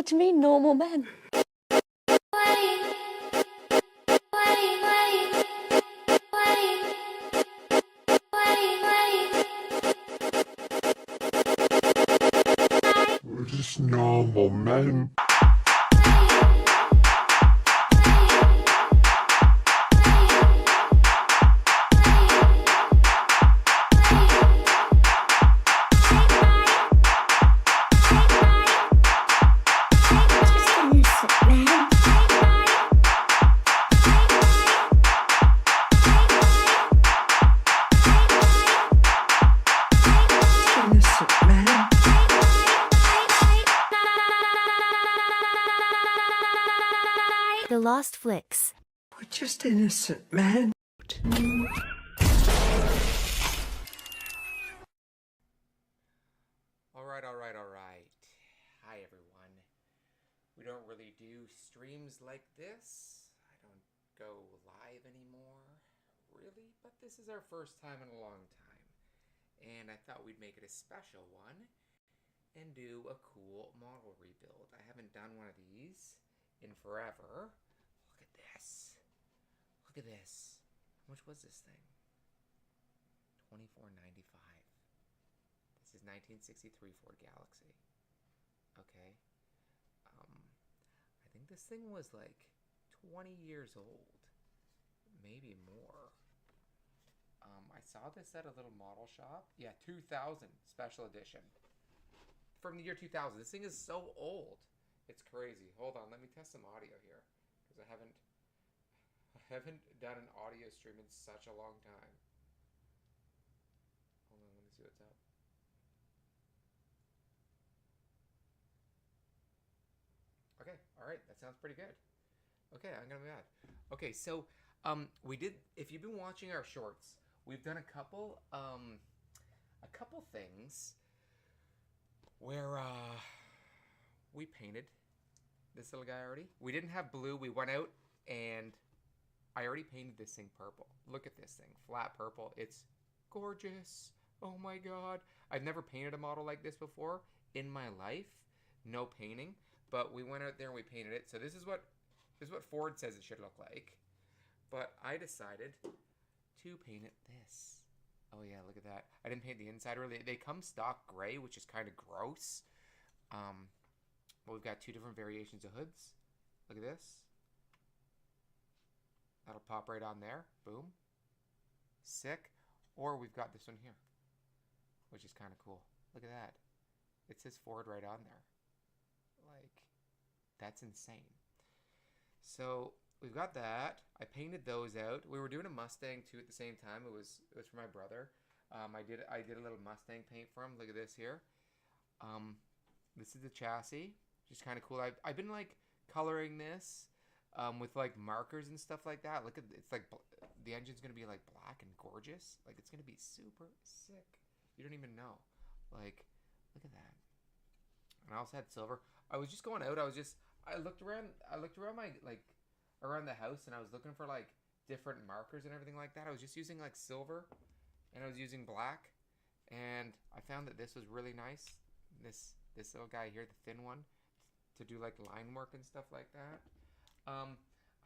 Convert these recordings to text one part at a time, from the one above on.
What do you mean, normal men? We're just normal men. The Lost Flix. We're just innocent men. Alright. Hi everyone. We don't really do streams like this. I don't go live anymore, really, but this is our first time in a long time. And I thought we'd make it a special one and do a cool model rebuild. I haven't done one of these in forever. Look at this. Look at this. How much was this thing? $24.95. This is 1963 Ford Galaxy. Okay. I think this thing was like 20 years old. Maybe more. I saw this at a little model shop. Yeah, 2000 special edition. From the year 2000. This thing is so old. It's crazy. Hold on, let me test some audio here. Because I haven't done an audio stream in such a long time. Hold on, let me see what's up. Okay, alright, that sounds pretty good. Okay, I'm gonna be mad. Okay, so we did, if you've been watching our shorts, we've done a couple things where we painted this little guy already. We didn't have blue. We went out and I already painted this thing purple. Look at this thing, flat purple. It's gorgeous. Oh my god. I've never painted a model like this before in my life. No painting, but we went out there and we painted it. So this is what Ford says it should look like. But I decided to paint it this. Oh yeah, look at that. I didn't paint the inside really. They come stock gray, which is kind of gross. But we've got two different variations of hoods. Look at this. That'll pop right on there. Boom. Sick. Or we've got this one here, which is kind of cool. Look at that. It says Ford right on there. Like, that's insane. So we've got that. I painted those out. We were doing a Mustang too at the same time. It was for my brother. I did a little Mustang paint for him. Look at this here. This is the chassis. Just kind of cool. I've been like coloring this with like markers and stuff like that. Look at it's like the engine's gonna be like black and gorgeous. Like it's gonna be super sick. You don't even know. Like, look at that. And I also had silver. I was just going out. I looked around my like around the house and I was looking for like different markers and everything like that. I was just using like silver and I was using black, and I found that this was really nice. This little guy here, the thin one, to do like line work and stuff like that. I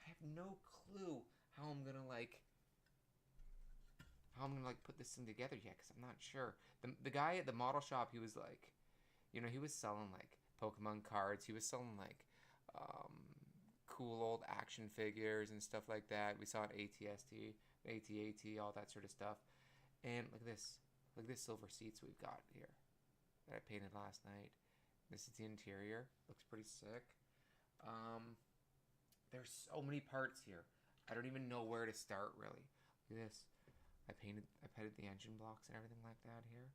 have no clue how I'm gonna put this thing together yet, because I'm not sure. The guy at the model shop, he was like, you know, he was selling like Pokemon cards. He was selling like cool old action figures and stuff like that. We saw it AT-AT, all that sort of stuff. And look at this. Look at this silver seats we've got here that I painted last night. This is the interior. Looks pretty sick. There's so many parts here. I don't even know where to start, really. Look at this. I painted the engine blocks and everything like that here.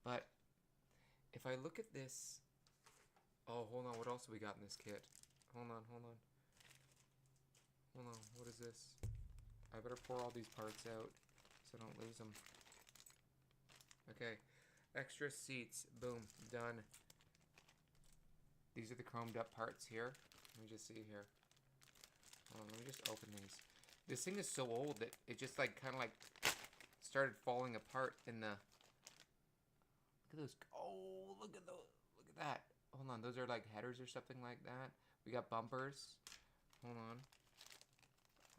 But if I look at this... Oh, hold on. What else have we got in this kit? Hold on. What is this? I better pour all these parts out so I don't lose them. Okay. Extra seats. Boom. Done. These are the chromed up parts here. Let me just see here. Hold on, let me just open these. This thing is so old that it just like kind of like started falling apart in the... Look at those. Oh, look at those. Look at that. hold on. Those are like headers or something like that. We got bumpers. Hold on.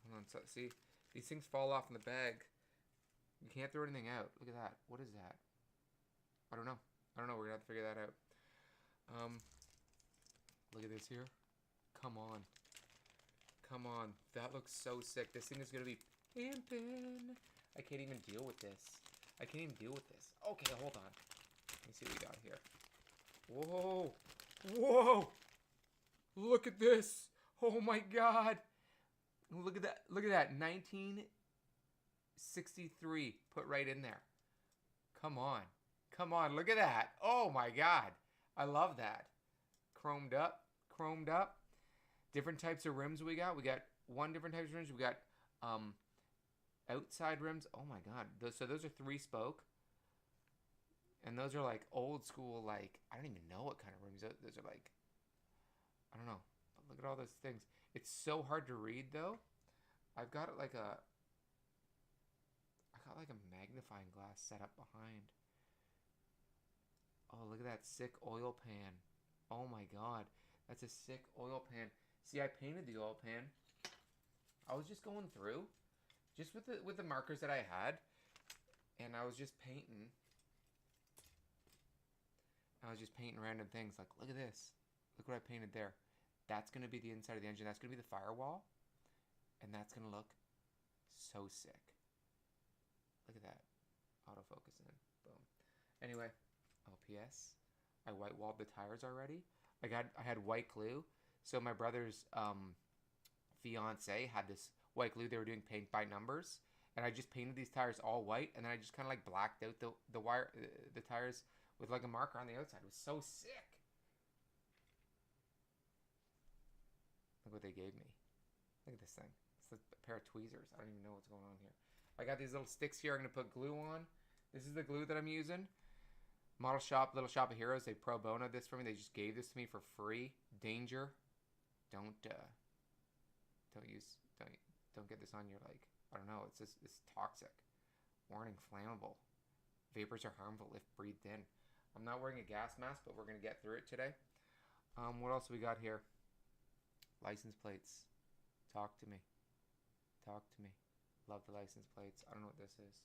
Hold on. So, see, these things fall off in the bag. You can't throw anything out. Look at that. What is that? I don't know. I don't know. We're going to have to figure that out. Look at this here. Come on. Come on. That looks so sick. This thing is going to be pimpin'. I can't even deal with this. I can't even deal with this. Okay, hold on. Let me see what we got here. Whoa. Whoa. Look at this. Oh my god. Look at that. Look at that. 1963 put right in there. Come on. Come on. Look at that. Oh my god. I love that. Chromed up. Chromed up. Different types of rims we got. We got one different type of rims. We got outside rims. Oh my god. So those are 3-spoke. And those are like old school, like, I don't even know what kind of rims. Those are like, I don't know. But look at all those things. It's so hard to read though. I've got like a magnifying glass set up behind. Oh, look at that sick oil pan. Oh my god. That's a sick oil pan. See, I painted the oil pan. I was just going through just with the markers that I had, and I was just painting. I was just painting random things. Like, look at this. Look what I painted there. That's going to be the inside of the engine. That's going to be the firewall. And that's going to look so sick. Look at that. Autofocus in. Boom. Anyway. LPS. I white walled the tires already. I had white glue. So my brother's fiance had this white glue. They were doing paint by numbers. And I just painted these tires all white. And then I just kind of like blacked out the tires with like a marker on the outside. It was so sick. Look what they gave me. Look at this thing. It's a pair of tweezers. I don't even know what's going on here. I got these little sticks here I'm going to put glue on. This is the glue that I'm using. Model Shop, Little Shop of Heroes, they pro bono this for me. They just gave this to me for free. Danger. Don't get this on your, like, I don't know, it's toxic. Warning, flammable. Vapors are harmful if breathed in. I'm not wearing a gas mask, but we're going to get through it today. What else we got here? License plates. Talk to me. Talk to me. Love the license plates. I don't know what this is.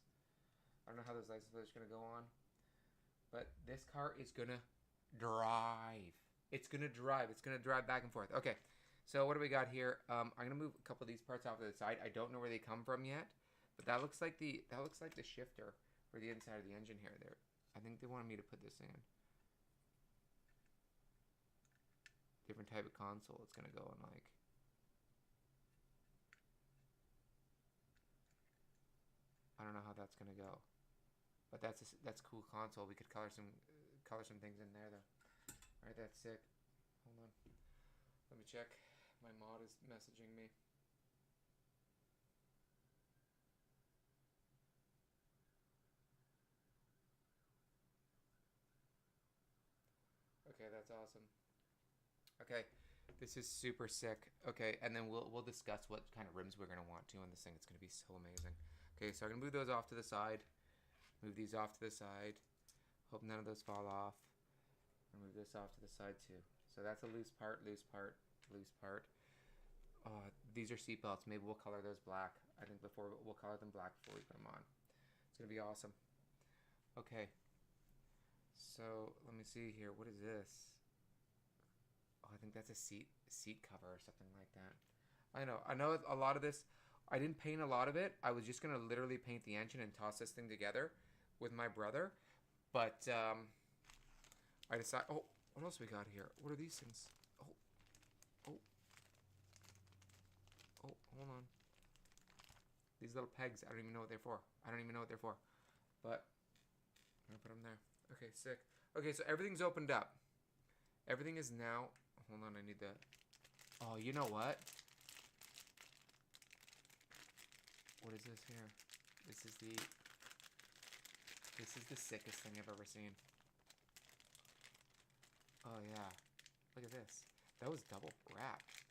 I don't know how those license plates are going to go on. But this car is going to drive. It's going to drive. It's going to drive back and forth. Okay. So what do we got here? I'm going to move a couple of these parts off to the side. I don't know where they come from yet. But that looks like the shifter for the inside of the engine here. There. I think they wanted me to put this in. Different type of console. It's going to go in like... I don't know how that's going to go. But that's a cool console. We could color some things in there though. All right, that's sick. Hold on. Let me check. My mod is messaging me. Okay, that's awesome. Okay, this is super sick. Okay, and then we'll discuss what kind of rims we're gonna want to on this thing. It's gonna be so amazing. Okay, so I'm gonna move those off to the side. Move these off to the side. Hope none of those fall off. And move this off to the side too. So that's a loose part, loose part, loose part. These are seat belts. Maybe we'll color those black. I think we'll color them black before we put them on. It's gonna be awesome. Okay. So let me see here. What is this? Oh, I think that's a seat cover or something like that. I know a lot of this. I didn't paint a lot of it. I was just gonna literally paint the engine and toss this thing together with my brother. But I decided. Oh, what else we got here? What are these things? Oh, hold on. These little pegs. I don't even know what they're for. But I'm gonna put them there. Okay, sick. Okay, so everything's opened up. Everything is now... Hold on, I need that. Oh, you know what? What is this here? This is the sickest thing I've ever seen. Oh, yeah. Look at this. That was double wrapped.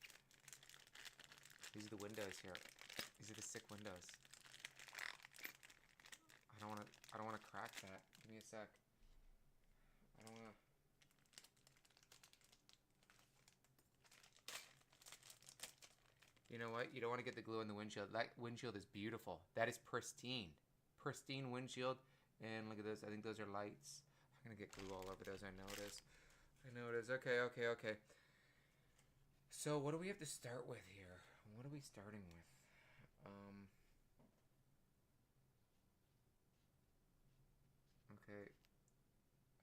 These are the windows here. These are the sick windows. I don't wanna crack that. Give me a sec. I don't wanna... know what? You don't want to get the glue in the windshield. That windshield is beautiful. That is pristine. Pristine windshield. And look at this. I think those are lights. I'm going to get glue all over those. I know it is. I know it is. Okay, okay, okay. So what do we have to start with here? What are we starting with? Okay.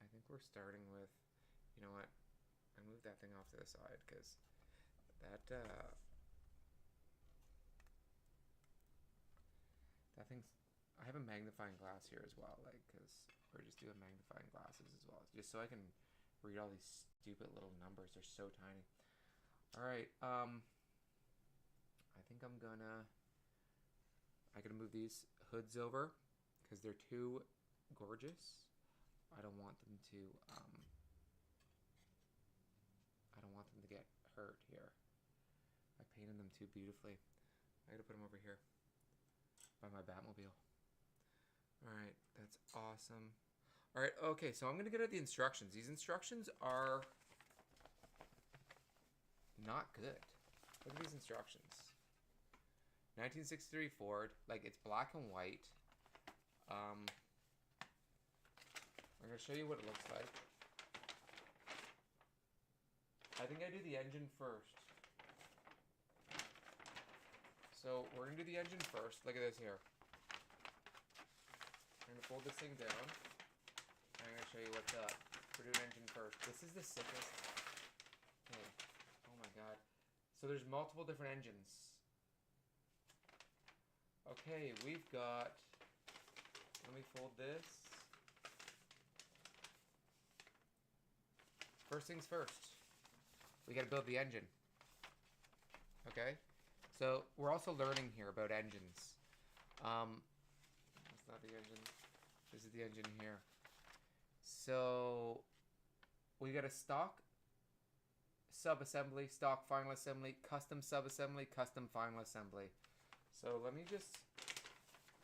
I think we're starting with, you know what? I moved that thing off to the side because that thing's, I have a magnifying glass here as well, like, because we're just doing magnifying glasses as well, just so I can read all these stupid little numbers. They're so tiny. All right, I think I'm gonna move these hoods over because they're too gorgeous. I don't want them to get hurt here. I painted them too beautifully. I gotta put them over here by my Batmobile. Alright, that's awesome. Alright, okay, so I'm gonna get at the instructions. These instructions are not good. Look at these instructions. 1963 Ford, like it's black and white. I'm gonna show you what it looks like. I think I do the engine first. So we're gonna do the engine first. Look at this here. I'm gonna fold this thing down. I'm gonna show you what's up. We're doing engine first. This is the sickest. Okay. Oh my god. So there's multiple different engines. Okay, we've got. Let me fold this. First things first. We gotta build the engine. Okay? So we're also learning here about engines. That's not the engine. This is the engine here. So we got a stock sub-assembly, stock final assembly, custom sub-assembly, custom final assembly. So let me just,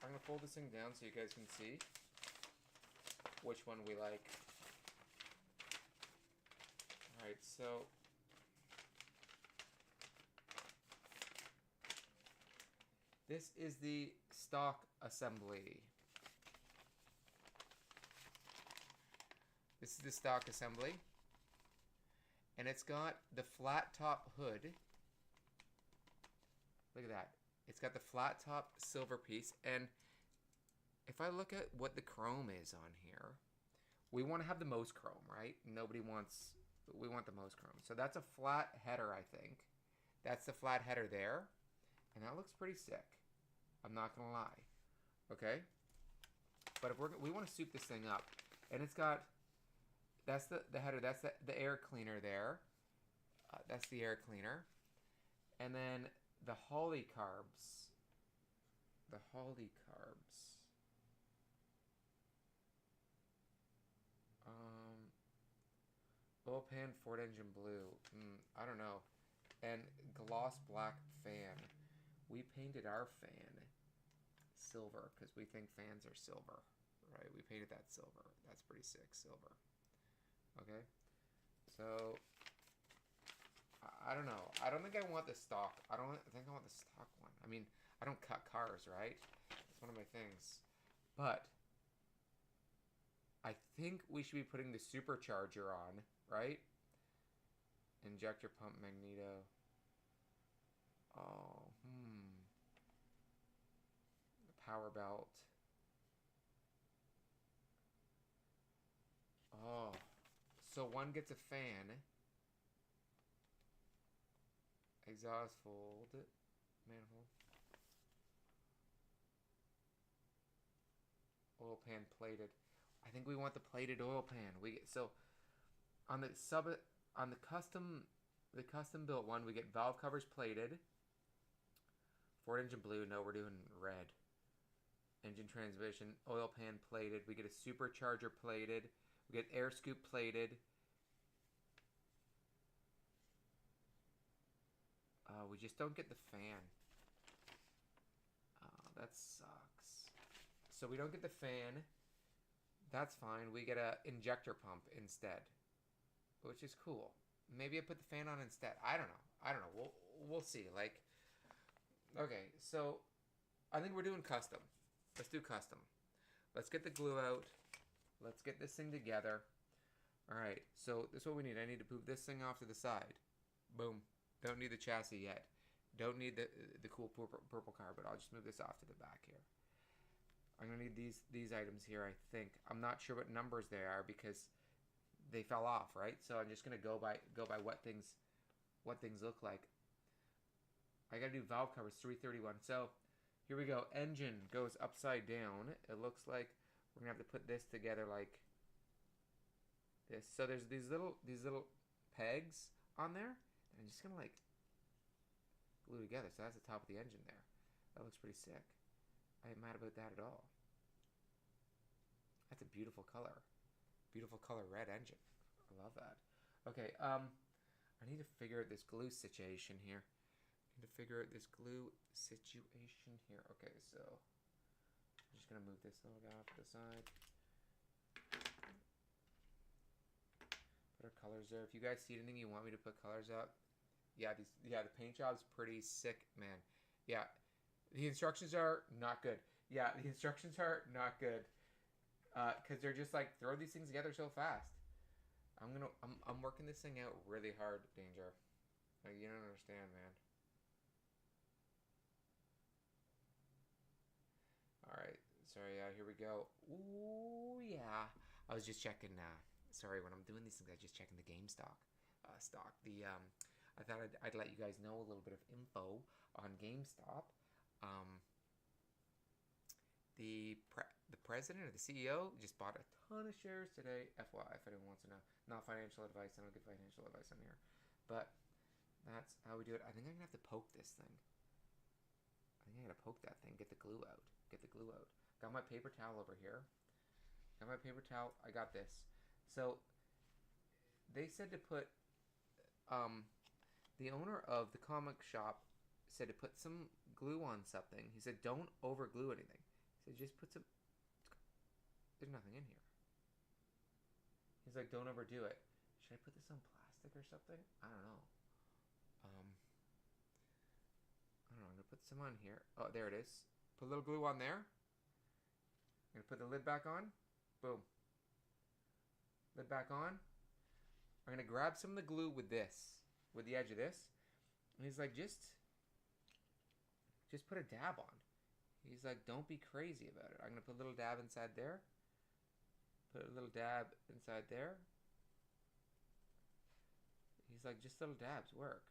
I'm gonna fold this thing down so you guys can see which one we like. Alright, so this is the stock assembly. This is the stock assembly. And it's got the flat top hood. Look at that. It's got the flat top silver piece. And if I look at what the chrome is on here, we want to have the most chrome, right? Nobody wants, we want the most chrome. So that's a flat header, I think. That's the flat header there. And that looks pretty sick. I'm not gonna lie. Okay? But if we want to soup this thing up. And it's got, that's the header, that's the air cleaner there. That's the air cleaner. And then the Holy Carbs. The Holy Carbs. Oil pan, Ford engine blue. I don't know. And gloss black fan. We painted our fan silver because we think fans are silver, right? We painted that silver. That's pretty sick, silver. Okay, so I don't know. I don't think I want the stock. I don't think I want the stock one. I mean, I don't cut cars, right? It's one of my things. But I think we should be putting the supercharger on, right? Injector pump magneto. Oh, the power belt. Oh, so one gets a fan. Exhaust fold. Manifold. Oil pan plated. I think we want the plated oil pan. So on the custom built one, we get valve covers plated. Ford engine blue. No, we're doing red. Engine transmission, oil pan plated. We get a supercharger plated. We get air scoop plated. We just don't get the fan. Oh, that sucks. So we don't get the fan. That's fine. We get a injector pump instead, which is cool. Maybe I put the fan on instead. I don't know. We'll see. Like, Okay, so I think we're doing custom. Let's do custom. Let's get the glue out. Let's get this thing together. All right, so this is what we need. I need to move this thing off to the side. Boom. Don't need the chassis yet. Don't need the cool purple car, but I'll just move this off to the back here. I'm gonna need these items here. I think I'm not sure what numbers they are because they fell off, right? So I'm just gonna go by what things look like. I gotta do valve covers 331. So here we go. Engine goes upside down. It looks like we're gonna have to put this together like this. So there's these little pegs on there, and I'm just gonna like glue together. So that's the top of the engine there. That looks pretty sick. I ain't mad about that at all. That's a beautiful color. Beautiful color red engine. I love that. Okay, I need to figure out this glue situation here. I need to figure out this glue situation here. Okay, so I'm just gonna move this little guy off to the side. Put our colors there. If you guys see anything you want me to put colors up, the paint job's pretty sick, man. Yeah, the instructions are not good. Yeah, the instructions are not good. Cause they're just like throw these things together so fast. I'm working this thing out really hard, Danger. Like, you don't understand, man. All right, sorry. Here we go. Ooh, yeah. I was just checking. Sorry, when I'm doing these things, I'm just checking the game stock. I thought I'd let you guys know a little bit of info on GameStop. The president or the CEO just bought a ton of shares today. FYI, if anyone wants to know. Not financial advice. I don't give financial advice on here. But that's how we do it. I think I'm going to have to poke this thing. I think I'm going to poke that thing. Get the glue out. Get the glue out. Got my paper towel over here. Got my paper towel. I got this. So they said to put... the owner of the comic shop said to put some glue on something. He said don't over glue anything. He said just put some... There's nothing in here. He's like, don't overdo it. Should I put this on plastic or something? I don't know. I don't know. I'm going to put some on here. Oh, there it is. Put a little glue on there. I'm going to put the lid back on. Boom. Lid back on. I'm going to grab some of the glue with this. With the edge of this. And he's like, just put a dab on. He's like, don't be crazy about it. I'm going to put a little dab inside there. Put a little dab inside there. He's like, just little dabs work.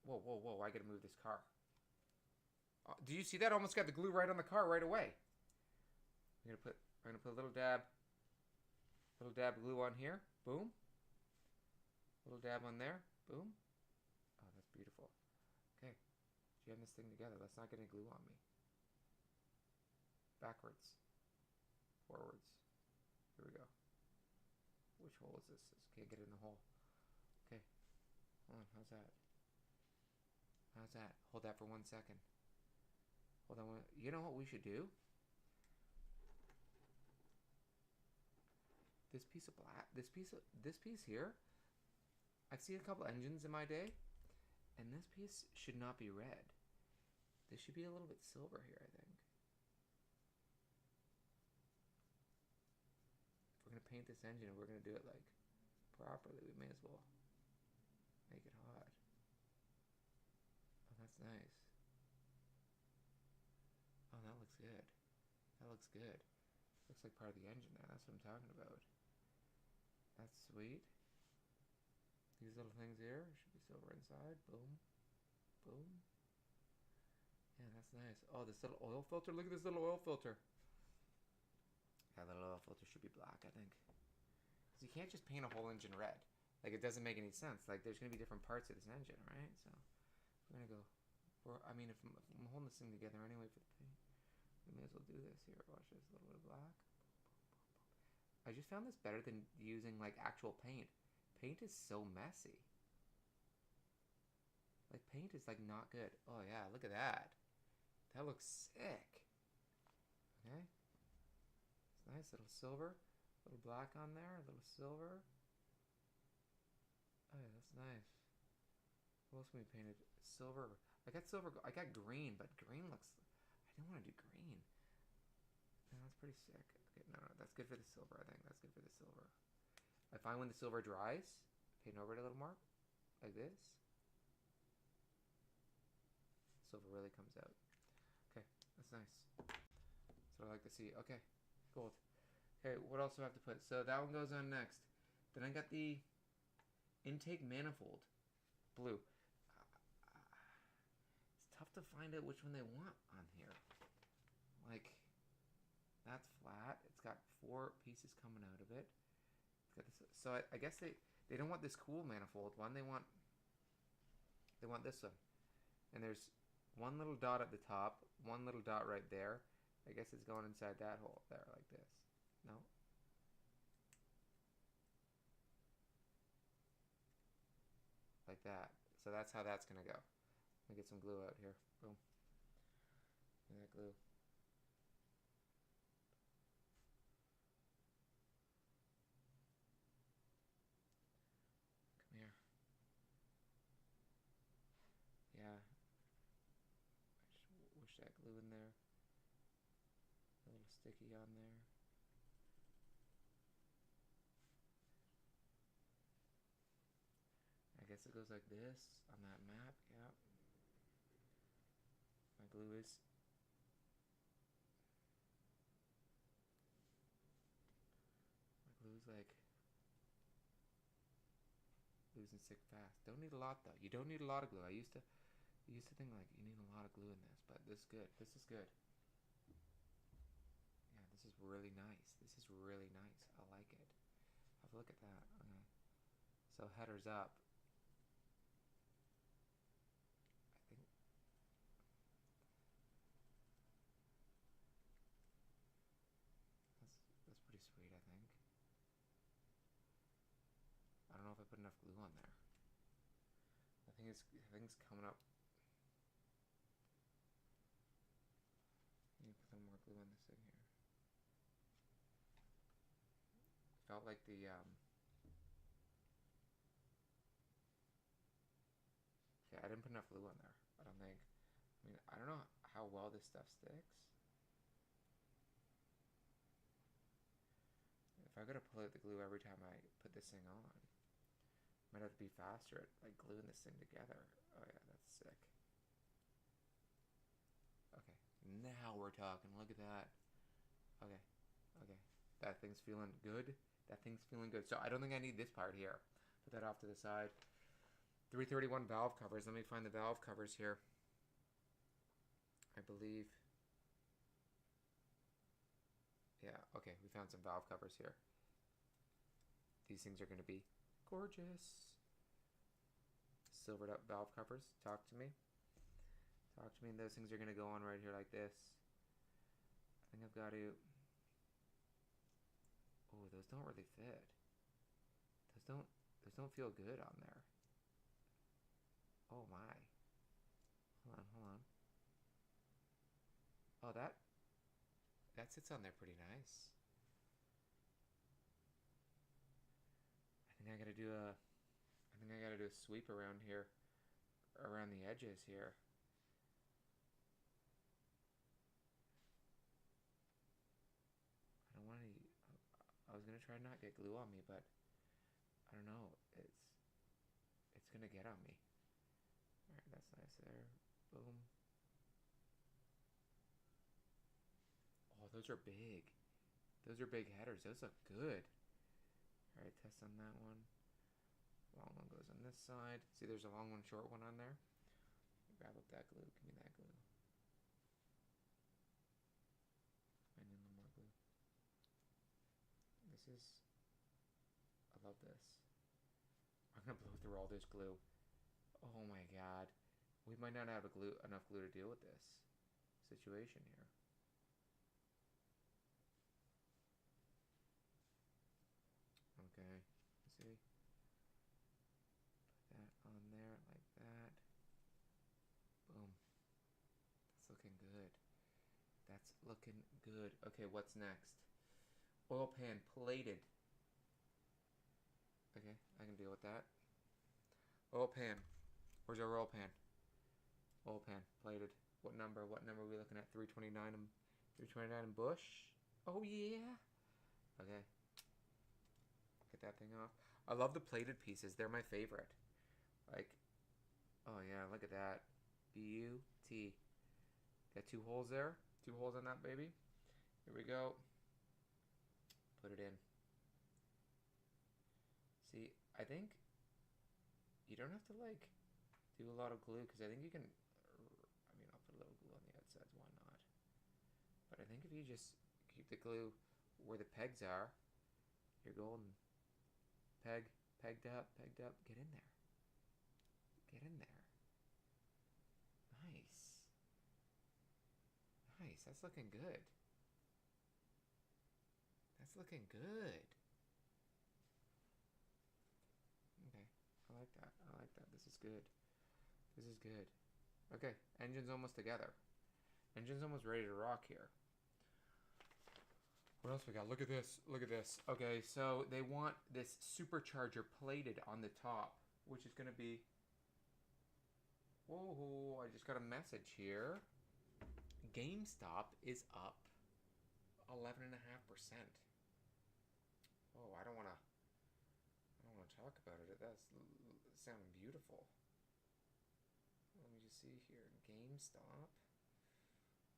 Whoa, whoa, whoa. I got to move this car. Do you see that? Almost got the glue right on the car right away. I'm gonna put a little dab glue on here. Boom. Little dab on there. Boom. Oh, that's beautiful. Okay. Jam this thing together. Let's not get any glue on me. Backwards. Forwards. Here we go. Which hole is this? Can't get in the hole. Okay. Hold on. How's that? How's that? Hold that for 1 second. Hold on. You know what we should do? This piece of black. This piece here. I've seen a couple engines in my day, and this piece should not be red. This should be a little bit silver here, I think. If we're gonna paint this engine, we're gonna do it like properly. We may as well make it hot. Oh, that's nice. Oh, that looks good. That looks good. Looks like part of the engine now. That's what I'm talking about. That's sweet. These little things here should be silver inside. Boom. Boom. Yeah, that's nice. Oh, this little oil filter. Look at this little oil filter. Yeah, that little oil filter should be black, I think. Because you can't just paint a whole engine red. Like, it doesn't make any sense. Like, there's going to be different parts of this engine, right? So, we're going to go... I mean, if I'm holding this thing together anyway for the paint, we may as well do this here. Watch this. A little bit of black. I just found this better than using, like, actual paint. Paint is so messy. Like, paint is, like, not good. Oh, yeah, look at that. That looks sick. Okay. It's nice. Little silver. Little black on there. A little silver. Oh, yeah, that's nice. A What else can we painted? Silver. I got silver. I got green, but green looks. I didn't want to do green. No, that's pretty sick. Okay, no, that's good for the silver. I think that's good for the silver. I find when the silver dries, paint over it a little more, like this. Silver really comes out. Okay, that's nice. That's what I like to see. Okay, gold. Okay, what else do I have to put? So that one goes on next. Then I got the intake manifold, blue. It's tough to find out which one they want on here. Like, that's flat. It's got 4 pieces coming out of it. It's got this, so I guess they don't want this cool manifold one. They want this one. And there's one little dot at the top, one little dot right there. I guess it's going inside that hole there like this. No? Like that. So that's how that's going to go. Let me get some glue out here. Boom. Look at that glue. Come here. Yeah. I just wish that glue in there. A little sticky on there. I guess it goes like this on that map. Yeah. My glue is. My glue's like losing sick fast. Don't need a lot though. You don't need a lot of glue. I used to think like you need a lot of glue in this, but this is good. This is good. Yeah, this is really nice. This is really nice. I like it. Have a look at that. Okay. So headers up. I think that's pretty sweet, I think. I don't know if I put enough glue on there. I think it's coming up. Need to put some more glue on this thing here. Felt like the yeah, I didn't put enough glue on there. I don't think. I mean, I don't know how well this stuff sticks. If I gotta pull out the glue every time I put this thing on, might have to be faster at like gluing this thing together. Oh yeah, that's sick. Okay, now we're talking. Look at that. Okay, okay. That thing's feeling good. That thing's feeling good. So I don't think I need this part here. Put that off to the side. 331 valve covers. Let me find the valve covers here. I believe. Yeah, okay. We found some valve covers here. These things are going to be gorgeous. Silvered up valve covers. Talk to me. Talk to me. And those things are going to go on right here like this. I think I've got to... Oh, those don't really fit. Those don't feel good on there. Oh my. Hold on. Oh, that sits on there pretty nice. I think I gotta do a sweep around here, around the edges here. I don't want any. I was gonna try not get glue on me, but I don't know. It's gonna get on me. All right, that's nice there. Boom. Oh, those are big. Those are big headers. Those look good. All right, test on that one. Long one goes on this side. See, there's a long one, short one on there. Grab up that glue. Give me that glue. I need a little more glue. I love this. I'm gonna blow through all this glue. Oh my god. We might not have enough glue to deal with this situation here. Okay, see? Put that on there like that. Boom. That's looking good. That's looking good. Okay, what's next? Oil pan plated. Okay, I can deal with that. Oil pan. Where's our oil pan? Oil pan, plated. What number? What number are we looking at? 329 and 329 in bush? Oh yeah. Okay. Get that thing off. I love the plated pieces. They're my favorite. Like, oh yeah, look at that. Beauty. Got 2 holes there. 2 holes on that baby. Here we go. Put it in. See, I think you don't have to like do a lot of glue because I think you can. I mean, I'll put a little glue on the outsides. Why not? But I think if you just keep the glue where the pegs are, you're golden. Peg, pegged up, pegged up. Get in there. Get in there. Nice. Nice. That's looking good. That's looking good. Okay. I like that. I like that. This is good. This is good. Okay. Engine's almost together. Engine's almost ready to rock here. What else we got? Look at this. Look at this. Okay, so they want this supercharger plated on the top, which is going to be... Whoa, I just got a message here. GameStop is up 11.5%. Oh, I don't want to talk about it. That's sounding beautiful. Let me just see here. GameStop.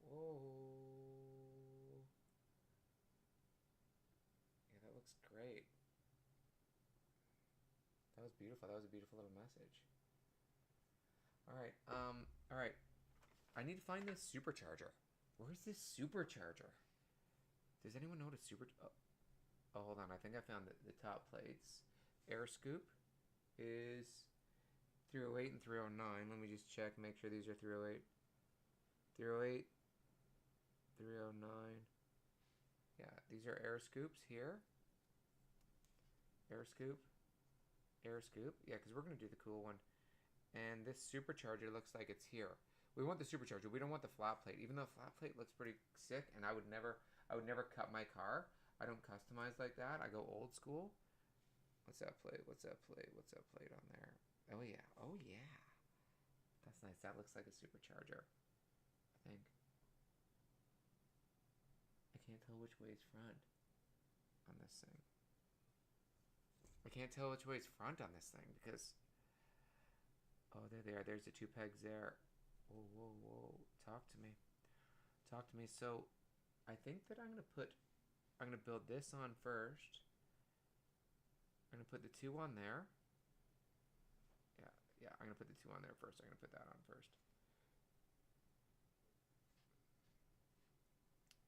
Whoa. Yeah, that looks great. That was beautiful. That was a beautiful little message. Alright, alright. I need to find this supercharger. Where's this supercharger? Does anyone know what a Oh, hold on. I think I found the top plates. Air scoop is 308 and 309. Let me just check, make sure these are 308. 308, 309. Yeah, these are air scoops here. Air scoop. Air scoop. Yeah, because we're going to do the cool one. And this supercharger looks like it's here. We want the supercharger. We don't want the flat plate. Even though the flat plate looks pretty sick, and I would never cut my car. I don't customize like that. I go old school. What's that plate? What's that plate? What's that plate on there? Oh yeah. Oh yeah. That's nice. That looks like a supercharger. I think. I can't tell which way is front on this thing. I can't tell which way is front on this thing because... Oh, there they are. There's the 2 pegs there. Whoa, whoa, whoa. Talk to me. Talk to me. So, I think that I'm going to build this on first. I'm going to put the 2 on there. Yeah, I'm going to put the 2 on there first. I'm going to put that on first.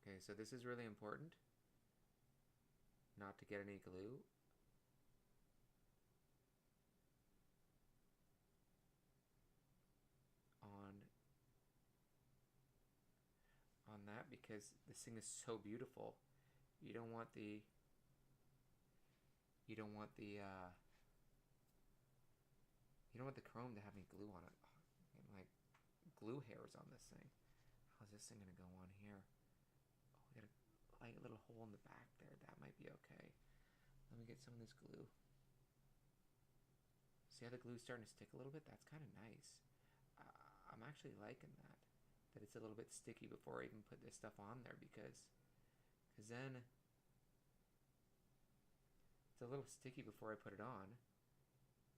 Okay, so this is really important. Not to get any glue. On that, because this thing is so beautiful. You don't want the chrome to have any glue on it. Oh, and like glue hairs on this thing. How's this thing gonna go on here? Oh, we got a like a little hole in the back there. That might be okay. Let me get some of this glue. See how the glue's starting to stick a little bit? That's kind of nice. I'm actually liking that. That it's a little bit sticky before I even put this stuff on there because then it's a little sticky before I put it on.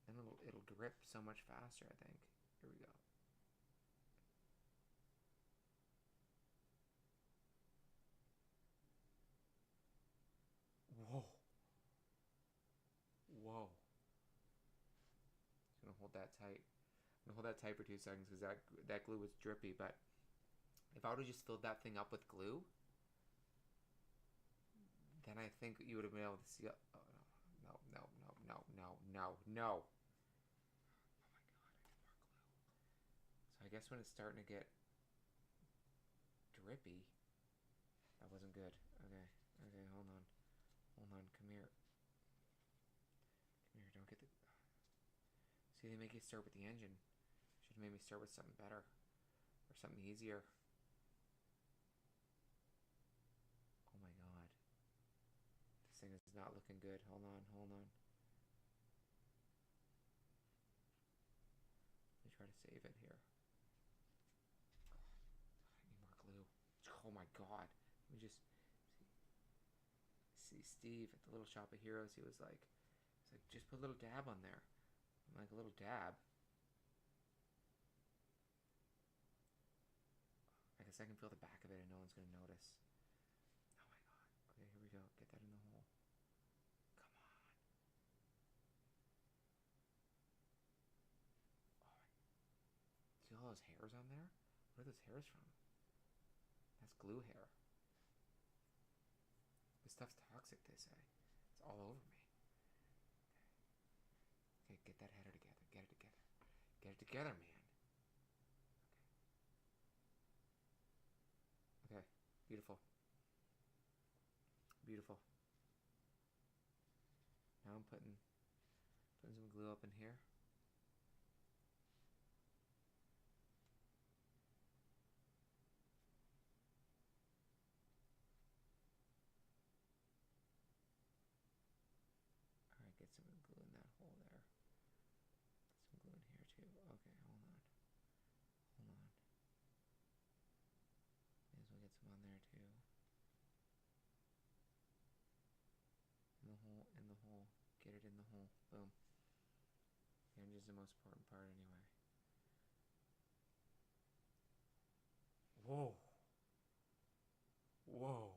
Then it'll grip so much faster, I think. Here we go. Whoa. Whoa. Just gonna hold that tight. I'm gonna hold that tight for 2 seconds because that glue was drippy, but if I would have just filled that thing up with glue, then I think you would have been able to see... Oh, no, no, no, no, no, no, no. Oh my god, I need more glue. So I guess when it's starting to get drippy, that wasn't good. Okay, okay, hold on. Hold on, come here. Come here, don't get the... See, they make you start with the engine. Should have made me start with something better. Or something easier. Oh my god. This thing is not looking good. Hold on, hold on. Let me god. We just see Steve at the Little Shop of Heroes. He was like, just put a little dab on there. I'm like, a little dab? I guess I can feel the back of it and no one's going to notice. Oh my god. Okay, here we go. Get that in the hole. Come on. Oh, see all those hairs on there? Where are those hairs from? That's glue hair. This stuff's toxic, they say. It's all over me. Okay, get that header together. Get it together. Get it together, man. Okay. Okay. Beautiful. Beautiful. Now I'm putting some glue up in here. Alright, get some glue in that hole there. Some glue in here too. Okay, hold on. Hold on. May as well get some on there too. In the hole, in the hole. Get it in the hole. Boom. The engine's the most important part anyway. Whoa. Whoa.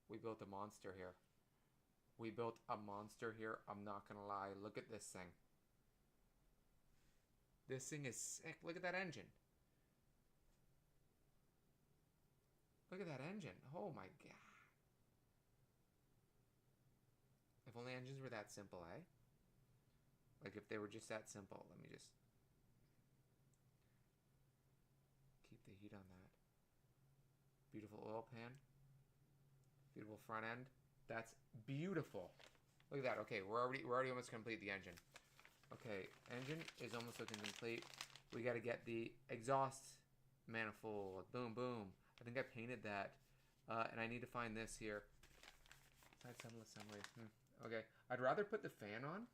We built a monster here. We built a monster here. I'm not gonna lie. Look at this thing. This thing is sick. Look at that engine. Look at that engine. Oh my god. If only engines were that simple, eh? Like if they were just that simple. Let me just keep the heat on that. Beautiful oil pan. Beautiful front end. That's beautiful. Look at that. Okay, we're already almost complete the engine. Okay, engine is almost looking complete. We got to get the exhaust manifold. Boom, boom. I think I painted that. And I need to find this here. Side assembly. Okay, I'd rather put the fan on.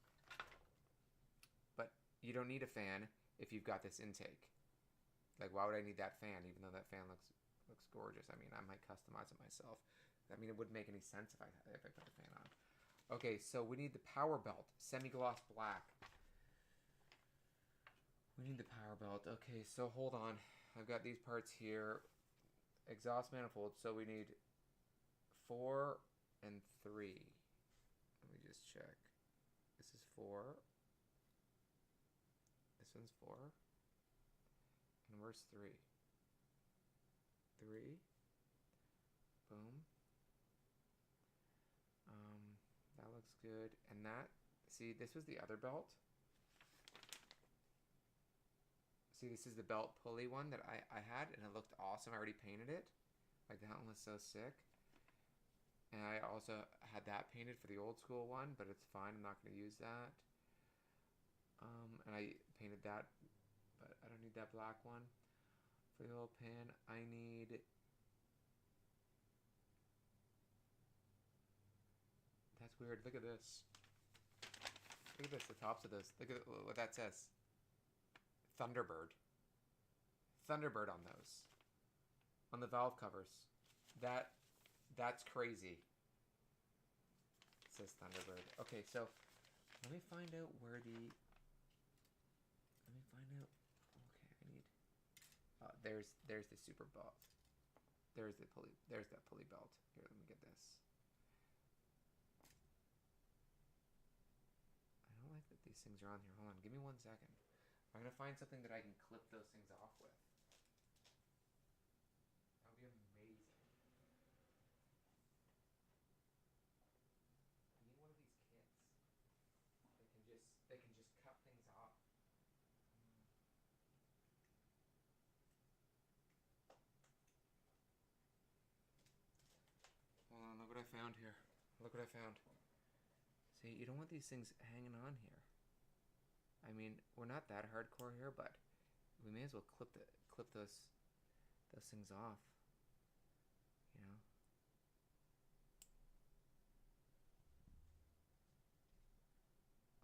But you don't need a fan if you've got this intake. Like, why would I need that fan, even though that fan looks gorgeous? I mean, I might customize it myself. I mean, it wouldn't make any sense if I put the fan on. Okay, so we need the power belt, semi-gloss black. We need the power belt. Okay, so hold on. I've got these parts here. Exhaust manifold. So we need 4 and 3. Let me just check. This is 4. This one's 4. And where's 3? 3. Boom. That looks good. And that, see, this was the other belt. See, this is the belt pulley one that I had, and it looked awesome. I already painted it. Like, that one was so sick. And I also had that painted for the old school one, but it's fine. I'm not going to use that. And I painted that, but I don't need that black one. For the oil pan, I need... That's weird. Look at this. Look at this, the tops of this. Look at what that says. Thunderbird. Thunderbird on those. On the valve covers. That's crazy. It says Thunderbird. Okay, so let me find out where the... Let me find out... Okay, I need... there's the super belt. There's the pulley. There's that pulley belt. Here, let me get this. I don't like that these things are on here. Hold on, give me 1 second. I'm gonna find something that I can clip those things off with. That would be amazing. I need one of these kits. They can just cut things off. Hold on, look what I found here. Look what I found. See, you don't want these things hanging on here. I mean, we're not that hardcore here, but we may as well clip those things off. You know?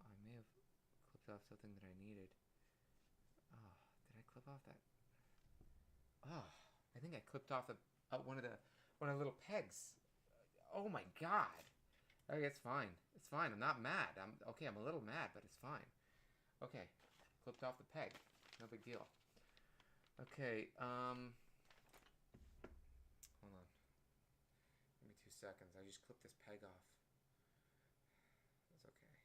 I may have clipped off something that I needed. Oh, did I clip off that? Oh, I think I clipped off one of the little pegs. Oh my god. Okay, it's fine. It's fine. I'm not mad. I'm a little mad, but it's fine. Okay, clipped off the peg. No big deal. Okay, hold on. Give me 2 seconds. I just clipped this peg off. That's okay.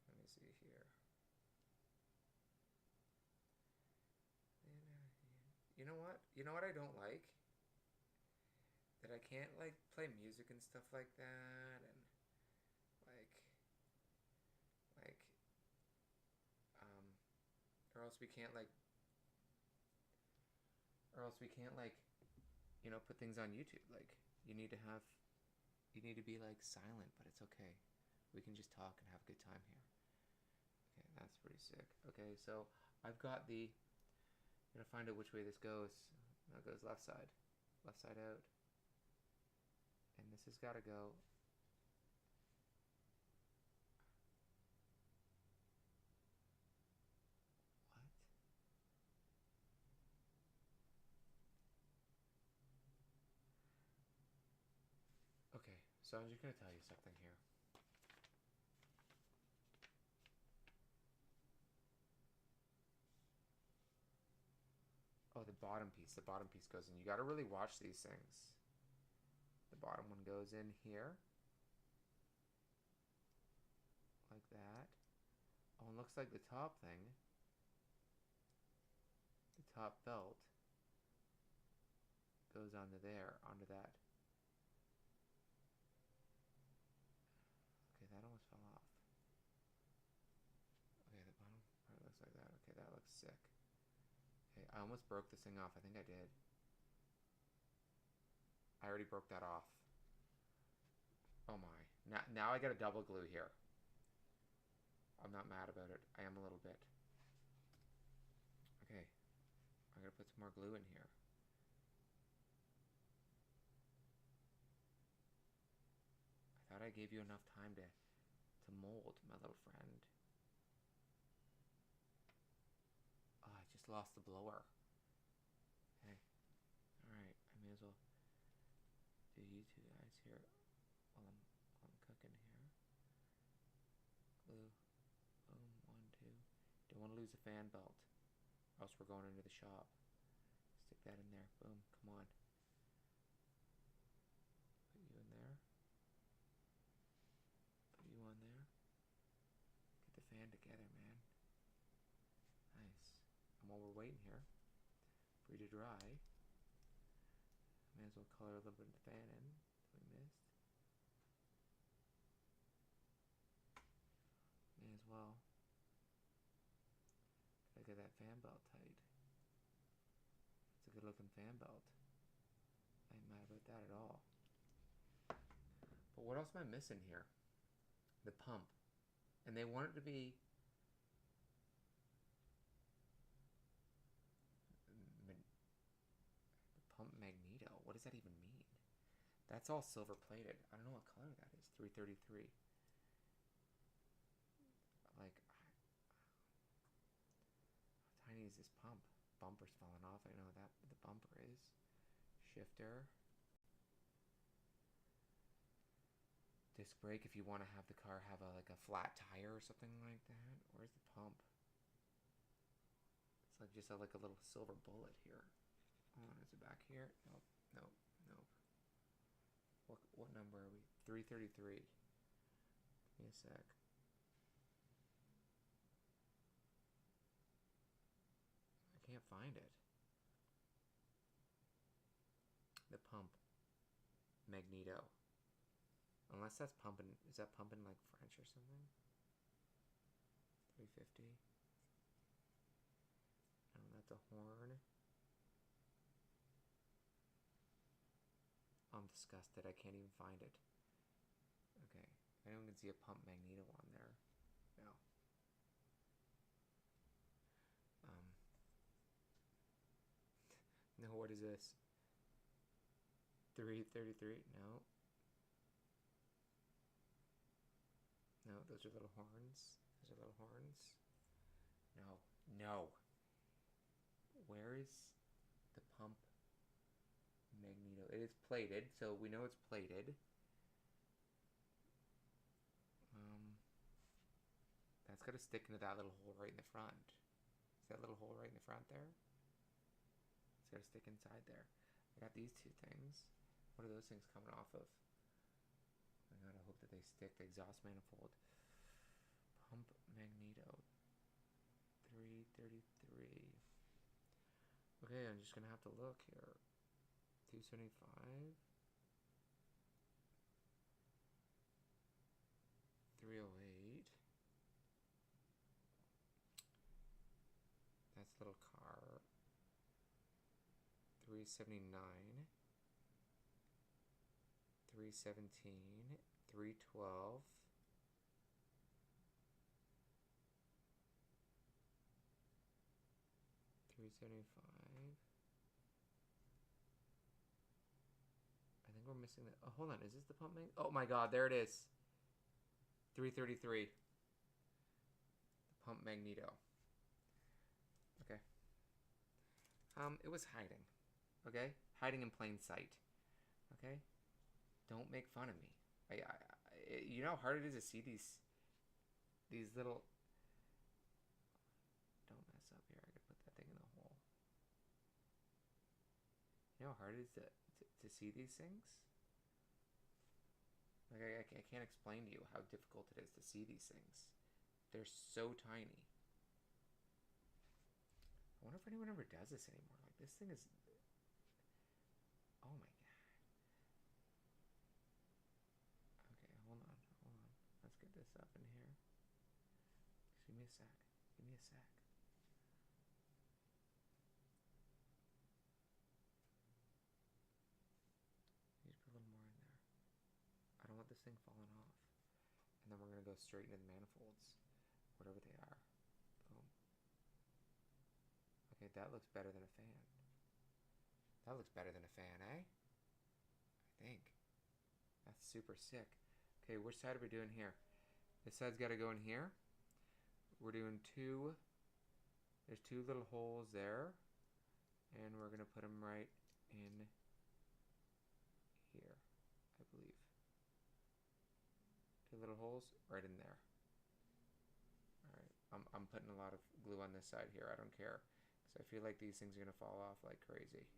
Let me see here. You know what? You know what I don't like? That I can't, like, play music and stuff like that, and, or else we can't, you know, put things on YouTube. Like, you need to be, like, silent, but it's okay. We can just talk and have a good time here. Okay, that's pretty sick. Okay, so I've got I'm gonna find out which way this goes. Now it goes left side out. And this has got to go. What? Okay, so I'm just going to tell you something here. Oh, the bottom piece goes in. You got to really watch these things. The bottom one goes in here. Like that. Oh, and looks like the top thing, the top belt, goes onto there, onto that. Okay, that almost fell off. Okay, the bottom part looks like that. Okay, that looks sick. Okay, I almost broke this thing off. I think I did. I already broke that off. Oh my. Now I got a double glue here. I'm not mad about it. I am a little bit. Okay. I'm gonna put some more glue in here. I thought I gave you enough time to mold, my little friend. Oh, I just lost the blower. Okay. Alright, I may as well do you two guys here while I'm cooking here. Glue. Boom. 1, 2. Don't want to lose the fan belt, or else we're going into the shop. Stick that in there. Boom. Come on. Put you in there. Put you on there. Get the fan together, man. Nice. And while we're waiting here for you to dry, may as well color a little bit of the fan in that we missed. May as well. Gotta get that fan belt tight. It's a good looking fan belt. I ain't mad about that at all. But what else am I missing here? The pump. And they want it to be pump magneto. What does that even mean? That's all silver plated. I don't know what color that is. 333. Like, how tiny is this pump? Bumper's falling off. I know that the bumper is. Shifter. Disc brake if you want to have the car have like a flat tire or something like that. Where's the pump? It's like just like a little silver bullet here. Oh, is it back here? Nope. Nope. Nope. What number are we? 333. Give me a sec. I can't find it. The pump. Magneto. Unless that's pumping. Is that pumping like French or something? 350. No, that's a horn. I'm disgusted. I can't even find it. Okay. Anyone can see a pump magneto on there? No. No, what is this? 333? No. No, those are little horns. Those are little horns. No. No. Where is the pump is plated, so we know it's plated. That's got to stick into that little hole right in the front. Is that little hole right in the front there? It's got to stick inside there. I got these two things. What are those things coming off of? I gotta hope that they stick. The exhaust manifold. Pump magneto. 333. Okay, I'm just gonna have to look here. 275. 308. That's a little car. 379. 317. 312. 375. I think we're missing the... Oh, hold on. Is this the pump mag? Oh my god, there it is. 333. The pump magneto. Okay. It was hiding. Okay? Hiding in plain sight. Okay? Don't make fun of me. You know how hard it is to see these little... Don't mess up here. I could put that thing in the hole. You know how hard it is to see these things? Like, I can't explain to you how difficult it is to see these things. They're so tiny. I wonder if anyone ever does this anymore. Like, this thing is... Oh my god. Okay, hold on. Let's get this up in here. Just give me a sec. Give me a sec. Just put a little more in there. I don't want this thing falling off. And then we're going to go straight into the manifolds. Whatever they are. Boom. Okay, that looks better than a fan. That looks better than a fan, eh? I think. That's super sick. Okay, which side are we doing here? This side's got to go in here. We're doing two. There's two little holes there. And we're going to put them right in here, I believe. Two little holes right in there. Alright, I'm putting a lot of glue on this side here. I don't care. Because I feel like these things are going to fall off like crazy.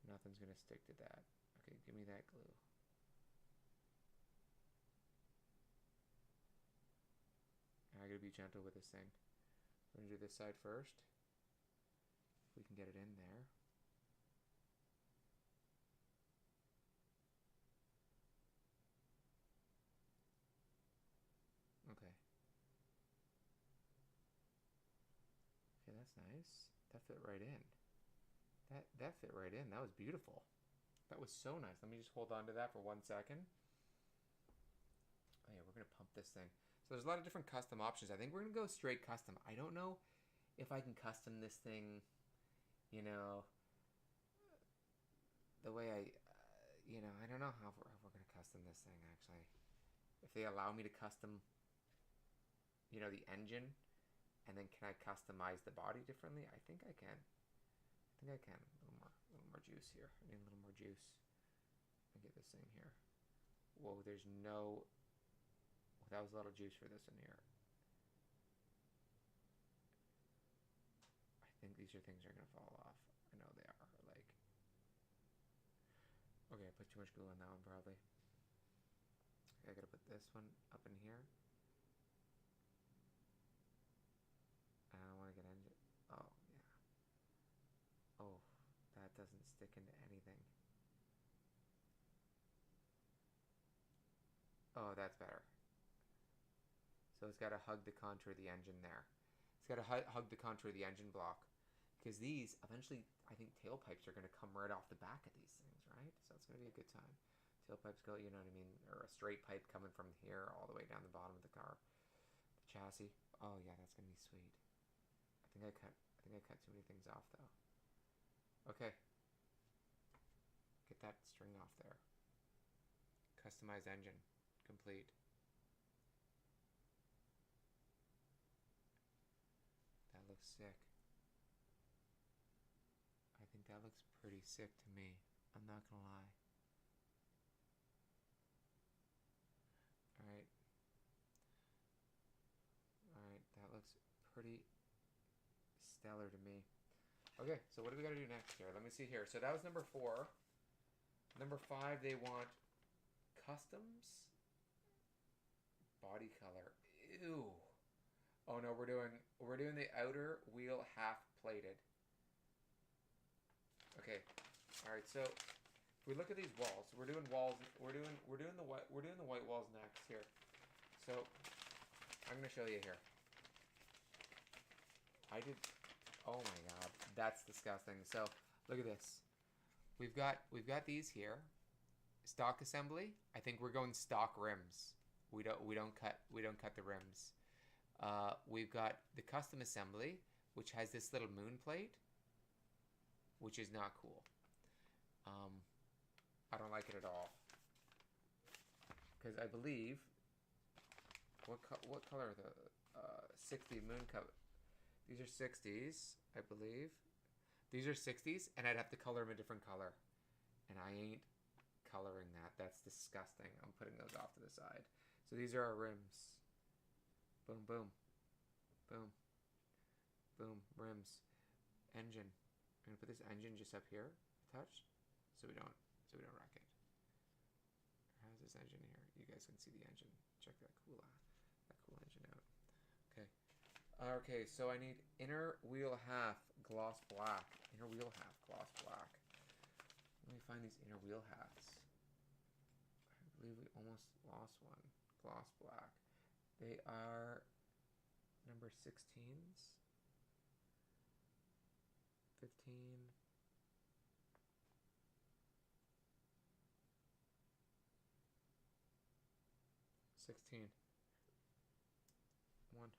Nothing's going to stick to that. Okay, give me that glue. I gotta be gentle with this thing. We're gonna do this side first. If we can get it in there. Okay. Okay, that's nice. That fit right in. That fit right in. That was beautiful. That was so nice. Let me just hold on to that for 1 second. Oh yeah, we're gonna pump this thing. So there's a lot of different custom options. I think we're gonna go straight custom. I don't know if I can custom this thing, you know, the way I, I don't know how we're gonna custom this thing actually. If they allow me to custom, the engine, and then can I customize the body differently? I think I can. A little more juice here. I need a little more juice. Let me get this thing here. Whoa, there's no... Oh, that was a lot of juice for this in here. I think these things are going to fall off. I know they are. Like... Okay, I put too much glue on that one probably. Okay, I got to put this one up in here. I don't want to get engine... Oh, yeah. Oh, that doesn't stick into anything. Oh, that's better. So it's got to hug the contour of the engine there. It's got to hug the contour of the engine block. Because these, eventually, I think tailpipes are going to come right off the back of these things, right? So it's going to be a good time. Tailpipes go, you know what I mean? Or a straight pipe coming from here all the way down the bottom of the car. The chassis. Oh, yeah, that's going to be sweet. I think I cut too many things off, though. Okay. Get that string off there. Customized engine. Complete. That looks sick. looks pretty sick to me. I'm not gonna lie. Alright. Alright, that looks pretty stellar to me. Okay, so what do we gotta do next here? Let me see here. So that was number 4. Number 5, they want customs body color. Ew. Oh no, we're doing the outer wheel half plated. Okay. All right. So if we look at these walls, we're doing walls. We're doing the white walls next here. So I'm gonna show you here. I did. Oh my God, that's disgusting. So look at this. We've got these here. Stock assembly. I think we're going stock rims. We don't cut the rims. We've got the custom assembly, which has this little moon plate, which is not cool. I don't like it at all. Because I believe what color are the 60 moon color? These are 60s, I believe. These are 60s, and I'd have to color them a different color, and I ain't coloring that. That's disgusting. I'm putting those off to the side. So these are our rims. Boom, boom, boom, boom. Rims, engine. I'm gonna put this engine just up here, touch, so we don't wreck it. How's this engine here? You guys can see the engine. Check that cool engine out. Okay. Okay. So I need inner wheel half gloss black. Inner wheel half gloss black. Let me find these inner wheel halves. I believe we almost lost one. Gloss black. They are number 16s. 15. 16. 1.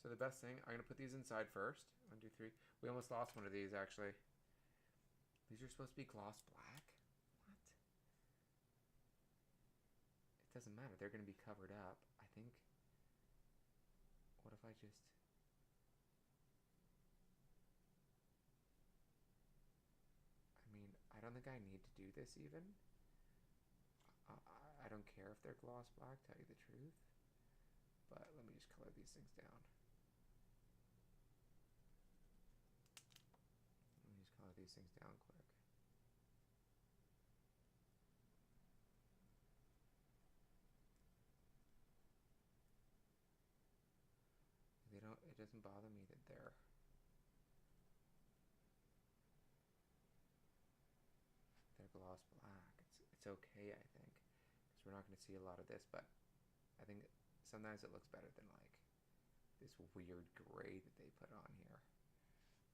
So the best thing, I'm going to put these inside first. 1, 2, 3. We almost lost one of these, actually. These are supposed to be gloss black? What? It doesn't matter. They're going to be covered up. I think... What if I just... I mean, I don't think I need to do this even. I don't care if they're gloss black, tell you the truth. But let me just color these things down. Let me just color these things down quick. It doesn't bother me that they're gloss black. It's okay, I think, because we're not going to see a lot of this, but I think sometimes it looks better than like this weird gray that they put on here.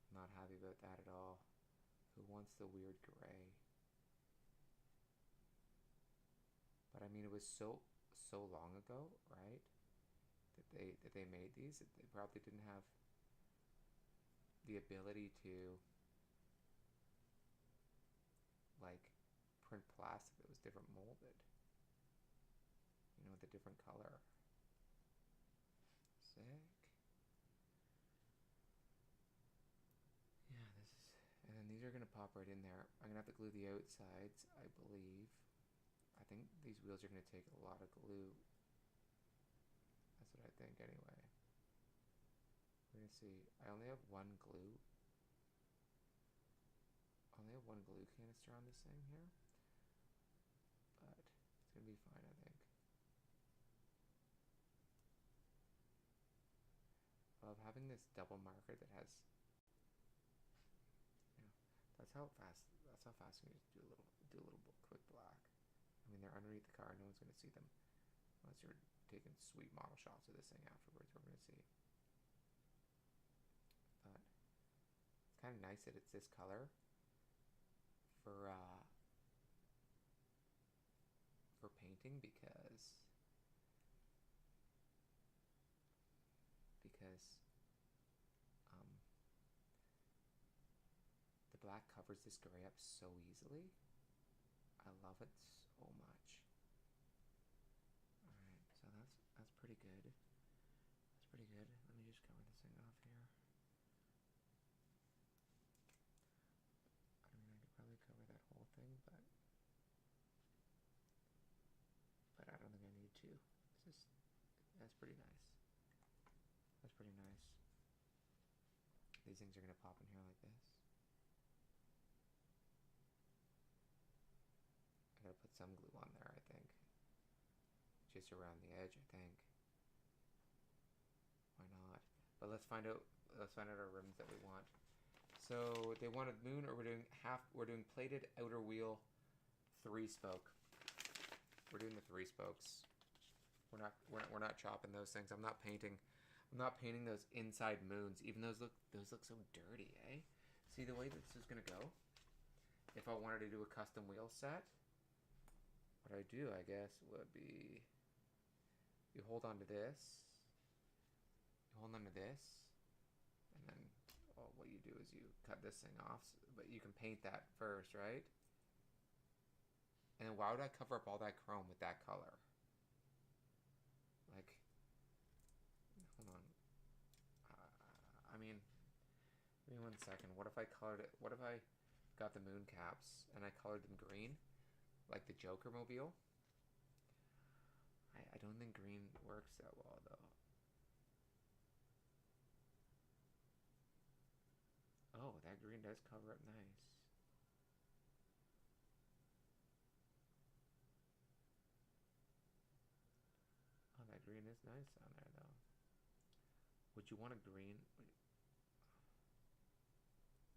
I'm not happy about that at all. Who wants the weird gray? But I mean, it was so long ago, right? That they made these. That they probably didn't have the ability to like print plastic that was different molded. You know, with a different color. Sick. Yeah, this is, and then these are gonna pop right in there. I'm gonna have to glue the outsides, I believe. I think these wheels are gonna take a lot of glue. That's what I think anyway. We're gonna see. I only have one glue. I only have one glue canister on this thing here. But it's gonna be fine, I think. I love having this double marker that has, you know, that's how fast you just do a little quick black. I mean, they're underneath the car, no one's gonna see them unless you're taking sweet model shots of this thing afterwards. We're gonna see. But it's kind of nice that it's this color for painting because the black covers this gray up so easily. I love it so much. Alright, so that's pretty good. That's pretty good. Let me just cover this thing off here. I That's pretty nice. That's pretty nice. These things are going to pop in here like this. I gotta put some glue on there, I think. Just around the edge, I think. Why not? But let's find out our rims that we want. So they wanted moon, or we're doing plated outer wheel 3-spoke. We're doing the 3 spokes. We're not chopping those things. I'm not painting those inside moons. Even those look so dirty, eh? See the way this is gonna go? If I wanted to do a custom wheel set, what I do, I guess, would be you hold on to this, and then what you do is you cut this thing off, but you can paint that first, right? And then why would I cover up all that chrome with that color? Like, hold on. I mean, give me 1 second. What if I colored it? What if I got the moon caps and I colored them green? Like the Joker mobile? I don't think green works that well, though. Oh, that green does cover up nice. Oh, that green is nice on there, though. Would you want a green?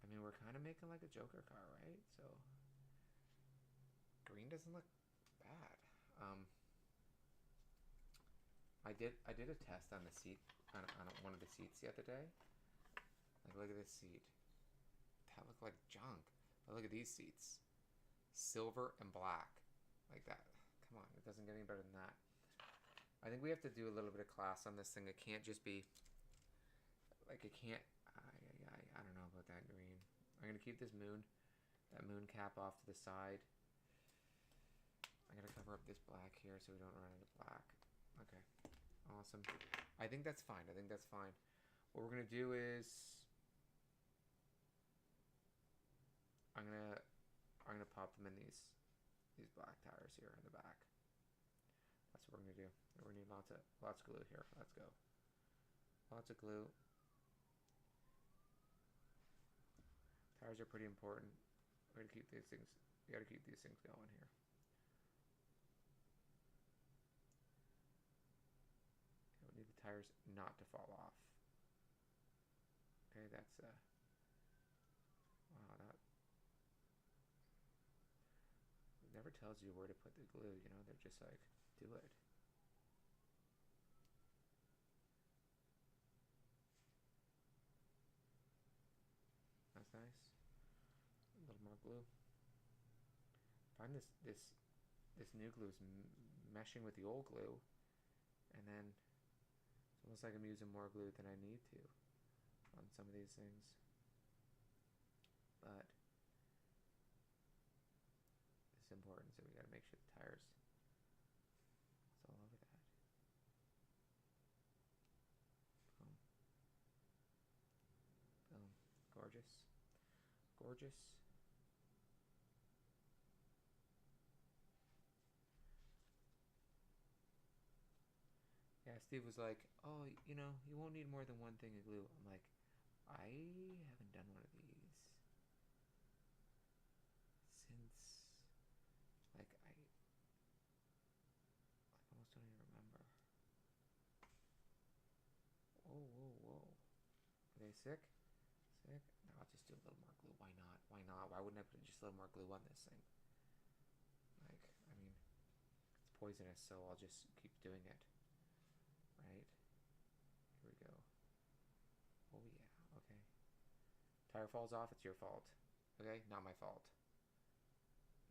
I mean, we're kind of making like a Joker car, right? So green doesn't look bad. I did a test on the seat on one of the seats the other day. Like, look at this seat. That looked like junk. But look at these seats. Silver and black. Like that. Come on, it doesn't get any better than that. I think we have to do a little bit of class on this thing. It can't just be like, it can't. I don't know about that green. I'm gonna keep that moon cap off to the side. I gotta cover up this black here so we don't run out of black. Okay, awesome. I think that's fine. What we're gonna do is I'm gonna pop them in these black tires here in the back. That's what we're gonna do. We're gonna need lots of glue here. Let's go. Lots of glue. Tires are pretty important. We gotta keep these things. We gotta keep these things going here. We need the tires not to fall off. Okay, that's wow, that it never tells you where to put the glue. You know, they're just like, do it. That's nice. A little more glue. Find this new glue is meshing with the old glue, and then it's almost like I'm using more glue than I need to on some of these things. But it's important, so we got to make sure the tires. It's all over that. Boom. Boom. Gorgeous. Gorgeous. Yeah, Steve was like, oh, you know, you won't need more than one thing of glue. I'm like, I haven't done one of these since, like, I almost don't even remember. Whoa, whoa, whoa. Are they sick? Sick? No, I'll just do a little more glue. Why not? Why not? Why wouldn't I put just a little more glue on this thing? Like, I mean, it's poisonous, so I'll just keep doing it. Right? Here we go. Oh yeah, okay. Tire falls off, it's your fault. Okay? Not my fault.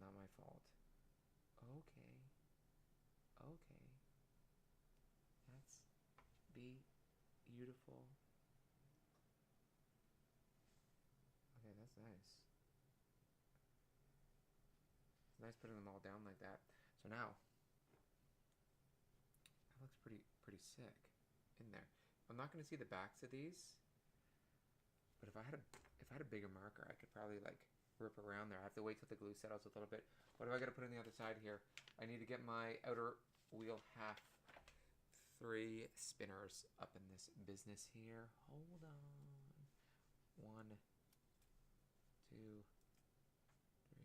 Not my fault. Okay. Okay. That's beautiful. Okay, that's nice. It's nice putting them all down like that. So now, that looks pretty sick in there. I'm not going to see the backs of these, but if I had a bigger marker, I could probably like rip around there. I have to wait till the glue settles a little bit. What do I got to put on the other side here? I need to get my outer wheel half 3 spinners up in this business here. Hold on. 1, 2, 3,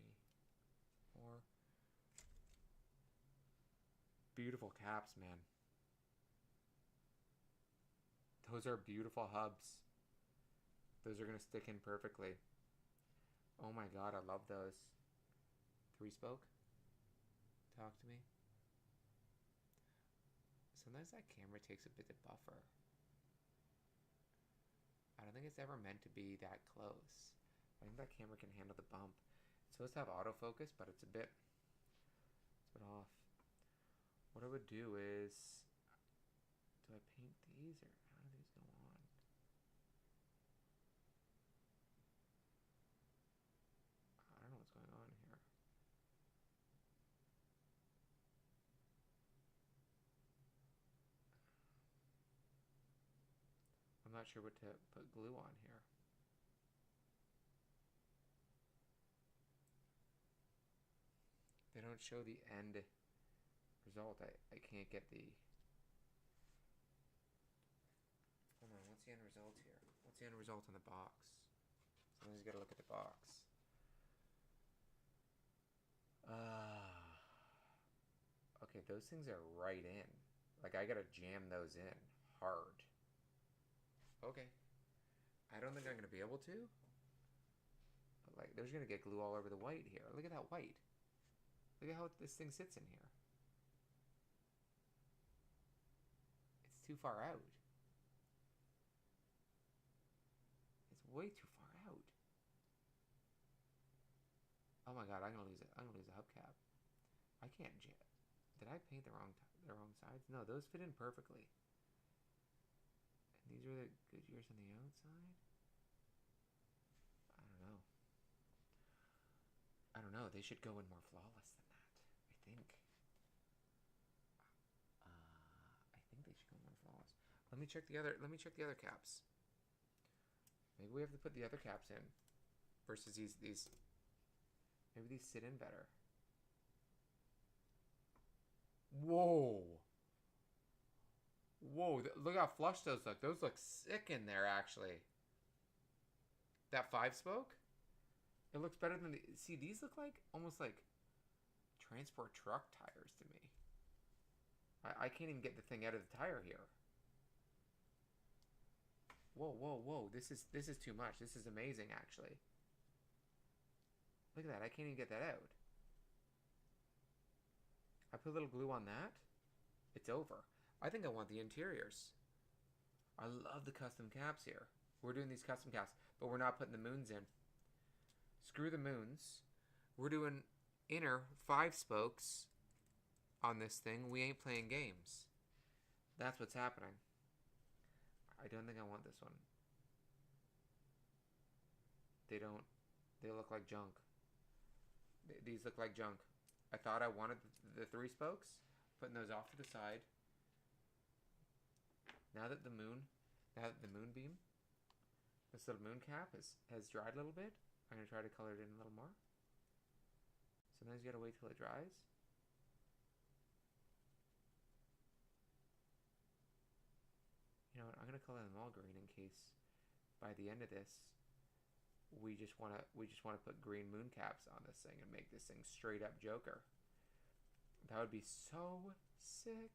4. Beautiful caps, man. Those are beautiful hubs. Those are going to stick in perfectly. Oh my god, I love those. 3 spoke? Talk to me. Sometimes that camera takes a bit of buffer. I don't think it's ever meant to be that close. I think that camera can handle the bump. It's supposed to have autofocus, but it's a bit off. What I would do is, do I paint these or how do these go on? I don't know what's going on here. I'm not sure what to put glue on here. They don't show the end result. I can't get the... Hold on, what's the end result here? What's the end result on the box? Somebody's got to look at the box. Okay, those things are right in. Like, I gotta jam those in hard. Okay. I don't think I'm gonna be able to. But like, there's gonna get glue all over the white here. Look at that white. Look at how this thing sits in here. It's too far out. It's way too far out. Oh my god, I'm gonna lose it. I'm gonna lose the hubcap. I can't jam. Did I paint the wrong sides? No, those fit in perfectly. And these are the good years on the outside? I don't know. I don't know. They should go in more flawless than that, I think. I think they should go more flawless. Let me check the other caps. Maybe we have to put the other caps in versus these. Maybe these sit in better. Whoa. Whoa, look how flush those look. Those look sick in there, actually. That 5-spoke? It looks better than the... See, these look like, almost like transport truck tires to me. I can't even get the thing out of the tire here. Whoa, whoa, whoa. This is too much. This is amazing, actually. Look at that. I can't even get that out. I put a little glue on that. It's over. I think I want the interiors. I love the custom caps here. We're doing these custom caps, but we're not putting the moons in. Screw the moons. We're doing inner 5 spokes on this thing. We ain't playing games. That's what's happening. I don't think I want this one. They look like junk. These look like junk. I thought I wanted the 3 spokes. Putting those off to the side. Now that the moon beam, this little moon cap has dried a little bit, I'm going to try to color it in a little more. Sometimes you got to wait till it dries. You know what, I'm going to color them all green in case by the end of this we just want to put green moon caps on this thing and make this thing straight up Joker. That would be so sick.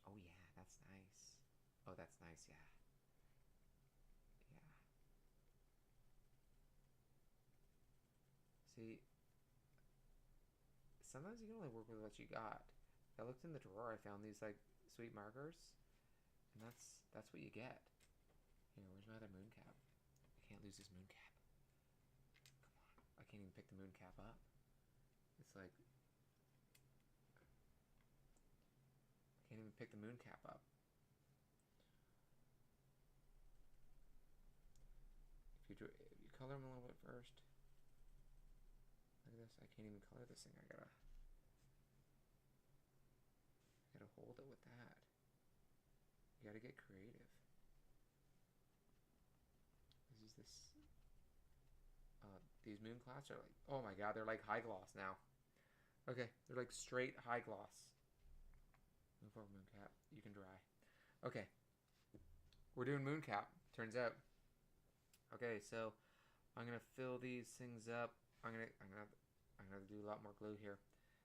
Oh yeah, that's nice. Oh, that's nice, yeah. Yeah. See, sometimes you can only work with what you got. I looked in the drawer, I found these like sweet markers, and that's what you get. Here, where's my other moon cap? I can't lose this moon cap. Come on. I can't even pick the moon cap up. It's like... I can't even pick the moon cap up. If you color them a little bit first. Look at this. I can't even color this thing. I gotta hold it with that. You gotta get creative. These moon cloths are like, oh my god, they're like high gloss now. Okay, they're like straight high gloss. Move over, Mooncap. You can dry. Okay. We're doing Mooncap, turns out. Okay, so I'm gonna fill these things up. I'm gonna do a lot more glue here.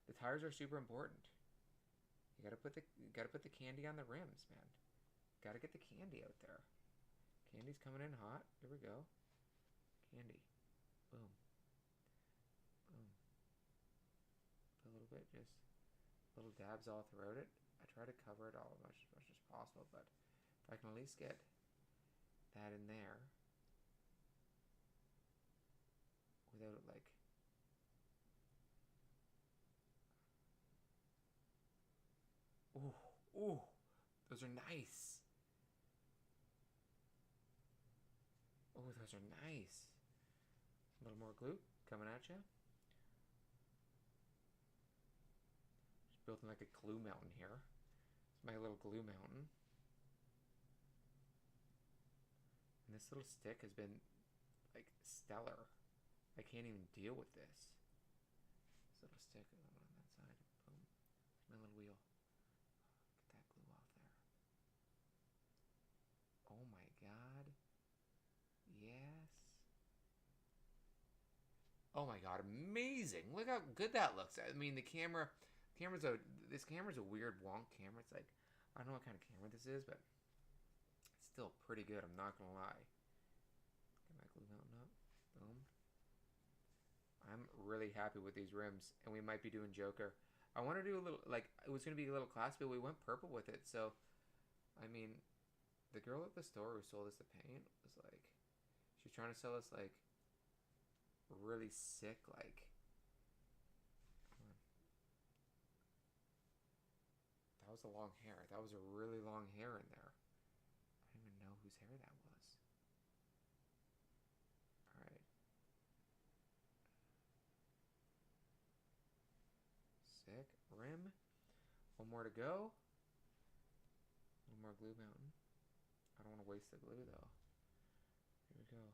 The tires are super important. You gotta put the candy on the rims, man. Gotta get the candy out there. Candy's coming in hot. Here we go. Candy. Boom. Boom. A little bit, just little dabs all throughout it. I try to cover it all as much as possible, but if I can at least get that in there without like ooh, those are nice. Oh, those are nice. A little more glue coming at you. Just building like a glue mountain here. It's my little glue mountain. And this little stick has been like stellar. I can't even deal with this. This little stick on that side. Boom. There's my little wheel. Get that glue off there. Oh my god. Yes. Oh my god, amazing. Look how good that looks. I mean, this camera's a weird wonk camera. It's like, I don't know what kind of camera this is, but it's still pretty good, I'm not gonna lie. Get my glue mountain up. Boom. I'm really happy with these rims, and we might be doing Joker. I want to do a little, like, it was going to be a little classy, but we went purple with it, so, I mean, the girl at the store who sold us the paint was like, she was trying to sell us, like, really sick, like, come on. That was a long hair. That was a really long hair in there. I don't even know whose hair that was. Alright. Sick. Rim. One more to go. One more glue mountain. I don't want to waste the glue though. Here we go.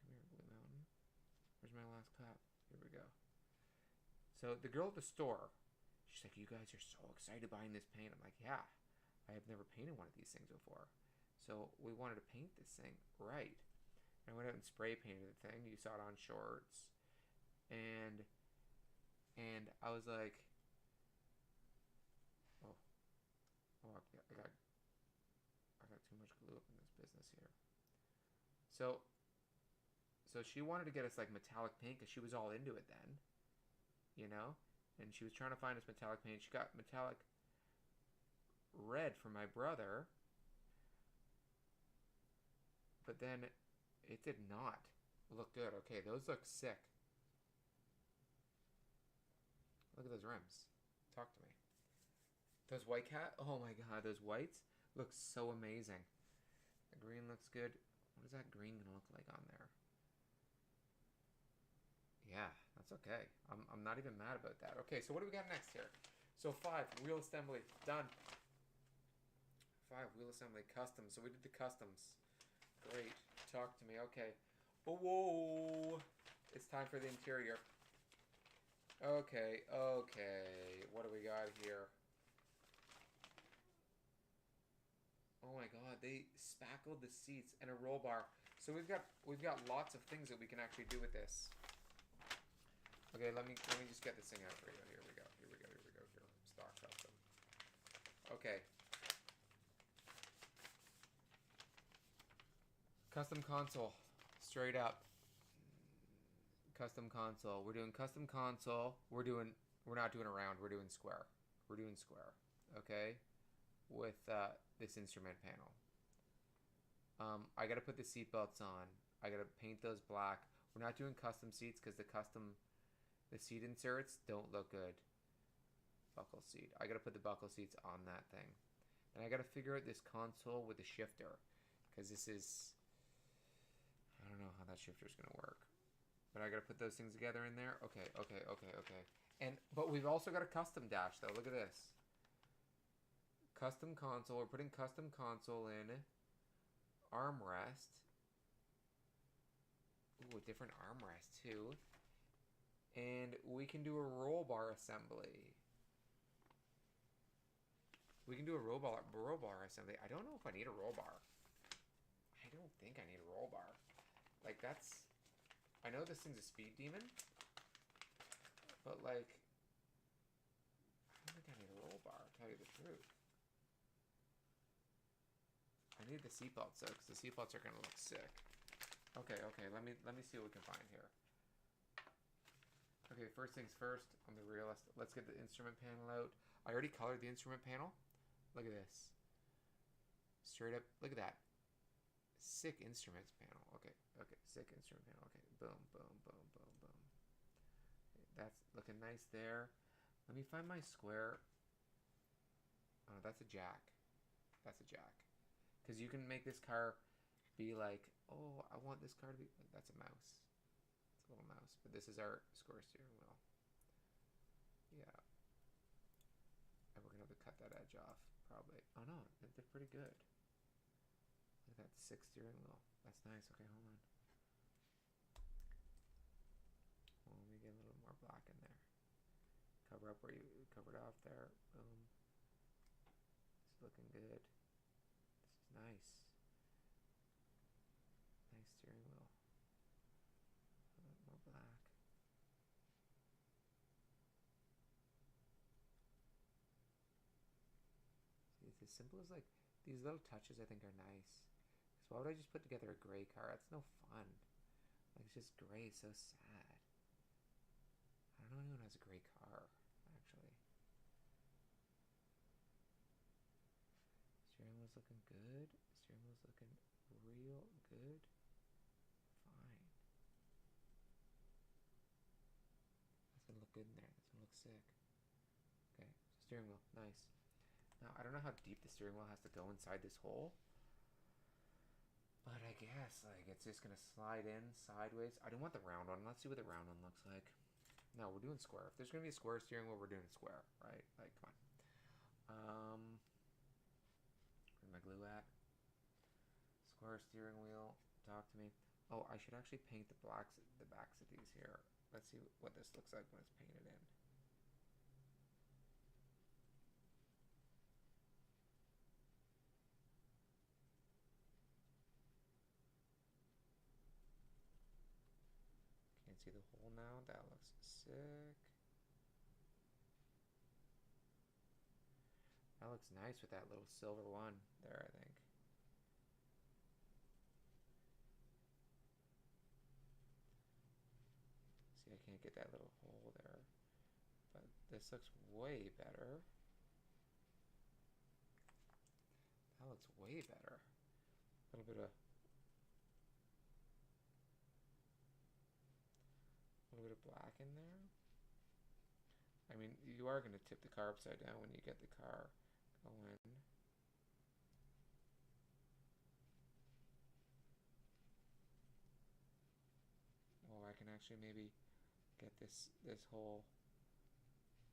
Come here, glue mountain. Where's my last clap? Here we go. So the girl at the store, she's like, you guys are so excited buying this paint. I'm like, yeah, I have never painted one of these things before. So we wanted to paint this thing right. And I went out and spray painted the thing. You saw it on shorts. And I was like, I got too much glue up in this business here. So she wanted to get us like metallic paint because she was all into it then, you know? And she was trying to find us metallic paint. She got metallic red for my brother, but then it did not look good. Okay, those look sick. Look at those rims. Talk to me. Those white cat. Oh my god, those whites look so amazing. The green looks good. What is that green gonna look like on there? Yeah, that's okay. I'm not even mad about that. Okay, so what do we got next here? So 5, wheel assembly, done. 5, wheel assembly, customs. So we did the customs. Great. Talk to me. Okay. Oh, whoa. It's time for the interior. Okay. What do we got here? Oh my god, they spackled the seats and a roll bar. So we've got lots of things that we can actually do with this. Okay, let me just get this thing out for you. Here we go. Here. Stock custom. Okay. Custom console. Straight up. Custom console. We're doing custom console. We're not doing a round, we're doing square. We're doing square. Okay? With this instrument panel. I gotta put the seat belts on. I gotta paint those black. We're not doing custom seats because the seat inserts don't look good. Buckle seat. I gotta put the buckle seats on that thing. And I gotta figure out this console with the shifter. Because this is... I don't know how that shifter's gonna work. But I gotta put those things together in there. Okay. But we've also got a custom dash though. Look at this. Custom console. We're putting custom console in. Armrest. Ooh, a different armrest too. And we can do a roll bar assembly. We can do a roll bar assembly. I don't know if I need a roll bar. I don't think I need a roll bar. Like, that's... I know this thing's a speed demon. But, like... I don't think I need a roll bar, to tell you the truth. I need the seatbelts, though, because the seatbelts are going to look sick. Okay, let me see what we can find here. Okay, first things first, I'm the realist. Let's get the instrument panel out. I already colored the instrument panel. Look at this. Straight up, look at that. Sick instruments panel. Okay, sick instrument panel. Okay, boom. Okay, that's looking nice there. Let me find my square. Oh, that's a jack. That's a jack. Because you can make this car be like, oh, I want this car to be... That's a mouse. It's a little mouse. But this is our square steering wheel. Yeah. And we're going to have to cut that edge off, probably. Oh, no. They're pretty good. Look at that sick steering wheel. That's nice. Okay, hold on. Well, let me get a little more black in there. Cover up where you covered off there. Boom. It's looking good. This is nice. Nice steering wheel. A little more black. See, it's as simple as like these little touches. I think are nice. Because why would I just put together a gray car? That's no fun. Like, it's just gray. It's so sad. I don't know anyone who has a gray car, actually. Steering wheel's looking good. Steering wheel's looking real good. Fine. That's gonna look good in there. That's gonna look sick. Okay, so steering wheel, nice. Now, I don't know how deep the steering wheel has to go inside this hole. But I guess, like, it's just gonna slide in sideways. I don't want the round one. Let's see what the round one looks like. No, we're doing square. If there's gonna be a square steering wheel, we're doing square, right? Like, come on. Where's my glue at? Square steering wheel. Talk to me. Oh, I should actually paint the backs of these here. Let's see what this looks like when it's painted in. Can't see the hole now. That looks sick. That looks nice with that little silver one there, I think. See, I can't get that little hole there. But this looks way better. That looks way better. A little bit of black in there. I mean, you are going to tip the car upside down when you get the car going. Oh, I can actually maybe get this whole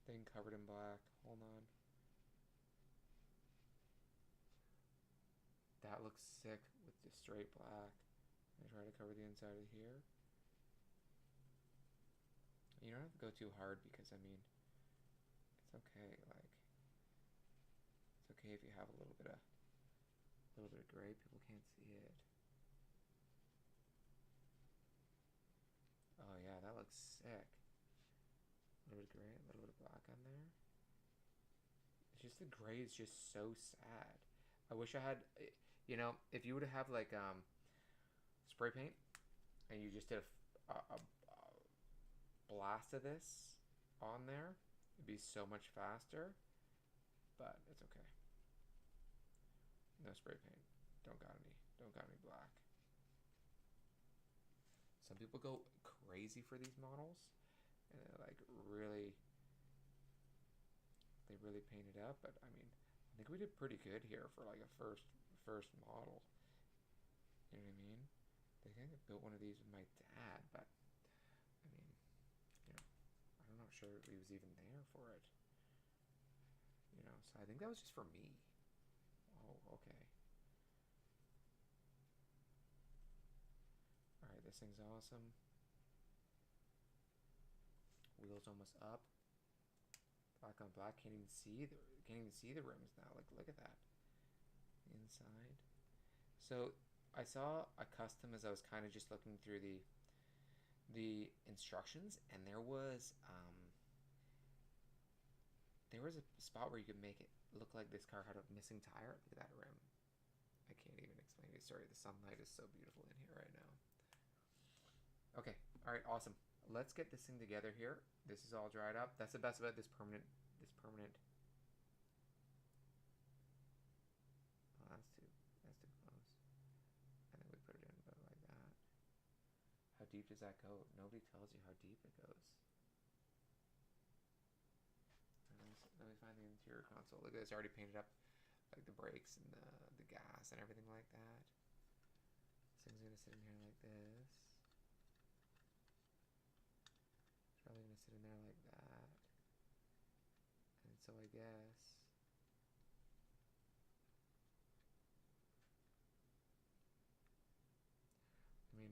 thing covered in black. Hold on. That looks sick with the straight black. I try to cover the inside of here. You don't have to go too hard because, I mean, it's okay. Like, it's okay if you have a little bit of gray. People can't see it. Oh yeah, that looks sick. A little bit of gray, a little bit of black on there. It's just the gray is just so sad. I wish I had, you know, if you would have like spray paint and you just did a blast of this on there, it'd be so much faster. But it's okay. No spray paint. Don't got any black. Some people go crazy for these models and they like really paint it up, but I mean, I think we did pretty good here for like a first model. You know what I mean? They kind of built one of these with my dad, but I mean, you know, I'm not sure he was even there for it. You know, so I think that was just for me. Oh, okay. Alright, this thing's awesome. Wheels almost up. Black on black. Can't even see the rims now. Like, look at that. Inside. So I saw a custom as I was kind of just looking through the instructions, and there was a spot where you could make it look like this car had a missing tire. Look at that rim. I can't even explain it. Sorry, the sunlight is so beautiful in here right now. Okay, all right, awesome. Let's get this thing together here. This is all dried up. That's the best about this permanent. Oh, that's too close. And then we put it in about like that. How deep does that go? Nobody tells you how deep it goes. Let me find the interior console. Look at this, already painted up, like the brakes and the gas and everything like that. This thing's gonna sit in here like this. It's probably gonna sit in there like that. And so I guess I mean,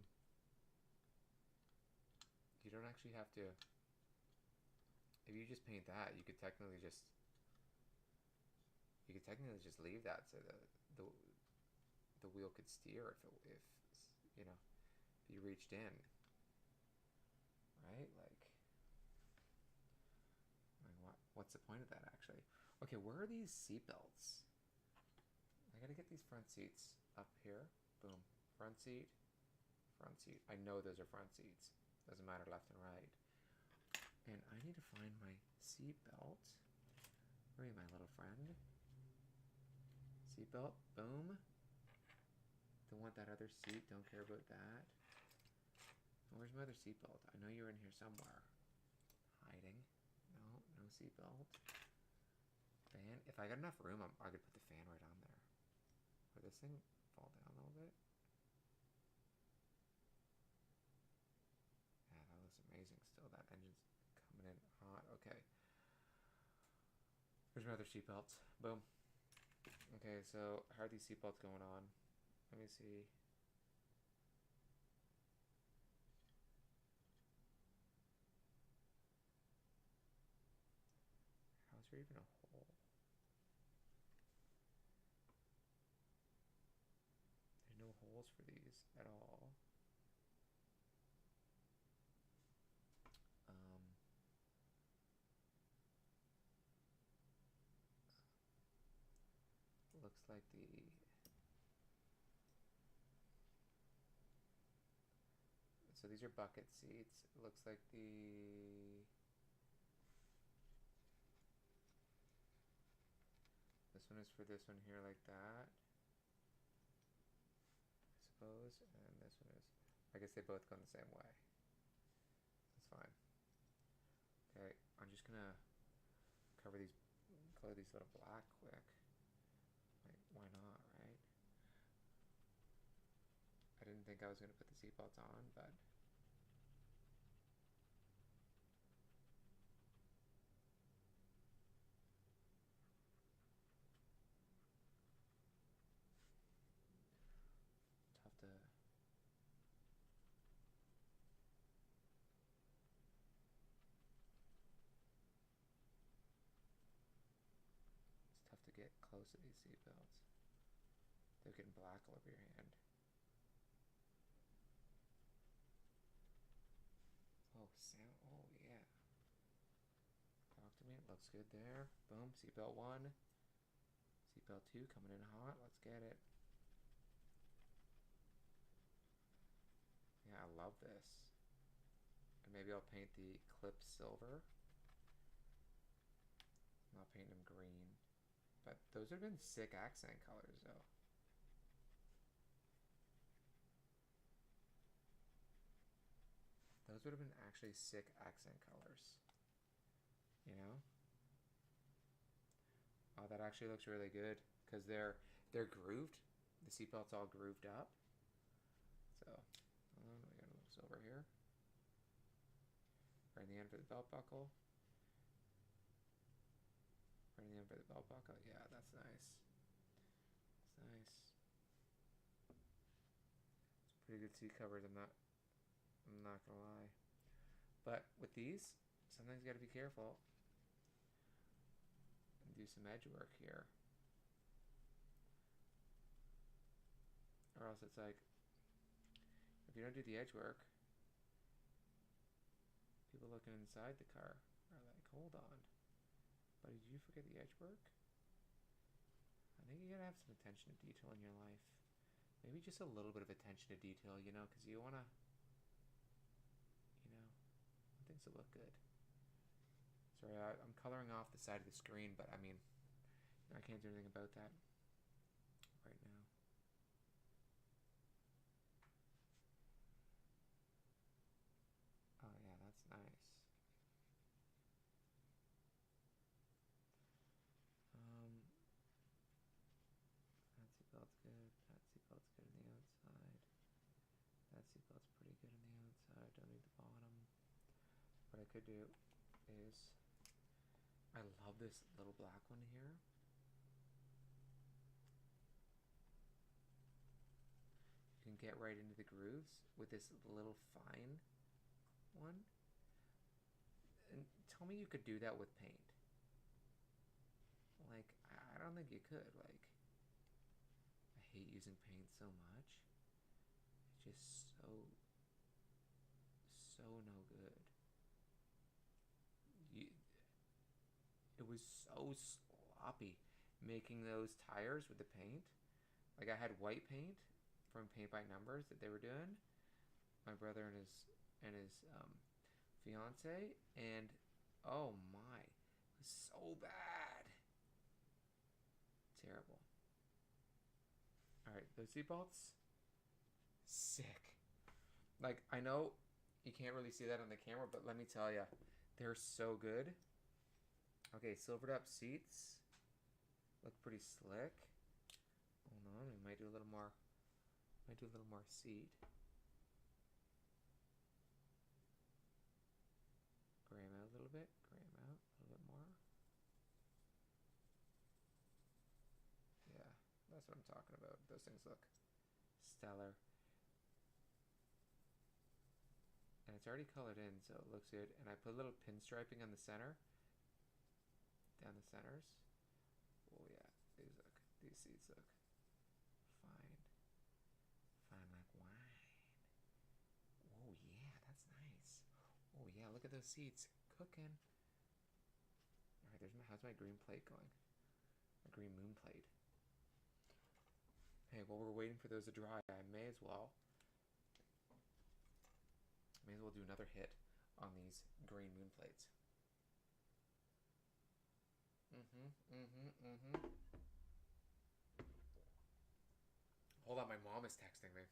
you don't actually have to. If you just paint that, you could technically just leave that so the wheel could steer if you know, if you reached in, right? Like what's the point of that actually? Okay, where are these seat belts? I gotta get these front seats up here. Boom, front seat. I know those are front seats. Doesn't matter left and right. And I need to find my seat belt. Where are you, my little friend? Seat belt. Boom. Don't want that other seat. Don't care about that. Where's my other seat belt? I know you're in here somewhere. Hiding. No seat belt. Fan. If I got enough room, I could put the fan right on there. Would this thing fall down a little bit? Yeah, that looks amazing still. That engine's coming in hot. Okay. Here's my other seatbelts. Boom. Okay, so how are these seatbelts going on? Let me see. How's there even a hole? There's no holes for these at all. Looks like so these are bucket seats. It looks like this one is for this one here like that, I suppose, and this one is, I guess they both go in the same way. That's fine. Okay, I'm just gonna color these little black quick. Like, why not, right? I didn't think I was gonna put the seatbelts on, but tough to. It's tough to get close to these seatbelts. They're getting black all over your hand. Oh, sound. Oh, yeah. Talk to me. It looks good there. Boom. Seatbelt 1. Seatbelt 2 coming in hot. Let's get it. Yeah, I love this. And maybe I'll paint the clips silver. I'll paint them green. But those would have been sick accent colors, though. Those would have been actually sick accent colors. You know? Oh, that actually looks really good. Because they're grooved. The seatbelt's all grooved up. So, we got a little silver here. Right in the end for the belt buckle. Right in the end for the belt buckle. Yeah, that's nice. That's nice. It's pretty good seat covers. I'm not gonna lie. But with these, sometimes you gotta be careful. do some edge work here. Or else it's like, if you don't do the edge work, people looking inside the car are like, hold on, but did you forget the edge work? I think you gotta have some attention to detail in your life. Maybe just a little bit of attention to detail, you know, because you wanna, you know, things will look good. Sorry, I'm coloring off the side of the screen, but I mean, I can't do anything about that right now. Oh yeah, that's nice. That seatbelt's good. That seatbelt's good on the outside. That seatbelt's pretty good on the outside. Don't need the bottom. What I could do is, I love this little black one here. You can get right into the grooves with this little fine one. And tell me you could do that with paint. Like, I don't think you could. Like, I hate using paint so much. It's just so no good. It was so sloppy making those tires with the paint. Like, I had white paint from Paint by Numbers that they were doing. My brother and his fiance, and oh my, it was so bad. Terrible. Alright, those seatbelts, sick. Like, I know you can't really see that on the camera, but let me tell you, they're so good. Okay, silvered up seats look pretty slick. Hold on, we might do a little more. Might do a little more seat. Gray them out a little bit. Gray them out a little bit more. Yeah, that's what I'm talking about. Those things look stellar. And it's already colored in, so it looks good. And I put a little pinstriping on the center. Down the centers. Oh yeah, these seats look fine. Fine like wine. Oh yeah, that's nice. Oh yeah, look at those seats. Cooking. Alright, how's my green plate going? My green moon plate. Hey, while we're waiting for those to dry, I may as well do another hit on these green moon plates. Hold on, my mom is texting me.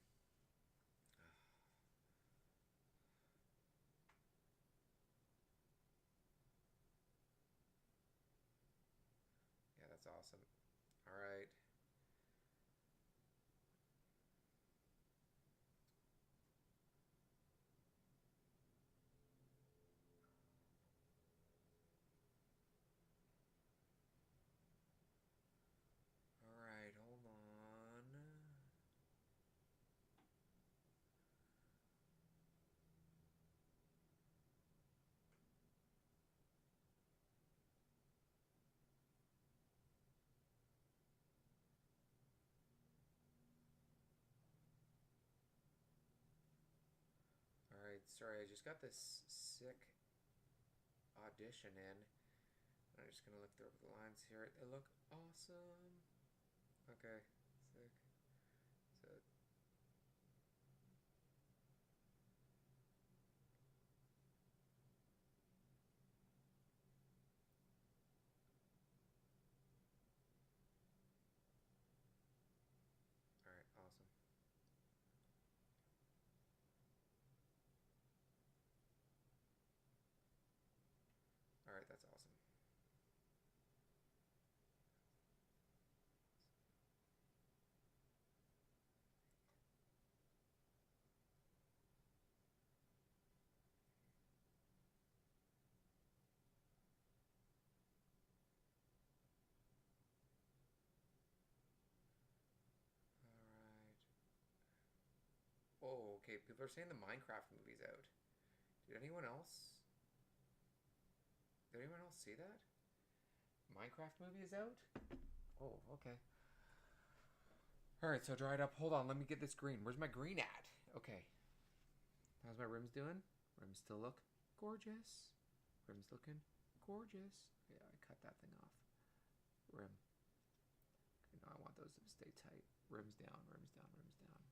Yeah, that's awesome. All right. All right, hold on. All right, sorry, I just got this sick audition in. I'm just gonna look through the lines here. They look awesome. Okay, sick. So all right, awesome. All right, that's awesome. All right. Oh, okay. People are saying the Minecraft movie's out. Did anyone else? Did anyone else see that? Minecraft movie is out? Oh, okay. Alright, so dried up. Hold on, let me get this green. Where's my green at? Okay. How's my rims doing? Rims still look gorgeous. Rims looking gorgeous. Yeah, I cut that thing off. Rim. Okay, no, I want those to stay tight. Rims down, rims down, rims down.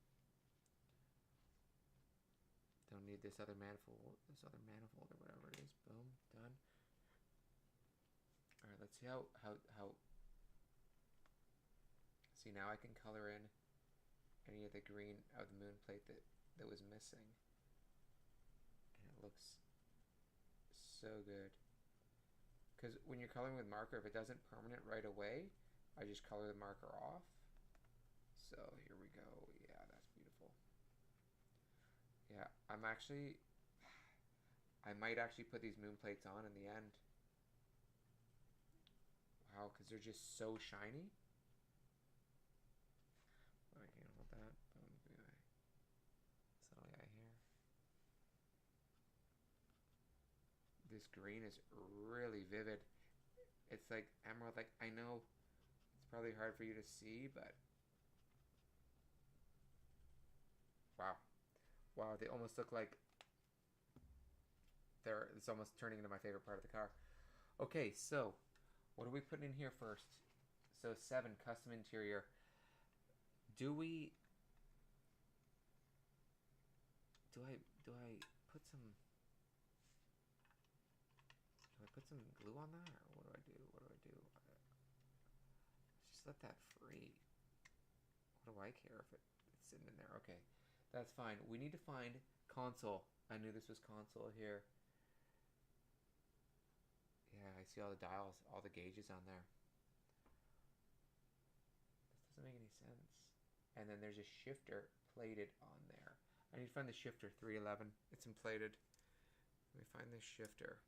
Don't need this other manifold or whatever it is. Boom, done. All right, let's see how. See, now I can color in any of the green of the moon plate that was missing, and it looks so good. Because when you're coloring with marker, if it doesn't permanent right away, I just color the marker off. So here we go. Yeah, that's beautiful. Yeah, I might actually put these moon plates on in the end. Wow, because they're just so shiny. I can't hold that. Boom, anyway. Settle eye here. This green is really vivid. It's like emerald. Like, I know it's probably hard for you to see, but wow. Wow, they almost look like it's almost turning into my favorite part of the car. Okay, so what are we putting in here first? So 7, custom interior. Do I put some glue on that, or what do I do? Just let that free. What do I care if it's sitting in there? Okay, that's fine. We need to find console. I knew this was console here. Yeah, I see all the dials, all the gauges on there. This doesn't make any sense. And then there's a shifter plated on there. I need to find the shifter, 311. It's plated. Let me find this shifter.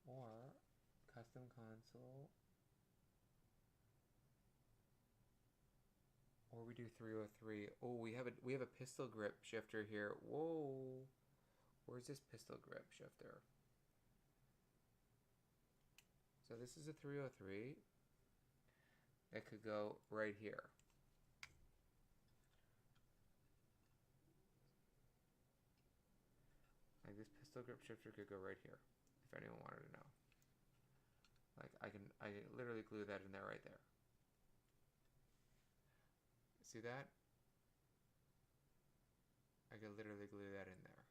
Or custom console. Or we do 303. Oh, we have a pistol grip shifter here. Whoa. Where's this pistol grip shifter? So this is a 303. It could go right here. Like this pistol grip shifter could go right here, if anyone wanted to know. Like I can literally glue that in there right there. See that? I could literally glue that in there.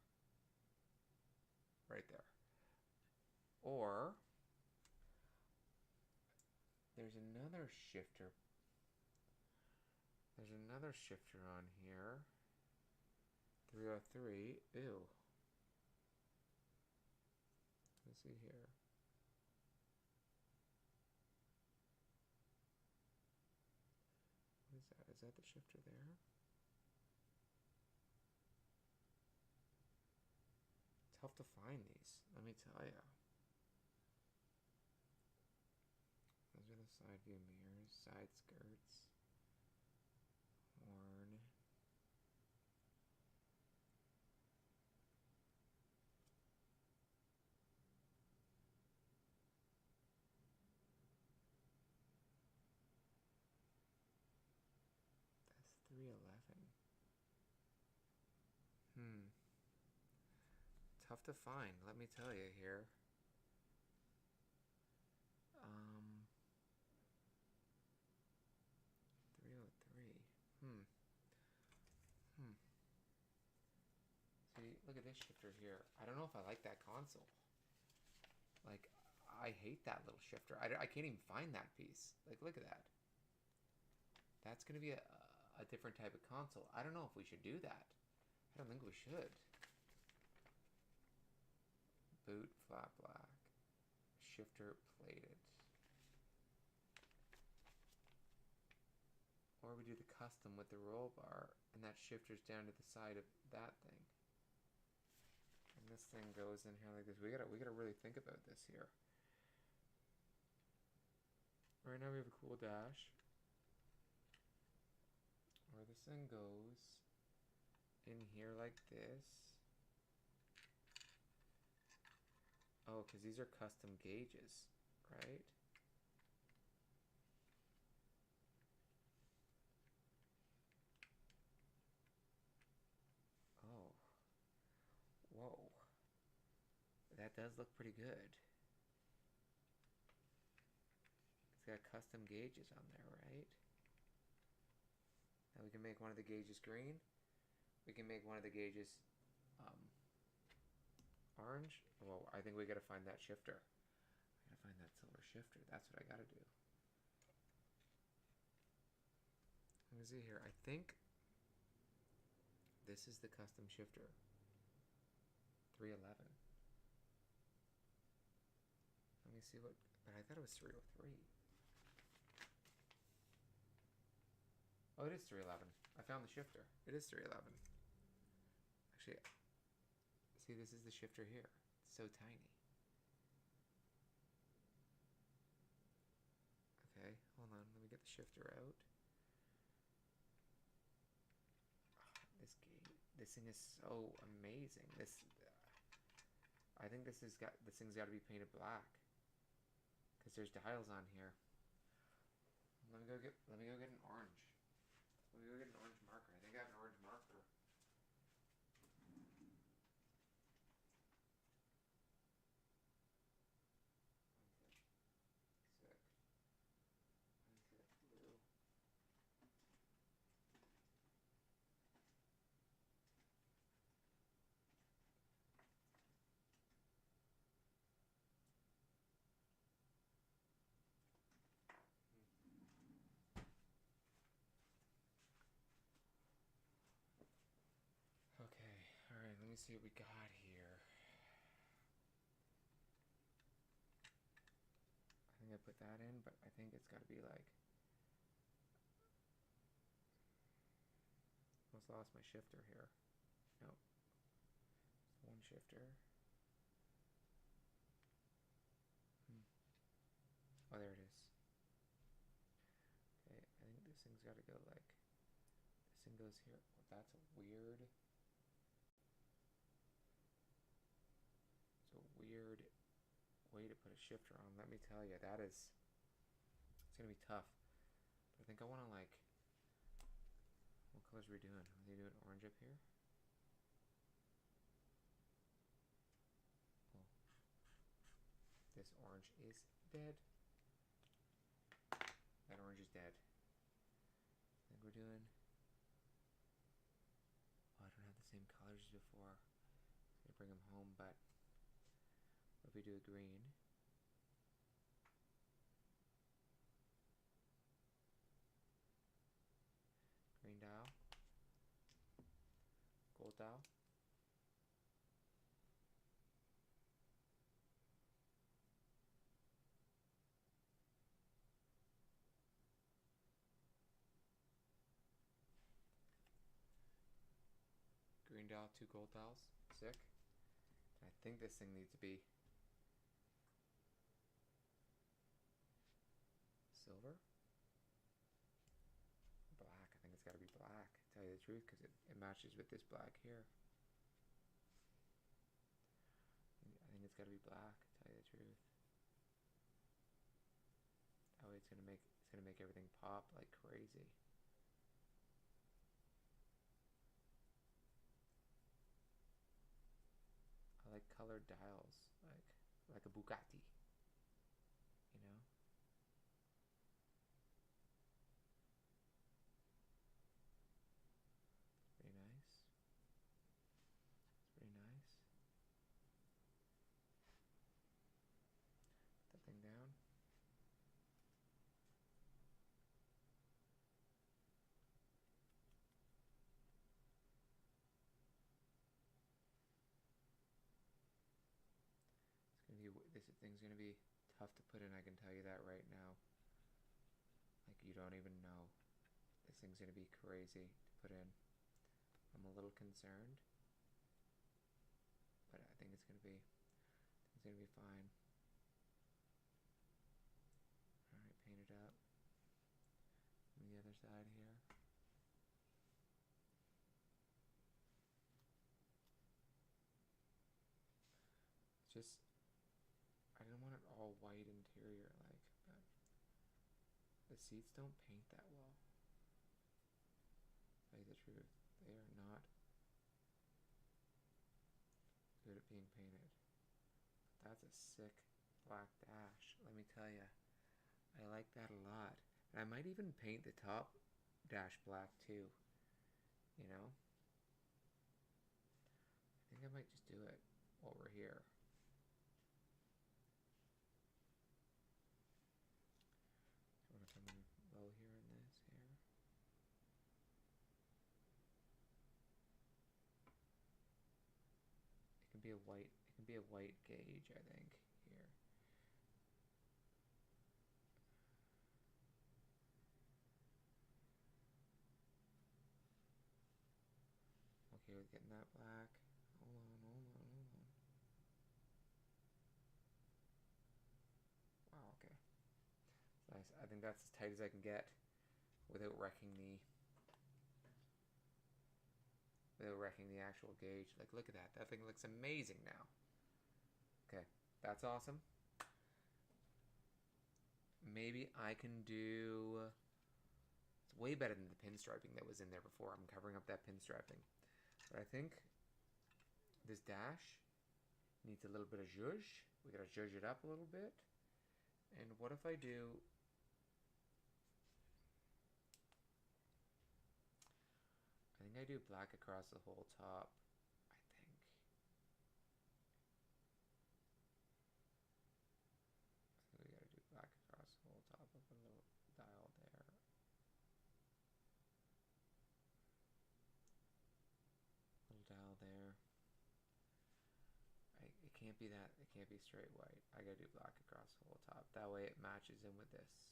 Right there. Or there's another shifter. There's another shifter on here. 303. Ew. Let's see here. What is that? Is that the shifter there? Tough to find these, let me tell ya. Those are the side view mirrors, side skirts, horn. That's 311. Tough to find, let me tell you here. 303. See, look at this shifter here. I don't know if I like that console. Like, I hate that little shifter. I can't even find that piece. Like, look at that. That's going to be a different type of console. I don't know if we should do that. I don't think we should. Boot, flat black. Shifter, plated. Or we do the custom with the roll bar, and that shifter's down to the side of that thing. And this thing goes in here like this. We gotta really think about this here. Right now we have a cool dash. Or this thing goes in here like this. Oh, because these are custom gauges, right? Oh. Whoa. That does look pretty good. It's got custom gauges on there, right? Now we can make one of the gauges green. We can make one of the gauges orange. Well, I think we gotta find that shifter. I gotta find that silver shifter. That's what I gotta do. Let me see here. I think this is the custom shifter. 311. Let me see what, but I thought it was 303. Oh, it is 311. I found the shifter. It is 311. Actually, see, this is the shifter here. It's so tiny. Okay, hold on. Let me get the shifter out. Oh, this thing is so amazing. I think this thing's got to be painted black because there's dials on here. Let me go get an orange. Let me go get an orange marker. I think I have an orange marker. Sick. Blue. Okay, alright, let me see what we got here. I think I put that in, but I think it's got to be like... Almost lost my shifter here. Nope. One shifter. Oh, there it is. Okay, I think this thing's got to go like... This thing goes here. Oh, that's a weird... It's a weird way to put a shifter on. Let me tell you, that is... It's going to be tough. But I think I want to like... What colors are we doing? Are we doing orange up here? Oh. This orange is dead. That orange is dead. I think we're doing... Oh, I don't have the same colors as before. I'm going to bring them home, but... What if we do a green? Green dial. Gold dial. Green dial, 2 gold dials. Sick. I think this thing needs to be silver? Black. I think it's got to be black, to tell you the truth, because it matches with this black here. I think it's got to be black, to tell you the truth. That way it's gonna make everything pop like crazy. I like colored dials, like a Bugatti, you know? Pretty nice. It's pretty nice. Put that thing down. This thing's gonna be tough to put in, I can tell you that right now. Like, you don't even know. This thing's gonna be crazy to put in. I'm a little concerned, but I think it's gonna be fine. Alright, paint it up. On the other side here. Just all white interior, like, but the seats don't paint that well. To tell you the truth, they are not good at being painted. But that's a sick black dash, let me tell you. I like that a lot. And I might even paint the top dash black too, you know? I think I might just do it while we're here. I want to come in low here in this here. It can be a white gauge, I think, here. Okay with getting that black. Hold on. Wow, okay. Nice. I think that's as tight as I can get without wrecking the actual gauge. Like, look at that. That thing looks amazing now. Okay, that's awesome. Maybe I can do... It's way better than the pinstriping that was in there before. I'm covering up that pinstriping. But I think this dash needs a little bit of zhuzh. We gotta zhuzh it up a little bit. And what if I do... I think I do black across the whole top. I think. We gotta do black across the whole top of a little dial there. Little dial there. It can't be that. It can't be straight white. I gotta do black across the whole top. That way it matches in with this.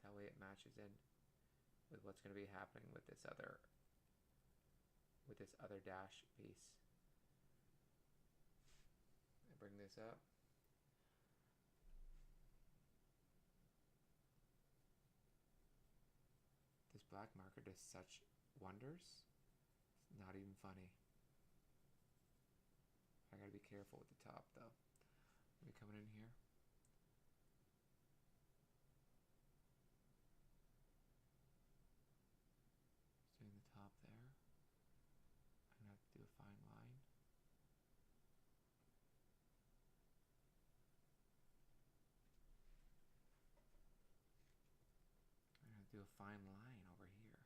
That way it matches in with what's going to be happening with this other dash piece. I bring this up. This black marker does such wonders. It's not even funny. I gotta be careful with the top though. Are we coming in here? Doing the top there. I'm gonna have to do a fine line. I'm gonna have to do a fine line over here.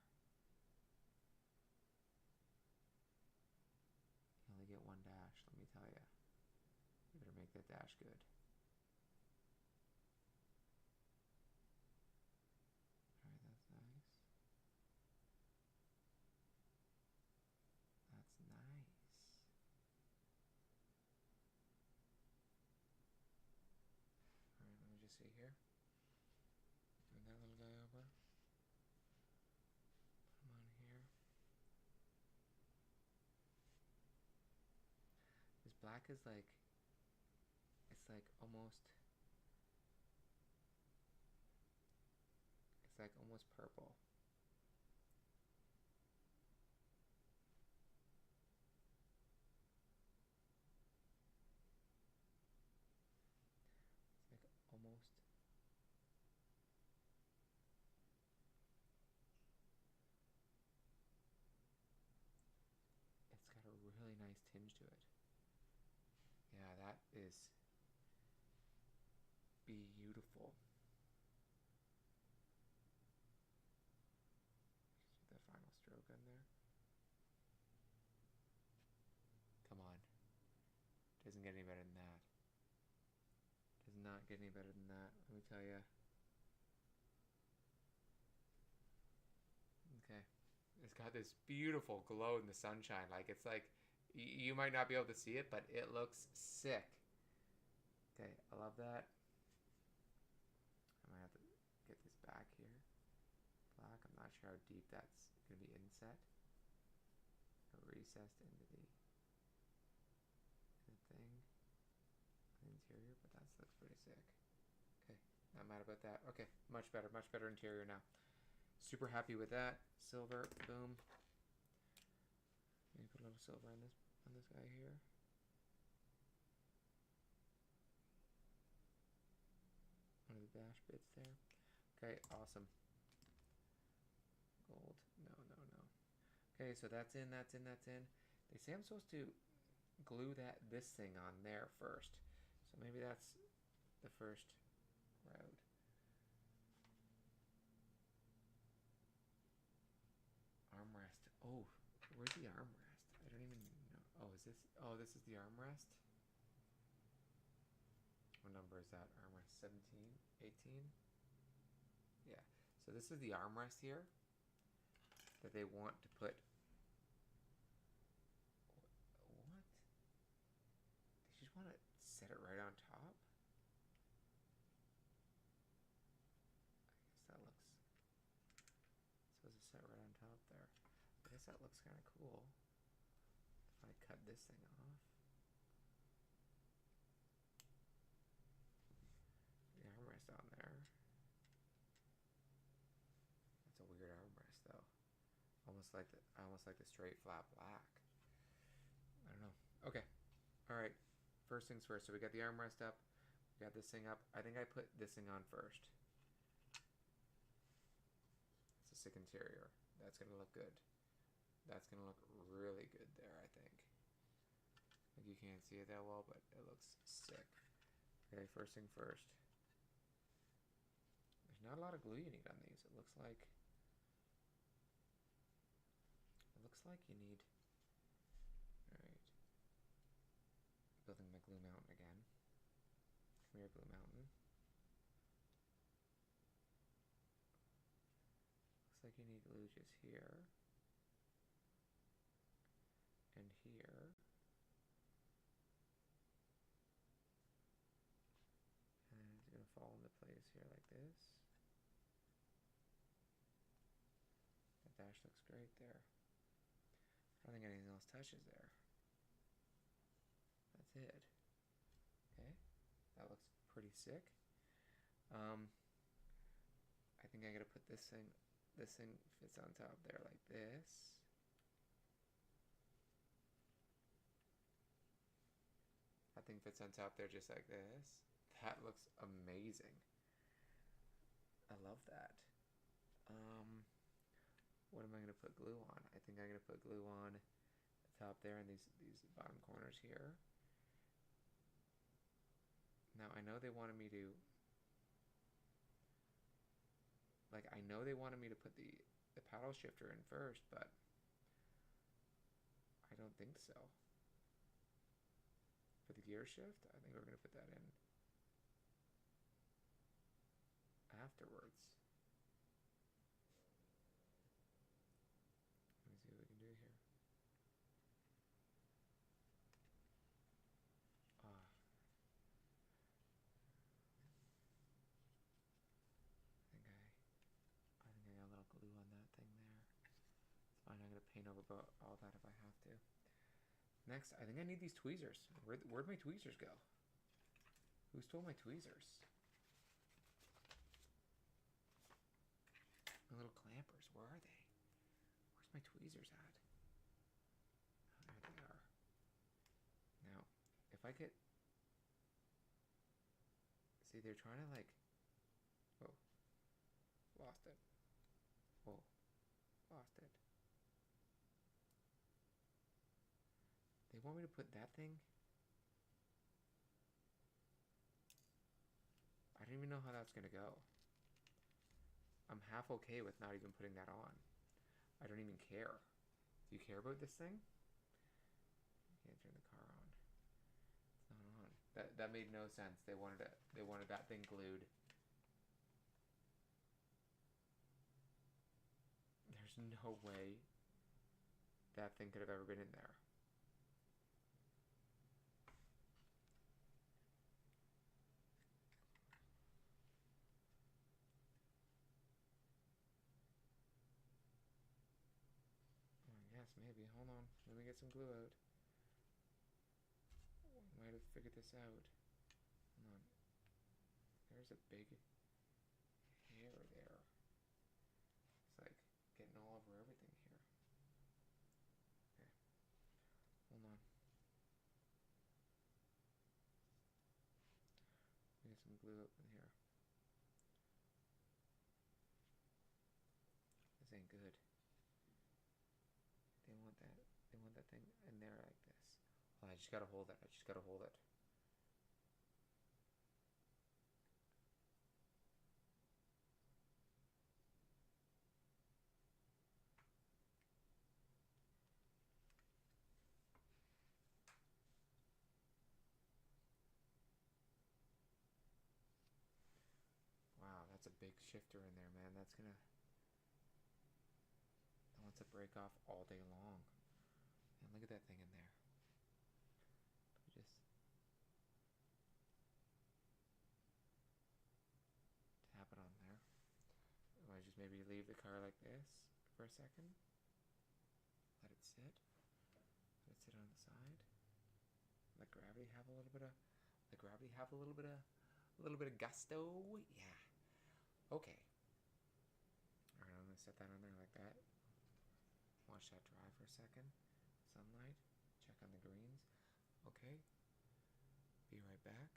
You only get one dash, let me tell you. You better make that dash good. Alright, that's nice. That's nice. Alright, let me just see here. Bring that little guy over. Put him on here. This black is like, it's like almost purple. It's like almost it's got a really nice tinge to it. Yeah, that is beautiful. Just do the final stroke on there. Come on. Doesn't get any better than that. Does not get any better than that, let me tell you. Okay. It's got this beautiful glow in the sunshine. Like, it's like, you might not be able to see it, but it looks sick. Okay, I love that. I might have to get this back here. Black, I'm not sure how deep that's going to be inset. Or recessed into the thing. The interior, but that looks pretty sick. Okay, not mad about that. Okay, much better interior now. Super happy with that. Silver, boom. Maybe put a little silver on this guy here. dash bits there. Okay, awesome. Gold. No, no, no. Okay, so that's in, that's in, that's in. They say I'm supposed to glue this thing on there first. So maybe that's the first road. Armrest. Oh, where's the armrest? I don't even know. Oh, is this? Oh, this is the armrest? What number is that? Armrest 17? 18? Yeah. So this is the armrest here that they want to put. What? They just want to set it right on top? I guess that looks. Supposed to set right on top there. I guess that looks kind of cool. If I cut this thing off. The armrest on there. That's a weird armrest though. Almost like the straight flat black. I don't know. Okay. Alright. First things first. So we got the armrest up. We got this thing up. I think I put this thing on first. It's a sick interior. That's gonna look good. That's gonna look really good there, I think. Like you can't see it that well, but it looks sick. Okay, first thing first. There's not a lot of glue you need on these. It looks like you need. Alright. Building my glue mountain again. Come here, glue mountain. Looks like you need glue just here. And here. And it's going to fall into place here like this. That dash looks great there. I don't think anything else touches there. That's it. Okay. That looks pretty sick. I think I gotta put this thing fits on top there like this. That thing fits on top there just like this. That looks amazing. I love that. What am I going to put glue on? I think I'm going to put glue on the top there and these bottom corners here. Now, I know they wanted me to... Like, I know they wanted me to put the paddle shifter in first, but I don't think so. For the gear shift, I think we're going to put that in afterwards. Let me see what we can do here. I think I got a little glue on that thing there. It's fine, I'm going to paint over all that if I have to. Next, I think I need these tweezers. Where'd my tweezers go? Who stole my tweezers? My little clampers, where are they? Where's my tweezers at? Oh, there they are. Now, if I could... See, they're trying to like... Oh. Lost it. Oh. Lost it. They want me to put that thing? I don't even know how that's gonna go. I'm half okay with not even putting that on. I don't even care. Do you care about this thing? You can't turn the car on. It's not on. That made no sense. They wanted that thing glued. There's no way that thing could have ever been in there. Yes, maybe. Hold on. Let me get some glue out. I might have figured this out. Hold on. There's a big hair there. It's like getting all over everything here. Okay. Hold on. Get some glue up in here. that thing in there like this. Oh, I just gotta hold it. I just gotta hold it. Wow, that's a big shifter in there, man. That's gonna... That wants to break off all day long. And look at that thing in there. Just tap it on there. Or just maybe leave the car like this for a second. Let it sit. Let it sit on the side. Let gravity have a little bit of... Let gravity have a little bit of gusto. Yeah. Okay. Alright, I'm gonna set that on there like that. Watch that dry for a second. Sunlight. Check on the greens. Okay. Be right back.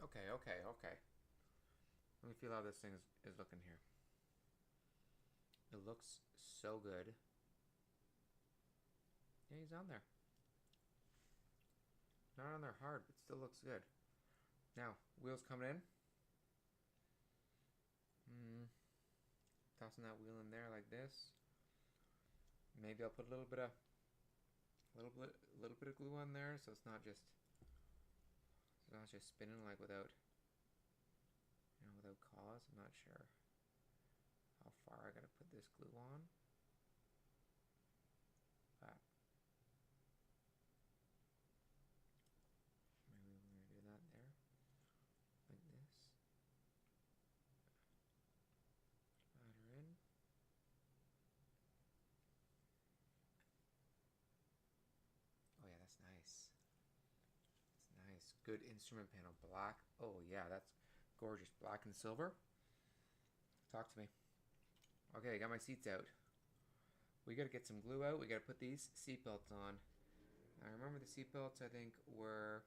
Okay. Let me feel how this thing is looking here. It looks so good. Yeah, he's on there. Not on there hard, but still looks good. Now, wheels coming in. Tossing that wheel in there like this. Maybe I'll put a little bit of glue on there, so it's not just spinning like without cause. I'm not sure how far I gotta put this glue on. But maybe we're gonna do that there. Like this. Ladder in. Oh yeah, that's nice. That's nice. Good instrument panel. Black. Oh yeah, that's gorgeous. Black and silver. Talk to me. Okay, I got my seats out. We gotta get some glue out. We gotta put these seatbelts on. Now remember the seatbelts I think were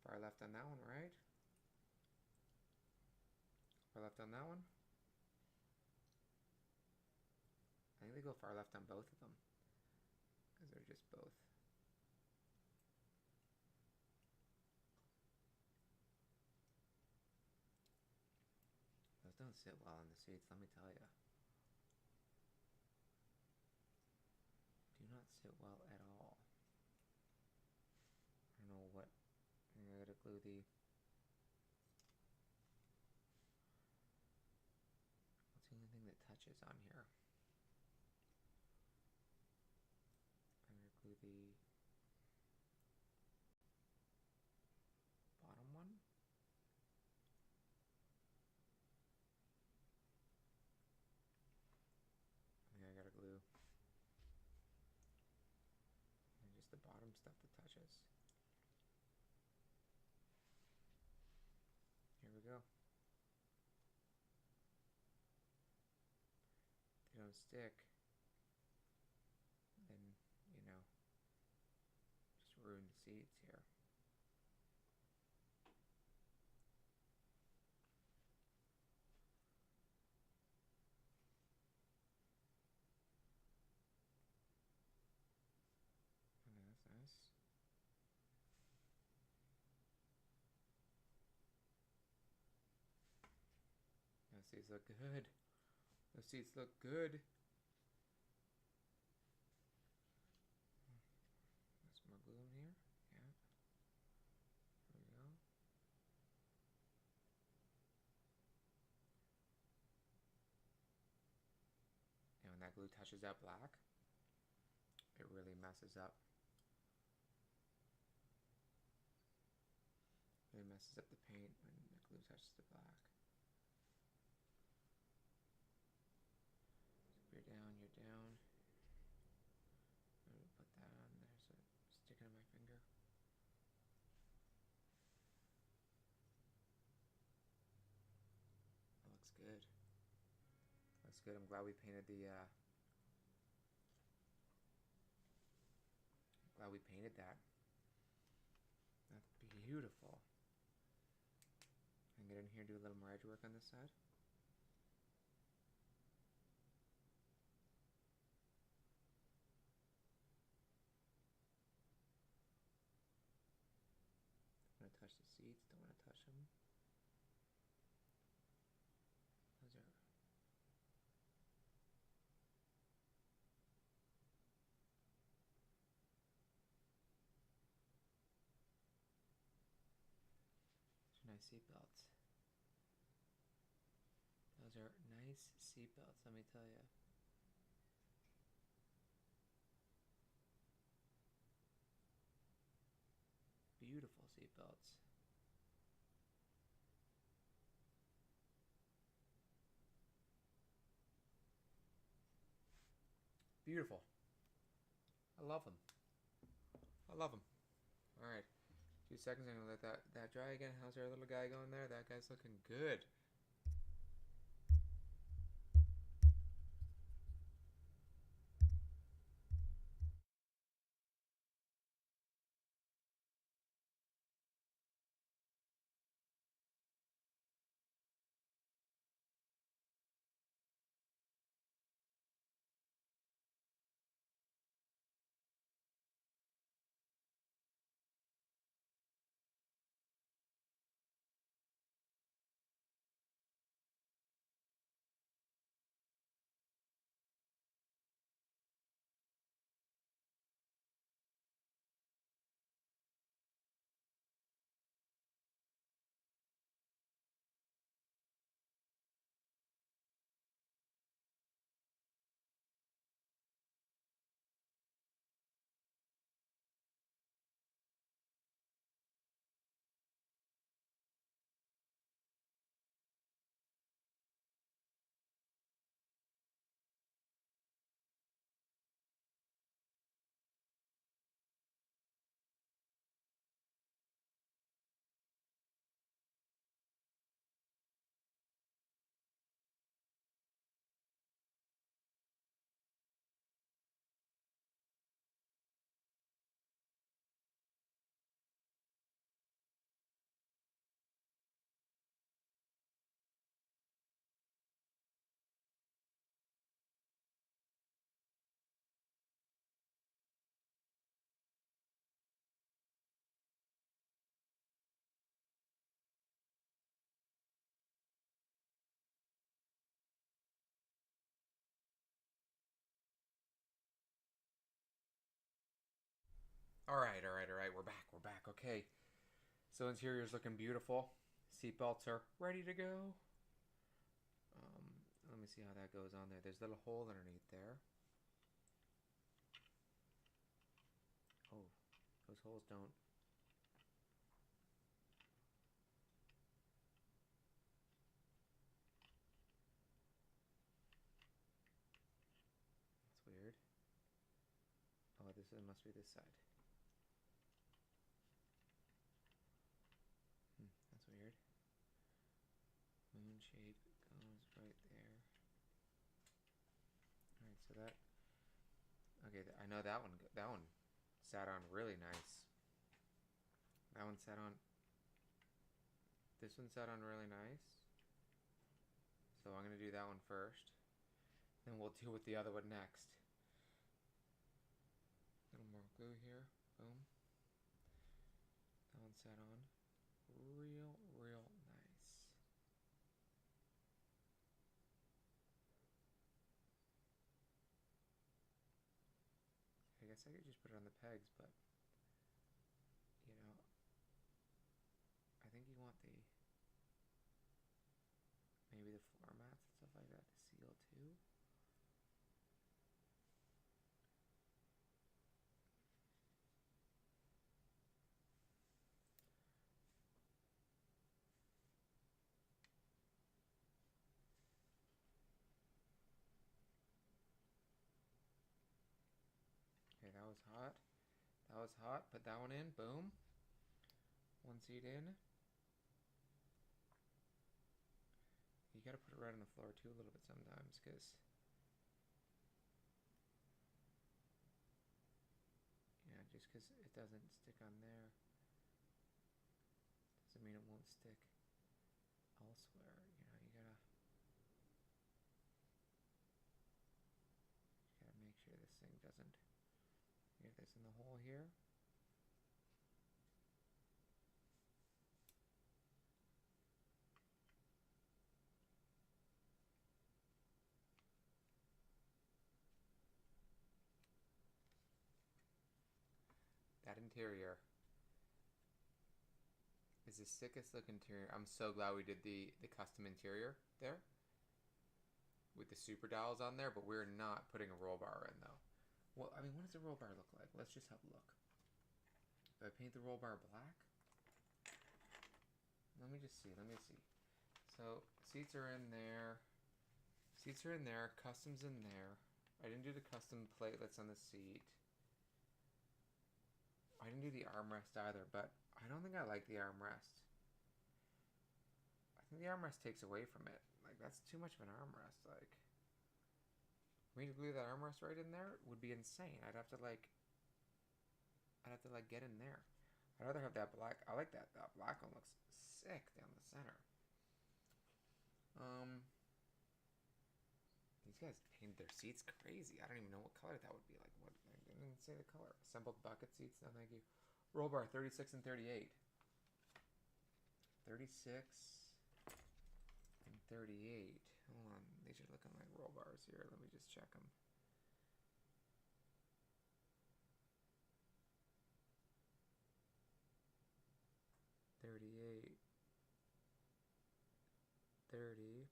far left on that one, right? Far left on that one? I think they go far left on both of them. Because they're just both. Those don't sit well on the seats, let me tell you. Do not sit well at all. I don't know what. I gotta glue the... What's the only thing that touches on here? I'm gonna glue the... random stuff that touches. Here we go. If they don't stick, then, you know, just ruin the seeds here. Okay, that's nice. Those seeds look good. Those seeds look good. There's more glue in here. Yeah. There we go. And when that glue touches that black, it really messes up. It messes up the paint when the glue touches the black. So if you're down, you're down. I'm gonna put that on there so it's sticking to my finger. That looks good. Looks good. I'm glad we painted the glad we painted that. That's beautiful. And get in here and do a little more edge work on this side. Don't want to touch the seeds, don't want to touch them. Those are nice seatbelts. Those are nice seatbelts, let me tell you. Beautiful seatbelts. Beautiful. I love them. I love them. All right. 2 seconds, I'm gonna let that dry again. How's our little guy going there? That guy's looking good. All right. We're back. Okay. So interior's looking beautiful. Seatbelts are ready to go. Let me see how that goes on there. There's a little hole underneath there. Oh, those holes don't. That's weird. Oh, this must be this side. shape goes right there. Alright, so that... Okay, I know that one sat on really nice. That one sat on... This one sat on really nice. So I'm going to do that one first. Then we'll deal with the other one next. A little more glue here. Boom. That one sat on real nice. I guess I could just put it on the pegs, but you know, I think you want the maybe the floor mats and stuff like that to seal too. Okay, that was hot. That was hot. Put that one in. Boom. One seat in. You gotta put it right on the floor too a little bit sometimes, because yeah, just because it doesn't stick on there doesn't mean it won't stick elsewhere. You know, you gotta make sure this thing doesn't get this in the hole here. That interior is the sickest looking interior. I'm so glad we did the custom interior there with the super dowels on there, but we're not putting a roll bar in though. Well, I mean, what does a roll bar look like? Let's just have a look. Do I paint the roll bar black? Let me just see. Let me see. So seats are in there. Seats are in there. Custom's in there. I didn't do the custom platelets on the seat. I didn't do the armrest either, but I don't think I like the armrest. I think the armrest takes away from it. Like, that's too much of an armrest. Like, for me to glue that armrest right in there would be insane. I'd have to get in there. I'd rather have that black. I like that. That black one looks sick down the center. These guys painted their seats crazy. I don't even know what color that would be. Like, what? I didn't even say the color. Assembled bucket seats. No, thank you. Roll bar 36 and 38. 36 and 38. Hold on. These are looking like roll bars here. Let me just check them. $38, $30,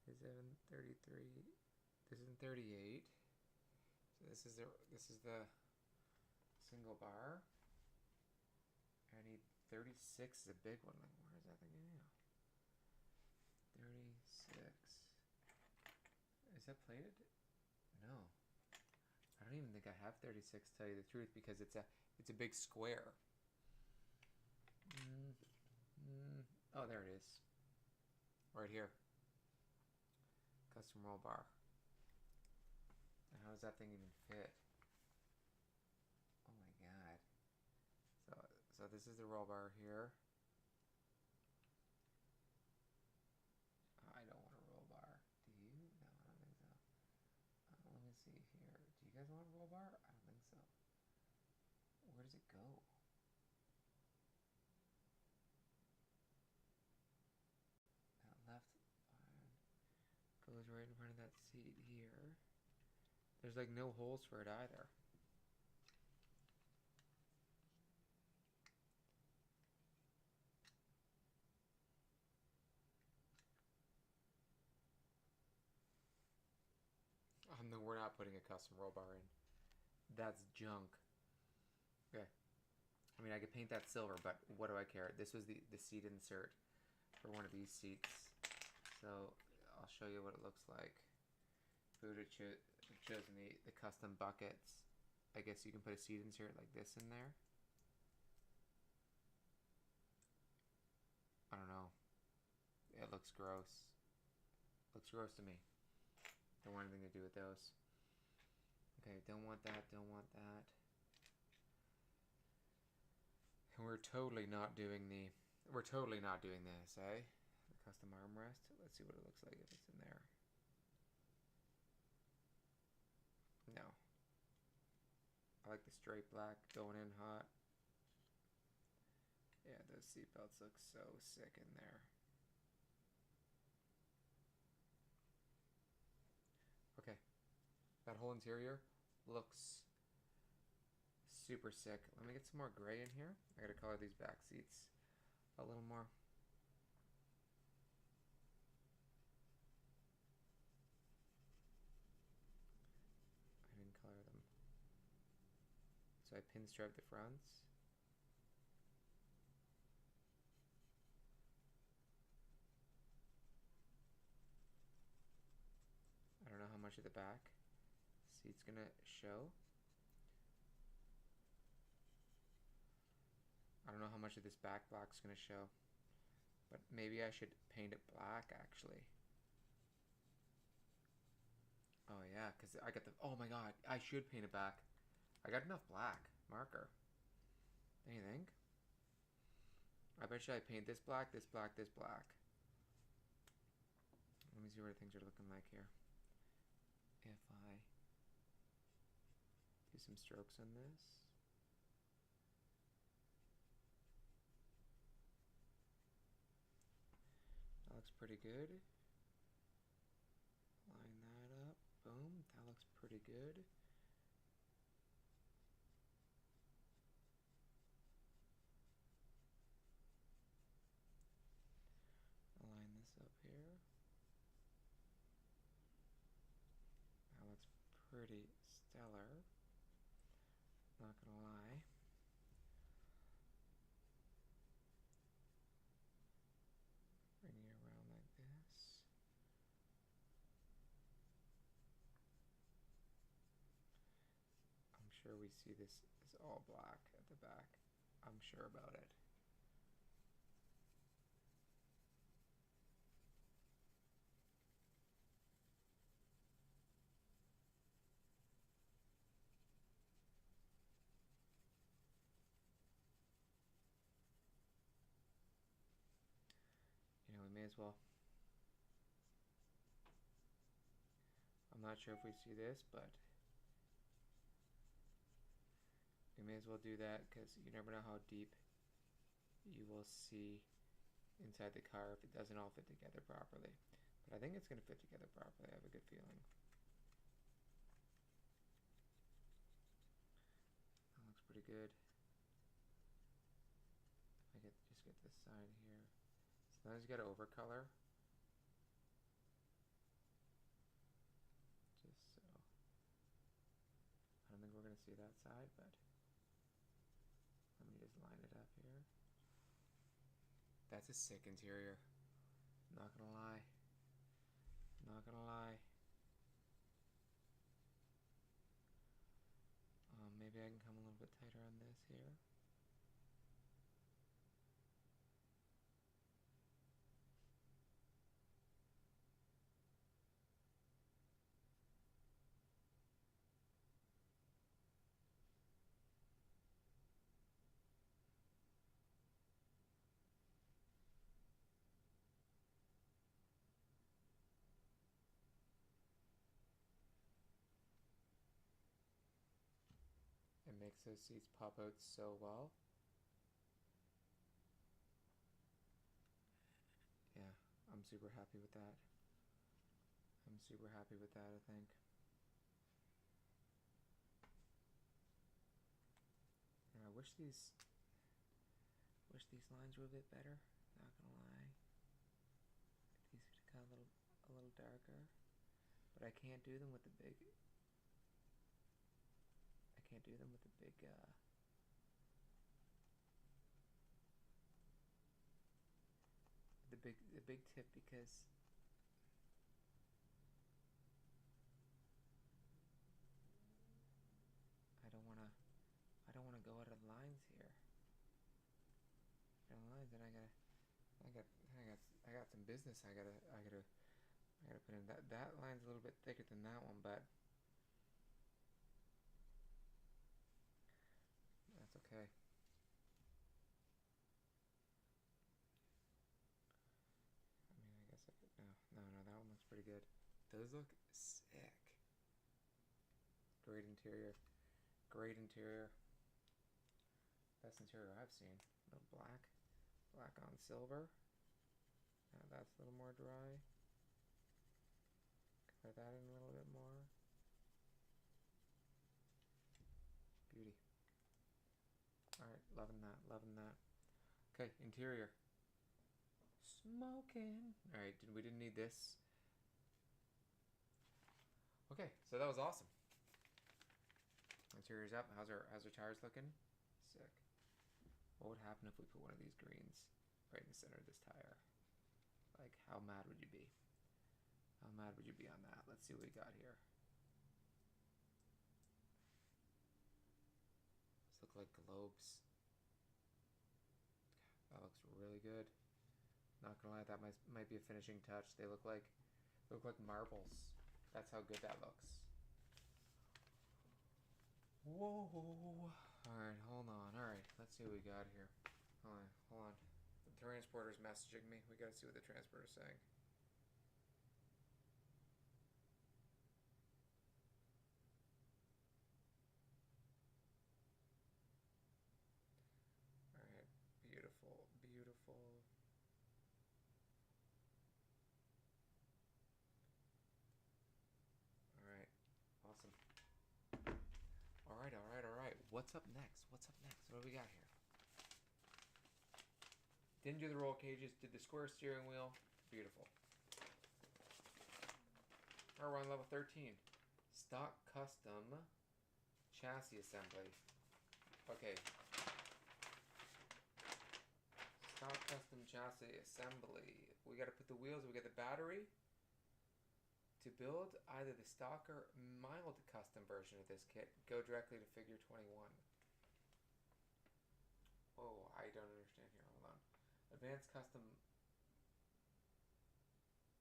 37, 33. This is 38. So this is the single bar. I need 36 is a big one. Like, where is that thing now? 36. Is that plated? No. I don't even think I have 36 to tell you the truth, because it's a big square. Oh, there it is. Right here. Custom roll bar. And how does that thing even fit? Oh my god. So this is the roll bar here. I don't want a roll bar. Do you? No, I don't think so. Let me see here. Do you guys want a roll bar? I don't think so. Where does it go? That left line goes right in front of that seat here. There's like no holes for it either. No, we're not putting a custom roll bar in. That's junk. Okay. I mean, I could paint that silver, but what do I care? This was the seat insert for one of these seats. So I'll show you what it looks like. If we would have chosen the custom buckets, I guess you can put a seat insert like this in there. I don't know. That looks gross. Looks gross to me. Don't want anything to do with those. Okay, don't want that, don't want that. And we're totally not doing this, eh? The custom armrest. Let's see what it looks like if it's in there. No. I like the straight black going in hot. Yeah, those seatbelts look so sick in there. Okay. That whole interior looks super sick. Let me get some more gray in here. I gotta color these back seats a little more. I didn't color them. So I pinstripe the fronts. I don't know how much of the back seat's gonna show. I don't know how much of this back black's gonna show, but maybe I should paint it black actually. Oh yeah, because I got the, oh my god, I should paint it back. I got enough black marker. Don't you think? I bet you I paint this black, this black, this black. Let me see what things are looking like here. If I do some strokes on this. That looks pretty good. Line that up. Boom. That looks pretty good. Line this up here. That looks pretty stellar. Not gonna lie. Bring it around like this. I'm sure we see this is all black at the back. I'm sure about it. You know, we may as well. I'm not sure if we see this, but we may as well do that because you never know how deep you will see inside the car if it doesn't all fit together properly. But I think it's going to fit together properly. I have a good feeling. That looks pretty good. I just get this side here. Sometimes you got to overcolor. Just so. I don't think we're going to see that side, but let me just line it up here. That's a sick interior. Not gonna lie. Not gonna lie. Maybe I can come a little bit tighter on this here. It makes those seats pop out so well. Yeah, I'm super happy with that. I'm super happy with that, I think. And I wish these lines were a bit better, not gonna lie. These could have got a little darker. But I can't do them with the big the big tip because I don't wanna go out of lines here. And lines, and I I got some business I gotta put in. That line's a little bit thicker than that one, but that's okay. I mean, I guess I could, no, that one looks pretty good. Those look sick. Great interior. Great interior. Best interior I've seen. No black. Black on silver. Now that's a little more dry. Color that in a little bit more. Beauty. Alright, loving that, loving that. Okay, interior. Smoking. Alright, we didn't need this. Okay, so that was awesome. Interior's up. How's our tires looking? Sick. What would happen if we put one of these greens right in the center of this tire? Like, how mad would you be? How mad would you be on that? Let's see what we got here. These look like globes. That looks really good. Not gonna lie, that might be a finishing touch. They look like marbles. That's how good that looks. Whoa. Alright, hold on. Alright, let's see what we got here. Hold on. The transporter's messaging me. We gotta see what the transporter's saying. Alright, beautiful, beautiful. Alright, awesome. Alright. What's up next? What do we got here? Didn't do the roll cages, did the square steering wheel. Beautiful. Alright, we're on level 13. Stock custom chassis assembly. Okay. Stock custom chassis assembly. We gotta put the wheels, we got the battery. To build either the stock or mild custom version of this kit, go directly to figure 21. Whoa, I don't understand here. Hold on. Advanced custom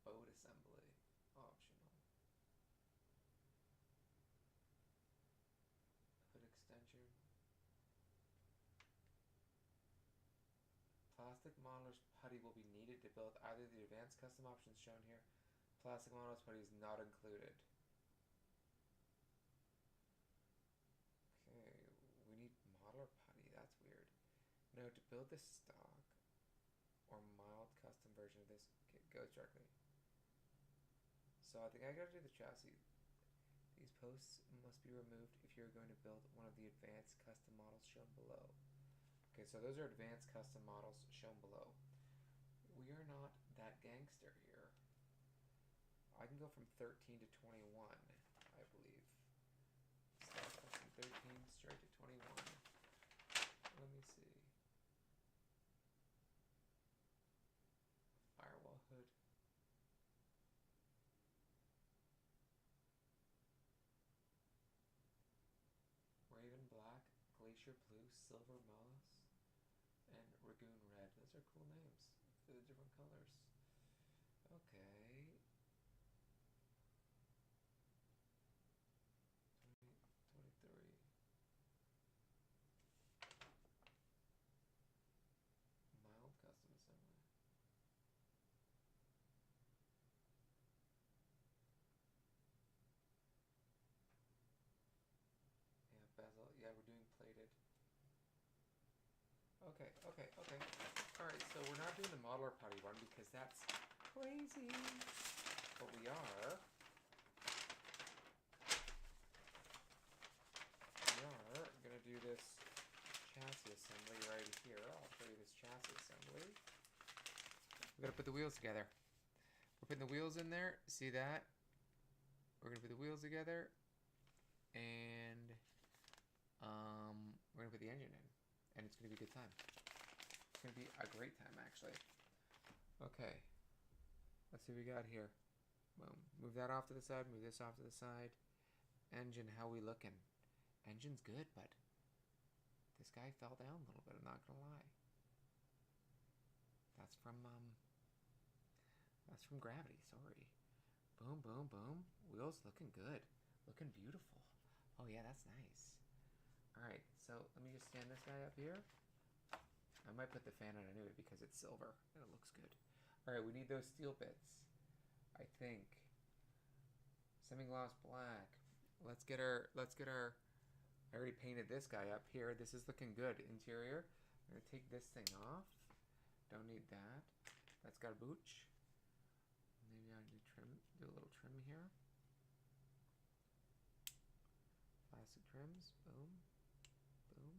boat assembly. Optional. Hood extension. Plastic modeler's putty will be needed to build either the advanced custom options shown here. Plastic modeler's putty is not included. Okay, we need modeler putty. That's weird. No, to build the stock or mild custom version of this kit goes directly. So I think I gotta do the chassis. These posts must be removed if you're going to build one of the advanced custom models shown below. Okay, so those are advanced custom models shown below. We are not that gangster here. I can go from 13 to 21, I believe. So from 13 straight to 21. Let me see. Firewall hood. Raven black, glacier blue, silver moss, and Ragoon red. Those are cool names for the different colors. Okay. 23. Mild custom assembly. Yeah, bezel. Yeah, we're doing plated. Okay. Alright, so we're not doing the modeler putty one because that's crazy. But we are gonna do this chassis assembly right here. I'll show you this chassis assembly. We're gonna put the wheels together. We're putting the wheels in there. See that? We're gonna put the wheels together, and we're gonna put the engine in, and it's gonna be a good time. It's gonna be a great time, actually. Okay. Let's see what we got here. Boom. Move that off to the side. Move this off to the side. Engine, how we looking? Engine's good, but this guy fell down a little bit, I'm not gonna lie. That's from That's from gravity, sorry. Boom, boom, boom. Wheels looking good. Looking beautiful. Oh yeah, that's nice. Alright, so let me just stand this guy up here. I might put the fan on anyway because it's silver and it looks good. Alright, we need those steel bits. I think. Semi-gloss black. Let's get our I already painted this guy up here. This is looking good. Interior. I'm gonna take this thing off. Don't need that. That's got a booch. Maybe I need to do a little trim here. Plastic trims. Boom. Boom.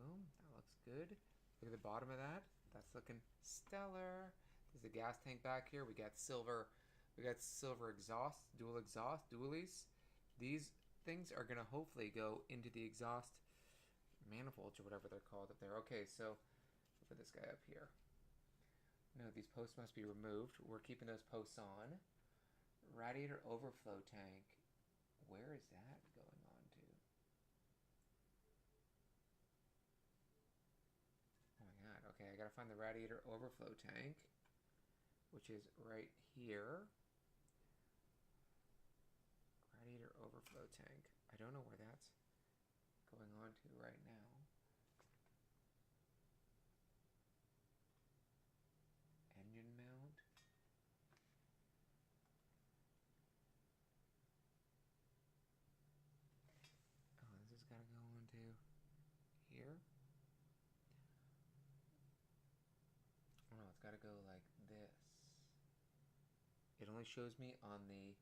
Boom. That looks good. Look at the bottom of that. That's looking stellar. There's a gas tank back here. We got silver exhaust, dual exhaust, dualies. These things are gonna hopefully go into the exhaust manifolds or whatever they're called up there. Okay, so we'll put this guy up here. No, these posts must be removed. We're keeping those posts on. Radiator overflow tank. Where is that going on to? Oh my god. Okay, I gotta find the radiator overflow tank, which is right here. Radiator overflow tank. I don't know where that's going on to right now. Engine mount. Oh, this has got to go into here. Oh no, it's got to go like this. It only shows me on the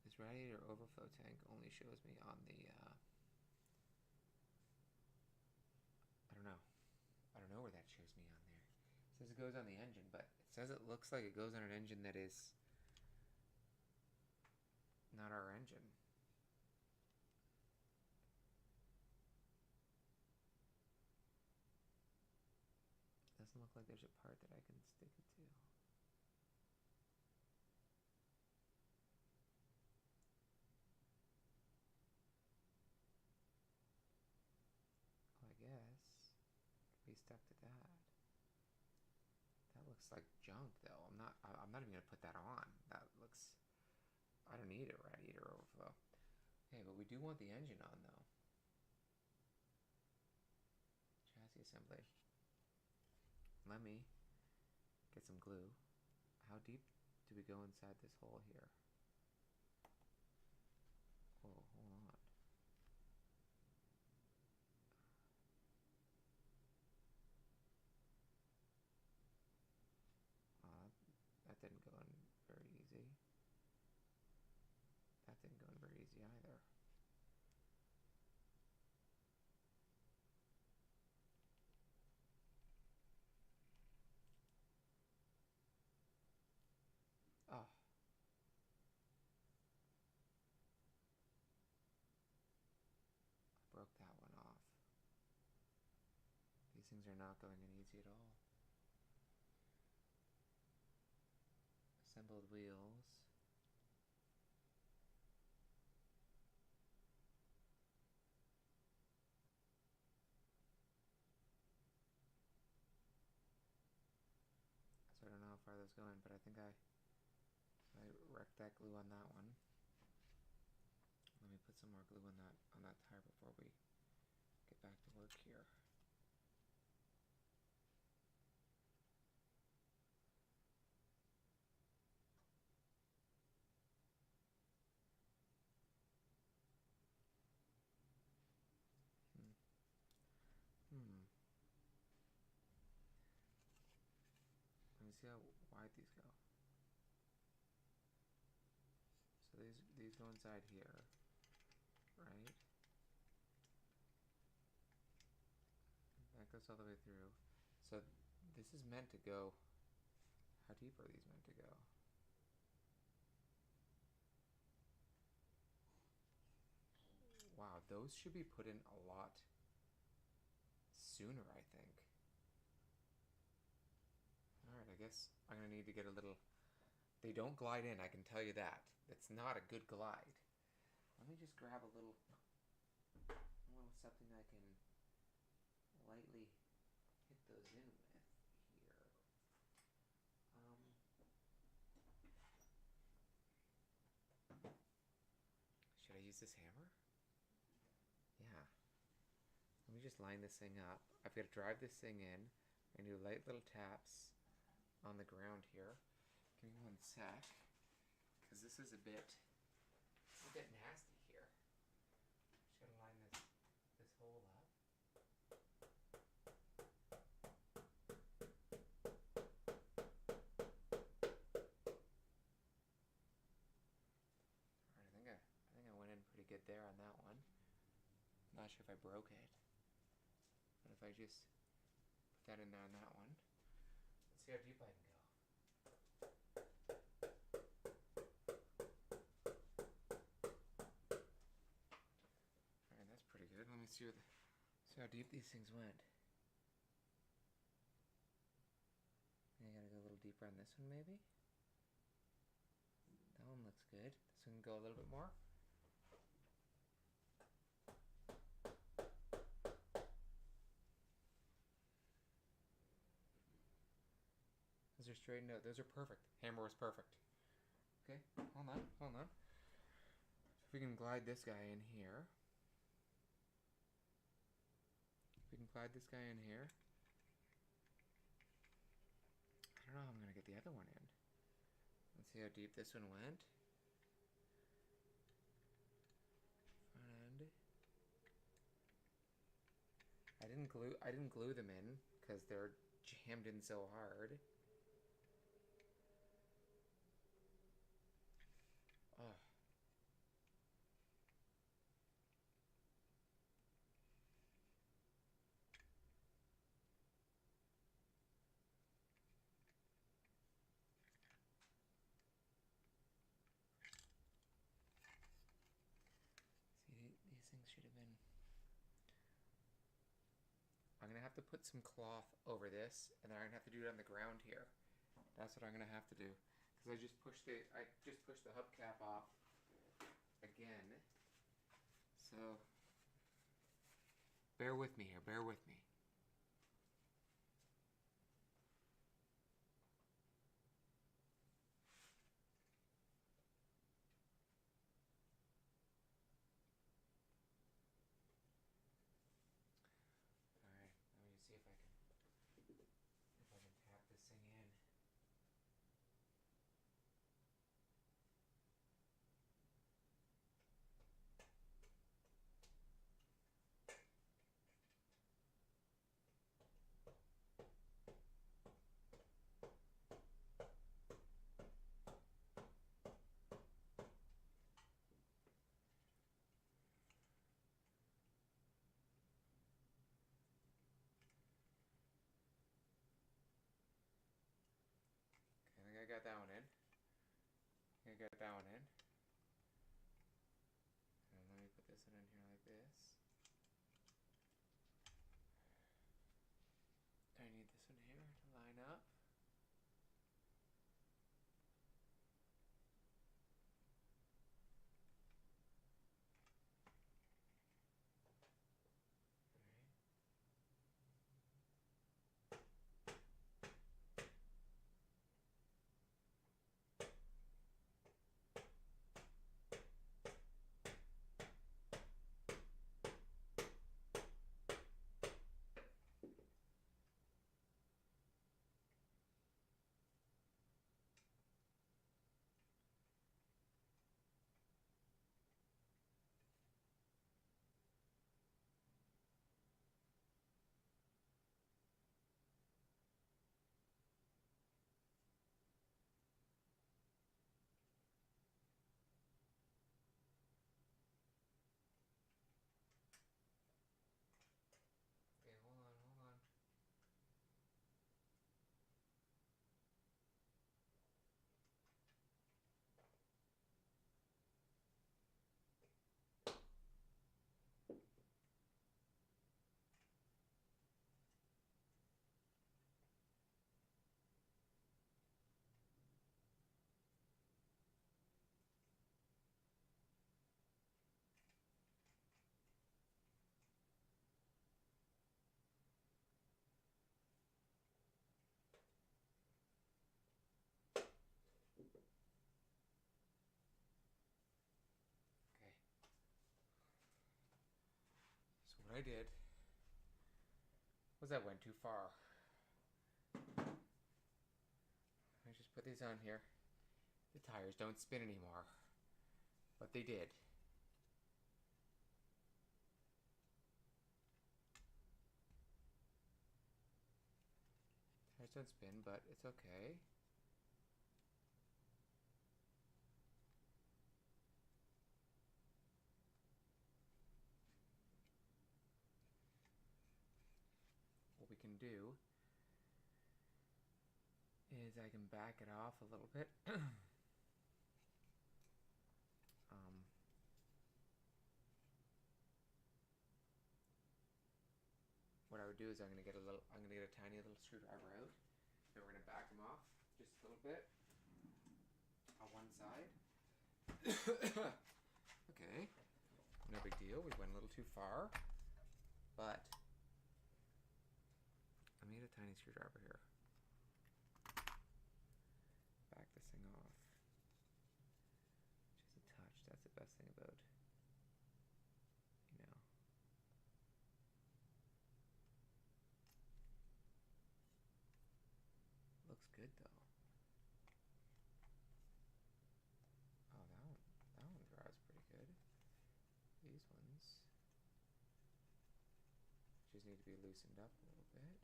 this radiator overflow tank only shows me on the I don't know where that shows me on there. It says it goes on the engine, but it says it looks like it goes on an engine that is not our engine. Doesn't look like there's a part that I can stick it to. Well, I guess it could be stuck to that. That looks like junk, though. I'm not even gonna put that on. That looks. I don't need a radiator overflow. Okay, but we do want the engine on, though. Chassis assembly. Let me get some glue. How deep do we go inside this hole here? Whoa, hold on. That didn't go in very easy. That didn't go in very easy either. Oh. I broke that one off. These things are not going in easy at all. Assembled wheels. So I don't know how far those go in, but I think I wrecked that glue on that one. Let me put some more glue on that tire before we get back to work here. Let me see how wide these go. So these go inside here, right? That goes all the way through. So this is meant to go. How deep are these meant to go? Wow, those should be put in a lot sooner, I think. Alright, I guess I'm going to need to get a little... They don't glide in, I can tell you that. It's not a good glide. Let me just grab a little something I can lightly hit those in with here. Should I use this hammer? Yeah. Let me just line this thing up. I've got to drive this thing in. I'm going to do light little taps on the ground here. Give me one sec, because this is a bit nasty here. Just got to line this hole up. Alright, I think I went in pretty good there on that one. Not sure if I broke it, but if I just put that in there on that one, let's see how deep I can go. Alright, that's pretty good. Let me see how deep these things went. I gotta go a little deeper on this one, maybe. That one looks good. This one can go a little bit more. Those are straightened out. Those are perfect. Hammer was perfect. Okay, hold on. If we can glide this guy in here. I don't know how I'm going to get the other one in. Let's see how deep this one went. Front end. I didn't glue them in because they're jammed in so hard. Oh. See, these things should have been... I'm going to have to put some cloth over this, and then I'm going to have to do it on the ground here. That's what I'm going to have to do. Because I just pushed the hubcap off again. So, bear with me here, bear with me. Alright, let me see if I can tap this thing in. I got that one in. And let me put this one in here like this. I need this one here to line up. I did. Was that went too far? I just put these on here. The tires don't spin anymore. But they did. Tires don't spin, but it's okay. What we can do is I can back it off a little bit. What I would do is I'm gonna get a tiny little screwdriver out, and we're gonna back them off just a little bit on one side. Okay, no big deal. We went a little too far, but I made a tiny screwdriver here. Back this thing off. Just a touch. That's the best thing about, you know. Looks good though. Oh, that one drives pretty good. These ones just need to be loosened up a little bit.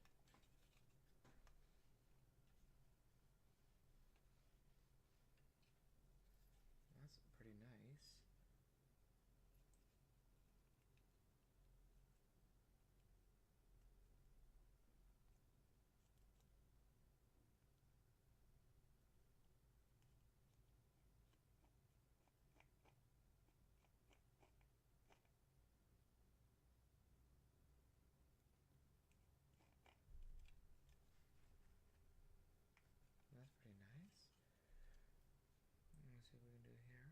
That's pretty nice. That's pretty nice. Let's see what we can do here.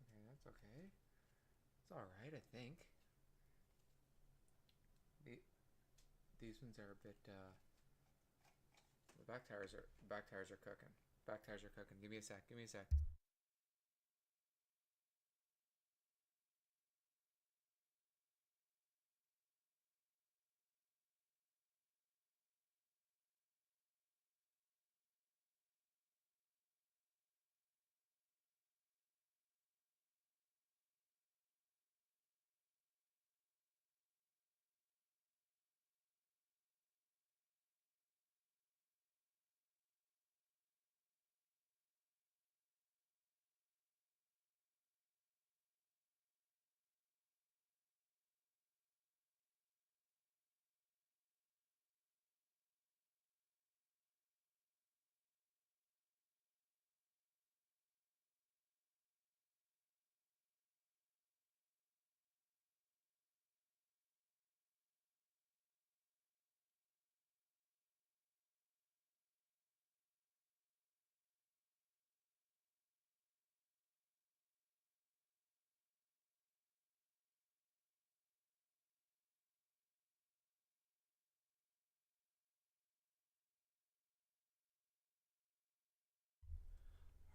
Okay, that's okay. It's alright, I think. These ones are a bit, the back tires are cooking. Back tires are cooking. Give me a sec, give me a sec.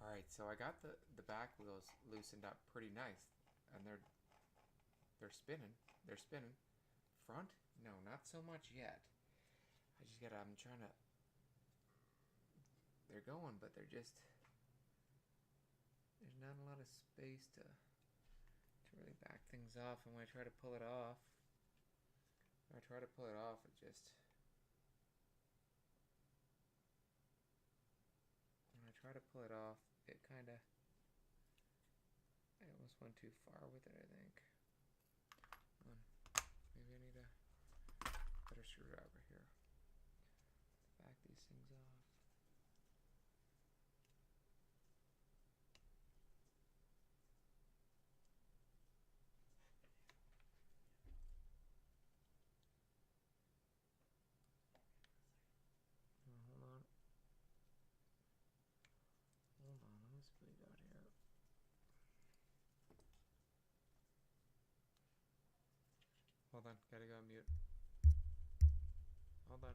Alright, so I got the back wheels loosened up pretty nice. And they're spinning. They're spinning. Front? No, not so much yet. I'm trying to, they're going, but they're just, there's not a lot of space to really back things off. And when I try to pull it off, it just, when I try to pull it off, it kind of, I almost went too far with it, I think. Maybe I need a better screwdriver here. Back these things off. Hold on. Hold on, let me see what we got here. on, gotta go on mute. Hold on.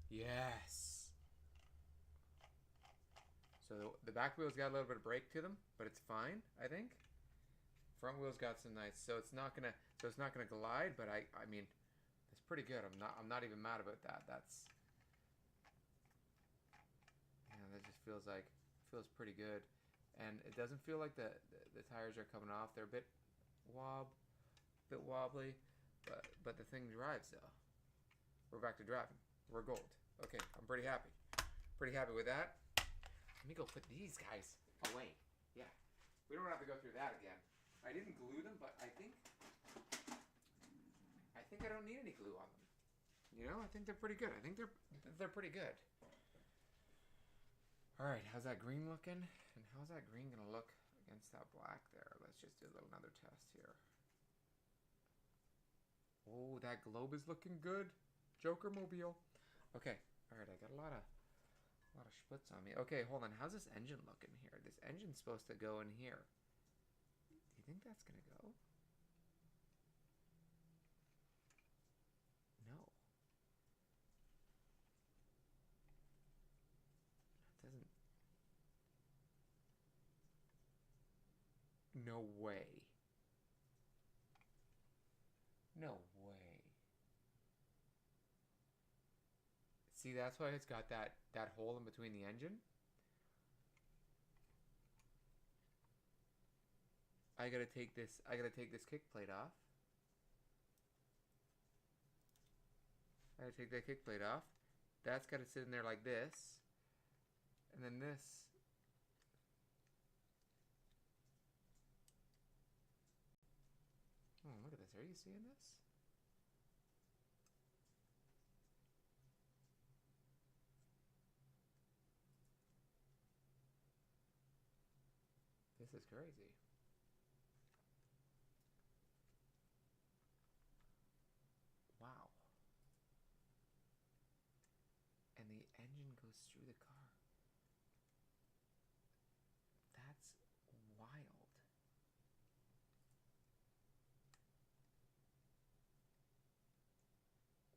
Yes. So the back wheels got a little bit of brake to them, but it's fine, I think. Front wheels got some nice, so it's not gonna glide, but I mean, it's pretty good. I'm not even mad about that. That's, yeah, that just feels pretty good, and it doesn't feel like the tires are coming off. They're a bit wobbly, but the thing drives though. We're back to driving. We're gold. Okay, I'm pretty happy. Pretty happy with that. Let me go put these guys away. Yeah, we don't have to go through that again. I didn't glue them, but I think I don't need any glue on them. You know, I think they're pretty good. I think they're pretty good. All right, how's that green looking? And how's that green gonna look against that black there? Let's just do a little another test here. Oh, that globe is looking good. Joker mobile. Okay, all right, I got a lot of splits on me. Okay, hold on. How's this engine looking here? This engine's supposed to go in here. Do you think that's gonna go? No. It doesn't. No way. No way. See, that's why it's got that hole in between the engine. I gotta take this kick plate off. I gotta take that kick plate off. That's gotta sit in there like this. And then this. Oh, look at this. Are you seeing this? This is crazy. Wow. And the engine goes through the car. That's wild.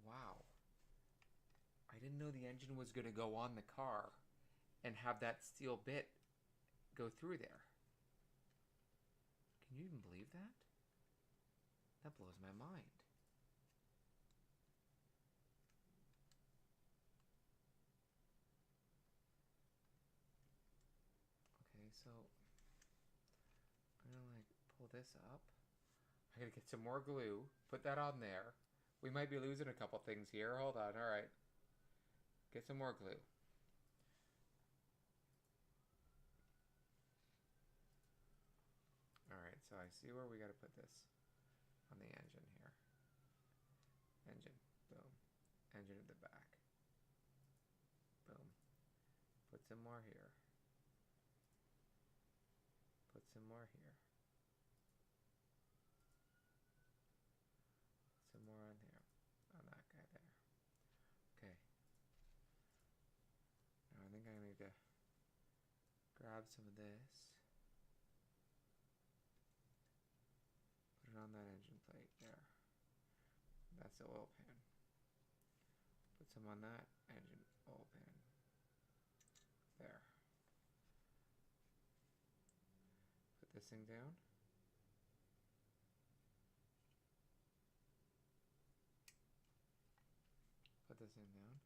Wow. I didn't know the engine was going to go on the car and have that steel bit go through there. Can you even believe that? That blows my mind. Okay, so I'm gonna like pull this up. I gotta get some more glue, put that on there. We might be losing a couple things here. Hold on, alright. Get some more glue. Alright, so I see where we gotta put this on the engine here. Engine, boom. Engine at the back. Boom. Put some more here. Put some more here. Some more on here. On that guy there. Okay. Now I think I need to grab some of this. Put it on that engine plate there. That's the oil pan. Put some on that engine oil pan. There. Put this thing down. Put this thing down.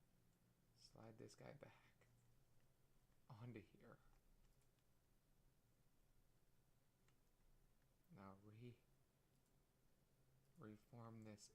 Slide this guy back onto here. Now reform this.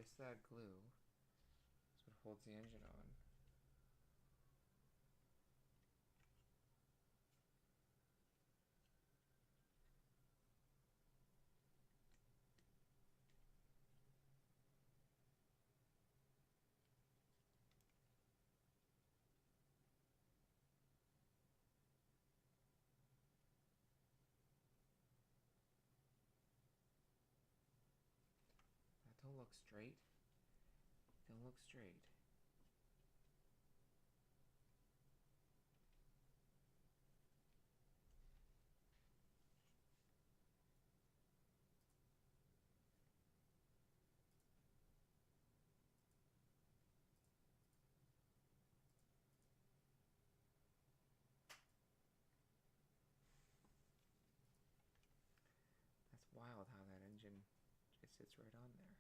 just that glue is what holds the engine on. That don't look straight. Don't look straight. That's wild how that engine just sits right on there.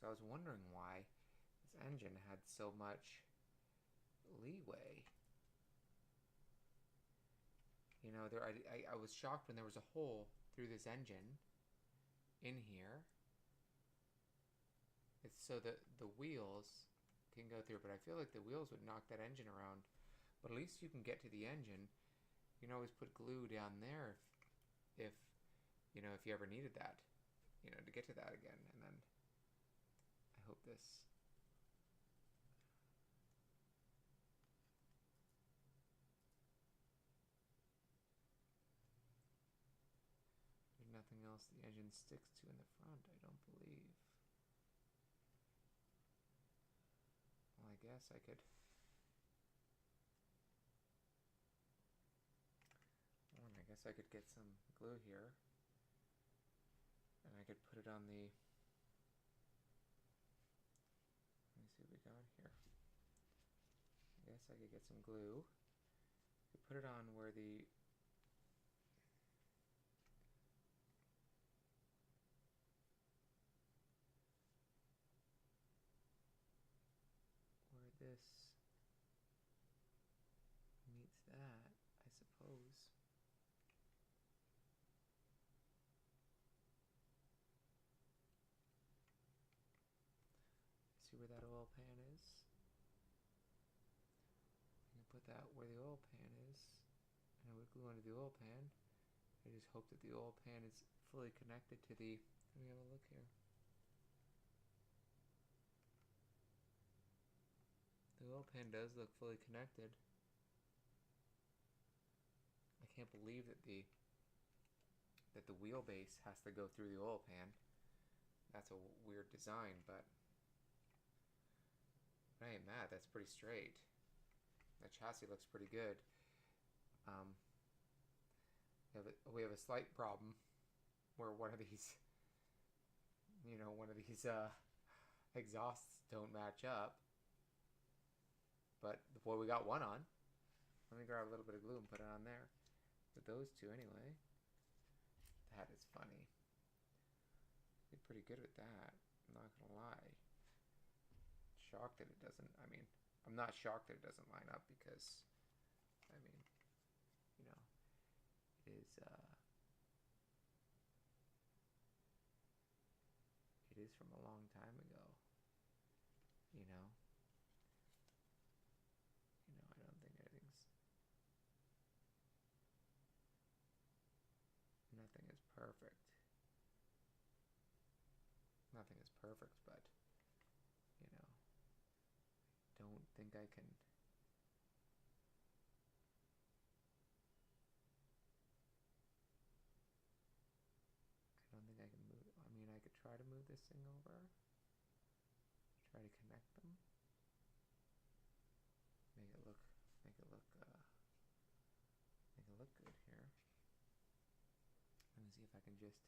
So I was wondering why this engine had so much leeway. You know, I was shocked when there was a hole through this engine in here. It's so that the wheels can go through, but I feel like the wheels would knock that engine around. But at least you can get to the engine. You can always put glue down there if you know, if you ever needed that, you know, to get to that again. And then I hope this. There's nothing else the engine sticks to in the front, I don't believe. Well, I guess I could. Oh, and I guess I could get some glue here. And I could put it on the. Let me see what we got here. I guess I could get some glue. Could put it on where the. Where this meets that, I suppose. See where that oil pan is? You can put that where the oil pan is, and I would glue onto the oil pan. I just hope that the oil pan is fully connected to the. Let me have a look here. The oil pan does look fully connected. I can't believe that the wheelbase has to go through the oil pan. That's a weird design, but I ain't mad. That's pretty straight. The chassis looks pretty good. We have a slight problem where one of these, you know, exhausts don't match up. But boy, we got one on. Let me grab a little bit of glue and put it on there. With those two anyway. That is funny. Did pretty good with that. I'm not gonna lie. Shocked that it doesn't. I mean, I'm not shocked that it doesn't line up because, I mean, you know, it is. It is from a long time ago. You know. I don't think nothing is perfect. Nothing is perfect, but, you know, don't think I can. I don't think I can move. I mean, I could try to move this thing over. Try to connect them. Make it look good here. Let me see if I can just.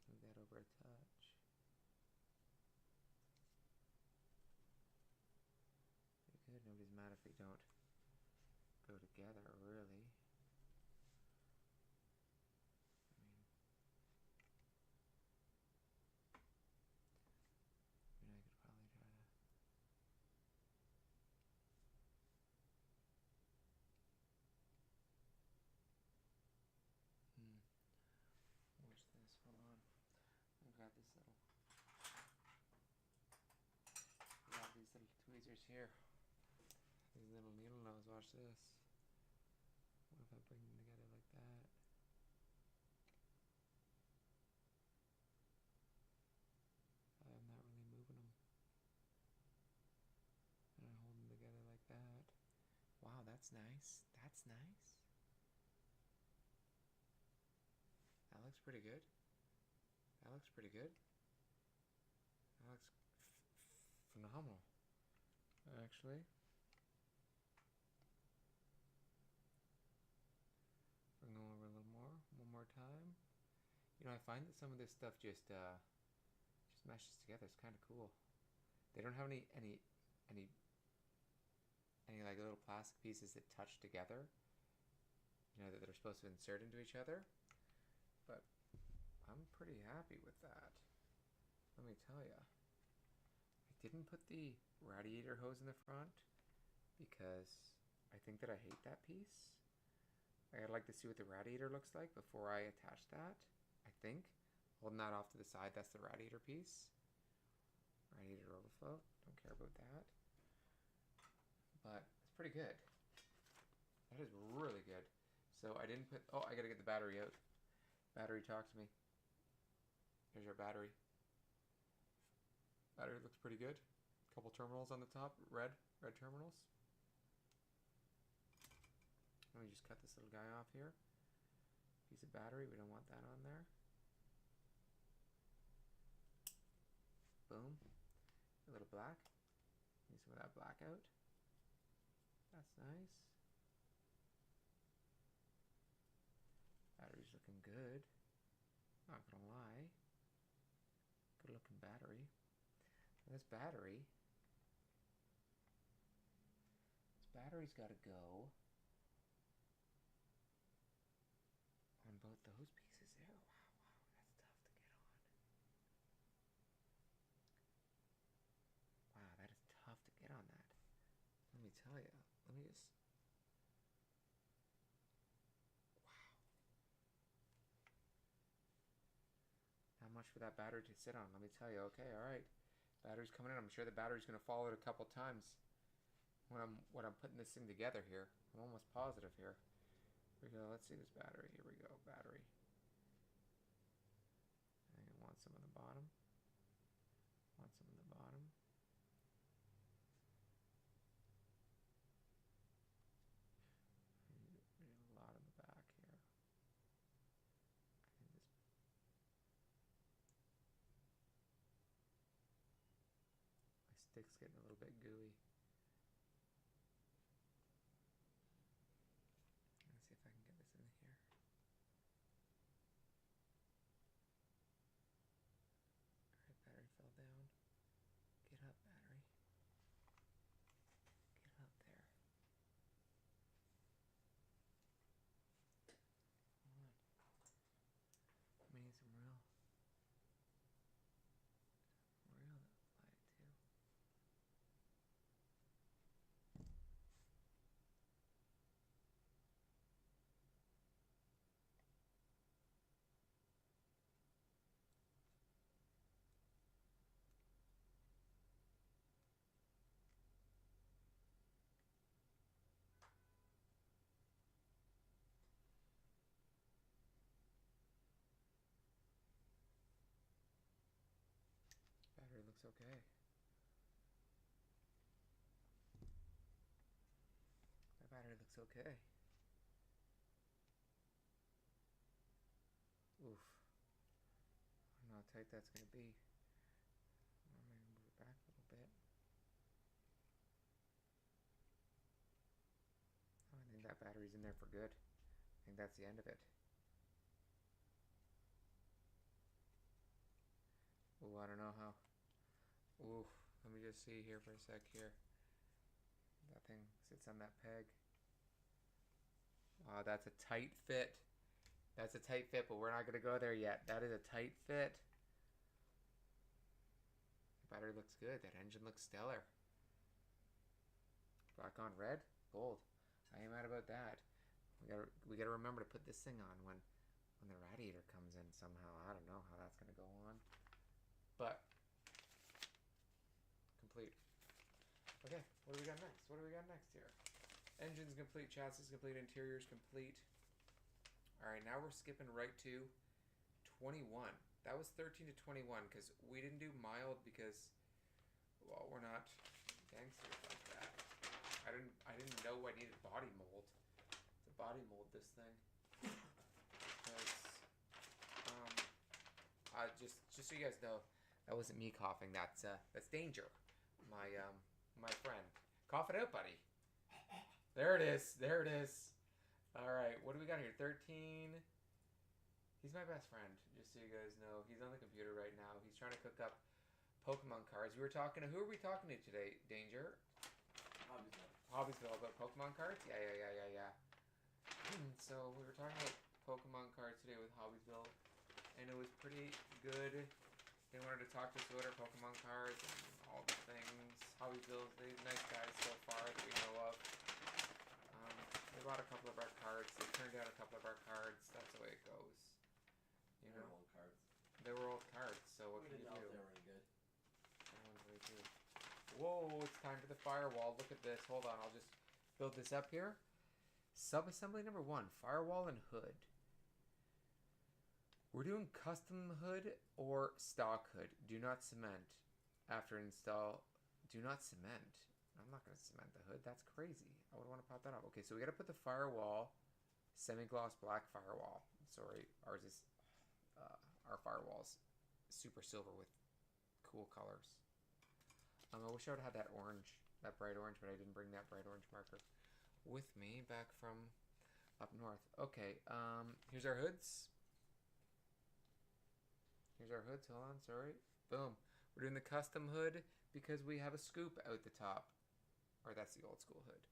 Move that over a touch. Pretty good. Now don't go together, really. I mean, I could probably try to. Where's this? Hold on. I've got this little. We got these little tweezers here. These little needle nose. Watch this. What if I bring them together like that? I'm not really moving them. And I hold them together like that. Wow, that's nice. That's nice. That looks pretty good. That looks pretty good. That looks phenomenal, actually. Bring them over a little more, one more time. You know, I find that some of this stuff just meshes together. It's kind of cool. They don't have any like little plastic pieces that touch together. You know, that they're supposed to insert into each other. But I'm pretty happy with that. Let me tell you. I didn't put the radiator hose in the front because I think that I hate that piece. I'd like to see what the radiator looks like before I attach that. I think. Holding that off to the side, that's the radiator piece. Radiator overflow. Don't care about that. But it's pretty good. That is really good. So I didn't put... Oh, I gotta get the battery out. Battery, talk to me. Here's our battery. Battery looks pretty good. Couple terminals on the top. Red terminals. Let me just cut this little guy off here. Piece of battery. We don't want that on there. Boom. A little black. Need some of that black out. That's nice. Battery's looking good. Not gonna lie. Good looking battery. And this battery's gotta go on both those pieces there. Wow, that's tough to get on. Wow, that is tough to get on that. Let me tell you. Let me just... Wow. Not much for that battery to sit on, let me tell you. Okay, alright. Battery's coming in. I'm sure the battery's going to fall out a couple times when I'm putting this thing together here. I'm almost positive here. Here we go. Let's see this battery. Here we go. Battery. I want some on the bottom. Want some on the bottom. A lot in the back here. I think this... My stick's getting a little bit gooey. Let's see if I can get this in here. Alright, battery fell down. Get up, battery. Get up there. Hold on. We need some real light too. Battery looks okay. That battery looks okay. Oof. I don't know how tight that's going to be. I'm going to move it back a little bit. Oh, I think that battery's in there for good. I think that's the end of it. Ooh, I don't know how. Ooh, let me just see here for a sec here. That thing Sits on that peg. Wow, that's a tight fit. That's a tight fit, but we're not going to go there yet. That is a tight fit. The battery looks good. That engine looks stellar. Black on red, gold. I ain't mad about that. We gotta remember to put this thing on when the radiator comes in somehow. I don't know how that's gonna go on, but complete. Okay, what do we got next? What do we got next here? Engine's complete, chassis complete, interior's complete. All right, now we're skipping right to 21. That was 13 to 21 because we didn't do mild because, well, we're not gangsters like that. I didn't know I needed body mold to body mold this thing. Because just so you guys know, that wasn't me coughing. That's Danger, my friend. Cough it out, buddy. There it is. There it is. All right, what do we got here? 13. He's my best friend, just so you guys know. He's on the computer right now. He's trying to cook up Pokemon cards. Who are we talking to today, Danger? Hobbiesville about Pokemon cards? Yeah. So we were talking about Pokemon cards today with Hobbiesville, and it was pretty good. They wanted to talk to us about our Pokemon cards and all the things. Hobbiesville, they're nice guys so far that we know of. They bought a couple of our cards. They turned out a couple of our cards. That's the way it goes. You know? Old cards. They were old cards, so what can you do? They were any good. Really good. Whoa, it's time for the firewall. Look at this. Hold on, I'll just build this up here. Subassembly number 1, firewall and hood. We're doing custom hood or stock hood. Do not cement. After install, do not cement. I'm not going to cement the hood. That's crazy. I would want to pop that off. Okay, so we got to put the firewall, semi-gloss black firewall. Sorry, ours is, our firewall's super silver with cool colors. I wish I would have had that orange, that bright orange, but I didn't bring that bright orange marker with me back from up north. Okay, here's our hoods. Here's our hoods. Hold on, sorry. Boom. We're doing the custom hood because we have a scoop out the top. Or that's the old school hood.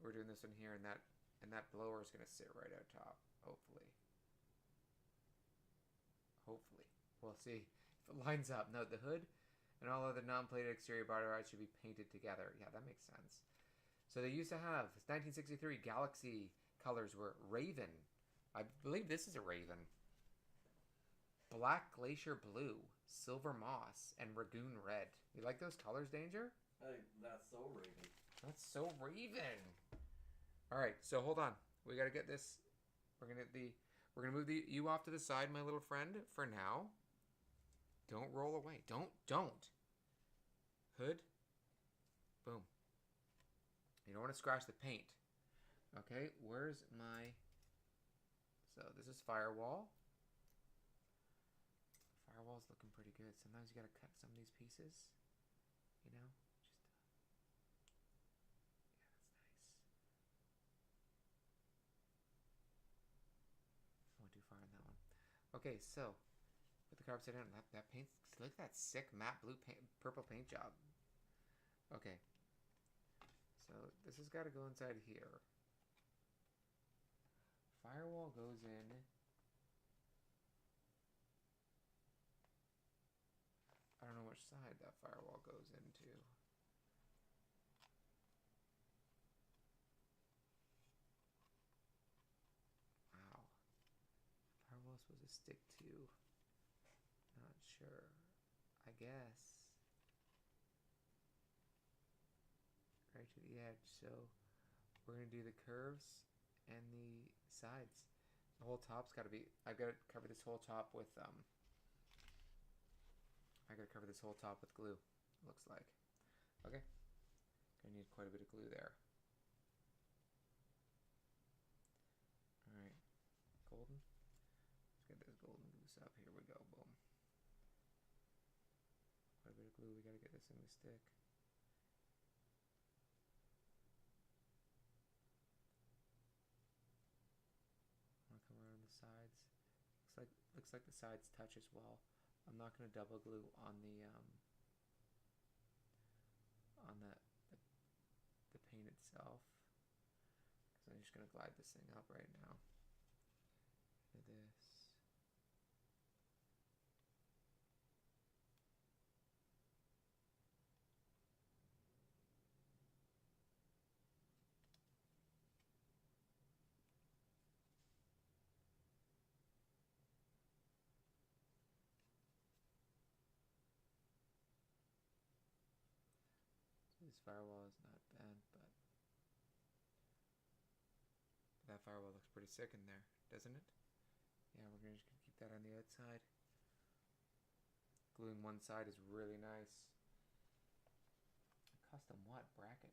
We're doing this one here, and that blower is going to sit right out top, hopefully. Hopefully. We'll see if it lines up. No, the hood and all other non-plated exterior body parts should be painted together. Yeah, that makes sense. So they used to have 1963 Galaxy colors were Raven. I believe this is a Raven. Black Glacier Blue, Silver Moss, and Ragoon Red. You like those colors, Danger? Hey, that's so Raven. That's so Raven. All right, so hold on. We got to get this. We're gonna move you off to the side, my little friend, for now. Don't roll away. Don't. Hood. Boom. You don't want to scratch the paint. Okay, where's my... So this is firewall. Firewall's looking pretty good. Sometimes you got to cut some of these pieces. You know? Yeah, that's nice. Went too far on that one. Okay, so... Put the car upside down. That paint... Look at that sick matte blue paint, purple paint job. Okay. So this has got to go inside here. Firewall goes in. I don't know which side that firewall goes into. Wow. Firewall supposed to stick to. Not sure. I guess. Right to the edge. So we're going to do the curves and the sides. The whole top's got to be... I've got to cover this whole top with... I got to cover this whole top with glue, looks like. Okay. Gonna need quite a bit of glue there. Alright. Golden. Let's get this golden goose up. Here we go. Boom. Quite a bit of glue. We got to get this thing to stick. I'm gonna come around the sides. Looks like the sides touch as well. I'm not going to double glue on the myself. So I'm just going to glide this thing up right now. Do this. This firewall is not bent, but that firewall looks pretty sick in there, doesn't it? Yeah, we're just gonna keep that on the outside. Gluing one side is really nice. Custom what? Bracket.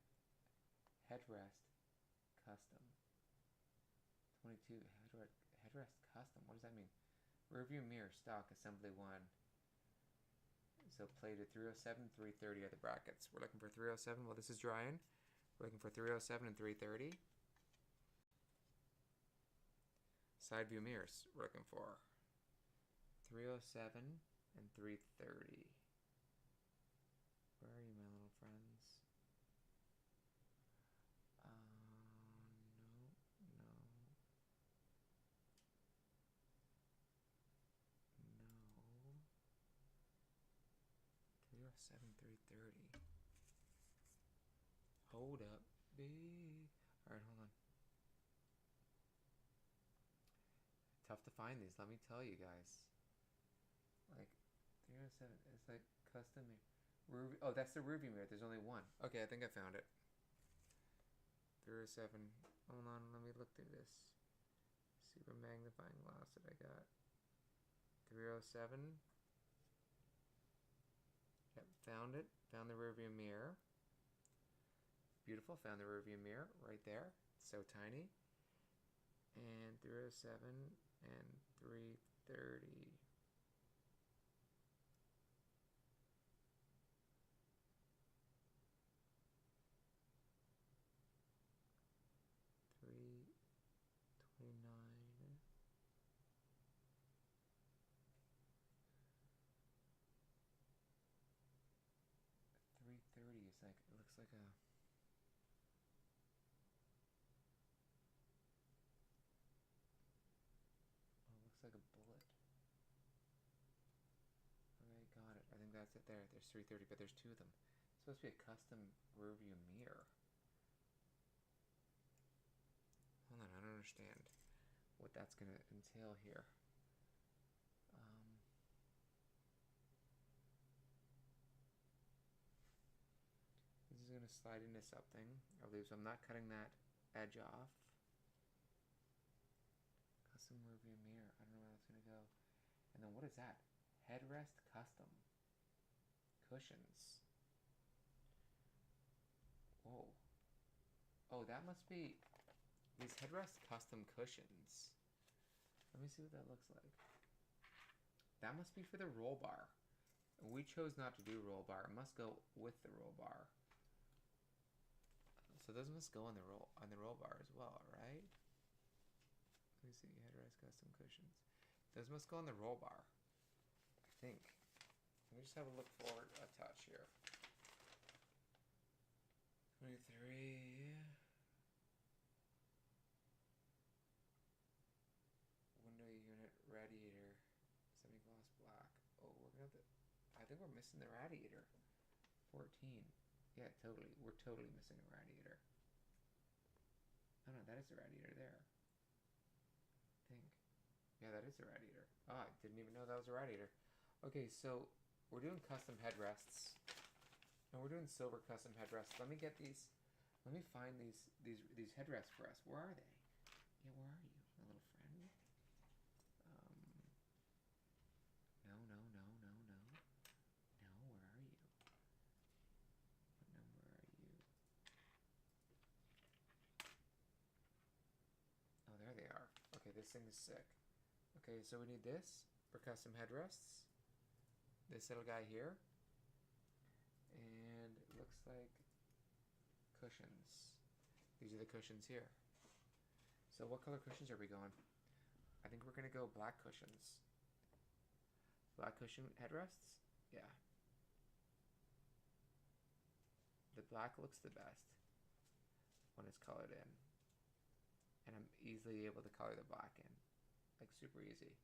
Headrest. Custom. 22. Headrest custom. What does that mean? Rearview mirror stock assembly 1. So plated 307, 330 are the brackets. We're looking for 307 while this is drying. We're looking for 307 and 330. Side view mirrors we're looking for 307 and 330. Where are you, my little friends? No. 307, 330. Hold up, B. Alright, hold on. Tough to find these, let me tell you guys. Like, 307 is like custom. Oh, that's the rearview mirror. There's only one. Okay, I think I found it. 307. Hold on, let me look through this. Super magnifying glass that I got. 307. Yep, found it. Found the rearview mirror. Beautiful. Found the rearview mirror right there. It's so tiny. And 307 and 330. 329. .330 is like, it looks like a, oh, it looks like a bullet. Okay, got it. I think that's it there. There's 330, but there's two of them. It's supposed to be a custom rearview mirror. Hold on, I don't understand what that's going to entail here. This is going to slide into something, I believe, so I'm not cutting that edge off. Custom rearview mirror. I don't know where that's going to go. And then what is that? Headrest custom. Cushions. Whoa. Oh, that must be these headrest custom cushions. Let me see what that looks like. That must be for the roll bar. We chose not to do roll bar. It must go with the roll bar. So those must go on the roll bar as well, right? Let me see, headrest custom cushions. Those must go on the roll bar, I think. Let me just have a look forward a touch here. 23. Window unit radiator, semi-gloss black. Oh, we're gonna have to, I think we're missing the radiator. 14. Yeah, totally. We're totally missing a radiator. Oh no, that is the radiator there. I think. Yeah, that is the radiator. Oh, I didn't even know that was a radiator. Okay, so we're doing custom headrests. And we're doing silver custom headrests. Let me get these. Let me find these headrests for us. Where are they? Yeah, where are you, my little friend? No. No, where are you? What number are you? Oh, there they are. Okay, this thing is sick. Okay, so we need this for custom headrests. This little guy here. And it looks like cushions. These are the cushions here. So what color cushions are we going? I think we're going to go black cushions. Black cushion headrests? Yeah. The black looks the best. when it's colored in. And I'm easily able to color the black in. Like super easy.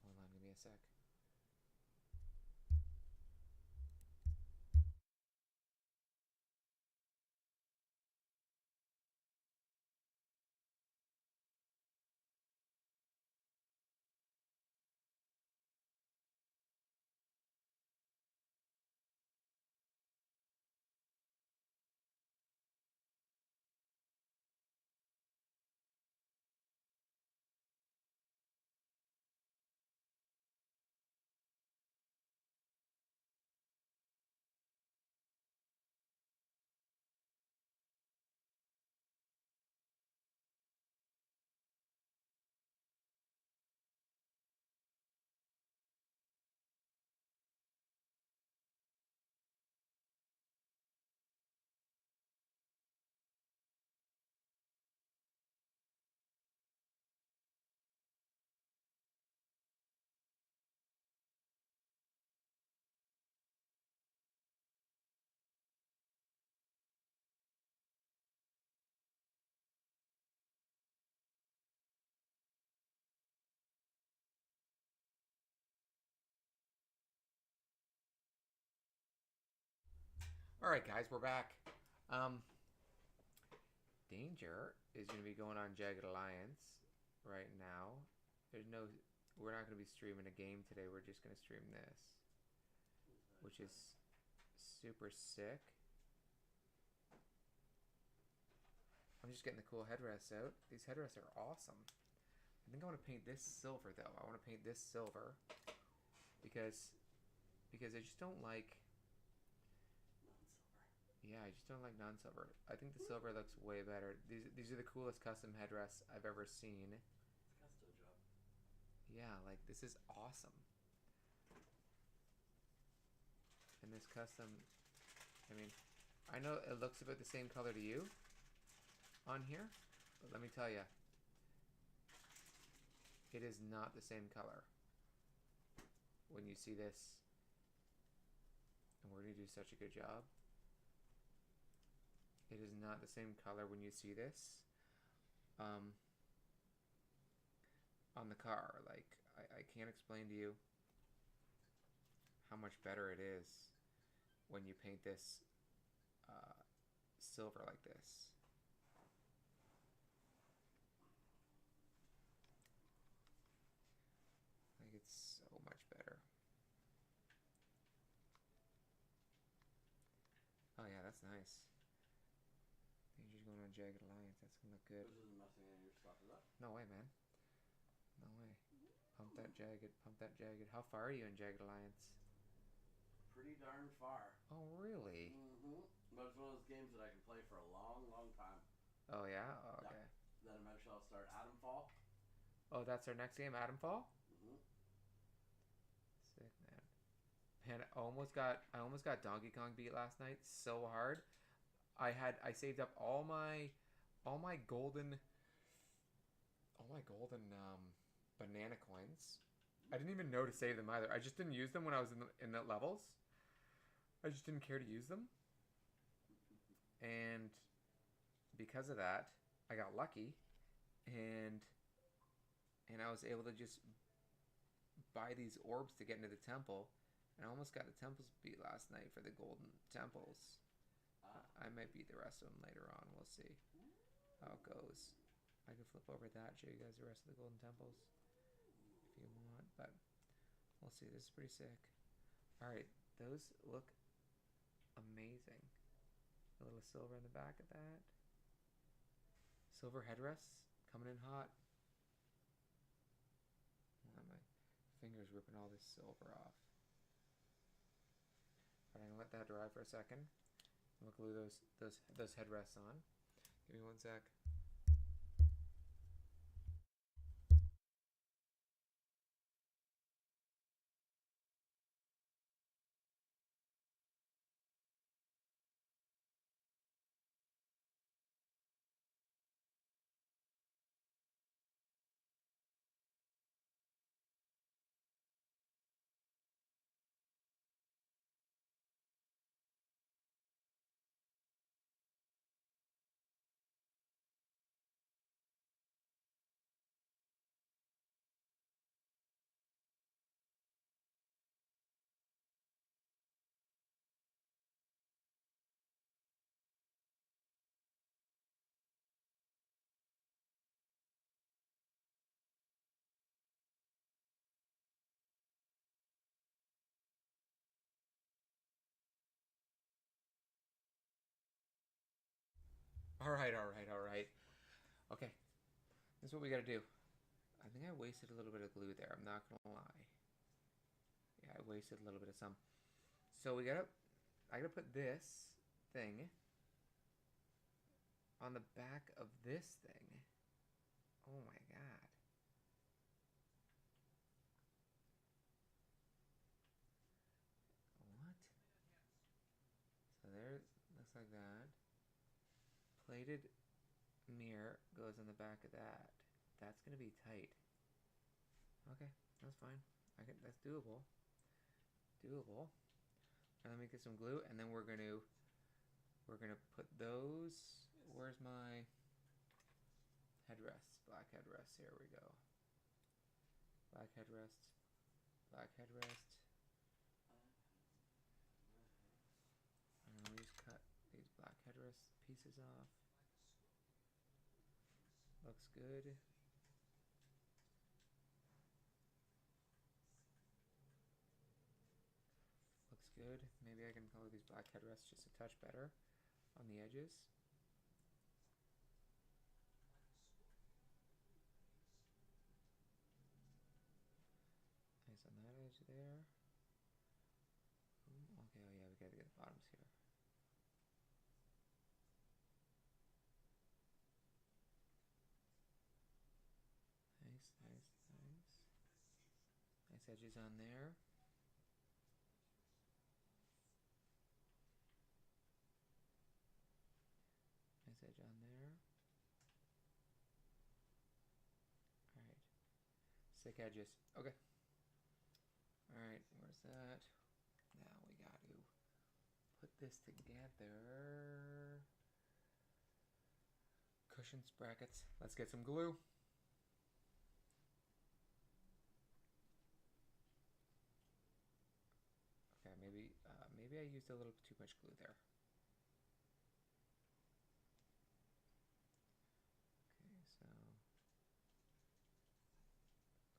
Hold on, give me a sec. Alright guys, we're back. Danger is going to be going on Jagged Alliance right now. We're not going to be streaming a game today, we're just going to stream this. Which is super sick. I'm just getting the cool headrests out. These headrests are awesome. I think I want to paint this silver though. I want to paint this silver because I just don't like... Yeah, I just don't like non-silver. I think the silver looks way better. These are the coolest custom headrests I've ever seen. It's a custom job. Yeah, like this is awesome. And this custom, I mean, I know it looks about the same color to you on here, but let me tell you, it is not the same color when you see this. And we're going to do such a good job. It is not the same color when you see this on the car. Like, I can't explain to you how much better it is when you paint this silver like this. Like, it's so much better. Oh yeah, that's nice. Danger's going on Jagged Alliance. That's gonna look good. This isn't messing any of your stuff, is that? No way, man. No way. Pump that jagged. Pump that jagged. How far are you in Jagged Alliance? Pretty darn far. Oh, really? Mm-hmm. But it's one of those games that I can play for a long, long time. Oh, yeah? Oh, okay. Yeah. Then eventually I'll start Atomfall. Oh, that's our next game, Atomfall? Mm-hmm. Sick, man. Man, I almost got Donkey Kong beat last night so hard. I saved up all my golden banana coins. I didn't even know to save them either. I just didn't use them when I was in the levels. I just didn't care to use them. And because of that, I got lucky and I was able to just buy these orbs to get into the temple. And I almost got the temples beat last night for the golden temples. I might beat the rest of them later on. We'll see how it goes. I can flip over that, show you guys the rest of the golden temples if you want, but we'll see. This is pretty sick. Alright, those look amazing. A little silver in the back of that. Silver headrests coming in hot. My finger's ripping all this silver off. Alright, I'm gonna let that dry for a second. We'll glue those headrests on. Give me one sec. Alright. Okay. This is what we gotta do. I think I wasted a little bit of glue there. I'm not gonna lie. Yeah, I wasted a little bit of some. So I gotta put this thing on the back of this thing. Oh my god. What? So there, looks like that. Plated mirror goes on the back of that. That's gonna be tight. Okay, that's fine. That's doable. And let me get some glue, and then we're gonna put those. Where's my headrest? Black headrest. Here we go. Black headrest. Black headrest. And we just cut these black headrest pieces off. Looks good. Looks good. Maybe I can color these black headrests just a touch better on the edges. Nice on that edge there. Okay, oh yeah, we gotta get the bottoms here. Nice. Nice edges on there. Nice edge on there. Alright. Sick edges. Okay. Alright, where's that? Now we gotta put this together. Cushions, brackets. Let's get some glue. Okay, maybe I used a little too much glue there. Okay, so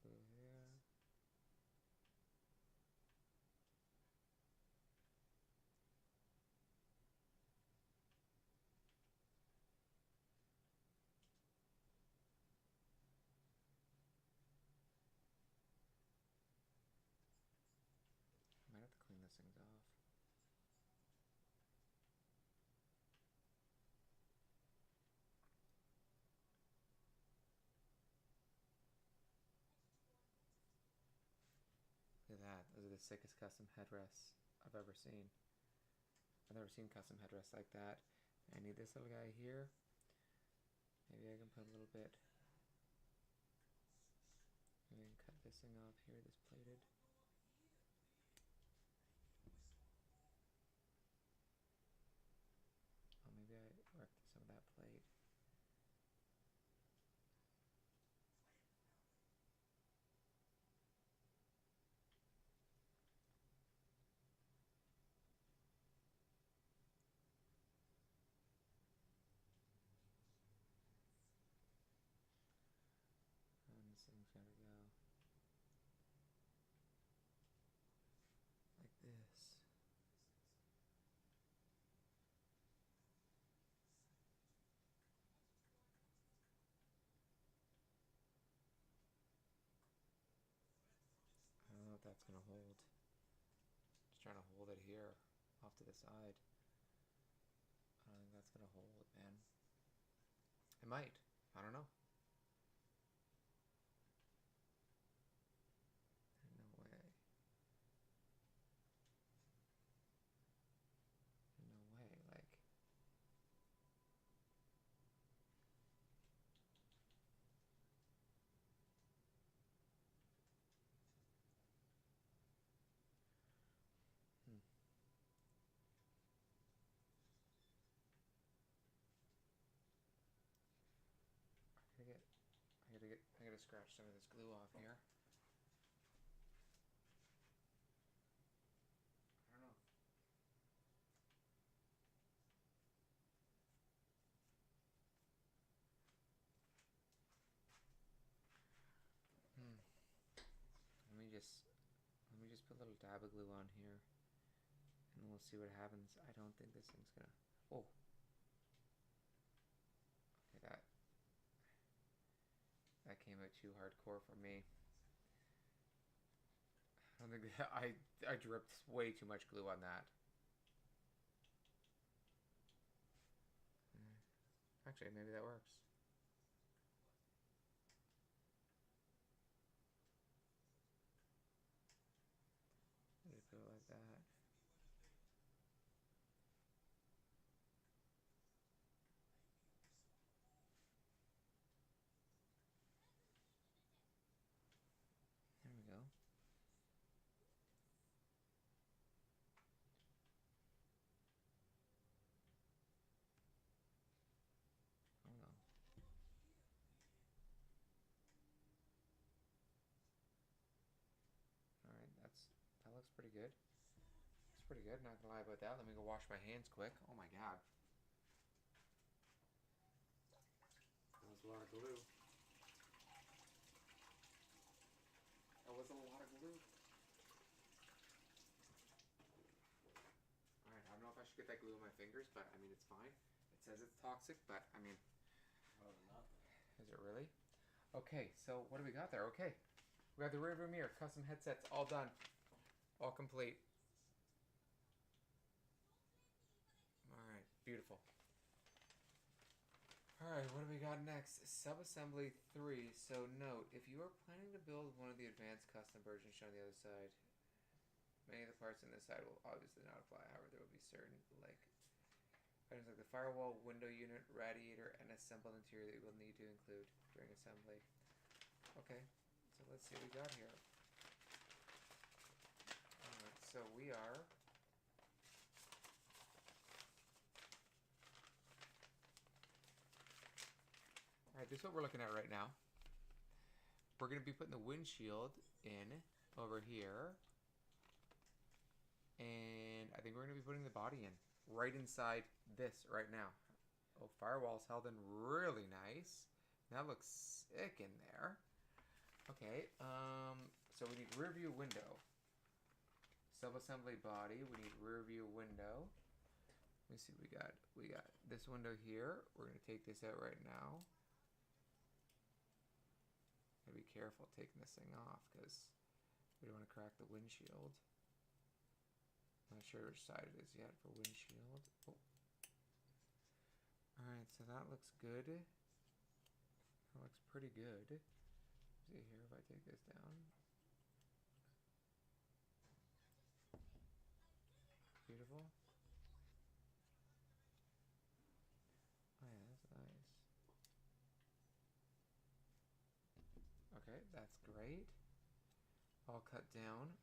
glue here. I might have to clean these things off. Look at that. Those are the sickest custom headrests I've ever seen. I've never seen custom headrests like that. I need this little guy here. Maybe I can put a little bit. Maybe I can cut this thing off here, this plated. Oh, maybe I worked some of that plate. And this thing's gotta go like this. I don't know if that's gonna hold. Just trying to hold it here, off to the side. I don't think that's gonna hold, man. It might. I don't know. No way. No way. Like. I gotta scratch some of this glue off here. I don't know. Let me just put a little dab of glue on here, and we'll see what happens. I don't think this thing's gonna. Oh. came out too hardcore for me. I don't think that I dripped way too much glue on that. Actually, maybe that works. Just put it like that. There we go. Oh no. Alright, that looks pretty good. Looks pretty good, not gonna lie about that. Let me go wash my hands quick. Oh my god. That was a lot of glue. That was a lot of glue. Alright, I don't know if I should get that glue on my fingers, but I mean, it's fine. It says it's toxic, but I mean... Probably not. Is it really? Okay, so what do we got there? Okay. We got the rearview mirror, custom headsets, all done. All complete. Alright, beautiful. Alright, what do we got next? Subassembly 3. So note, if you are planning to build one of the advanced custom versions shown on the other side, many of the parts on this side will obviously not apply. However, there will be certain, items like the firewall, window unit, radiator, and assembled interior that you will need to include during assembly. Okay, so let's see what we got here. Alright, so we are... Alright, this is what we're looking at right now. We're going to be putting the windshield in over here. And I think we're going to be putting the body in right inside this right now. Oh, firewall's held in really nice. That looks sick in there. Okay, so we need rear view window. Sub-assembly body, we need rear view window. Let me see what we got. We got this window here. We're going to take this out right now. Gotta be careful taking this thing off because we don't want to crack the windshield. Not sure which side it is yet for windshield. Oh. Alright, so that looks good. That looks pretty good. See here if I take this down. Beautiful. Oh yeah, that's nice. Okay, that's great. All cut down.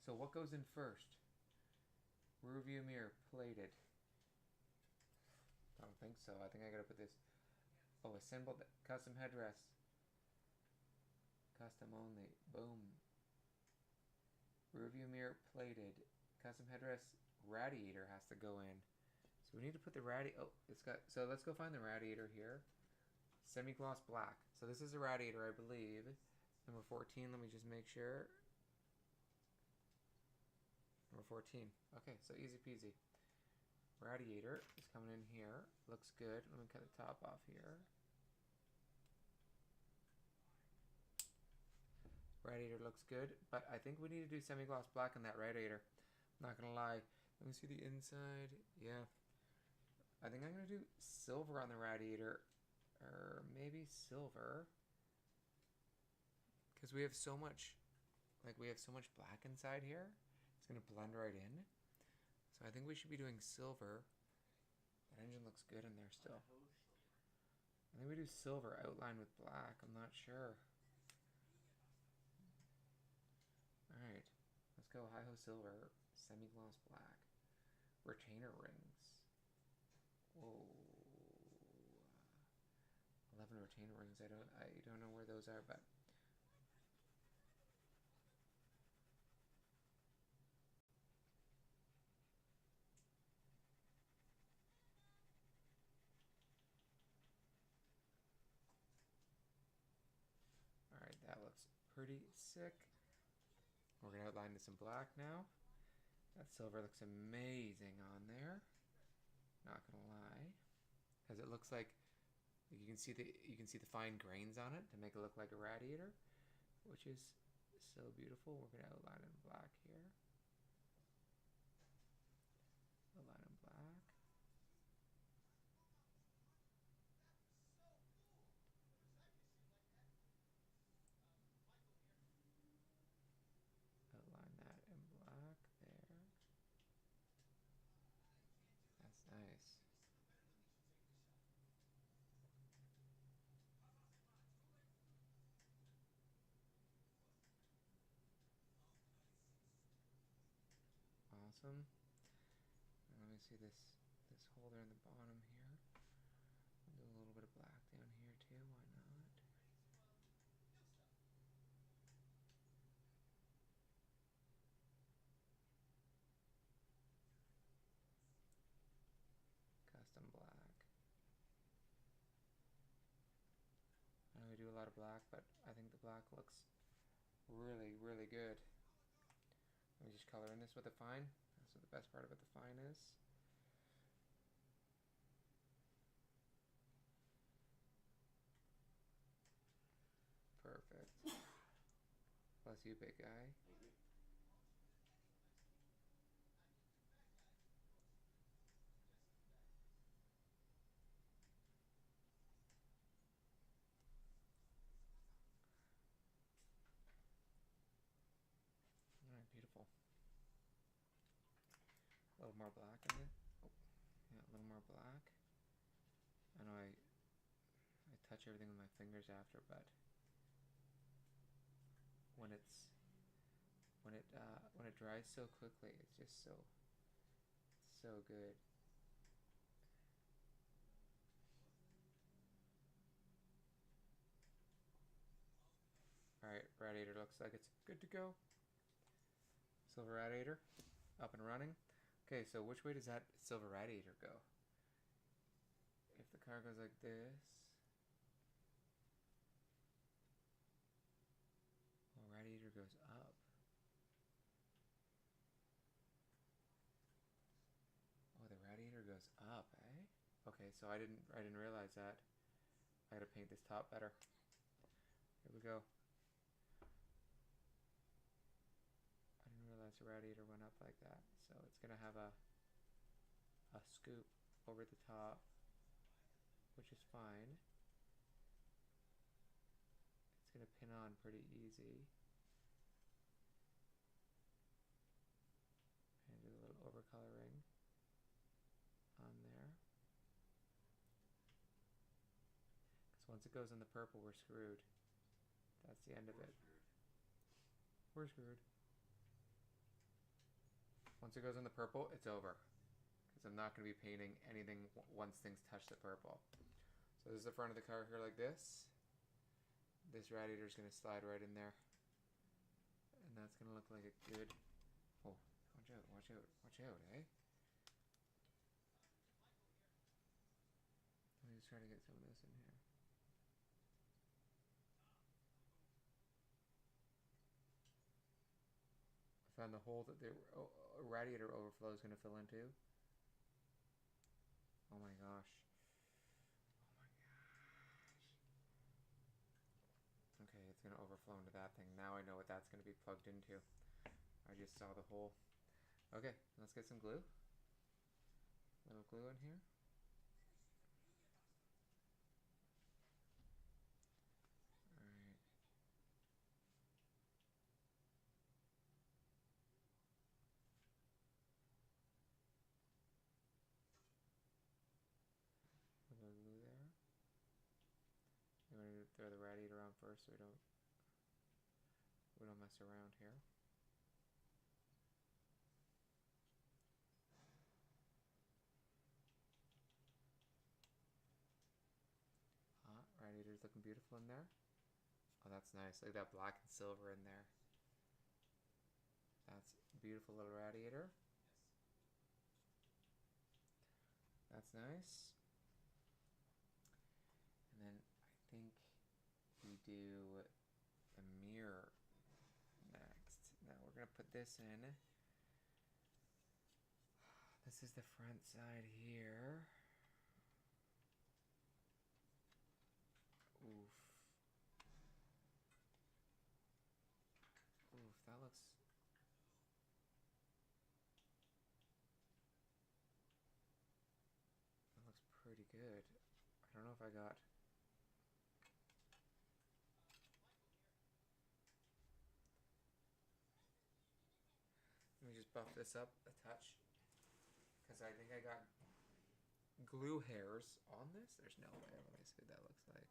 So what goes in first? Rear view mirror, plated. I don't think so. I think I gotta put this. Oh, assembled custom headrest. Custom only. Boom. Rear view mirror, plated. Custom headrest, radiator has to go in. So we need to put the oh, it's got, so let's go find the radiator here. Semi-gloss black. So this is a radiator, I believe. Number 14, let me just make sure. Number 14. Okay, so easy peasy. Radiator is coming in here. Looks good. Let me cut the top off here. Radiator looks good, but I think we need to do semi-gloss black on that radiator. I'm not gonna lie. Let me see the inside. Yeah. I think I'm gonna do silver on the radiator. Or maybe silver. Because we have so much, we have so much black inside here. It's gonna blend right in. So I think we should be doing silver. That engine looks good in there still. I think we do silver outlined with black. I'm not sure. Alright. Let's go Hi-Ho silver. Semi-gloss black. Retainer rings. Whoa. 11 retainer rings. I don't know where those are, but alright, that looks pretty sick. We're gonna outline this in black now. That silver looks amazing on there. Not gonna lie. Because it looks like You can see the fine grains on it to make it look like a radiator, which is so beautiful. We're gonna outline it in black here. Outline in black. Outline that in black there. That's nice. Awesome. And let me see this holder in the bottom here. I'll do a little bit of black down here too. Why not? Custom black. I know we do a lot of black, but I think the black looks really, really good. Let me just color in this with a fine. That's what the best part about the fine is. Perfect. Bless you, big guy. Thank you. Alright, beautiful. A little more black in it. Oh, yeah, a little more black. I know I touch everything with my fingers after, but when it dries so quickly, it's just so good. Alright, radiator looks like it's good to go. Silver radiator, up and running. Okay, so which way does that silver radiator go? If the car goes like this, well, radiator goes up. Oh, the radiator goes up, eh? Okay, so I didn't realize that. I gotta paint this top better. Here we go. I didn't realize the radiator went up like that. So it's gonna have a scoop over the top, which is fine. It's gonna pin on pretty easy. And do a little overcoloring on there. Because once it goes in the purple, we're screwed. That's the end of it. We're screwed. Once it goes in the purple, it's over. Because I'm not going to be painting anything once things touch the purple. So this is the front of the car here like this. This radiator is going to slide right in there. And that's going to look like a good... Oh, watch out, watch out, watch out, eh? Let me just try to get some of this in here. I found the hole that the radiator overflow is going to fill into. Oh my gosh. Oh my gosh. Okay, it's going to overflow into that thing. Now I know what that's going to be plugged into. I just saw the hole. Okay, let's get some glue. A little glue in here. Alright. A little glue there. I'm going to throw the radiator on first so we don't mess around here. Radiator's looking beautiful in there. Oh, that's nice. Look at that black and silver in there. That's a beautiful little radiator. That's nice. And then I think we do the mirror next. Now we're going to put this in. This is the front side here. good. I don't know if I got... Let me just buff this up a touch. Because I think I got glue hairs on this. There's no way. Let me see what that looks like.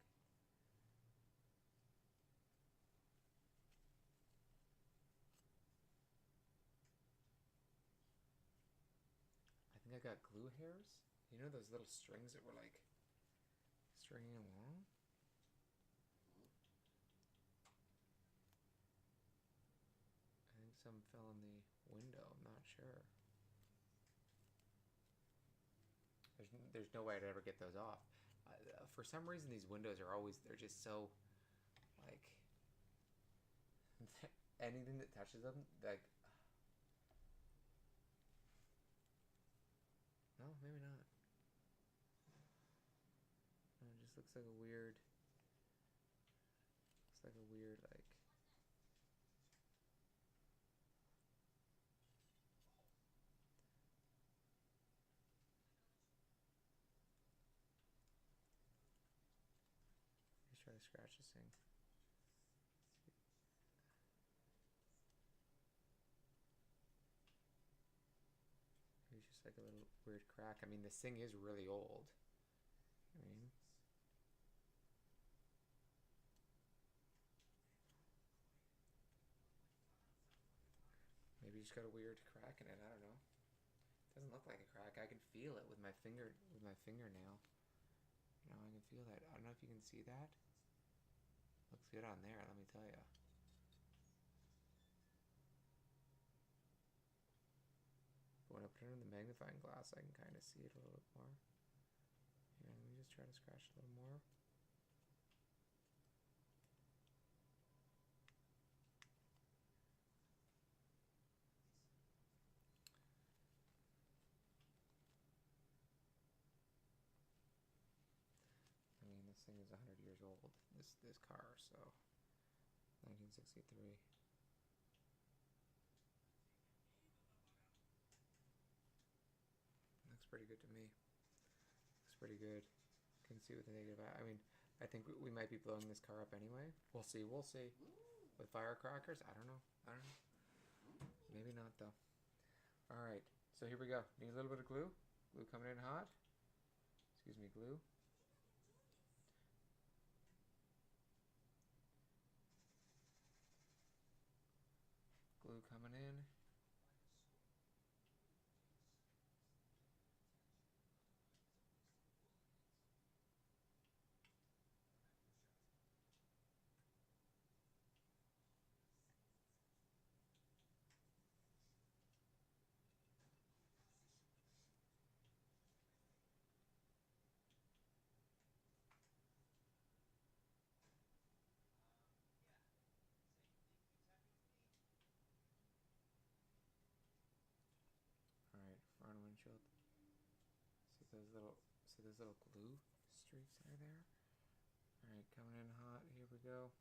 I think I got glue hairs. You know those little strings that were like stringing along? I think some fell in the window. I'm not sure. There's no way I'd ever get those off. For some reason, these windows are always, they're just so, like, anything that touches them, like, no, maybe not. No, it just looks like a weird, like, let's try to scratch this thing. Maybe it's just like a little weird crack. I mean, this thing is really old. I mean, maybe you just got a weird crack in it. I don't know. It doesn't look like a crack. I can feel it with my fingernail. You know, I can feel that. I don't know if you can see that. Looks good on there, let me tell you. But when I put it in the magnifying glass, I can kind of see it a little bit more. Here, let me just try to scratch a little more. I mean, this thing is 100 years old, this car, so 1963. Looks pretty good to me. Looks pretty good. Can see what the negative. I mean, I think we might be blowing this car up anyway. We'll see. We'll see. With firecrackers, I don't know. Maybe not though. All right. So here we go. Need a little bit of glue. Glue coming in hot. Excuse me, glue. Glue coming in. All right, front windshield. See those little glue streaks that are there? All right, coming in hot. Here we go.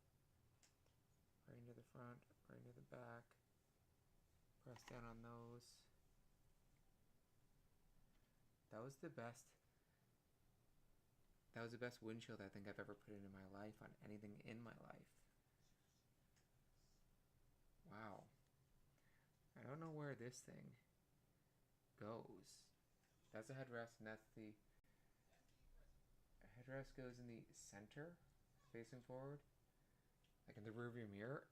Right into the front, right into the back. Press down on those. That was the best windshield I think I've ever put into my life on anything in my life. Wow. I don't know where this thing goes. That's the headrest, and that's the headrest goes in the center, facing forward, like in the rearview mirror.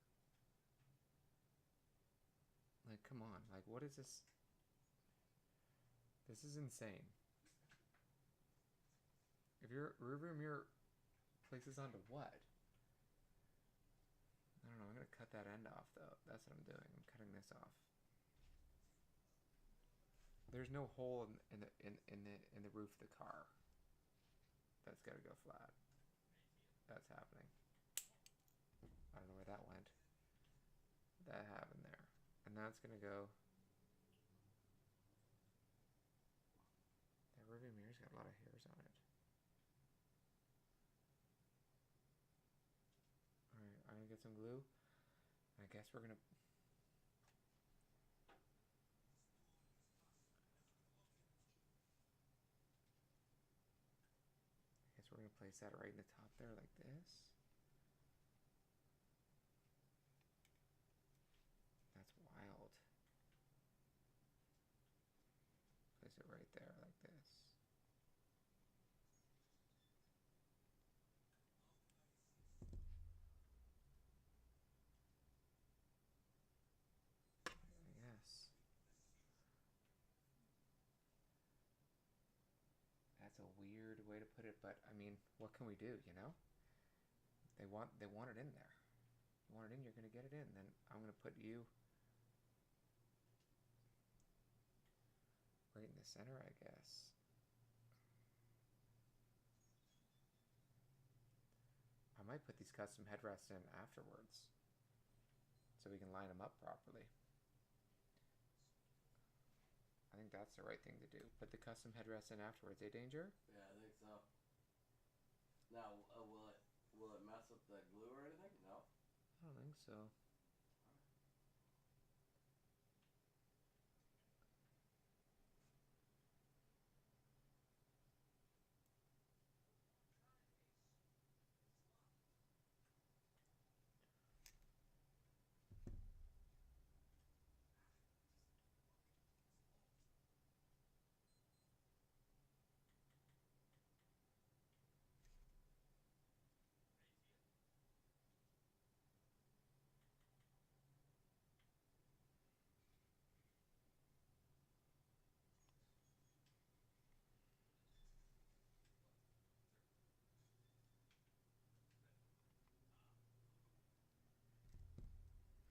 Like, come on, like, what is this? This is insane. If your rearview mirror places onto what? I don't know. I'm gonna cut that end off, though. That's what I'm doing. I'm cutting this off. There's no hole in the roof of the car. That's got to go flat. That's happening. I don't know where that went. That happened there, and that's gonna go. That rearview mirror's got a lot of hairs on it. All right, I'm gonna get some glue. I guess we're gonna. place that right in the top there like this. That's wild. Place it right there like this. Yes. That's a weird way to put it, but I mean, what can we do, you know? They want it in there. You want it in, you're gonna get it in. Then I'm gonna put you right in the center, I guess. I might put these custom headrests in afterwards so we can line them up properly. I think that's the right thing to do. Put the custom headrests in afterwards, eh, Danger? Yeah, I think so. Now, will it mess up the glue or anything? No? I don't think so.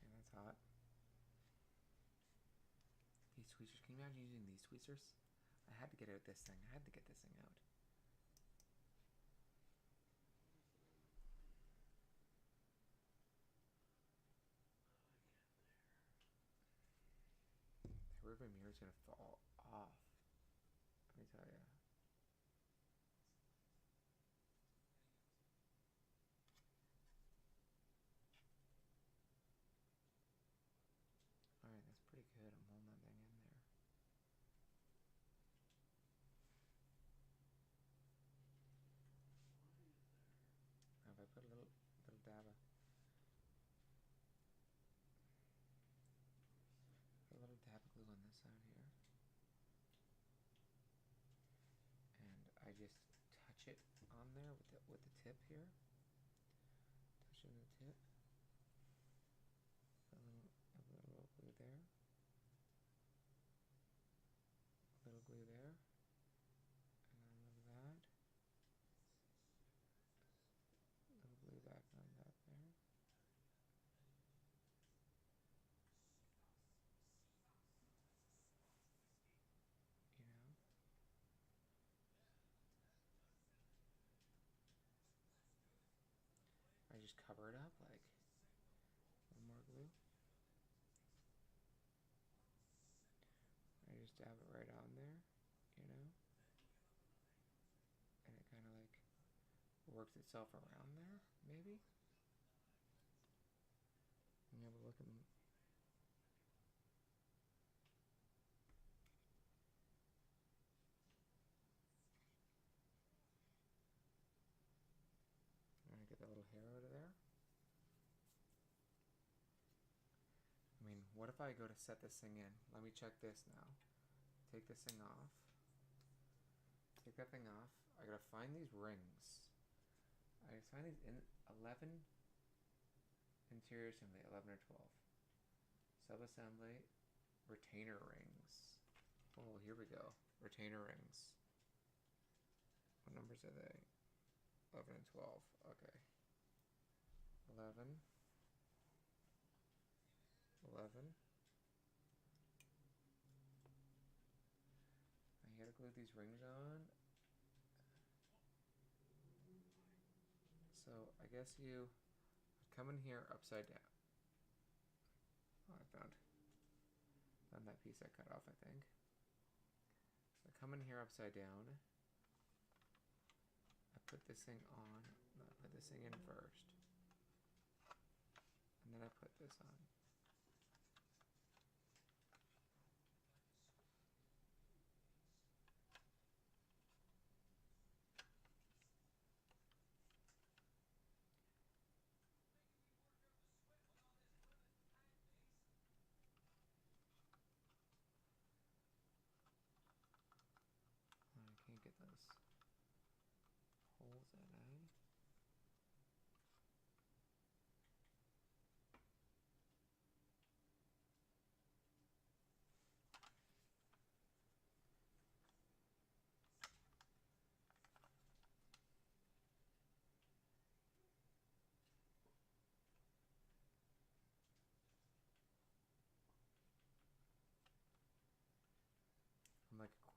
Yeah, that's hot. These tweezers. Can you imagine using these tweezers? I had to get out this thing. I had to get this thing out. The river mirror is gonna fall off. Let me tell you. Alright, that's pretty good. I'm holding that thing in there. Now if I put a little dab of glue on this side here. And I just touch it on there with the tip here. Touch it on the tip. A little glue there. A little glue there. And then look at that. A little glue back on that there. You know? I just cover it up like a little more glue. I just dab it right on there, you know? And it kind of like works itself around there, maybe? And you have a look at them. I'm gonna get that little hair out of there. I mean, what if I go to set this thing in? Let me check this now. Take this thing off. Take that thing off. I gotta find these rings. I gotta find these in 11 interior assembly, 11 or 12. Sub-assembly, retainer rings. Oh, here we go. Retainer rings. What numbers are they? 11 and 12. Okay. 11. 11. I gotta glue these rings on. So I guess you come in here upside down. Oh, I found that piece I cut off, I think. So I come in here upside down. I put this thing on. No, I put this thing in first. And then I put this on.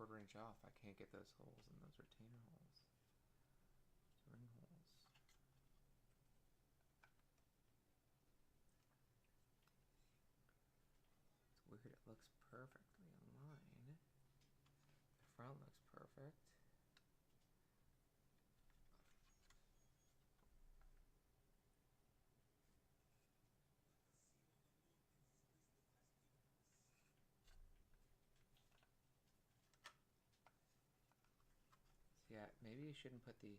1/4 inch off. I can't get those holes in those retainer holes. Ring holes. It's weird, it looks perfectly in line. The front looks perfect. Yeah, maybe you shouldn't put the...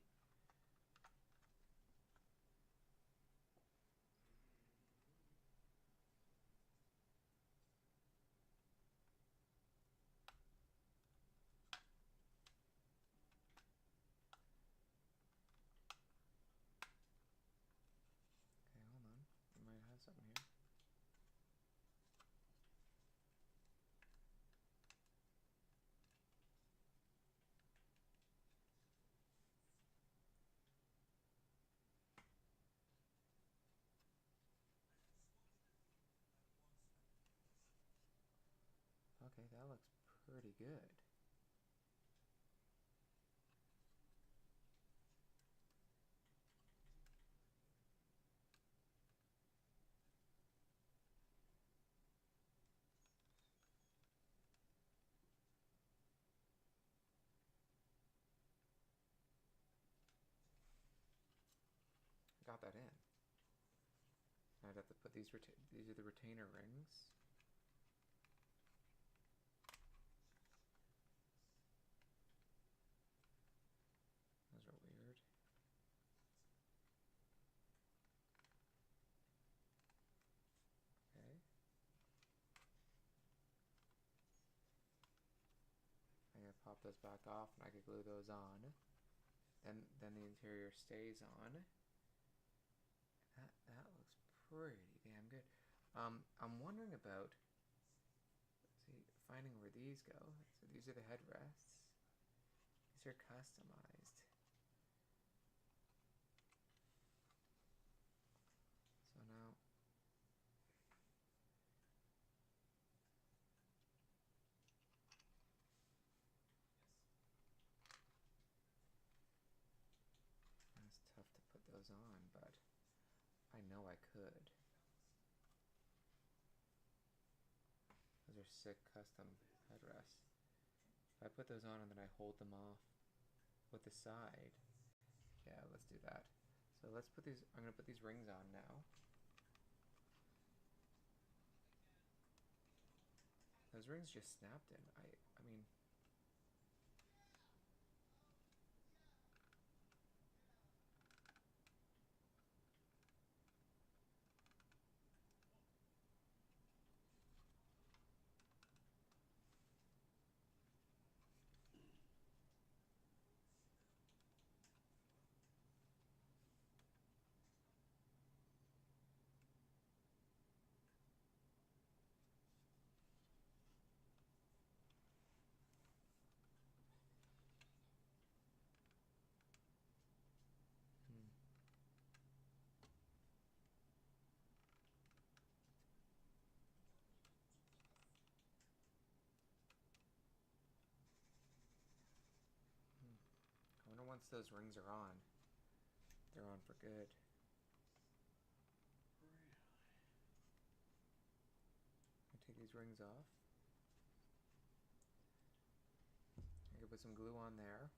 Okay, hold on. We might have something here. Okay, that looks pretty good. Got that in. I'd have to put these are the retainer rings. Those are weird. Okay. I gotta pop those back off and I could glue those on. Then the interior stays on. That looks pretty damn good. I'm wondering about, let's see, finding where these go. So these are the headrests. These are customized. So now it's tough to put those on, but I know I could. Those are sick custom headrests. If I put those on and then I hold them off with the side, yeah, let's do that. So let's put these, I'm gonna put these rings on now. Those rings just snapped in. I mean, hmm. I wonder once those rings are on, they're on for good. Really? I take these rings off. I could put some glue on there.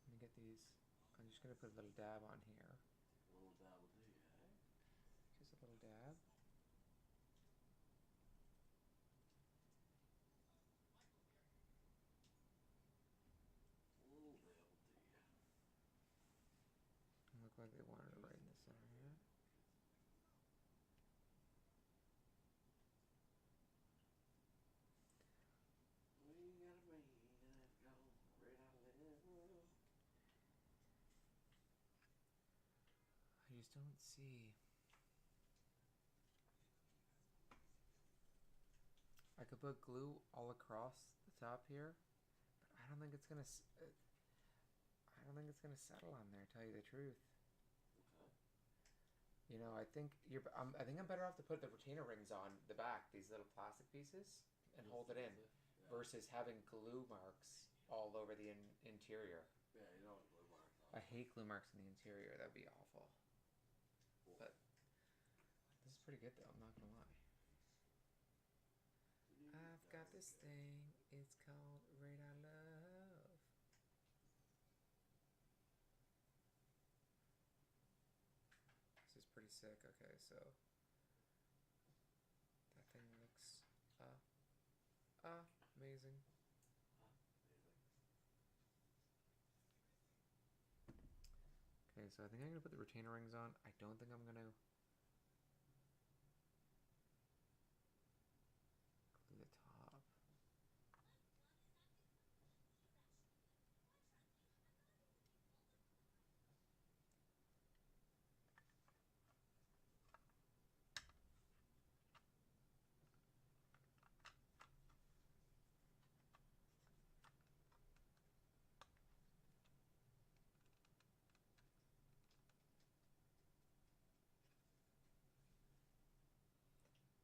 Let me get these. I'm just gonna put a little dab on here. A little dab will do, eh? Just a little dab. A little dab will do, yeah. Look like they wanted it right in the center here. We gotta make it go right out of there. I just don't see. I could put glue all across the top here, but I don't think it's gonna. I don't think it's gonna settle on there. Tell you the truth. Okay. You know, I think I think I'm better off to put the retainer rings on the back, these little plastic pieces, and hold it in, versus having glue marks all over the interior. Yeah, you don't want glue marks on. I hate glue marks in the interior. That'd be awful. Cool. But this is pretty good, though. I'm not gonna lie. I've got this thing. It's called Radar Love. This is pretty sick. Okay, so that thing looks amazing. Okay, so I think I'm gonna put the retainer rings on. I don't think I'm gonna glue the top.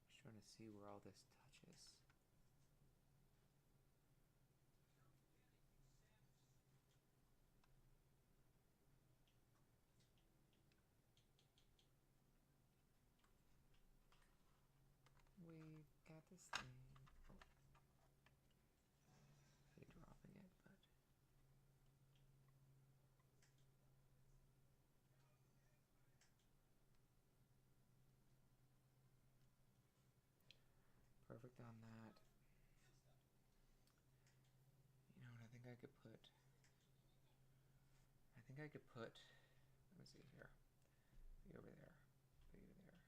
Just trying to see where all this touches. We've got this thing. Oh. I hate dropping it, but perfect on that. You know what? I think I could put. Let me see here. Be over there. Be there.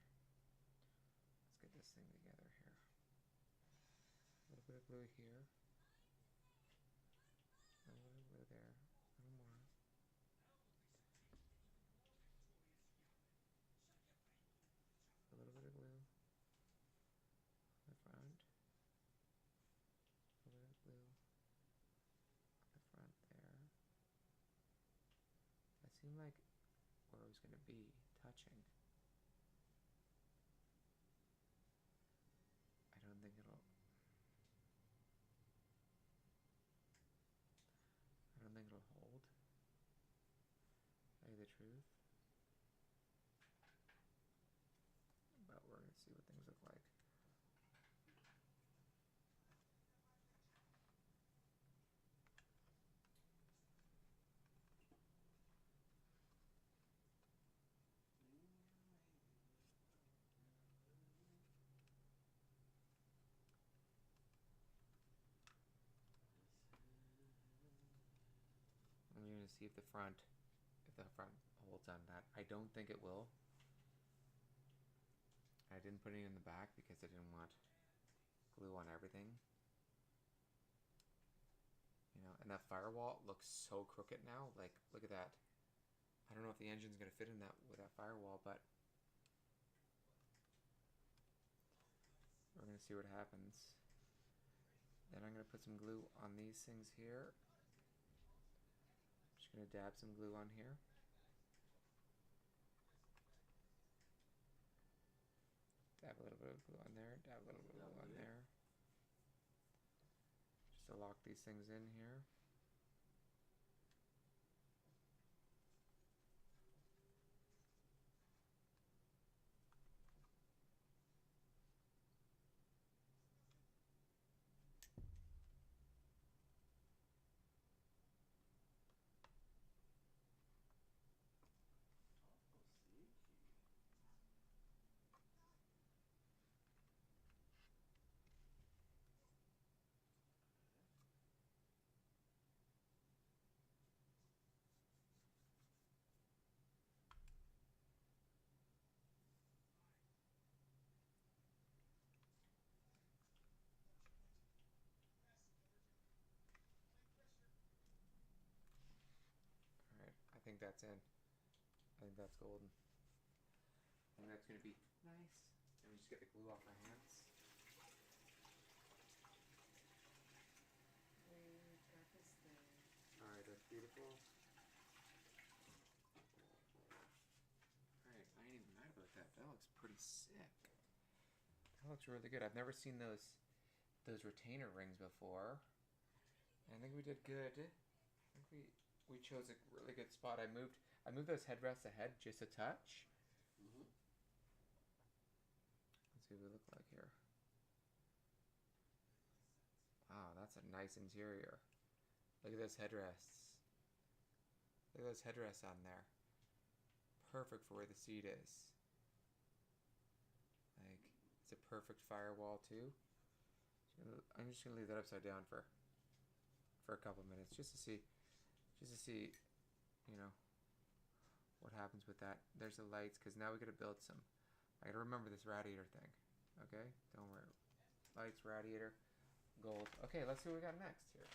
Let's get this thing together here. A little bit of glue here. A little bit of glue there. A little more. A little bit of glue on the front. A little bit of glue on the front there. That seemed like where it was going to be touching. I don't think it'll hold. Tell you the truth. But we're gonna see what things look like. I'm gonna see if the front holds on that. I don't think it will. I didn't put any in the back because I didn't want glue on everything. You know, and that firewall looks so crooked now. Like, look at that. I don't know if the engine's gonna fit in that with that firewall, but we're gonna see what happens. Then I'm gonna put some glue on these things here. Just gonna dab some glue on here. Dab a little bit of glue on there, dab a little bit of glue on there. Just to lock these things in here. I think that's in. I think that's golden. I think that's gonna be nice. Let me just get the glue off my hands. We've got this thing. Alright, that's beautiful. That looks really good. I've never seen those retainer rings before. I think we did good. I think we chose a really good spot. I moved those headrests ahead just a touch. Mm-hmm. Let's see what we look like here. Wow, that's a nice interior. Look at those headrests. Look at those headrests on there. Perfect for where the seat is. Like, it's a perfect firewall too. I'm just gonna leave that upside down for a couple minutes just to see, you know, what happens with that. There's the lights, because now we gotta build some. I gotta remember this radiator thing. Okay, don't worry. Lights, radiator, gold. Okay, let's see what we got next here.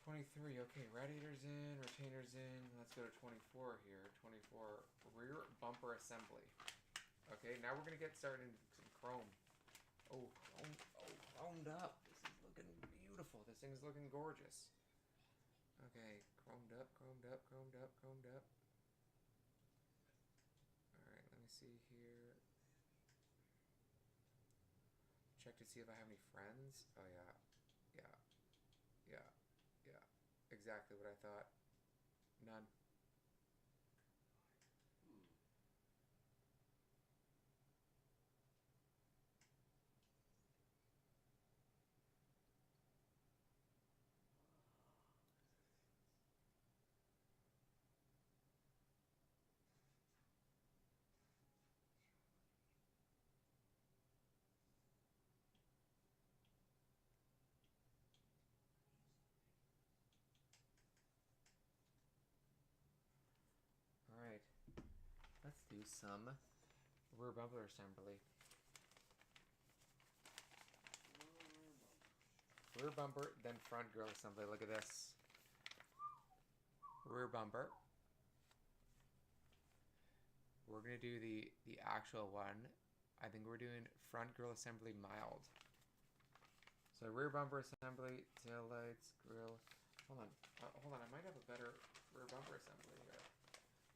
23. Okay, radiators in, retainers in. Let's go to 24 here. 24, rear bumper assembly. Okay, now we're gonna get started into some chrome. Oh, chromed up. This is looking beautiful. This thing's looking gorgeous. Okay, chromed up. Alright, let me see here. Check to see if I have any friends. Oh, yeah. Exactly what I thought. None. Alright. Let's do some rear bumper assembly. Rear bumper, then front grille assembly. Look at this. Rear bumper. We're going to do the actual one. I think we're doing front grille assembly mild. So rear bumper assembly, tail lights, grille. Hold on. I might have a better rear bumper assembly here.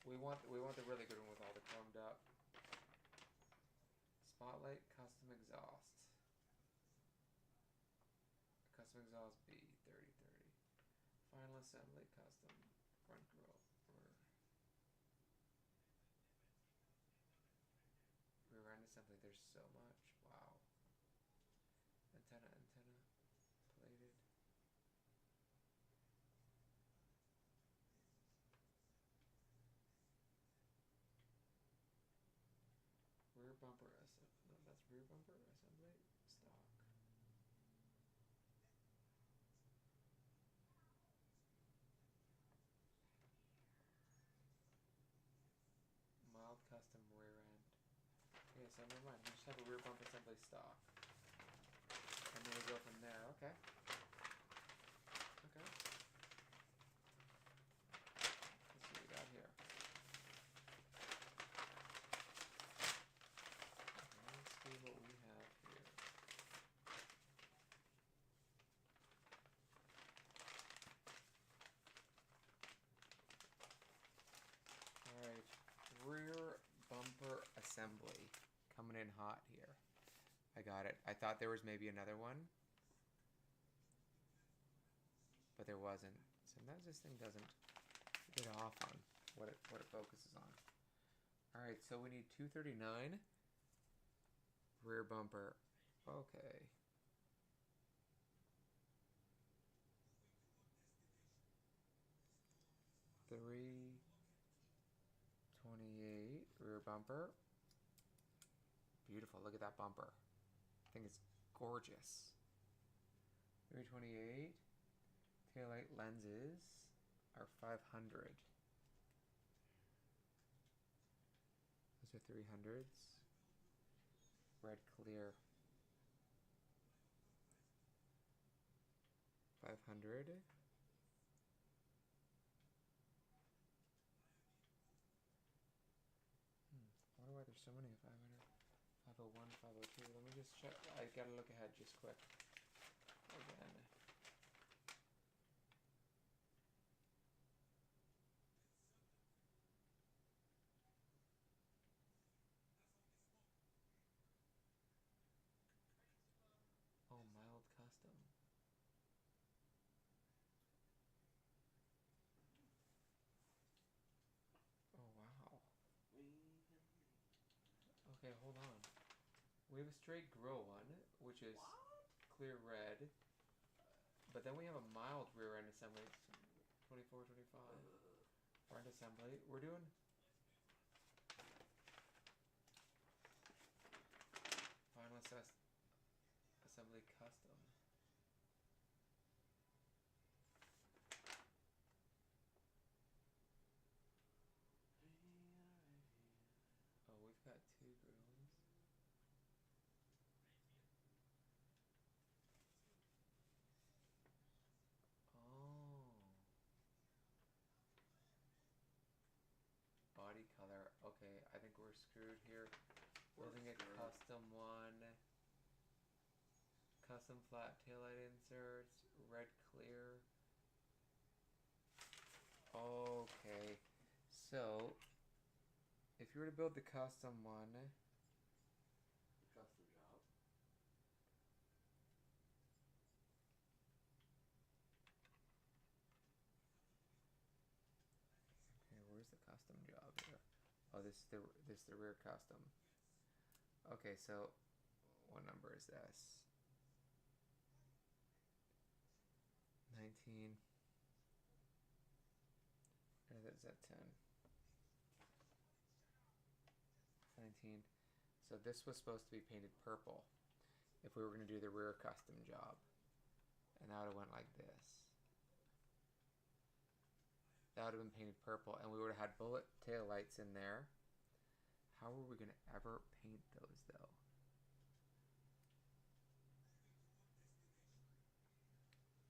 We want the really good one with all the chromed up. Spotlight, custom exhaust. Custom exhaust B, 3030. Final assembly, custom front grille. Rear end assembly, there's so much. Wow. Antenna, plated. Rear bumper assembly. No, that's rear bumper assembly stock. Mild custom rear end. Okay, so never mind. We just have a rear bumper assembly stock. And then we go from there. Okay. Let's see what we got here. Let's see what we have here. Alright. Rear bumper assembly. Coming in hot here. I got it. I thought there was maybe another one, but there wasn't. Sometimes this thing doesn't get off on what it focuses on. All right, so we need 239 rear bumper. Okay. $328 rear bumper. Beautiful. Look at that bumper. I think it's gorgeous. 328. Taillight lenses are 500. Those are 300s. Red clear. 500. I wonder why there's so many 500. 501, 502. Let me just check. I gotta look ahead just quick. Again. Okay, hold on. We have a straight grill one, which is clear red. But then we have a mild rear end assembly. 24, 25. Front assembly. We're doing... Final assembly custom. Oh, we've got 2 grills. Oh. Body color. Okay, I think we're screwed here. Building a custom one. Custom flat taillight inserts. Red clear. Okay. So, if you were to build the custom one... Custom job. Okay, where's the custom job here? Oh, this is the rear custom. Okay, so what number is this? 19. Or that's at 10. 19. So this was supposed to be painted purple if we were going to do the rear custom job. And that would have went like this. That would have been painted purple, and we would have had bullet tail lights in there. How were we going to ever paint those, though?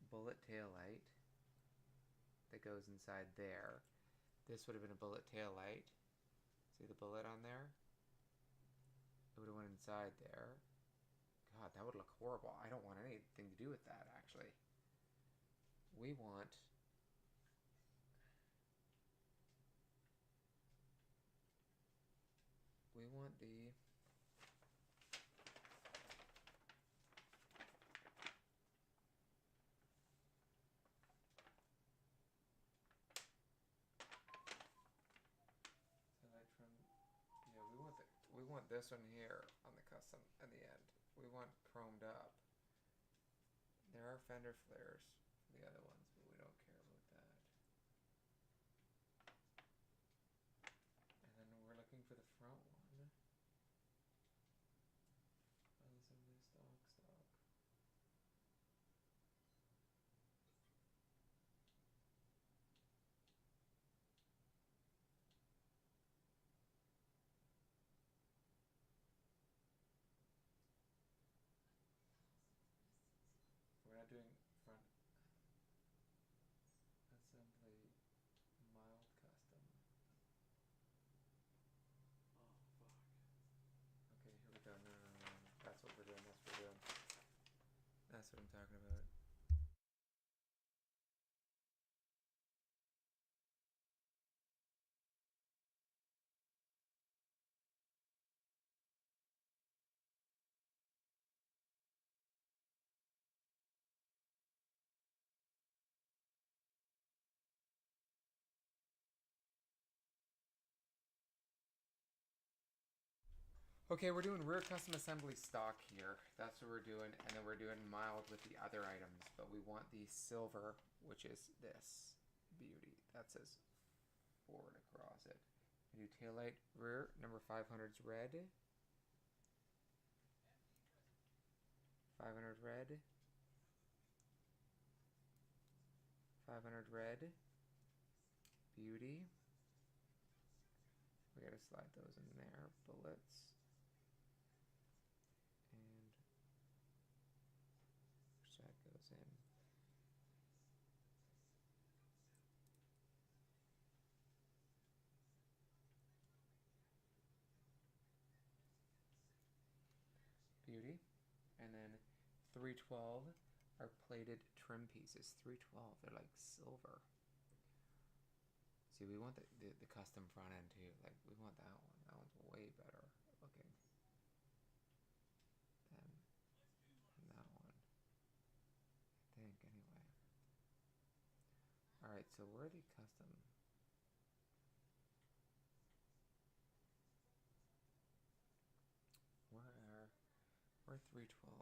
Bullet tail light that goes inside there. This would have been a bullet tail light. See the bullet on there? It would have went inside there. God, that would look horrible. I don't want anything to do with that, actually. We want... We want the... Yeah, we want this one here on the custom in the end. We want chromed up. There are fender flares for the other ones, but we don't care about that. And then we're looking for the front one. Assembly stock. We're not doing front assembly mild custom. Oh, fuck. Okay, here we go. No. That's what we're doing. That's what I'm talking about. Okay, we're doing rear custom assembly stock here. That's what we're doing, and then we're doing mild with the other items, but we want the silver, which is this beauty. That says Ford across it. We do taillight rear, number 500's red. 500 red. 500 red. Beauty. We gotta slide those in there. Bullets. And that goes in. Beauty. And then 312 are plated trim pieces. 312, they're like silver. See, we want the custom front end too. Like, we want that one. That one's way better looking than that one. I think, anyway. Alright, so where are the custom? 312.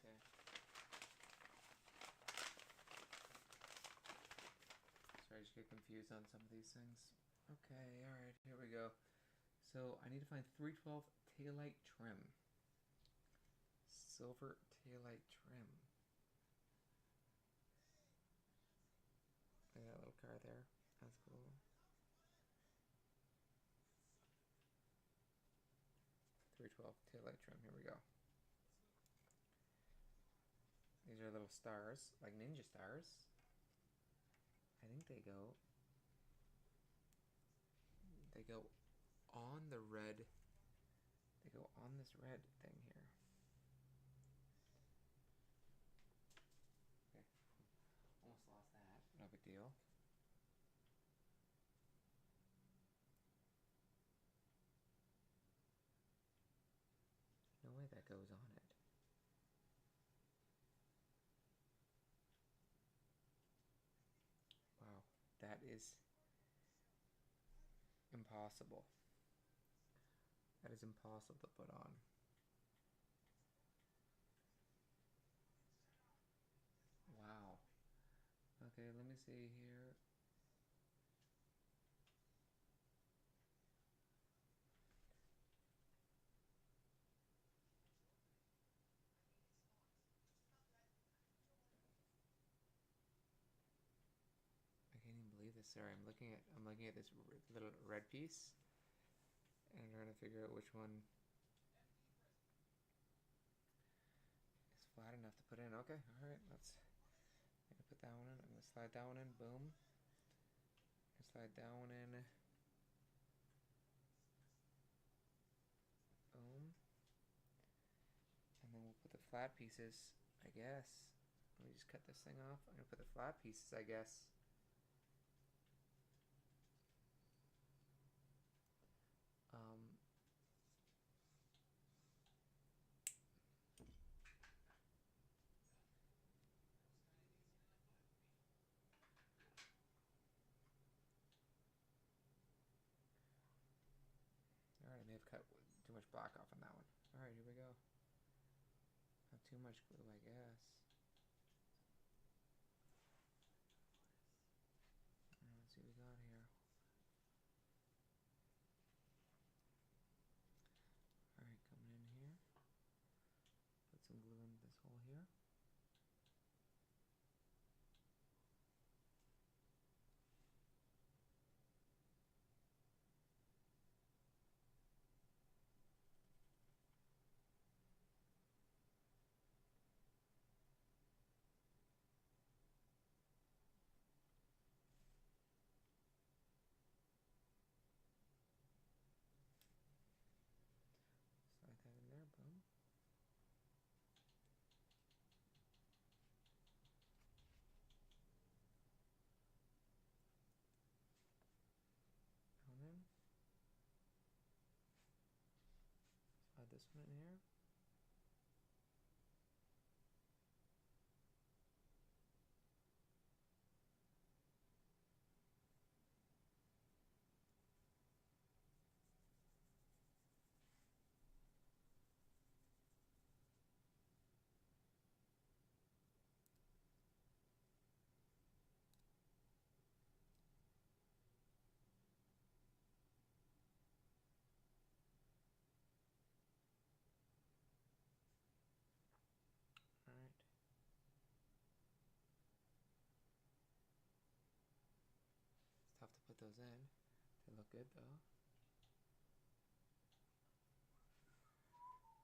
Okay. Sorry, I just get confused on some of these things. Okay, alright, here we go. So I need to find 312 taillight trim. Silver taillight trim. Look at that little car there. That's cool. .312 taillight trim. Here we go. These are little stars, like ninja stars. I think they go on the red. They go on this red thing here. Okay. Almost lost that. No big deal. No way that goes on it. Wow, that is impossible. That is impossible to put on. Wow. Okay, let me see here. I can't even believe this. Sorry, I'm looking at this little red piece, and I'm trying to figure out which one is flat enough to put in. Okay, all right. I'm gonna put that one in. I'm gonna slide that one in. Boom. Slide that one in. Boom. And then we'll put the flat pieces, I guess. Let me just cut this thing off. I'm gonna put the flat pieces, I guess. Alright, I may have cut too much black off on that one. Alright, here we go. Not too much glue, I guess. Let's see what we got here. Alright, coming in here. Put some glue in this hole here. Slide that in there, boom. Down in. Slide this one in here. those in. They look good though.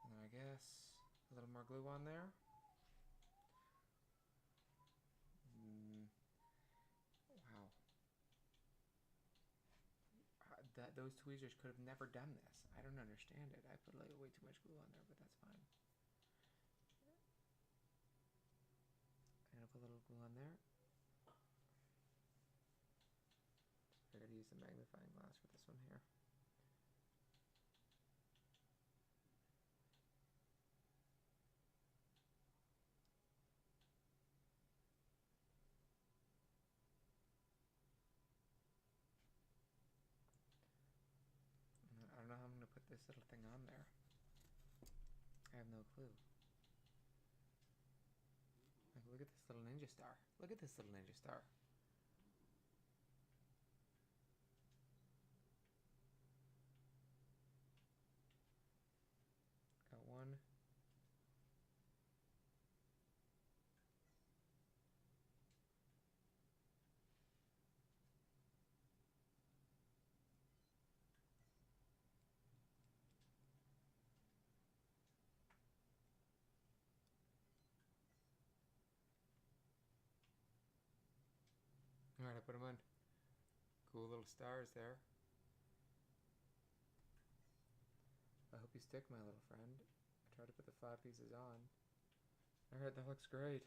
And then I guess a little more glue on there. Wow. Those tweezers could have never done this. I don't understand it. I put like way too much glue on there, but that's fine. I'm gonna put a little glue on there. I gotta use the magnifying glass for this one here. I don't know how I'm gonna put this little thing on there. I have no clue. Like, look at this little ninja star. Look at this little ninja star. Got one. Alright, I put them on. Cool little stars there. I hope you stick, my little friend. I tried to put the 5 pieces on. Alright, that looks great.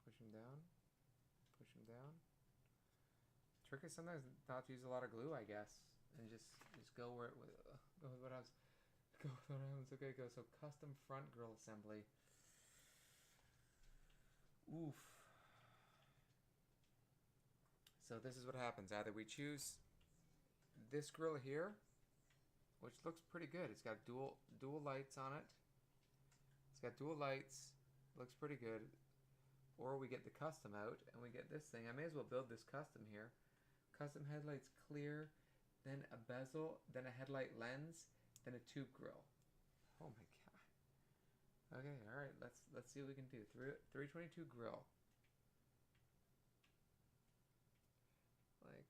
Push them down. Push them down. Trick is sometimes not to use a lot of glue, I guess. And just go where it go with what I was. Go with what I was. Okay, go. So custom front grill assembly. Oof. So this is what happens. Either we choose this grill here, which looks pretty good. It's got dual lights on it. It's got dual lights. Looks pretty good. Or we get the custom out and we get this thing. I may as well build this custom here. Custom headlights clear, then a bezel, then a headlight lens, then a tube grill. Oh my god. Okay, all right. Let's see what we can do. 322 grill. Like,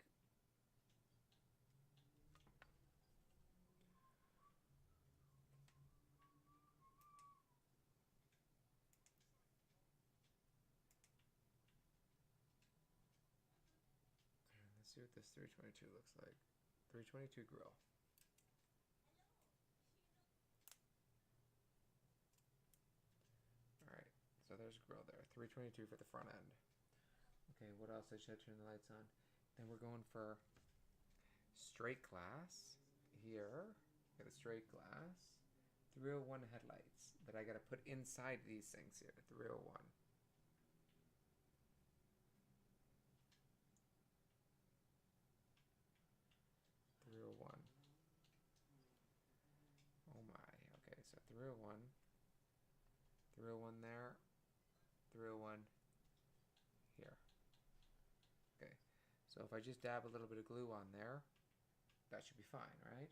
let's see what this 322 looks like. 322 grill. Alright, so there's a grill there. 322 for the front end. Okay, what else? I should turn the lights on. Then we're going for straight glass here. Got a straight glass. 301 headlights that I gotta put inside these things here. 301. Oh my. Okay, so 301. 301 there. 301 here. Okay, so if I just dab a little bit of glue on there, that should be fine, right?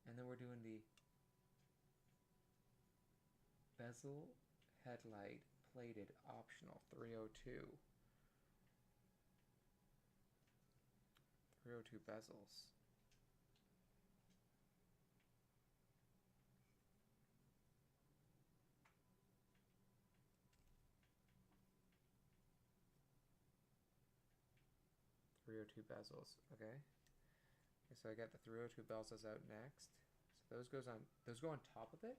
And then we're doing the bezel headlight plated optional 302. 302 bezels. Bezels. Okay. So I got the 302 bezels out next. So those go on top of it?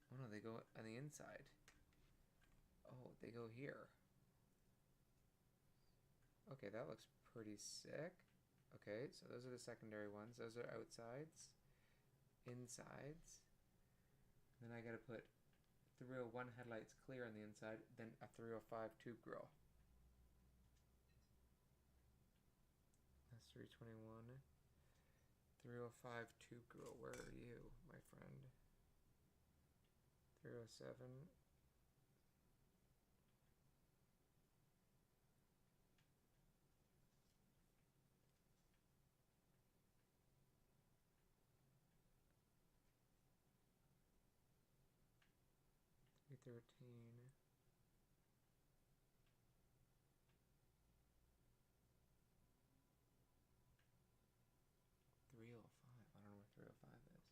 Oh no, they go on the inside. Oh, they go here. Okay, that looks pretty sick. Okay, so those are the secondary ones. Those are outsides. Insides. Then I gotta put 301 headlights clear on the inside, then a 305 tube grill. That's 321. 305 tube grill. Where are you, my friend? 307. 313. 305. I don't know where 305 is.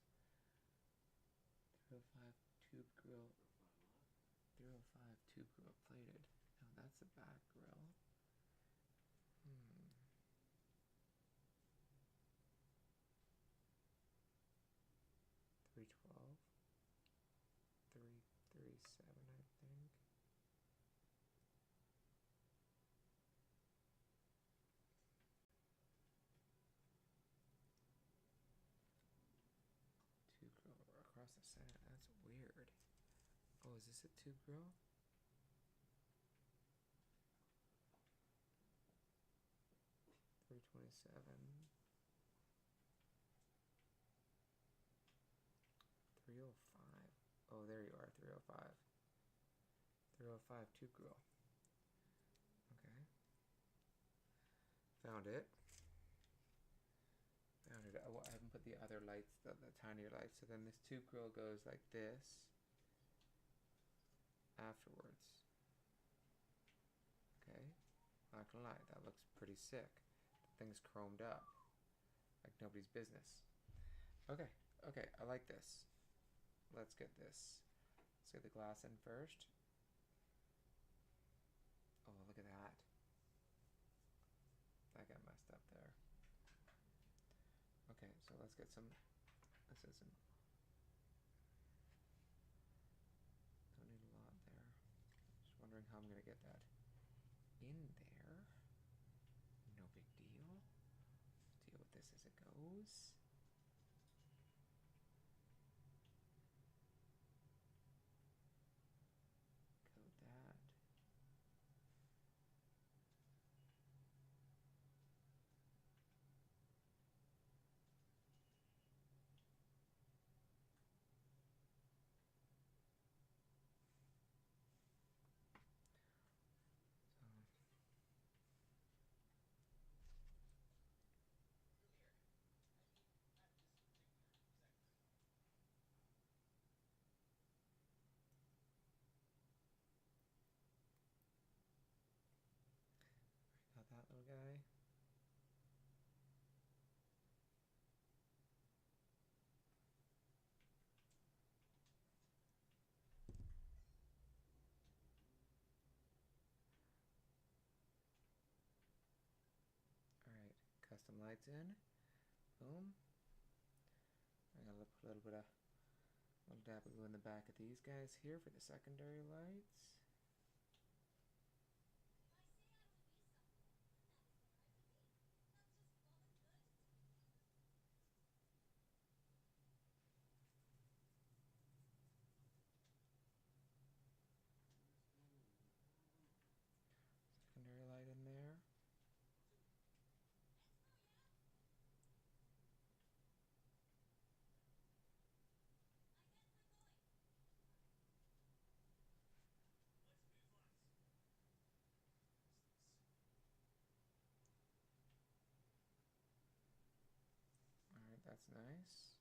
305 tube grill. 305 tube grill plated. Oh, that's the back grill. 312. 337, I think. Tube grill across the center. That's weird. Oh, is this a tube grill? $327. 305. Oh, there you are, 305. 305 tube grill. Okay. Found it. Found it. I haven't put the other lights, the tinier lights. So then this tube grill goes like this afterwards. Okay. Not gonna lie, that looks pretty sick. The thing's chromed up. Like nobody's business. Okay, okay, I like this. Let's get this. Let's get the glass in first. Oh, look at that. That got messed up there. Okay, so let's get some. This is some. Don't need a lot there. Just wondering how I'm gonna get that in there. No big deal. Deal with this as it goes. Code that. Got that little guy. Alright, custom lights in. Boom. I'm gonna put a little bit of little dab of glue in the back of these guys here for the secondary lights. Secondary light in there. Alright, that's nice.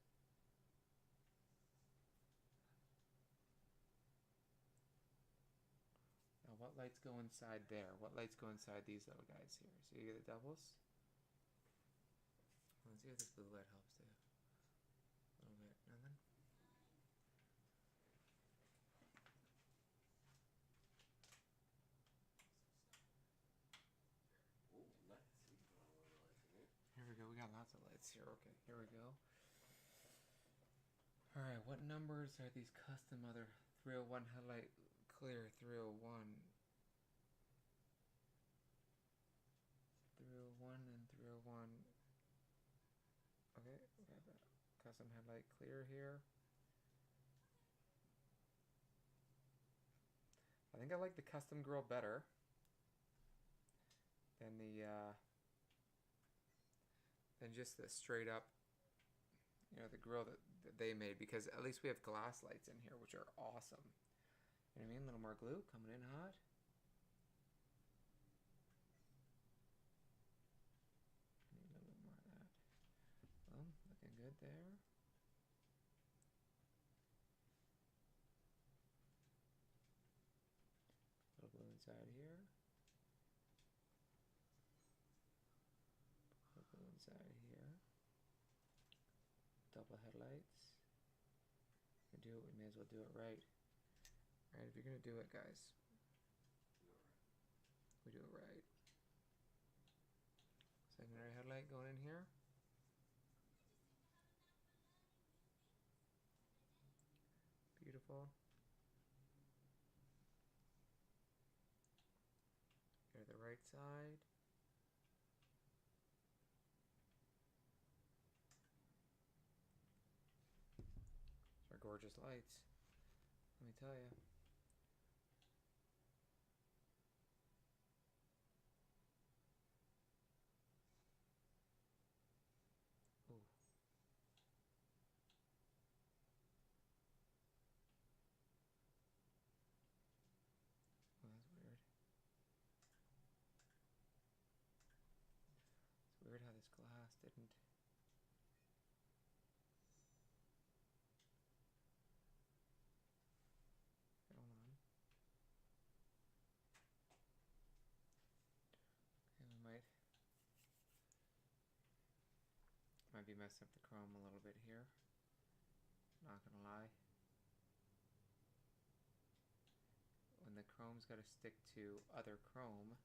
Now what lights go inside there? What lights go inside these little guys here? So you get the doubles? Let's see if this blue light helps too. A little bit. Nothing? Oh, nice. You can put all the lights in here. Here we go. We got lots of lights here. Okay, here we go. Alright, what numbers are these custom other 301 headlight clear 301? 301 and 301. Okay, we got that custom headlight clear here. I think I like the custom grill better than the than just the straight up, you know, the grill that they made, because at least we have glass lights in here, which are awesome. You know what I mean? A little more glue coming in hot. Need a little bit more of that. Boom, looking good there. inside here. Put glue inside here. Double headlights. If we do it, we may as well do it right. Right, if you're gonna do it, guys, we do it right. Secondary headlight going in here. Beautiful. Go to the right side. These are gorgeous lights, let me tell you. Ooh. Oh, that's weird. It's weird how this glass didn't. Hold on. Okay, we might be messing up the chrome a little bit here. Not gonna lie. When the chrome's got to stick to other chrome,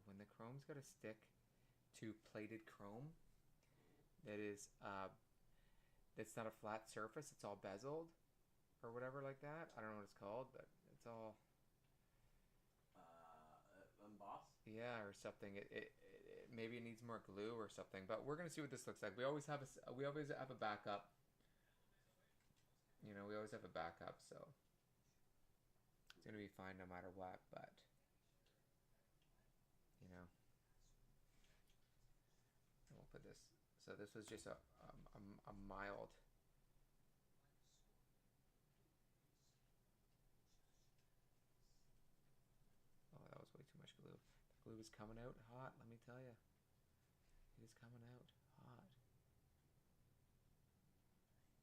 when the chrome's got to stick to plated chrome that is that's not a flat surface, it's all bezeled or whatever like that. I don't know what it's called, but it's all embossed. Yeah, or something. It maybe it needs more glue or something. But we're gonna see what this looks like. We always have a backup. You know, we always have a backup, so it's gonna be fine no matter what. But you know, and we'll put this. So this was just a mild. Oh, that was way too much glue. The glue is coming out hot, let me tell you. It is coming out hot.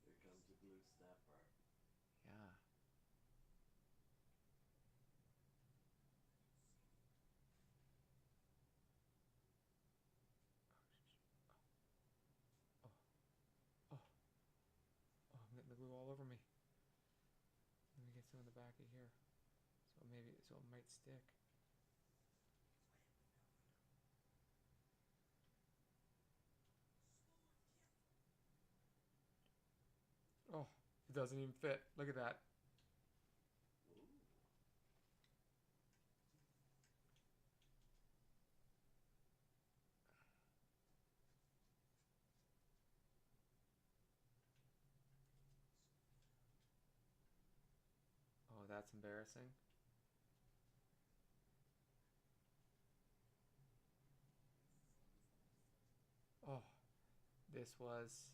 Here comes the glue snapper. Yeah. Oh, I'm getting the glue all over me. Let me get some in the back of here. So it might stick. Oh, it doesn't even fit. Look at that. Ooh. Oh, that's embarrassing. Oh, this was...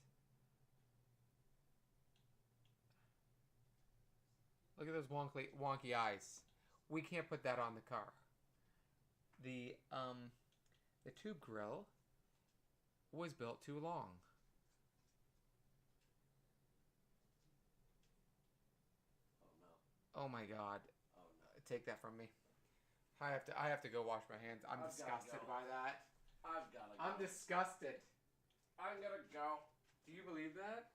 Look at those wonky eyes. We can't put that on the car. The tube grill was built too long. Oh no. Oh my god. Oh no. Take that from me. I have to go wash my hands. I'm disgusted by that. I've gotta go. I'm disgusted. I'm gonna go. Do you believe that?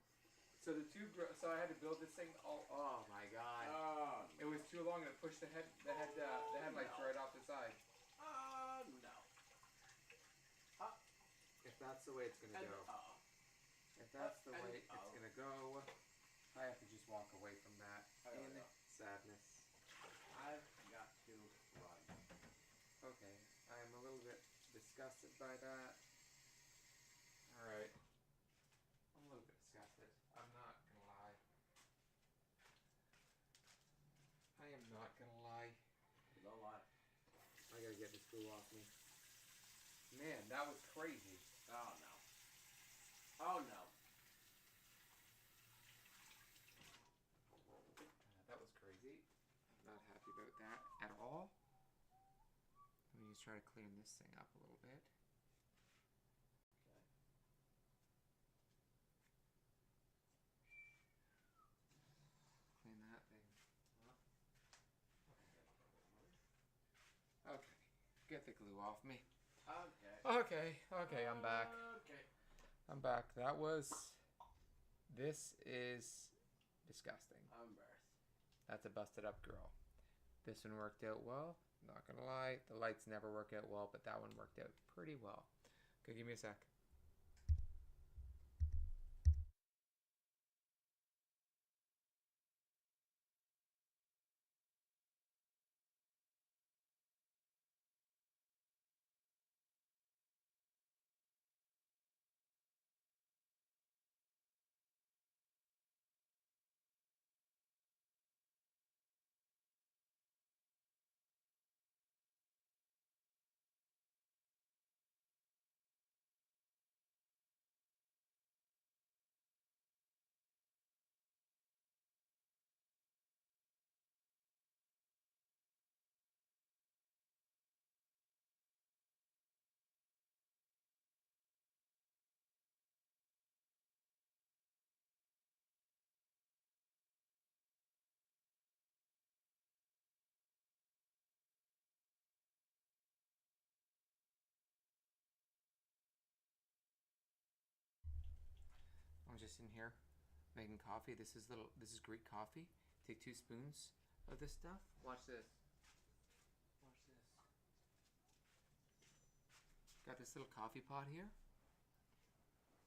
So the tube grill, so I had to build this thing. Oh my god. Oh. It was too long and it pushed the headlights right off the side. No. If that's the way it's gonna go. If that's the way it's gonna go, I have to just walk away from that in sadness. I've got to run. Okay, I'm a little bit disgusted by that. Alright. I'm a little bit disgusted. I'm not gonna lie. I am not gonna lie. Don't lie. I gotta get this glue off me. Man, that was crazy. Oh no. Oh no. That was crazy. me try to clean this thing up a little bit. Okay. Clean that thing. Okay. Get the glue off me. Okay. Okay, I'm back. Okay. I'm back. This is disgusting. I'm embarrassed. That's a busted up girl. This one worked out well. Not gonna lie, the lights never work out well, but that one worked out pretty well. Okay, give me a sec. I'm just in here making coffee. This is Greek coffee. Take 2 spoons of this stuff. Watch this. Watch this. Got this little coffee pot here.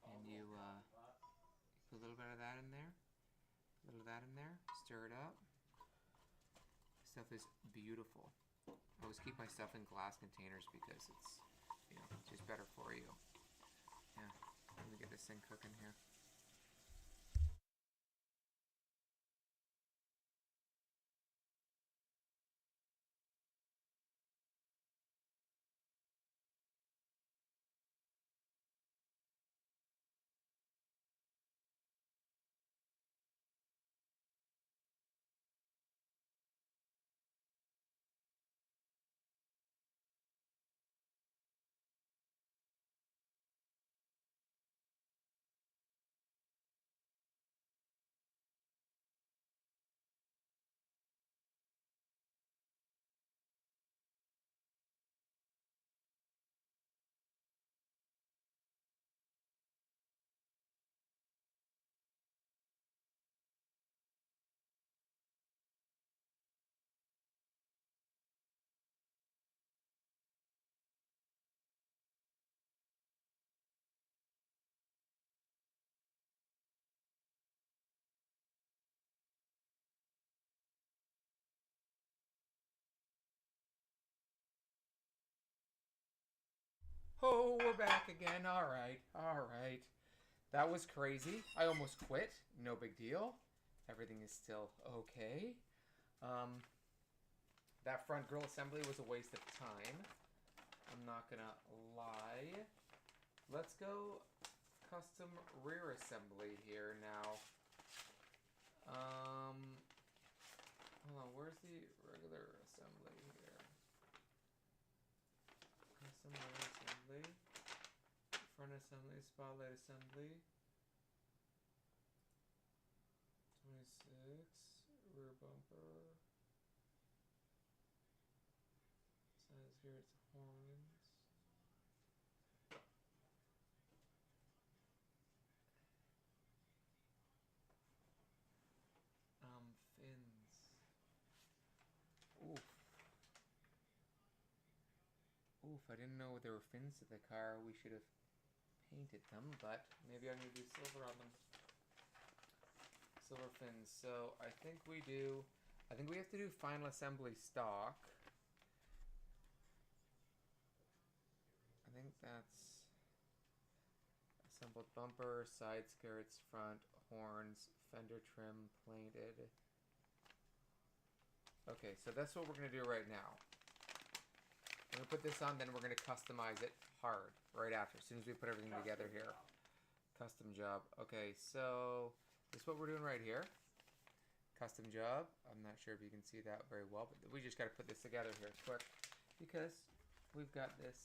And you put a little bit of that in there. A little of that in there. Stir it up. Stuff is beautiful. I always keep my stuff in glass containers because it's, it's just better for you. Yeah. Let me get this thing cooking here. Oh, we're back again. All right. That was crazy. I almost quit. No big deal. Everything is still okay. That front grill assembly was a waste of time. I'm not gonna lie. Let's go custom rear assembly here now. Hold on, where's the regular assembly here? Custom rear assembly. Front assembly, spotlight assembly. 26, rear bumper. Side skirts, horns. Fins. Oof. Oof, I didn't know there were fins to the car. We should have painted them, but maybe I'm going to do silver on them. Silver fins. So I think we have to do final assembly stock. I think that's assembled bumper, side skirts, front, horns, fender trim, painted. Okay, so that's what we're going to do right now. We're going to put this on, then we're going to customize it hard right after, as soon as we put everything together here. Custom job. Okay, so this is what we're doing right here. Custom job. I'm not sure if you can see that very well, but we just got to put this together here quick because we've got this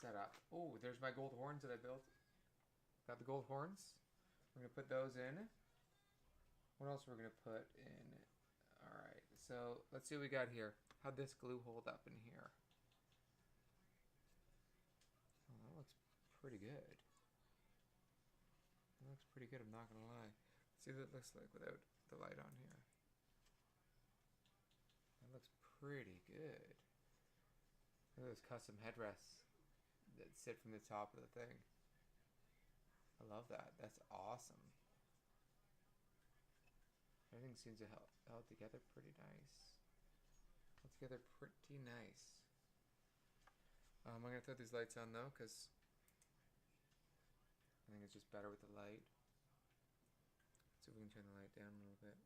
set up. Oh, there's my gold horns that I built. Got the gold horns. We're going to put those in. What else we're going to put in? Alright, so let's see what we got here. How'd this glue hold up in here? Oh, that looks pretty good. That looks pretty good, I'm not going to lie. Let's see what it looks like without the light on here. That looks pretty good. Look at those custom headrests that sit from the top of the thing. I love that. That's awesome. Everything seems to held together pretty nice. Held together pretty nice. I'm going to throw these lights on though, because I think it's just better with the light. Let's see if we can turn the light down a little bit.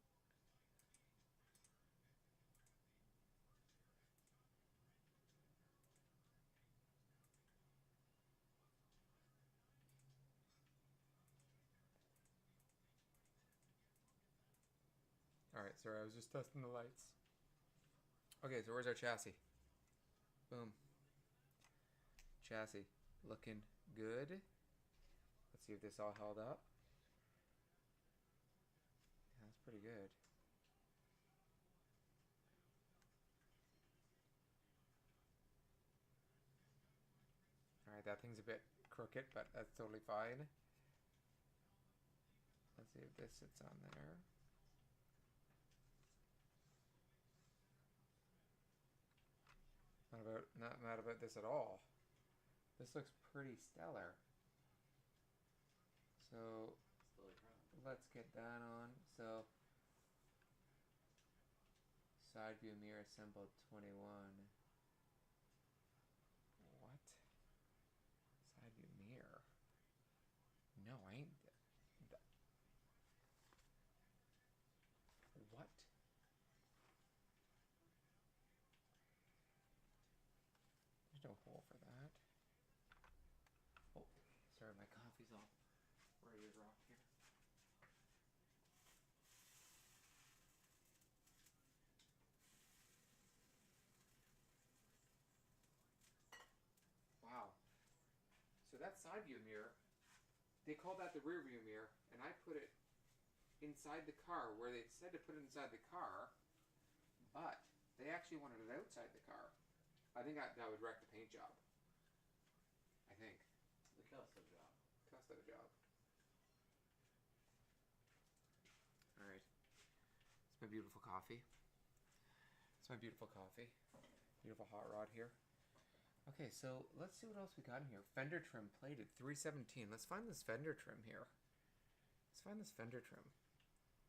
Alright, sorry, I was just testing the lights. Okay, so where's our chassis? Boom. Chassis. Looking good. Let's see if this all held up. Yeah, that's pretty good. Alright, that thing's a bit crooked, but that's totally fine. Let's see if this sits on there. Not mad about this at all. This looks pretty stellar. So let's get that on. So side view mirror assembled 21. What? Side view mirror? No, I ain't. What? There's no hole for that. Oh, sorry, my coffee's all ready to rock here. Wow. So that side view mirror, they call that the rear view mirror, and I put it inside the car where they said to put it inside the car, but they actually wanted it outside the car. I think that would wreck the paint job. I think. The custom job. Custom job. Alright. It's my beautiful coffee. It's my beautiful coffee. Beautiful hot rod here. Okay, so let's see what else we got in here. Fender trim plated, 317. Let's find this fender trim here. Let's find this fender trim.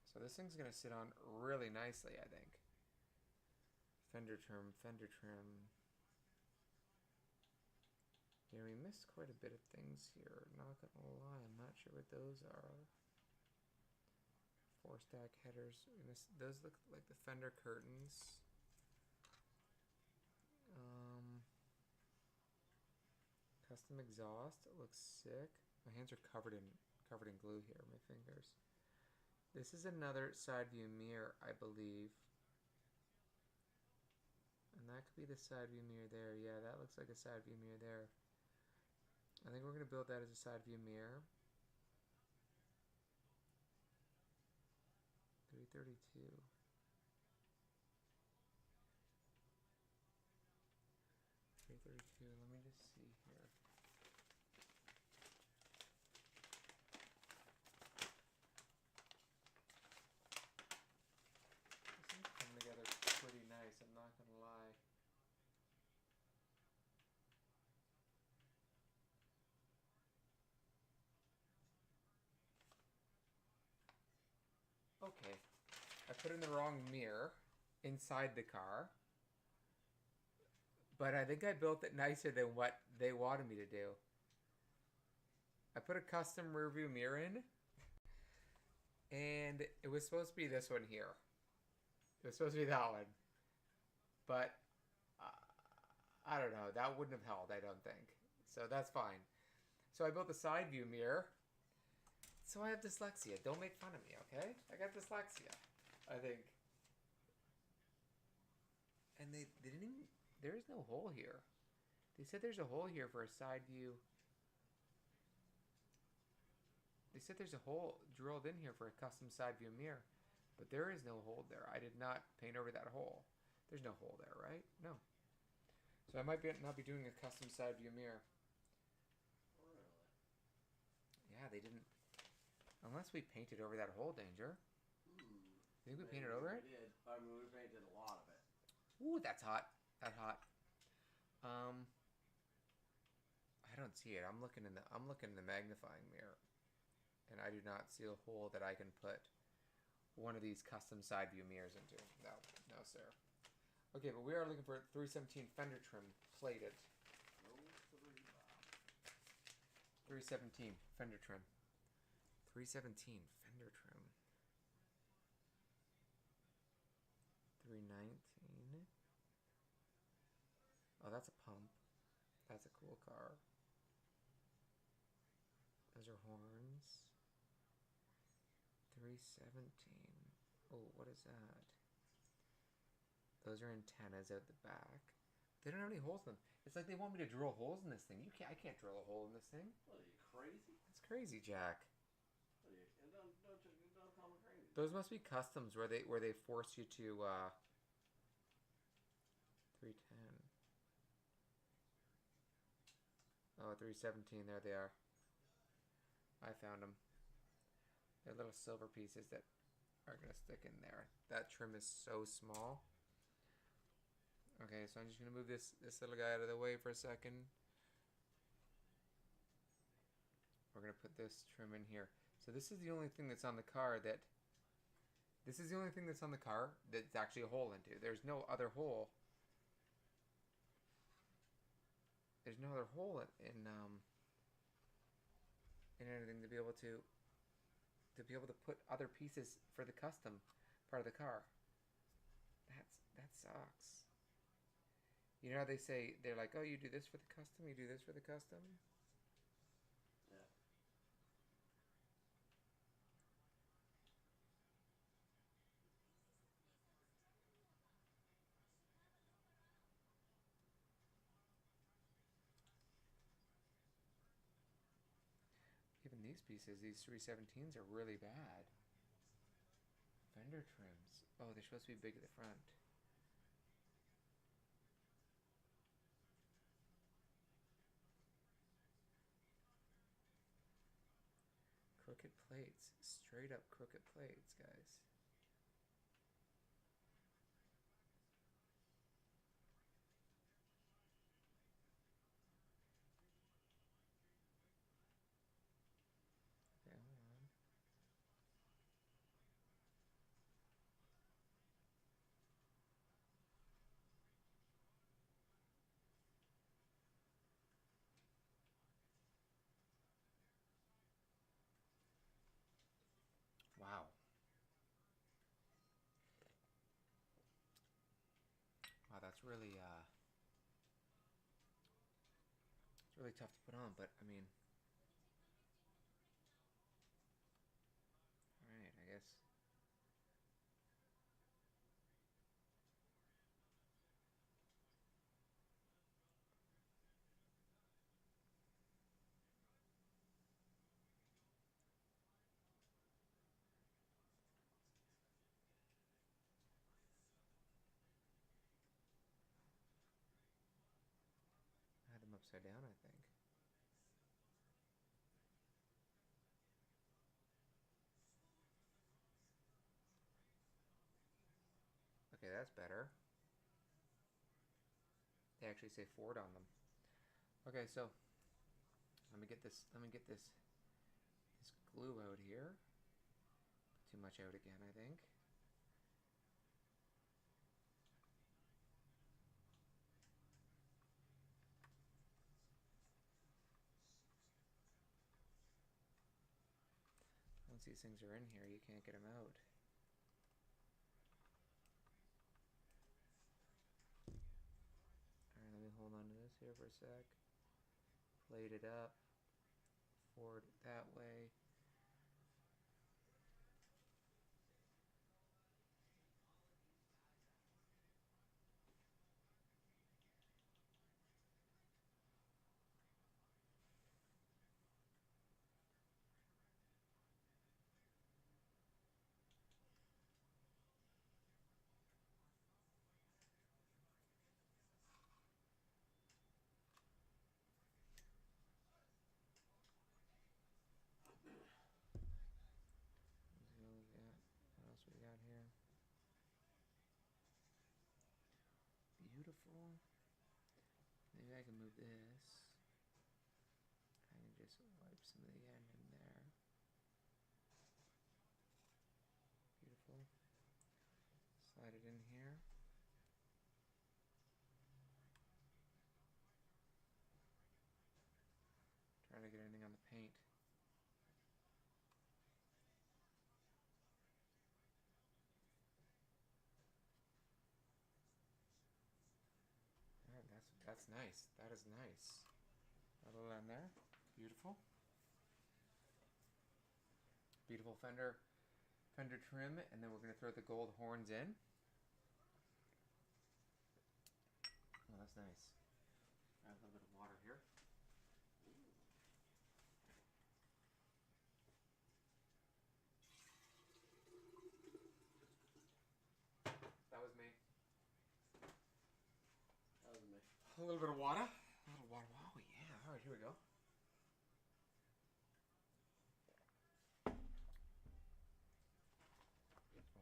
So this thing's going to sit on really nicely, I think. Fender trim, fender trim. Yeah, we missed quite a bit of things here. Not gonna lie, I'm not sure what those are. 4-stack headers. Those look like the fender curtains. Custom exhaust. It looks sick. My hands are covered in glue here. My fingers. This is another side view mirror, I believe. And that could be the side view mirror there. Yeah, that looks like a side view mirror there. I think we're going to build that as a side view mirror. 332. 332. Let me just see here. This thing's coming together pretty nice, I'm not going to lie. Okay, I put in the wrong mirror inside the car, but I think I built it nicer than what they wanted me to do. I put a custom rear view mirror in, and it was supposed to be this one here. It was supposed to be that one, but I don't know, that wouldn't have held, I don't think. So that's fine. So I built the side view mirror. So I have dyslexia. Don't make fun of me, okay? I got dyslexia, I think. And they didn't even, there is no hole here. They said there's a hole here for a side view. They said there's a hole drilled in here for a custom side view mirror. But there is no hole there. I did not paint over that hole. There's no hole there, right? No. So I might not be doing a custom side view mirror. Really? Yeah, they didn't. Unless we painted over that hole, Danger. You think we painted over it? We did. I mean, we painted a lot of it. Ooh, that's hot. That's hot. I don't see it. I'm looking in the magnifying mirror, and I do not see a hole that I can put one of these custom side view mirrors into. No, no, sir. Okay, but we are looking for 317 fender trim plated. 317 fender trim. 317 fender trim. 319. Oh, that's a pump. That's a cool car. Those are horns. 317. Oh, what is that? Those are antennas out the back. They don't have any holes in them. It's like they want me to drill holes in this thing. I can't drill a hole in this thing. What, are you crazy? That's crazy, Jack. What are you, don't call me crazy. Those must be customs where they force you to 310. Oh, 317, there they are. I found them. They're little silver pieces that are going to stick in there. That trim is so small. Okay, so I'm just going to move this little guy out of the way for a second. We're going to put this trim in here. So this is the only thing that's on the car that... This is the only thing that's on the car that's actually a hole into. There's no other hole. There's no other hole in anything to be able to put other pieces for the custom part of the car. That sucks. You know how they say, they're like, oh, you do this for the custom, you do this for the custom? Yeah. Even these pieces, these 317s are really bad. Fender trims. Oh, they're supposed to be big at the front. Crooked plates. Straight up crooked plates, guys. Okay, hold on. Wow. Wow, that's really it's really tough to put on, but I mean, all right, I guess. I had them upside down, I think. Okay, that's better. They actually say Ford on them. Okay, so let me get this glue out here. Too much out again, I think. Once these things are in here, you can't get them out. Alright, let me hold on to this here for a sec. Plate it up. Forward that way. this. I can just wipe some of the end in there. Beautiful. Slide it in here. Trying to get anything on the paint. Alright, that's nice. That is nice. A little in there. Beautiful. Beautiful fender trim, and then we're going to throw the gold horns in. Oh, that's nice. Add a little bit of water here. That was me. That was me. A little bit of water. A little water. Oh, yeah. All right, here we go.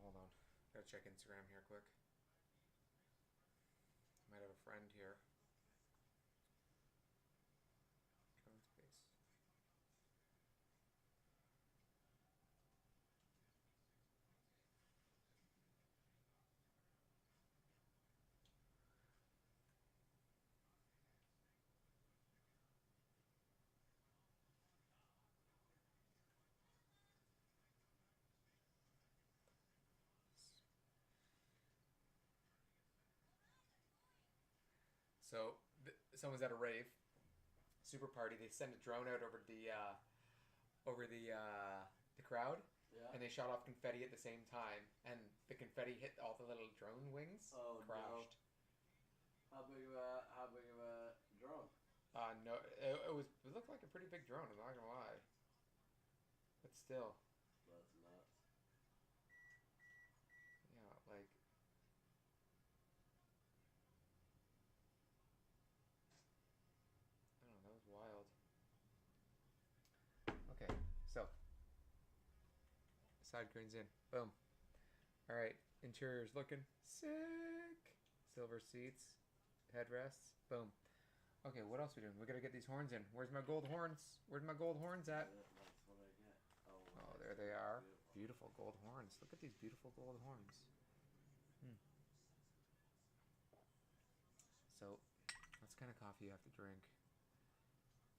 Hold on. Gotta check Instagram here quick. Might have a friend here. Cover space. So someone's at a rave, super party. They send a drone out over the crowd, Yeah. and they shot off confetti at the same time, and the confetti hit all the little drone wings. Oh, crashed. No. How big of a drone? No, it looked like a pretty big drone. I'm not gonna lie, but still, That's nuts. yeah, like. I don't know, that was wild. Okay, so side greens in. Boom. Alright, interior's looking sick. Silver seats, headrests. Boom. Okay, what else are we doing? We gotta get these horns in. Where's my gold horns? Where's my gold horns at? That's what I get. Oh, there they are. Beautiful gold horns. Look at these beautiful gold horns. So, that's the kind of coffee you have to drink.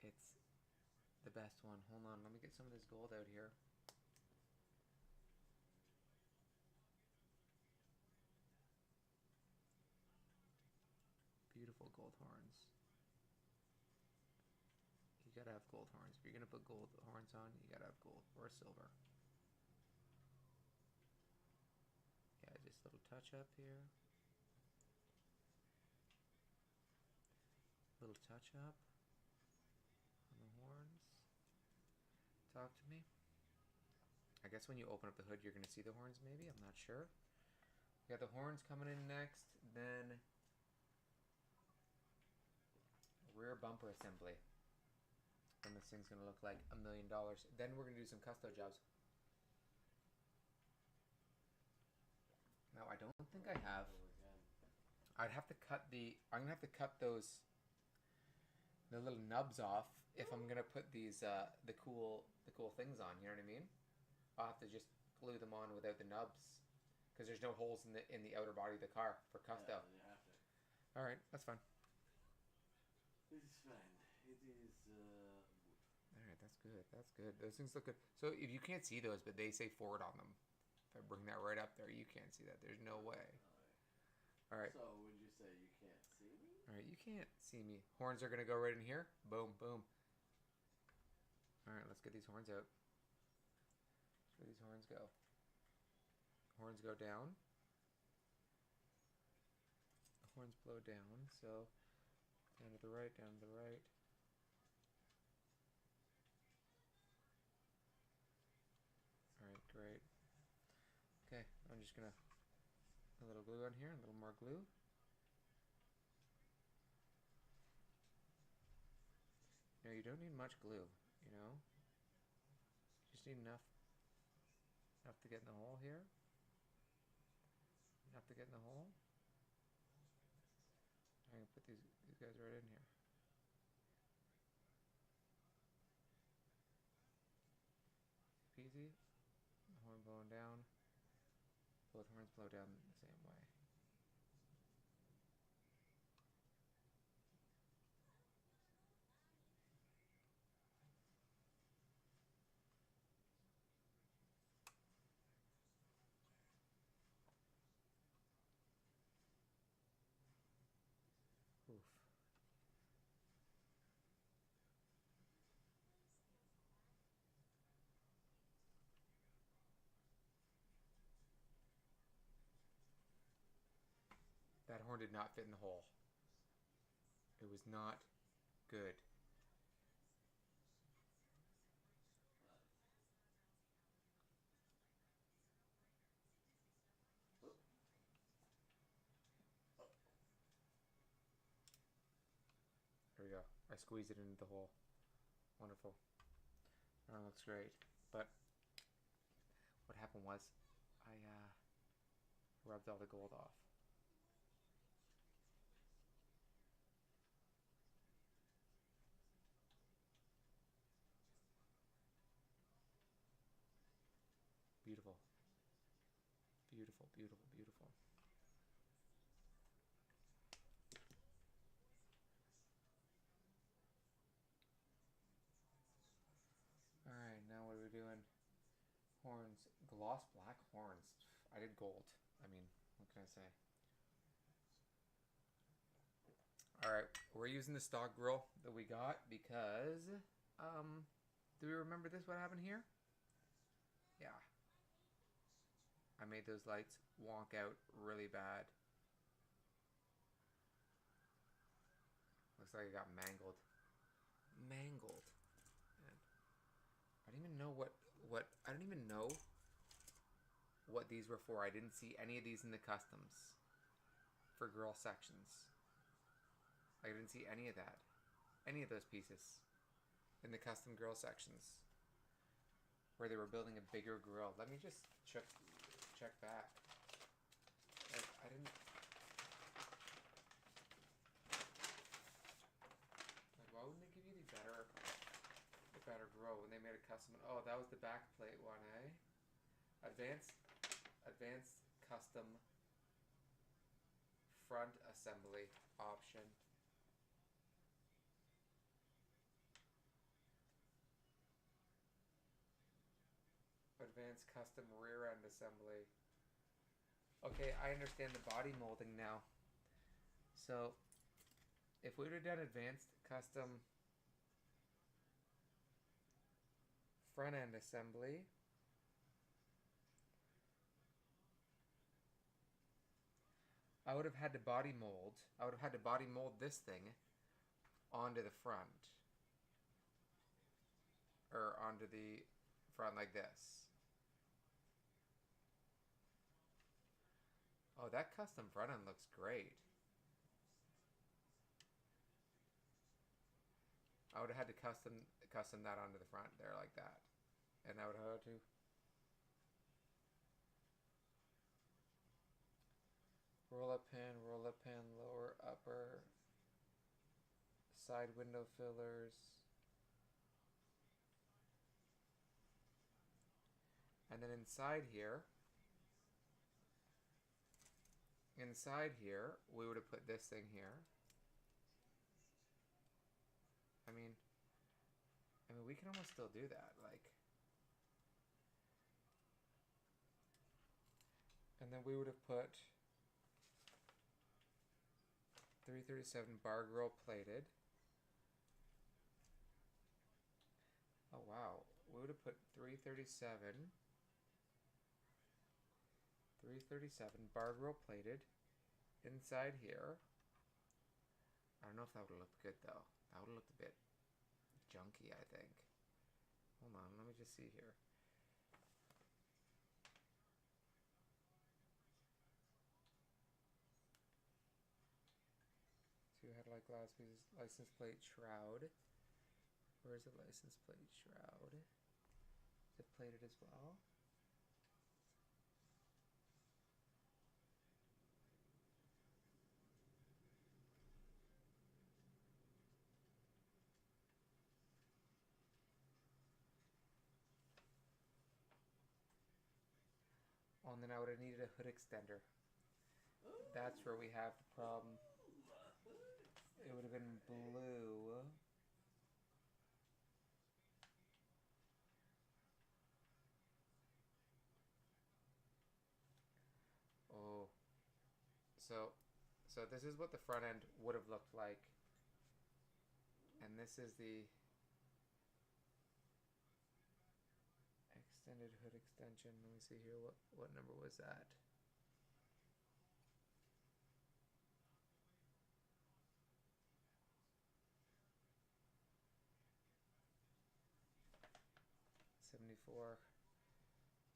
It's the best one. Hold on, let me get some of this gold out here. Beautiful gold horns. You gotta have gold horns. If you're gonna put gold horns on, you gotta have gold or silver. Yeah, just a little touch up here. Little touch up on the horns. Talk to me. I guess when you open up the hood, you're gonna see the horns. Maybe, I'm not sure. We got the horns coming in next. Then rear bumper assembly. And this thing's gonna look like $1 million. Then we're gonna do some custo jobs. Now I don't think I have. I'd have to cut I'm gonna have to cut the little nubs off if I'm gonna put these the cool things on. You know what I mean? I'll have to just glue them on without the nubs because there's no holes in the outer body of the car for custo. Yeah, you have to. All right, that's fine. It's fine. It is. All right, that's good. That's good. Those things look good. So if you can't see those, but they say Ford on them. If I bring that right up there, you can't see that. There's no way. All right. So would you say you can't see me? All right, you can't see me. Horns are gonna go right in here. Boom, boom. All right, let's get these horns out. Where these horns go? Horns go down. The horns blow down. So down to the right, down to the right. All right, great. Okay, I'm just gonna a little glue on here, a little more glue. Now you don't need much glue, you know. You just need enough to get in the hole here. Enough to get in the hole. I'm gonna put these guys right in here. See? The horn blowing down. Both horns blow down the same way. Oof. That horn did not fit in the hole. It was not good. There we go. I squeezed it into the hole. Wonderful. That looks great. But what happened was I rubbed all the gold off. Beautiful. Beautiful, beautiful, beautiful. Alright, now what are we doing? Horns. Gloss black horns. I did gold. I mean, what can I say? Alright, we're using the stock grill that we got because, do we remember this, what happened here? Yeah. I made those lights wonk out really bad. Looks like it got mangled. Mangled. Man. I don't even know I don't even know what these were for. I didn't see any of these in the customs for grill sections. I didn't see any of that. Any of those pieces in the custom grill sections where they were building a bigger grill. Let me just check back. Like, I didn't... Like, why wouldn't they give you the better grill when they made a custom... Oh, that was the back plate one, eh? Advanced custom front assembly option. Advanced custom rear end assembly. Okay, I understand the body molding now. So, if we would have done advanced custom front end assembly, I would have had to body mold. I would have had to body mold this thing onto the front. Or onto the front like this. Oh, that custom front end looks great. I would have had to custom that onto the front there like that. And I would have to... roll-up pin, lower, upper, side window fillers. And then inside here, we would have put this thing here. I mean, we can almost still do that, like. And then we would have put 337 bar grill plated. Oh wow, we would have put 337 bar grill plated inside here. I don't know if that would have looked good though. That would have looked a bit junky, I think. Hold on, let me just see here. Two headlight glass pieces, license plate shroud. Where's the license plate shroud? Is it plated as well? and then I would have needed a hood extender. That's where we have the problem. It would have been blue. Oh. So this is what the front end would have looked like. And this is the extended hood extension. Let me see here. What number was that? '74.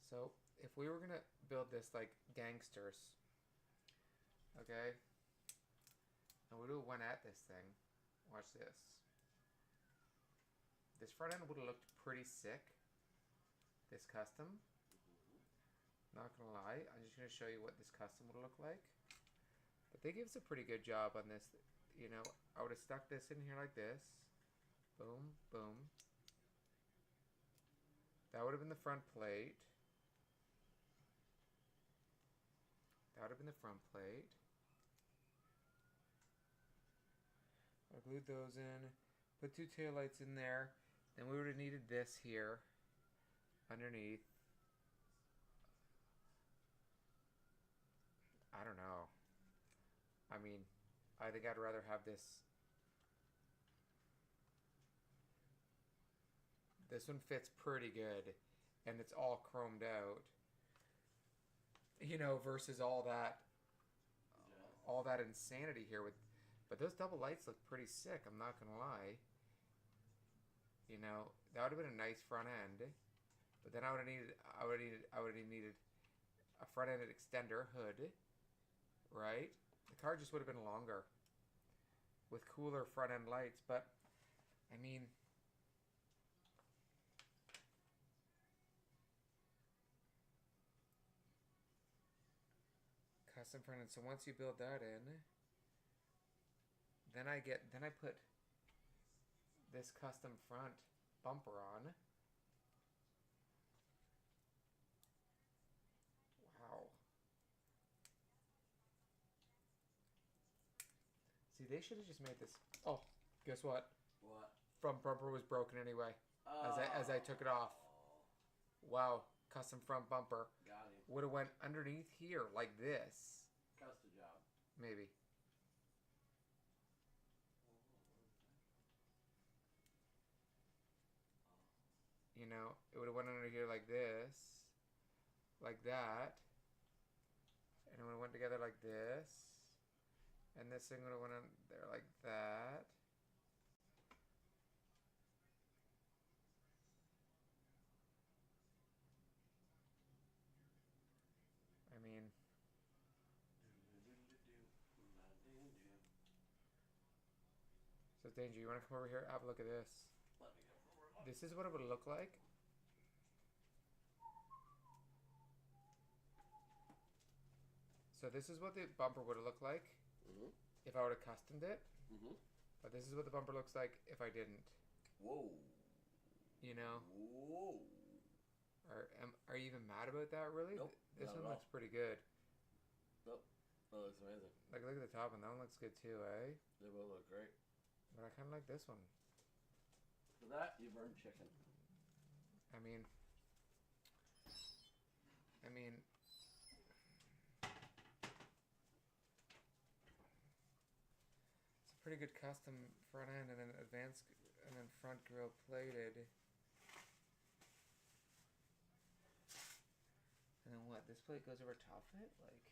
So if we were gonna build this like gangsters, okay, and we went at this thing. Watch this. This front end would have looked pretty sick. This custom. Not gonna lie, I'm just gonna show you what this custom would look like. But they give us a pretty good job on this. You know, I would have stuck this in here like this. Boom, boom. That would have been the front plate. That would have been the front plate. I glued those in. Put two taillights in there. Then we would have needed this here underneath. I don't know. I mean, I think I'd rather have this. This one fits pretty good, and it's all chromed out. You know, versus all that insanity here with. But those double lights look pretty sick. I'm not gonna lie. You know, that would have been a nice front end. But then I would have needed a front end extender hood. Right? The car just would have been longer with cooler front end lights, but I mean, custom front end. So once you build that in, then I put this custom front bumper on. Wow. See, they should have just made this. Oh, guess what? What? Front bumper was broken anyway. As I took it off. Wow, custom front bumper. Got him. Would have went underneath here like this. Custom job. Maybe. You know, it would have went under here like this, like that, and it would have went together like this, and this thing would have went on there like that. I mean, so Danger, you want to come over here? Have a look at this. Let me go forward. This is what it would look like. So this is what the bumper would have looked like if I would have customed it. But this is what the bumper looks like if I didn't. Whoa. You know? Whoa. Are you even mad about that, really? Nope. This not one at looks pretty good. Nope. That looks amazing. Like, look at the top one. That one looks good too, eh? They both look great. But I kind of like this one. For that, you burn chicken. I mean, it's a pretty good custom front end and then advanced and then front grille plated. And then what? This plate goes over top of it? Like,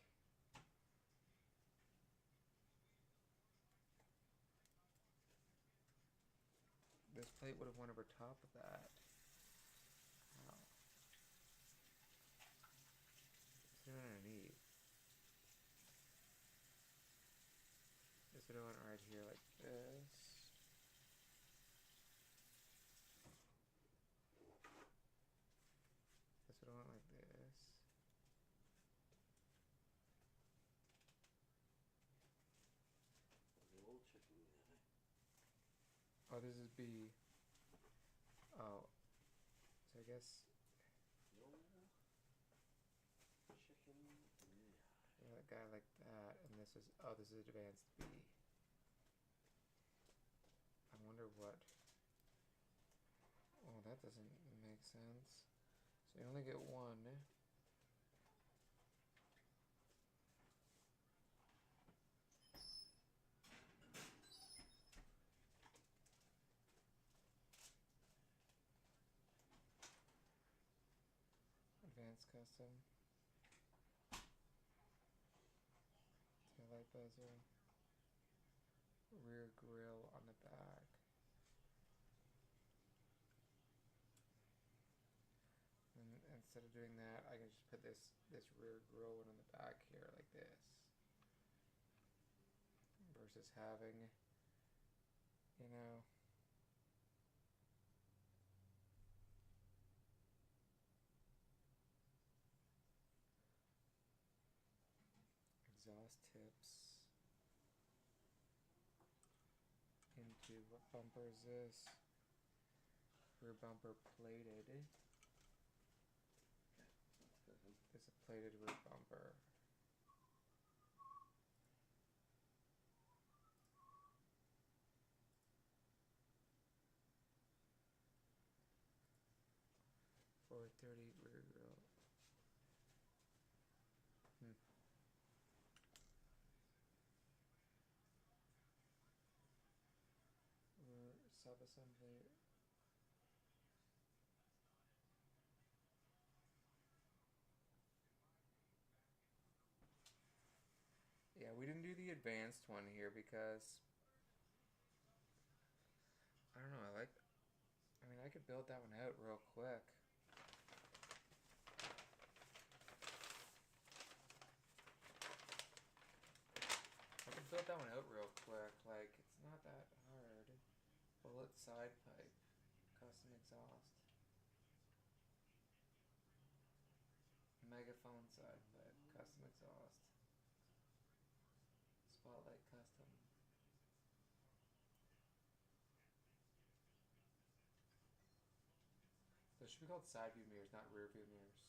this plate would have went over top of that. Wow. What's going underneath? This would have went right here like this. This would have went like this. The old chicken guy. Oh, this is B. Oh. So I guess. The old chicken a guy like that, and this is, oh, this is advanced B. I wonder what, oh, that doesn't make sense. So you only get one. Advanced custom. Taillight buzzer. Rear grille on the back. And instead of doing that, I can just put this rear grille one on the back here like this. Versus having, you know, exhaust tips into, what bumper is this? Rear bumper plated. It's a plated rear bumper. .430 rear grille. Sub-assembly. Yeah, we didn't do the advanced one here because I don't know, I mean I could build that one out real quick. I could build that one out real quick, like it's not that hard. Bullet side pipe, custom exhaust. Megaphone side pipe, custom exhaust. Spotlight custom. Those should be called side view mirrors, not rear view mirrors.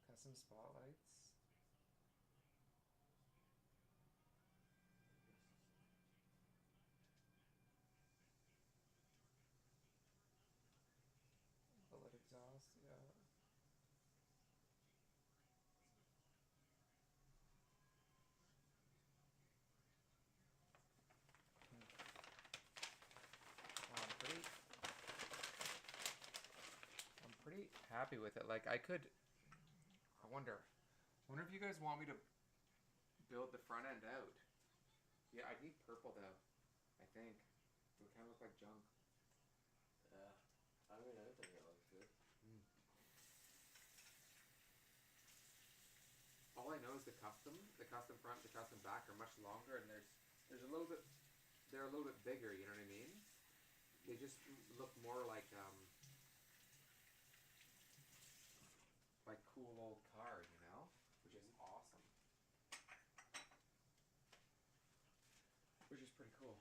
Custom spotlights. Bullet exhaust, yeah. I'm pretty happy with it. Like I wonder if you guys want me to build the front end out. Yeah, I need purple though. I think it would kind of look like junk. Yeah. I mean, I think it looks good. All I know is the custom front, the custom back are much longer, and there's a little bit, they're a little bit bigger. You know what I mean? They just look more like cool old cars, you know, which is awesome. Which is pretty cool.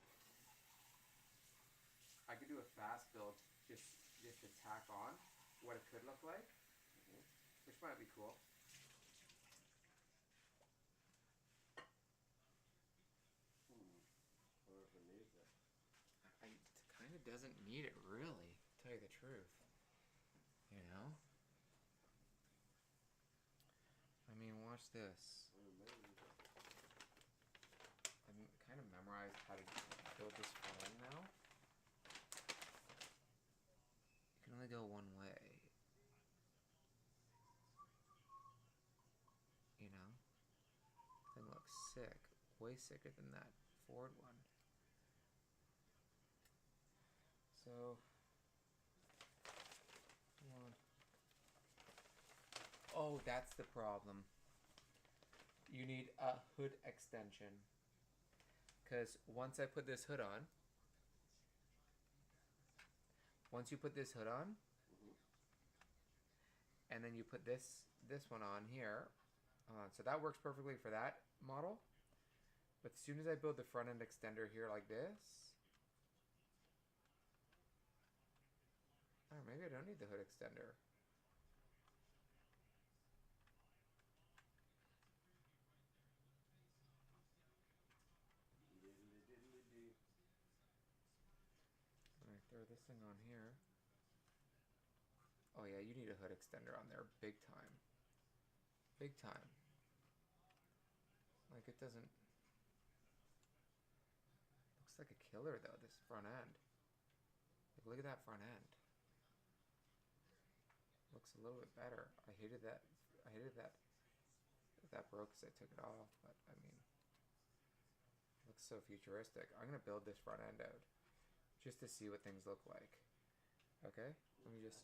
I could do a fast build just to tack on what it could look like, which might be cool. Or if it needs it. It kind of doesn't need it, really, to tell you the truth. You know? I mean, watch this. I've kind of memorized how to build this phone now. You can only go one way. You know? Thing looks sick. Way sicker than that Ford one. So, come on. Oh, that's the problem. You need a hood extension. Because once I put this hood on, once you put this hood on, and then you put this one on here, so that works perfectly for that model. But as soon as I build the front end extender here like this, or maybe I don't need the hood extender. nothing on here. Oh yeah, you need a hood extender on there, big time. Big time. Like it doesn't... Looks like a killer though, this front end. Like look at that front end. Looks a little bit better. I hated that. That broke because I took it off, but I mean, looks so futuristic. I'm gonna build this front end out just to see what things look like. Okay, let me just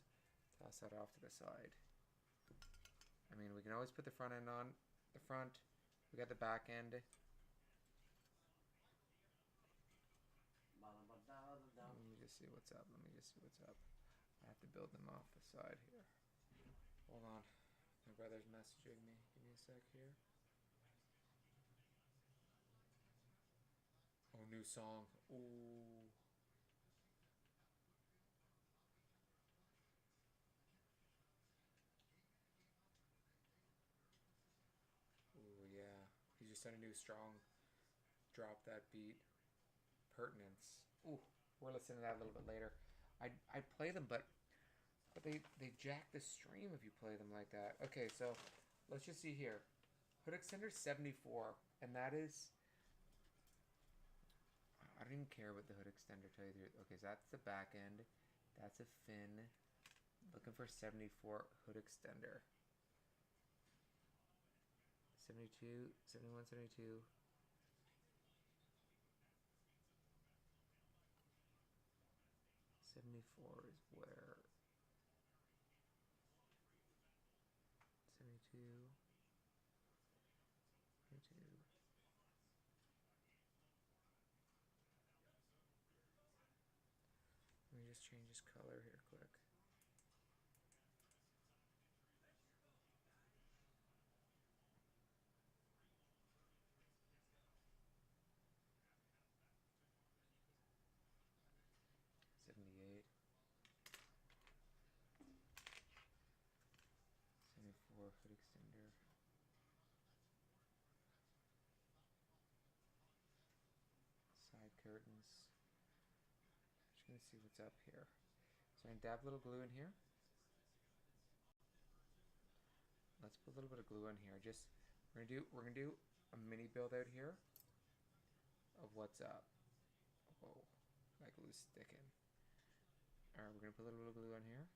toss that off to the side. I mean, we can always put the front end on the front. We got the back end. Let me just see what's up. I have to build them off the side here. Hold on. My brother's messaging me. Give me a sec here. Oh, new song. Ooh. Ooh, yeah. He just sent a new strong drop that beat. Pertinence. Ooh, we're listening to that a little bit later. I'd play them, but they jack the stream if you play them like that. Okay, so let's just see here. Hood extender 74, and that is... I don't even care what the hood extender tell you. Okay, so that's the back end. That's a fin. Looking for 74 hood extender. 72, 71, 72. 74 is where? 72. 72. Let me just change this color here quick. Hood extender. Side curtains. Just gonna see what's up here. So I'm gonna dab a little glue in here. Let's put a little bit of glue in here. We're gonna do a mini build out here of what's up. Whoa, that glue's sticking. Alright, we're gonna put a little bit of glue on here.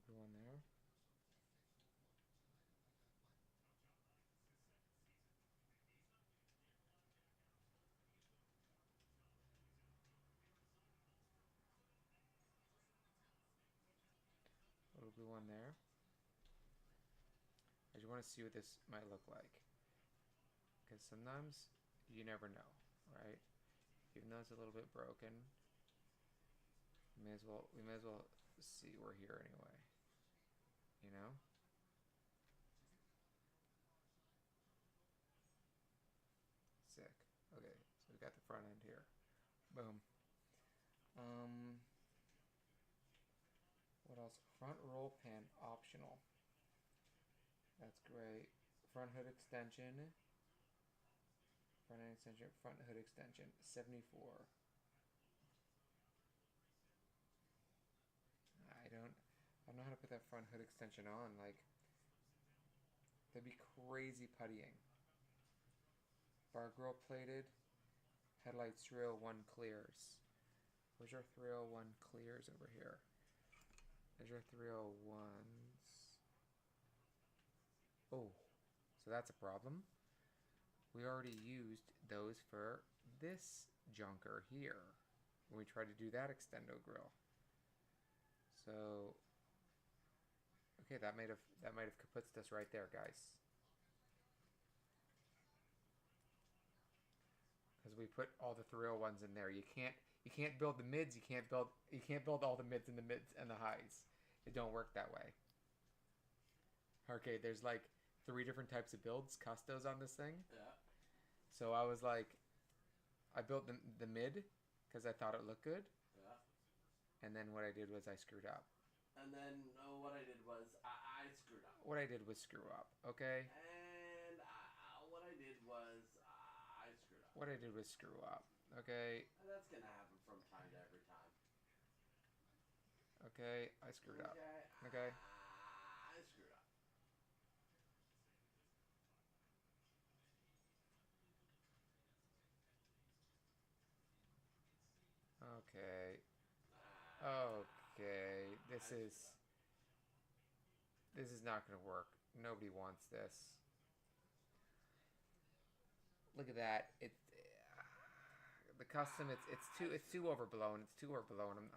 Glue on there. A little glue on there. I just want to see what this might look like, because sometimes you never know, right? Even though it's a little bit broken, we may as well see we're here anyway. You know? Sick. Okay, so we got the front end here. Boom. What else? Front roll pin optional. That's great. Front hood extension. Front end extension. Front hood extension. 74. I don't know how to put that front hood extension on. Like, that'd be crazy puttying. Bar grill plated. Headlights 301 clears. Where's our 301 clears over here? There's your 301s. Oh, so that's a problem. We already used those for this junker here when we tried to do that extendo grill. So, okay, that might have kaputzed us right there, guys. Because we put all the 301s in there. You can't build the mids. You can't build all the mids and the highs. It don't work that way. Okay, there's like 3 different types of builds, custos on this thing. Yeah. So I was like, I built the mid because I thought it looked good. Yeah. And then what I did was I screwed up. And then what I did was I I screwed up. What I did was screw up, okay? And what I did was I screwed up. What I did was screw up, okay? And that's gonna happen from time to every time. Okay, I screwed up. Okay. Okay. I screwed up. Okay. Okay. This is not gonna work. Nobody wants this. Look at that. The custom. It's too overblown. It's too overblown.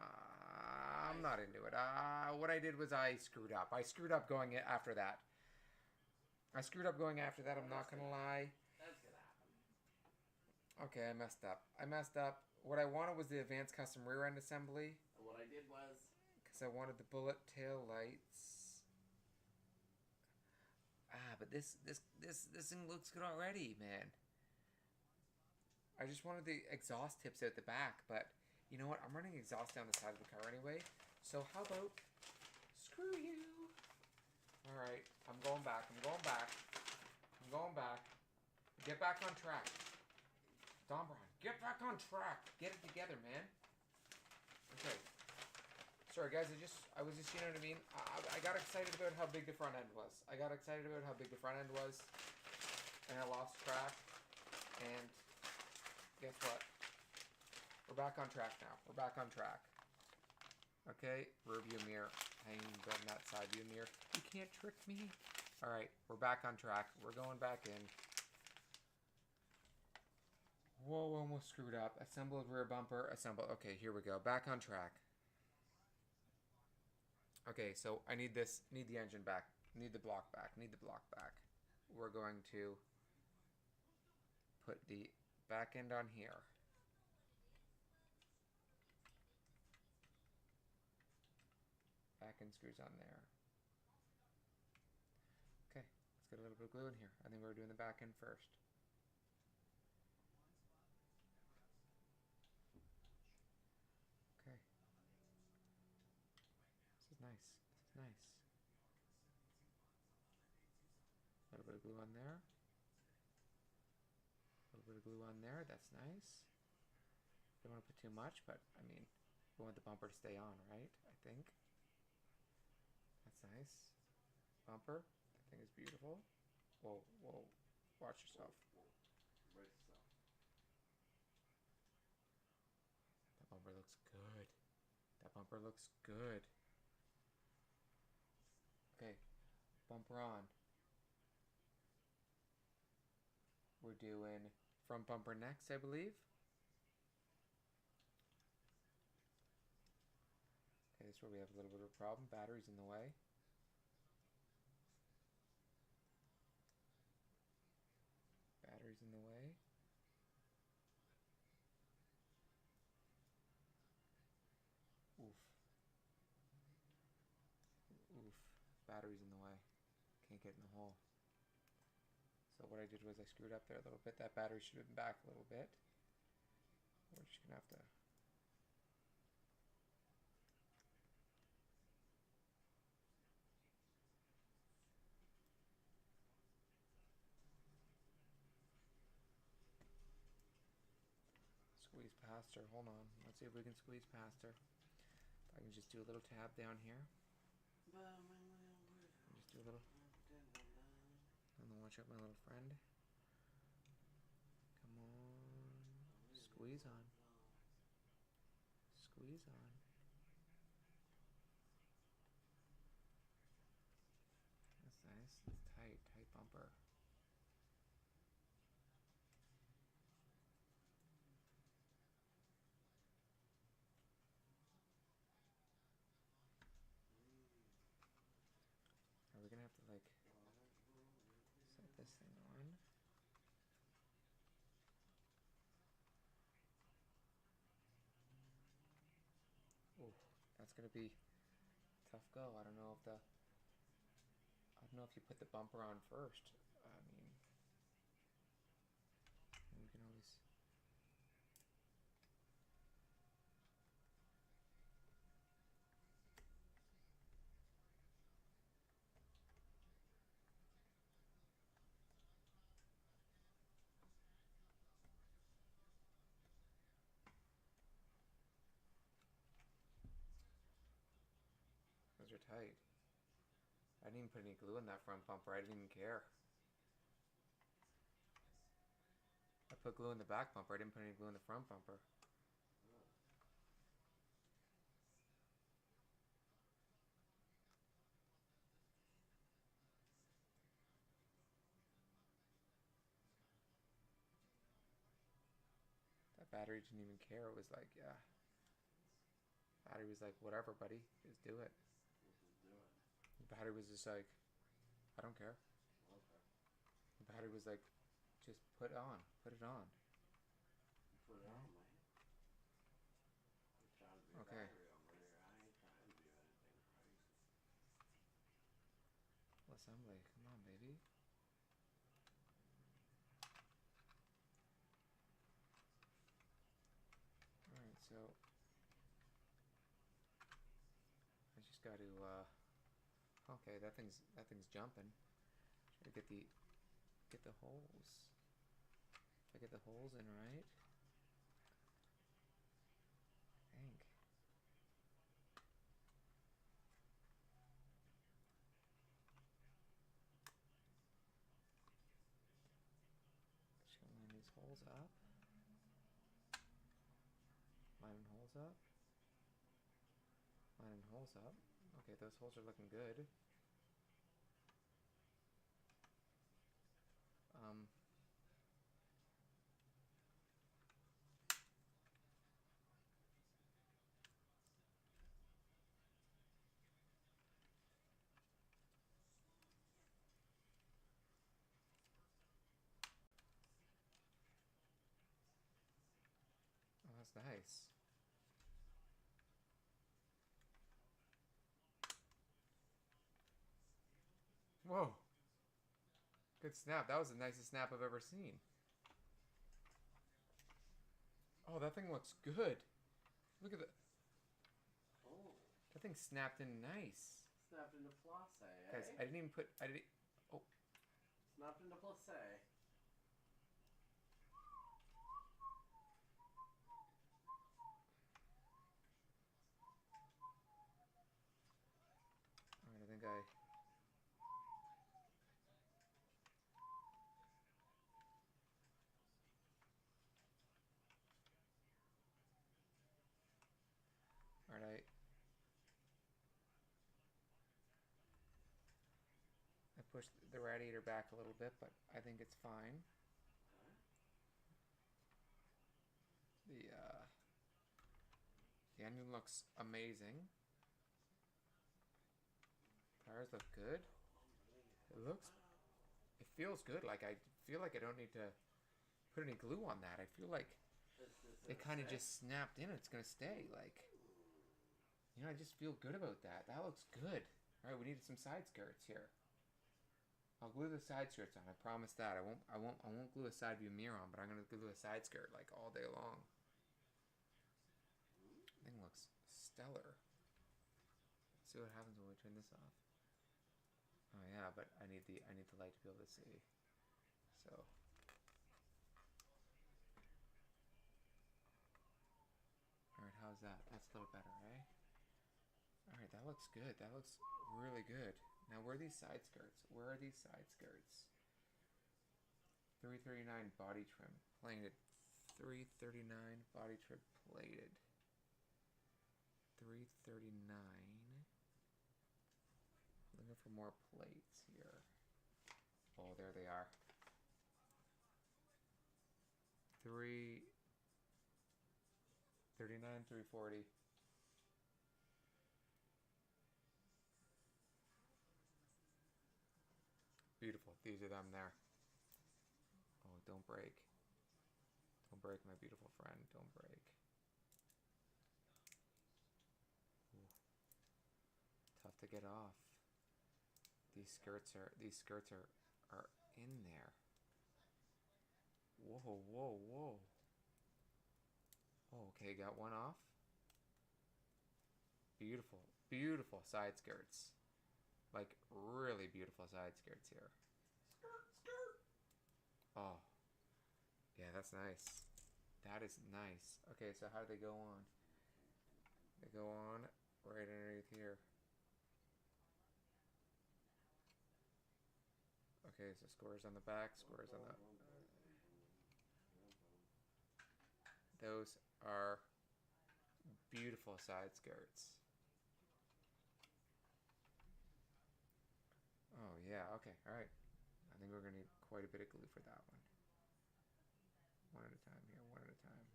I'm not into it. What I did was I screwed up. I screwed up going after that. I screwed up going after that. I'm not gonna lie. That's gonna happen. Okay, I messed up. What I wanted was the advanced custom rear end assembly. And what I did was, because I wanted the bullet tail lights. But this thing looks good already, man. I just wanted the exhaust tips out the back, but you know what? I'm running exhaust down the side of the car anyway. So how about screw you? All right, I'm going back. Get back on track. Don Braun, get back on track. Get it together, man. Okay. Sorry, guys. I was just, you know what I mean? I got excited about how big the front end was. And I lost track. And guess what? We're back on track now. Okay, rear view mirror. Hanging on that side view mirror. You can't trick me. All right, we're back on track. We're going back in. Whoa, almost screwed up. Assembled rear bumper. Okay, here we go. Back on track. Okay, so I need the engine back. Need the block back. We're going to put the back end on here. Back end screws on there. Okay, let's get a little bit of glue in here. I think we're doing the back end first. Okay. This is nice. A little bit of glue on there. That's nice. Don't want to put too much, but I mean, we want the bumper to stay on, right? I think. That's nice. Bumper. That thing is beautiful. Whoa. Watch yourself. brace yourself. That bumper looks good. Okay. Bumper on. We're doing front bumper next, I believe. Okay, this is where we have a little bit of a problem. Battery's in the way. Oof. Battery's in the way. Can't get in the hole. So what I did was I screwed up there a little bit. That battery should have been back a little bit. We're just gonna have to squeeze past her. Hold on. Let's see if we can squeeze past her. If I can just do a little tab down here. Just do a little. And then watch out, my little friend. Come on. Squeeze on. That's nice. It's tight bumper. Are we gonna have to like set this thing on? Ooh, that's gonna be a tough go. I don't know if you put the bumper on first. I mean, we can always. are tight. I didn't even put any glue in that front bumper. I didn't even care. I put glue in the back bumper. I didn't put any glue in the front bumper. That battery didn't even care. It was like, yeah. Battery was like, whatever, buddy. Just do it. Just do it. The battery was just like, I don't care. Okay. The battery was like, just put it on. Put it on. Put it on, man. You're trying to be Okay. battery over here. I ain't trying to do anything crazy. Assembly. Come on, baby. Alright, so I just got to okay, that thing's jumping. Try to get the holes. If I get the holes in right. I think. Just gonna line these holes up. Lining holes up. Lining holes up. Okay, those holes are looking good. Oh, that's nice. Whoa. Good snap. That was the nicest snap I've ever seen. Oh, that thing looks good. Look at the... Oh. That thing snapped in nice. Snapped into place, eh? Guys, I didn't even put... I didn't... Oh. Snapped into place. Alright, I think I... Alright, I pushed the radiator back a little bit, but I think it's fine. The engine looks amazing. Tires look good. It feels good. Like, I feel like I don't need to put any glue on that. I feel like it kind of just snapped in. It's gonna stay. Like, you know, I just feel good about that. That looks good. All right, we need some side skirts here. I'll glue the side skirts on. I promise that. I won't glue a side view mirror on, but I'm gonna glue a side skirt like all day long. Thing looks stellar. Let's see what happens when we turn this off. Oh yeah, but I need the light to be able to see. So. Alright, how's that? That's a little better, eh? Alright, that looks good. That looks really good. Now, where are these side skirts? Where are these side skirts? 339 body trim plated. 339 body trim plated. 339. Looking for more plates here. Oh, there they are. 339, 340. Beautiful. These are them there. Oh, don't break. Don't break, my beautiful friend. Don't break. Ooh. Tough to get off. These skirts are in there. Whoa, whoa, whoa. Oh, okay, got one off. Beautiful, beautiful side skirts. Like, really beautiful side skirts here. Skirt, skirt. Oh. Yeah, that's nice. That is nice. Okay, so how do they go on? They go on right underneath here. Okay, so squares on the back, squares on the... Those are beautiful side skirts. Oh yeah, okay, alright. I think we're going to need quite a bit of glue for that one. One at a time here, one at a time.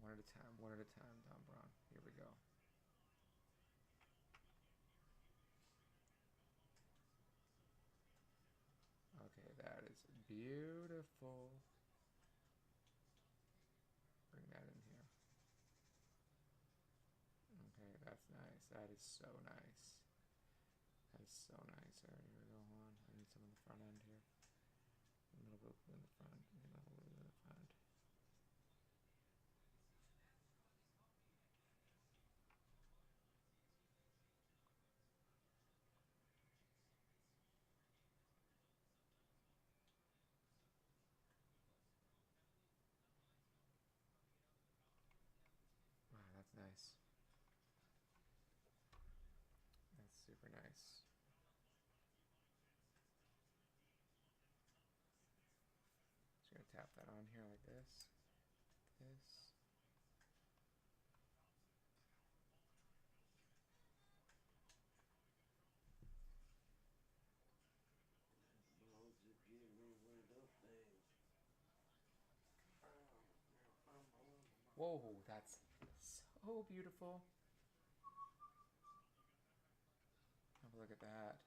One at a time, one at a time, Don Braun. Here we go. Okay, that is beautiful. Bring that in here. Okay, that's nice. That is so nice. That is so nice. Alright, here we go. Hold on. I need some on the front end here. A little bit in the front. A little bit in the front. Wow, that's nice. That's super nice. Just gonna tap that on here like this. This. Won't you give me one of those things? Whoa, that's so beautiful. Have a look at that.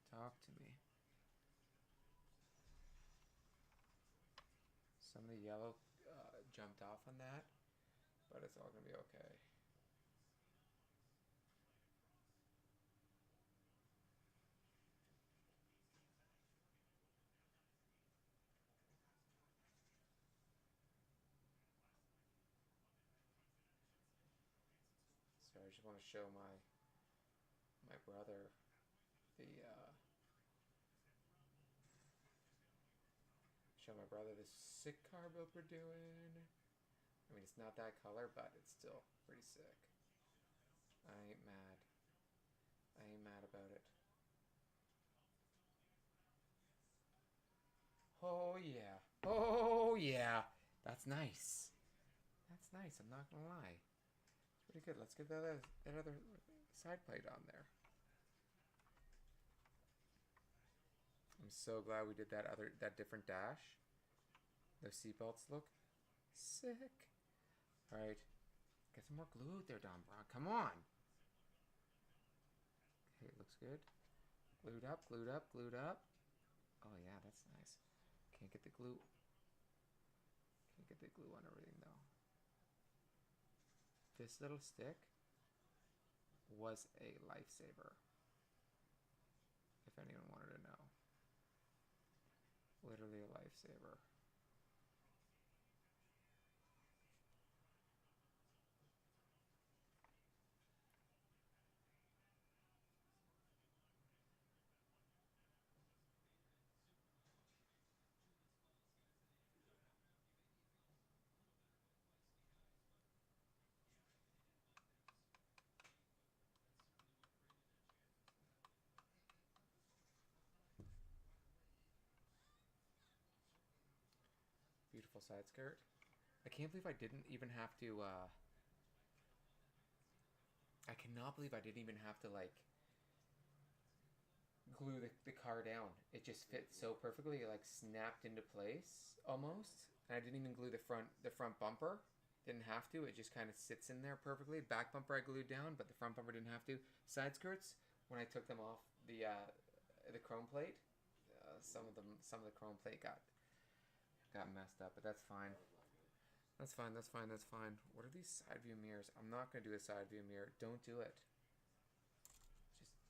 Talk to me. Some of the yellow jumped off on that, but it's all gonna be okay. So I just want to show my brother the this sick car build we're doing. I mean, it's not that color, but it's still pretty sick. I ain't mad. I ain't mad about it. Oh yeah. Oh yeah. That's nice. That's nice. I'm not gonna lie. It's pretty good. Let's get that other side plate on there. I'm so glad we did that different dash. Those seatbelts look sick. All right, get some more glue out there, Don Braun. Come on. Okay, it looks good. Glued up, glued up, glued up. Oh yeah, that's nice. Can't get the glue. Can't get the glue on everything though. This little stick was a lifesaver, if anyone wanted to know. Literally a lifesaver. Beautiful side skirt. I can't believe I didn't even have to, I cannot believe I didn't even have to, like, glue the car down. It just fit so perfectly. It, like, snapped into place, almost. And I didn't even glue the front bumper. Didn't have to. It just kind of sits in there perfectly. Back bumper I glued down, but the front bumper didn't have to. Side skirts, when I took them off the chrome plate, some of the chrome plate got messed up, but that's fine. That's fine, that's fine, that's fine. What are these side view mirrors? I'm not going to do a side view mirror. Don't do it.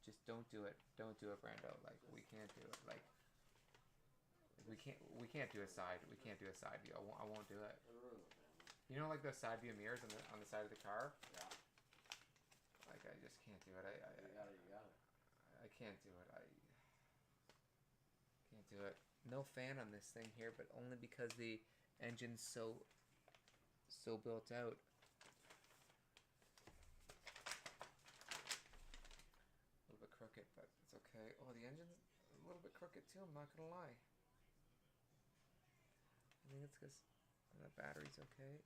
Just don't do it. Don't do it, Brando. Like, we can't do it. Like, we can't do a side. We can't do a side view. I won't do it. You know, like those side view mirrors on the side of the car? Yeah. Like, I just can't do it. You got it. I can't do it. I can't do it. No fan on this thing here, but only because the engine's so built out. A little bit crooked, but bit crooked too, I'm not gonna lie. I think it's because the battery's okay.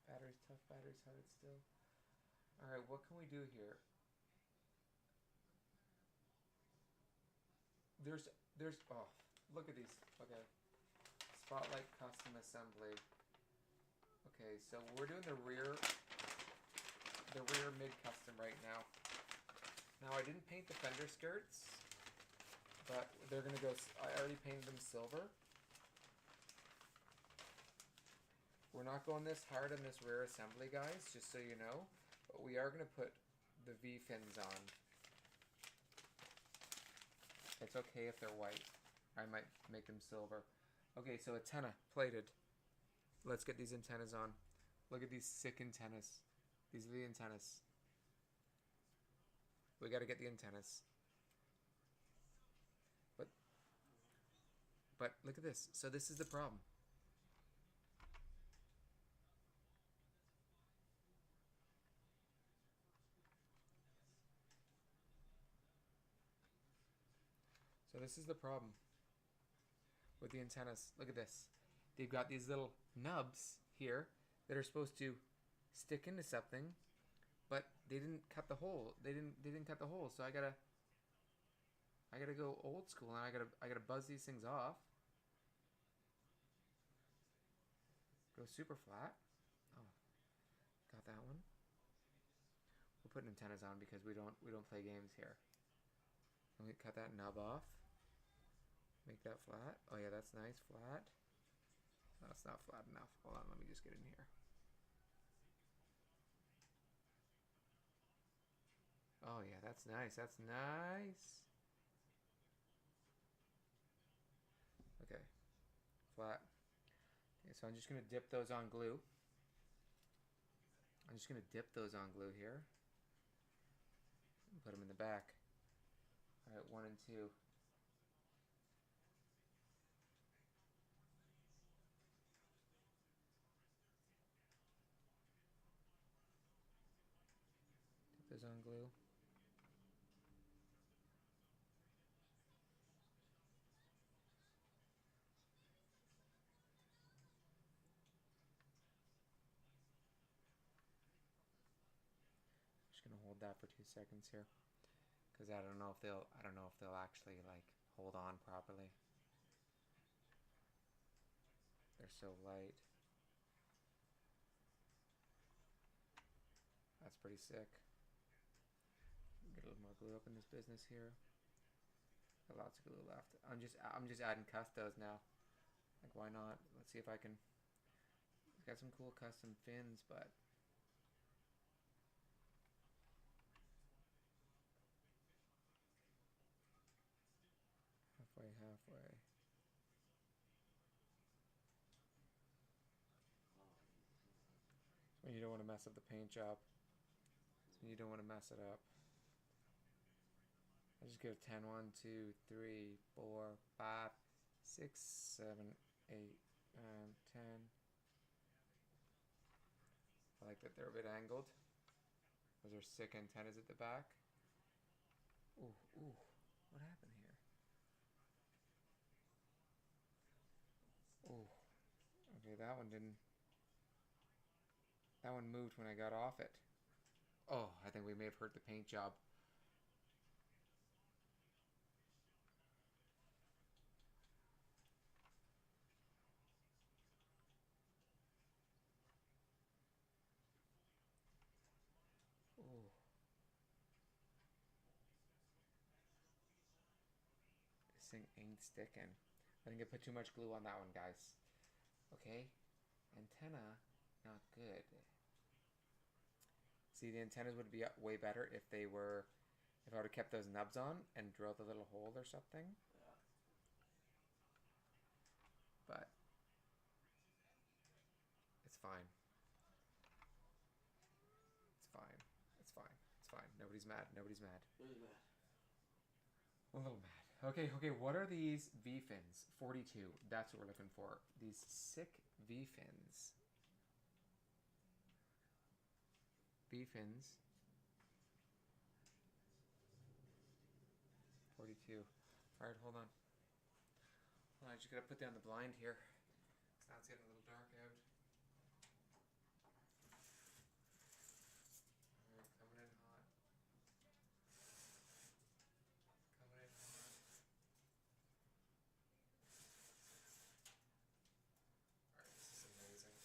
Battery's tough, battery's hard still. Alright, what can we do here? There's, oh, look at these. Okay. Spotlight custom assembly. Okay, so we're doing the rear mid custom right now. Now I didn't paint the fender skirts, but they're gonna go, I already painted them silver. We're not going this hard on this rear assembly, guys, just so you know, but we are gonna put the V-fins on. It's okay if they're white. I might make them silver. Okay, so antenna, plated. Let's get these antennas on. Look at these sick antennas. These are the antennas. We gotta get the antennas. But look at this. So this is the problem. So this is the problem with the antennas. Look at this. They've got these little nubs here that are supposed to stick into something, but they didn't cut the hole. They didn't cut the hole. So I gotta go old school, and I gotta buzz these things off. Go super flat. Oh, got that one. We're putting antennas on because we don't play games here. Let me cut that nub off. Make that flat. Oh yeah, that's nice, flat. No, it's not flat enough. Hold on, let me just get in here. Oh yeah, that's nice. That's nice. Okay, flat. Okay, so I'm just gonna dip those on glue. I'm just gonna dip those on glue here. And put them in the back. All right, 1 and 2. Dip those on glue. Just gonna hold that for 2 seconds here, because I don't know if they'll actually like hold on properly. They're so light. That's pretty sick. Get a little more glue up in this business here. Got lots of glue left. I'm just adding custos now. Like, why not? Let's see if I can. Got some cool custom fins, but halfway. When you don't want to mess up the paint job. You don't want to mess it up. I just go 10, 1, 2, 3, 4, 5, 6, 7, 8, 9, 10. I like that they're a bit angled. Those are sick antennas at the back. Ooh, ooh, what happened here? Ooh, okay, that one didn't. That one moved when I got off it. Oh, I think we may have hurt the paint job. Ooh. This thing ain't sticking. I think I put too much glue on that one, guys. Okay, antenna, not good. See, the antennas would be way better if I would have kept those nubs on and drilled a little hole or something. Yeah. But it's fine. It's fine. It's fine. It's fine. Nobody's mad. Nobody's mad. Who's mad? A little mad. Okay, what are these V-fins? 42. That's what we're looking for. These sick V-fins. V-fins. 42. Alright, hold on. I just gotta put down the blind here. Now it's getting a little dark out. Alright, coming in hot. Coming in hot. Alright, this is amazing.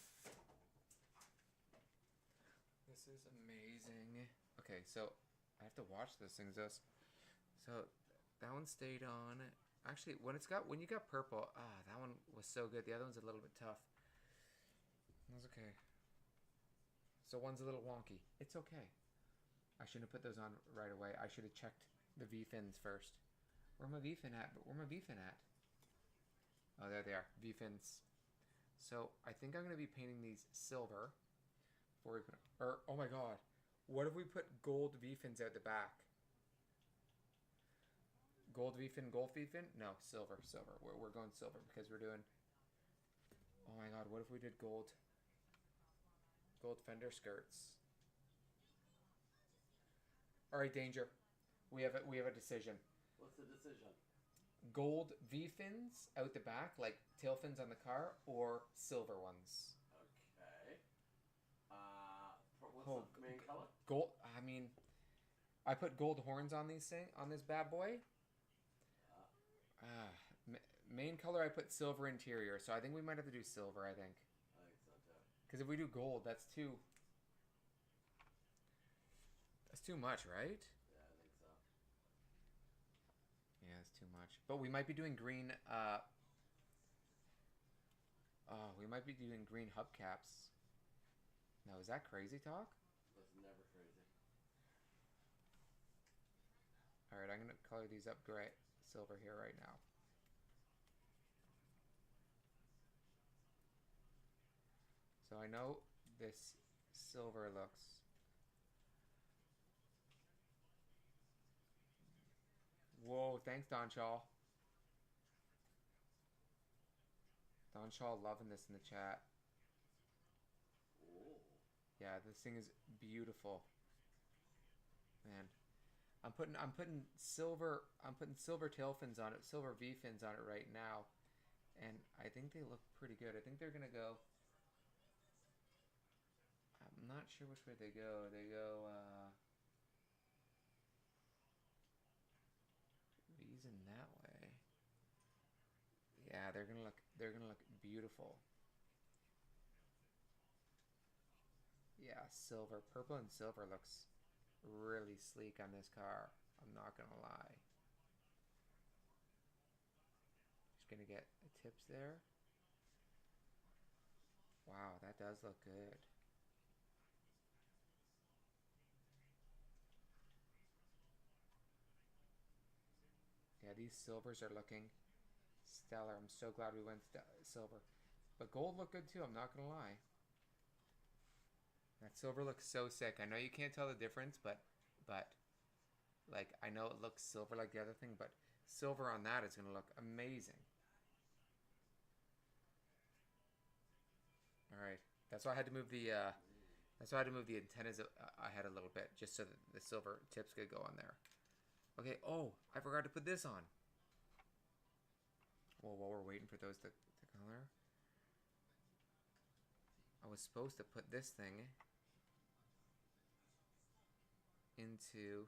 This is amazing. Okay, so I have to watch those things. So that one stayed on. Actually, when you got purple, that one was so good. The other one's a little bit tough. It was okay. So one's a little wonky. It's okay. I shouldn't have put those on right away. I should have checked the V-fins first. Where my V-fin at? Where my V-fin at? Oh, there they are. V-fins. So I think I'm going to be painting these silver. Before we put, oh my god. What if we put gold V-fins out the back? Gold V-fin, gold V-fin? No, silver. We're going silver because we're doing... Oh my god, what if we did gold fender skirts? Alright, Danger. We have a decision. What's the decision? Gold V-fins out the back, like tail fins on the car, or silver ones? Okay. What's the main color? Gold, I mean... I put gold horns on this bad boy. Main color I put silver interior, so I think we might have to do silver, I think. I think so too. Because if we do gold, that's too much, right? Yeah, I think so. Yeah, it's too much. But we might be doing green, we might be doing green hubcaps. Now, is that crazy talk? That's never crazy. Alright, I'm going to color these up gray, silver here right now. So I know this silver looks... Whoa, thanks, Don Shaw. Don Shaw loving this in the chat. Ooh. Yeah, this thing is beautiful. Man. I'm putting silver tail fins on it, silver V fins on it right now. And I think they look pretty good. I think they're gonna go... I'm not sure which way they go. They go V's in that way. Yeah, they're gonna look beautiful. Yeah, silver, purple and silver looks really sleek on this car. I'm not gonna lie. Just gonna get the tips there. Wow, that does look good. Yeah, these silvers are looking stellar. I'm so glad we went silver. But gold looked good too, I'm not gonna lie. That silver looks so sick. I know you can't tell the difference, but like, I know it looks silver like the other thing, but silver on that is gonna look amazing. Alright. That's why I had to move the antennas ahead a little bit, just so that the silver tips could go on there. Okay, oh, I forgot to put this on. Well, while we're waiting for those to color, I was supposed to put this thing into...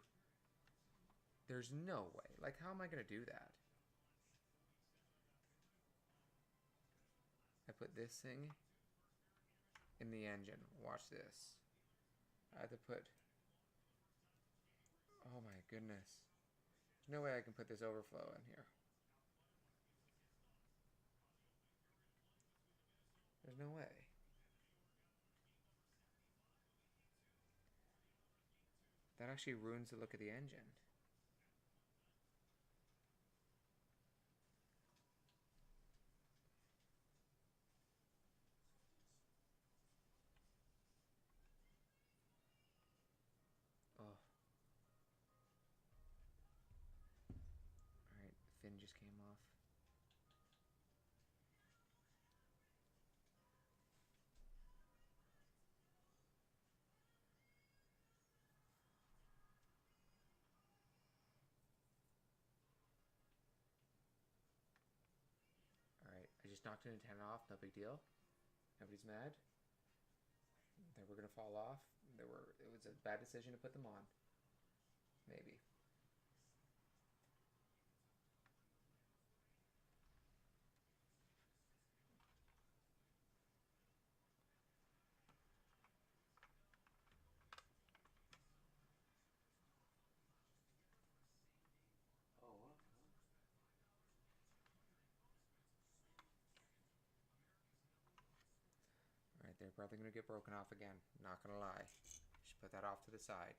There's no way. Like, how am I going to do that? I put this thing in the engine. Watch this. I had to put... Oh my goodness. There's no way I can put this overflow in here. There's no way. That actually ruins the look of the engine. Oh. Alright, the fin just came off. just knocked an antenna off, no big deal. Nobody's mad. They were gonna fall off. It was a bad decision to put them on. Maybe. Oh, what? Alright, they're probably gonna get broken off again. Not gonna lie. Should put that off to the side.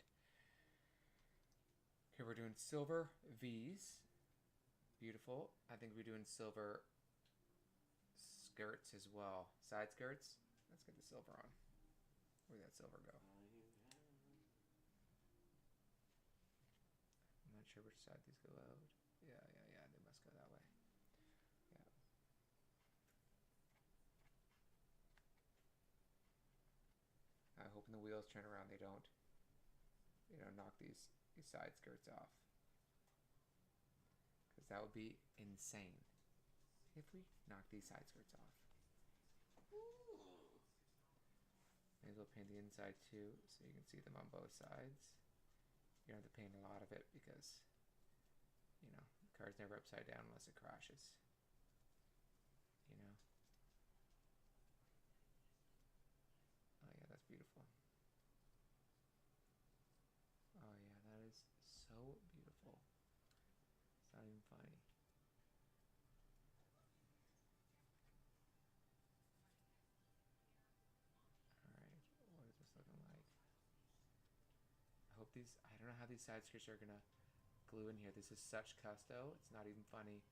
Okay, we're doing silver V's. Beautiful. I think we're doing silver skirts as well. Side skirts. Let's get the silver on. Where'd that silver go? I'm not sure which side these go out. Yeah. They must go that way. Yeah. I hope when the wheels turn around they don't, knock these side skirts off. Because that would be insane if we knock these side skirts off. May as well paint the inside too, so you can see them on both sides. You don't have to paint a lot of it because, the car's never upside down unless it crashes. Oh yeah, that's beautiful. Oh yeah, that is so beautiful. It's not even funny. Alright, what is this looking like? I don't know how these side skirts are gonna glue in here. This is such custo, it's not even funny.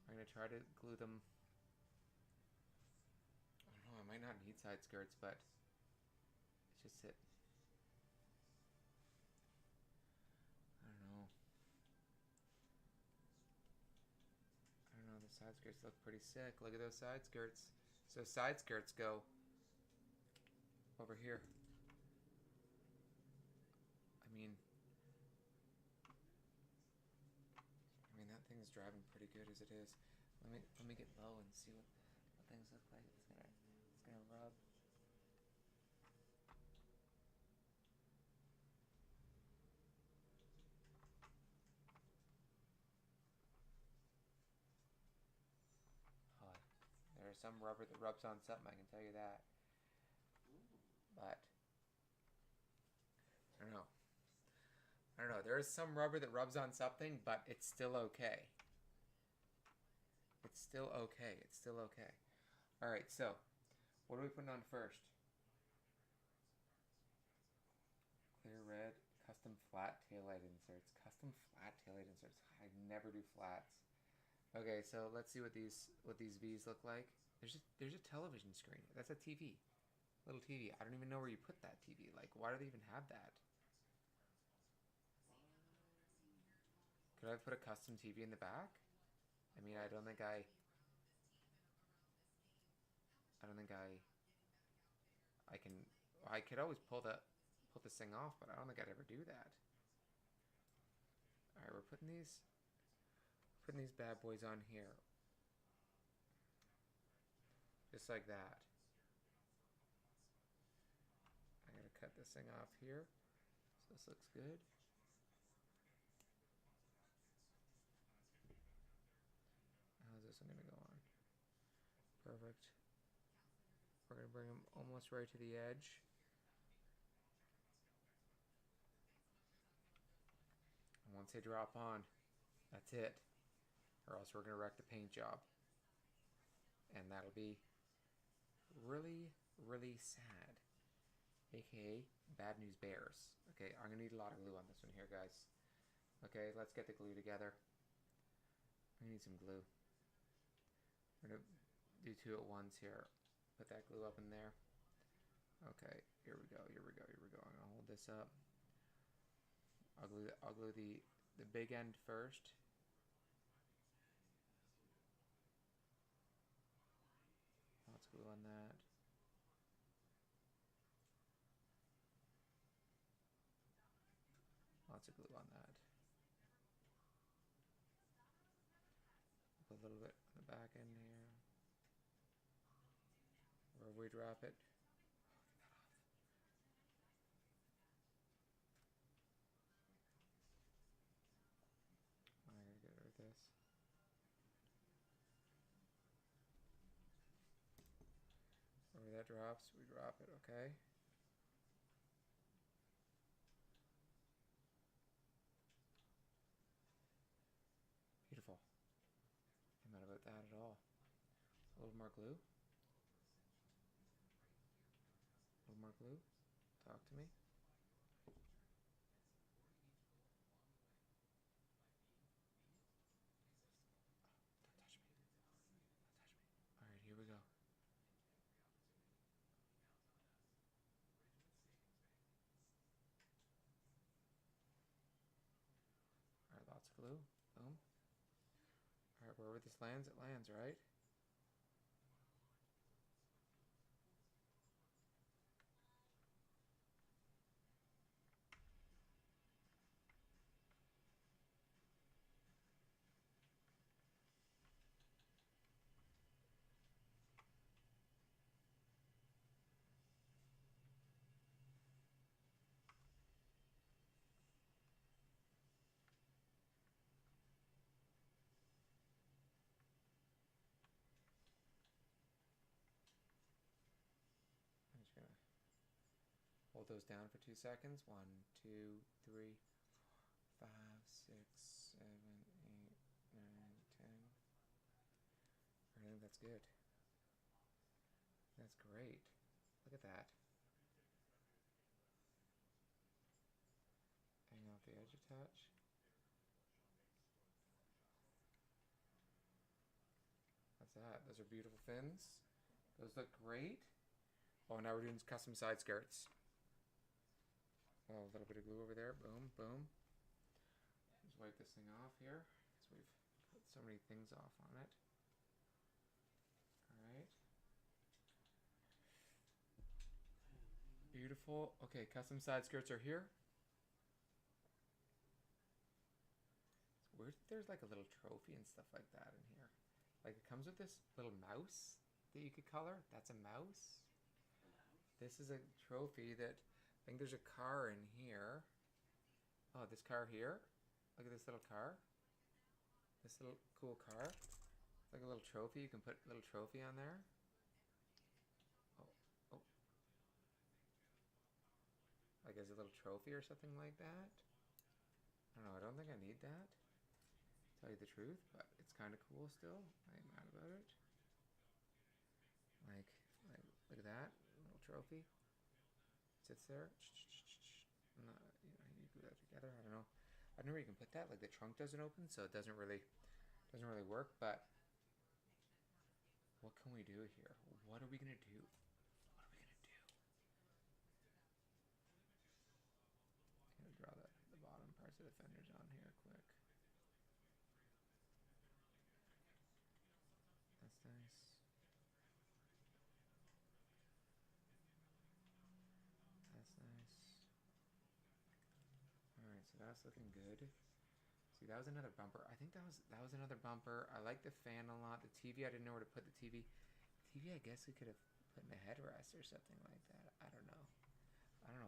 I'm gonna try to glue them. I don't know, I might not need side skirts, but it's just it. I don't know, the side skirts look pretty sick. Look at those side skirts. So side skirts go over here. I mean, that thing's driving pretty good as it is. Let me get low and see what things look like. It's gonna rub. Oh, there's some rubber that rubs on something, I can tell you that. But I don't know. There is some rubber that rubs on something, but it's still okay. It's still okay. Alright, so what are we putting on first? Clear red, custom flat taillight inserts. Custom flat taillight inserts. I never do flats. Okay, so let's see what these V's look like. There's a television screen. That's a TV. Little TV. I don't even know where you put that TV. Like, why do they even have that? Could I put a custom TV in the back? I mean, I don't think I can. I could always pull this thing off, but I don't think I'd ever do that. All right, we're putting these bad boys on here, just like that. I gotta cut this thing off here, so this looks good. How's this one gonna go on? Perfect. We're gonna bring them almost right to the edge. And once they drop on, that's it. Or else we're gonna wreck the paint job. And that'll be really, really sad. AKA bad news bears. Okay, I'm gonna need a lot of glue on this one here, guys. Okay, let's get the glue together. I need some glue. We're gonna do two at once here. Put that glue up in there. Okay, here we go. I'm gonna hold this up. I'll glue the big end first. Lots of glue on that. Lots of glue on that. Put a little bit on the back end here. Wherever we drop it. I gotta get rid of this. Wherever that drops, we drop it, okay? Beautiful. I'm not about that at all. A little more glue. A little more glue. Talk to me. Don't touch me. Don't touch me. Alright, here we go. Alright, lots of glue. Boom. Alright, wherever this lands, it lands, right? I'm just gonna hold those down for 2 seconds. 1, 2, 3, 4, 5, 6, 7, 8, 9, 10. I think that's good. That's great. Look at that. Hang off the edge a touch. That's that. Those are beautiful fins. Those look great. Oh, now we're doing custom side skirts. Oh, a little bit of glue over there. Boom, boom. Just wipe this thing off here. So we've put so many things off on it. Alright. Beautiful. Okay, custom side skirts are here. It's weird that there's like a little trophy and stuff like that in here. Like it comes with this little mouse that you could color. That's a mouse. This is a trophy that I think there's a car in here. Oh, this car here. Look at this little car. This little cool car. It's like a little trophy. You can put a little trophy on there. Oh, oh. Like as a little trophy or something like that. I don't know. I don't think I need that. To tell you the truth, but it's kind of cool still. I ain't mad about it. Like, look at that little trophy. Sits there. Not, you glue that together. I don't know. I don't know where you can put that. Like the trunk doesn't open, so it doesn't really work. But what can we do here? What are we gonna do? What are we gonna do? I'm gonna draw the bottom parts of the fenders on here quick. That's nice. That's nice. Alright, so that's looking good. See, that was another bumper. I think that was another bumper. I like the fan a lot. The TV, I didn't know where to put the TV. TV, I guess we could have put in a headrest or something like that. I don't know.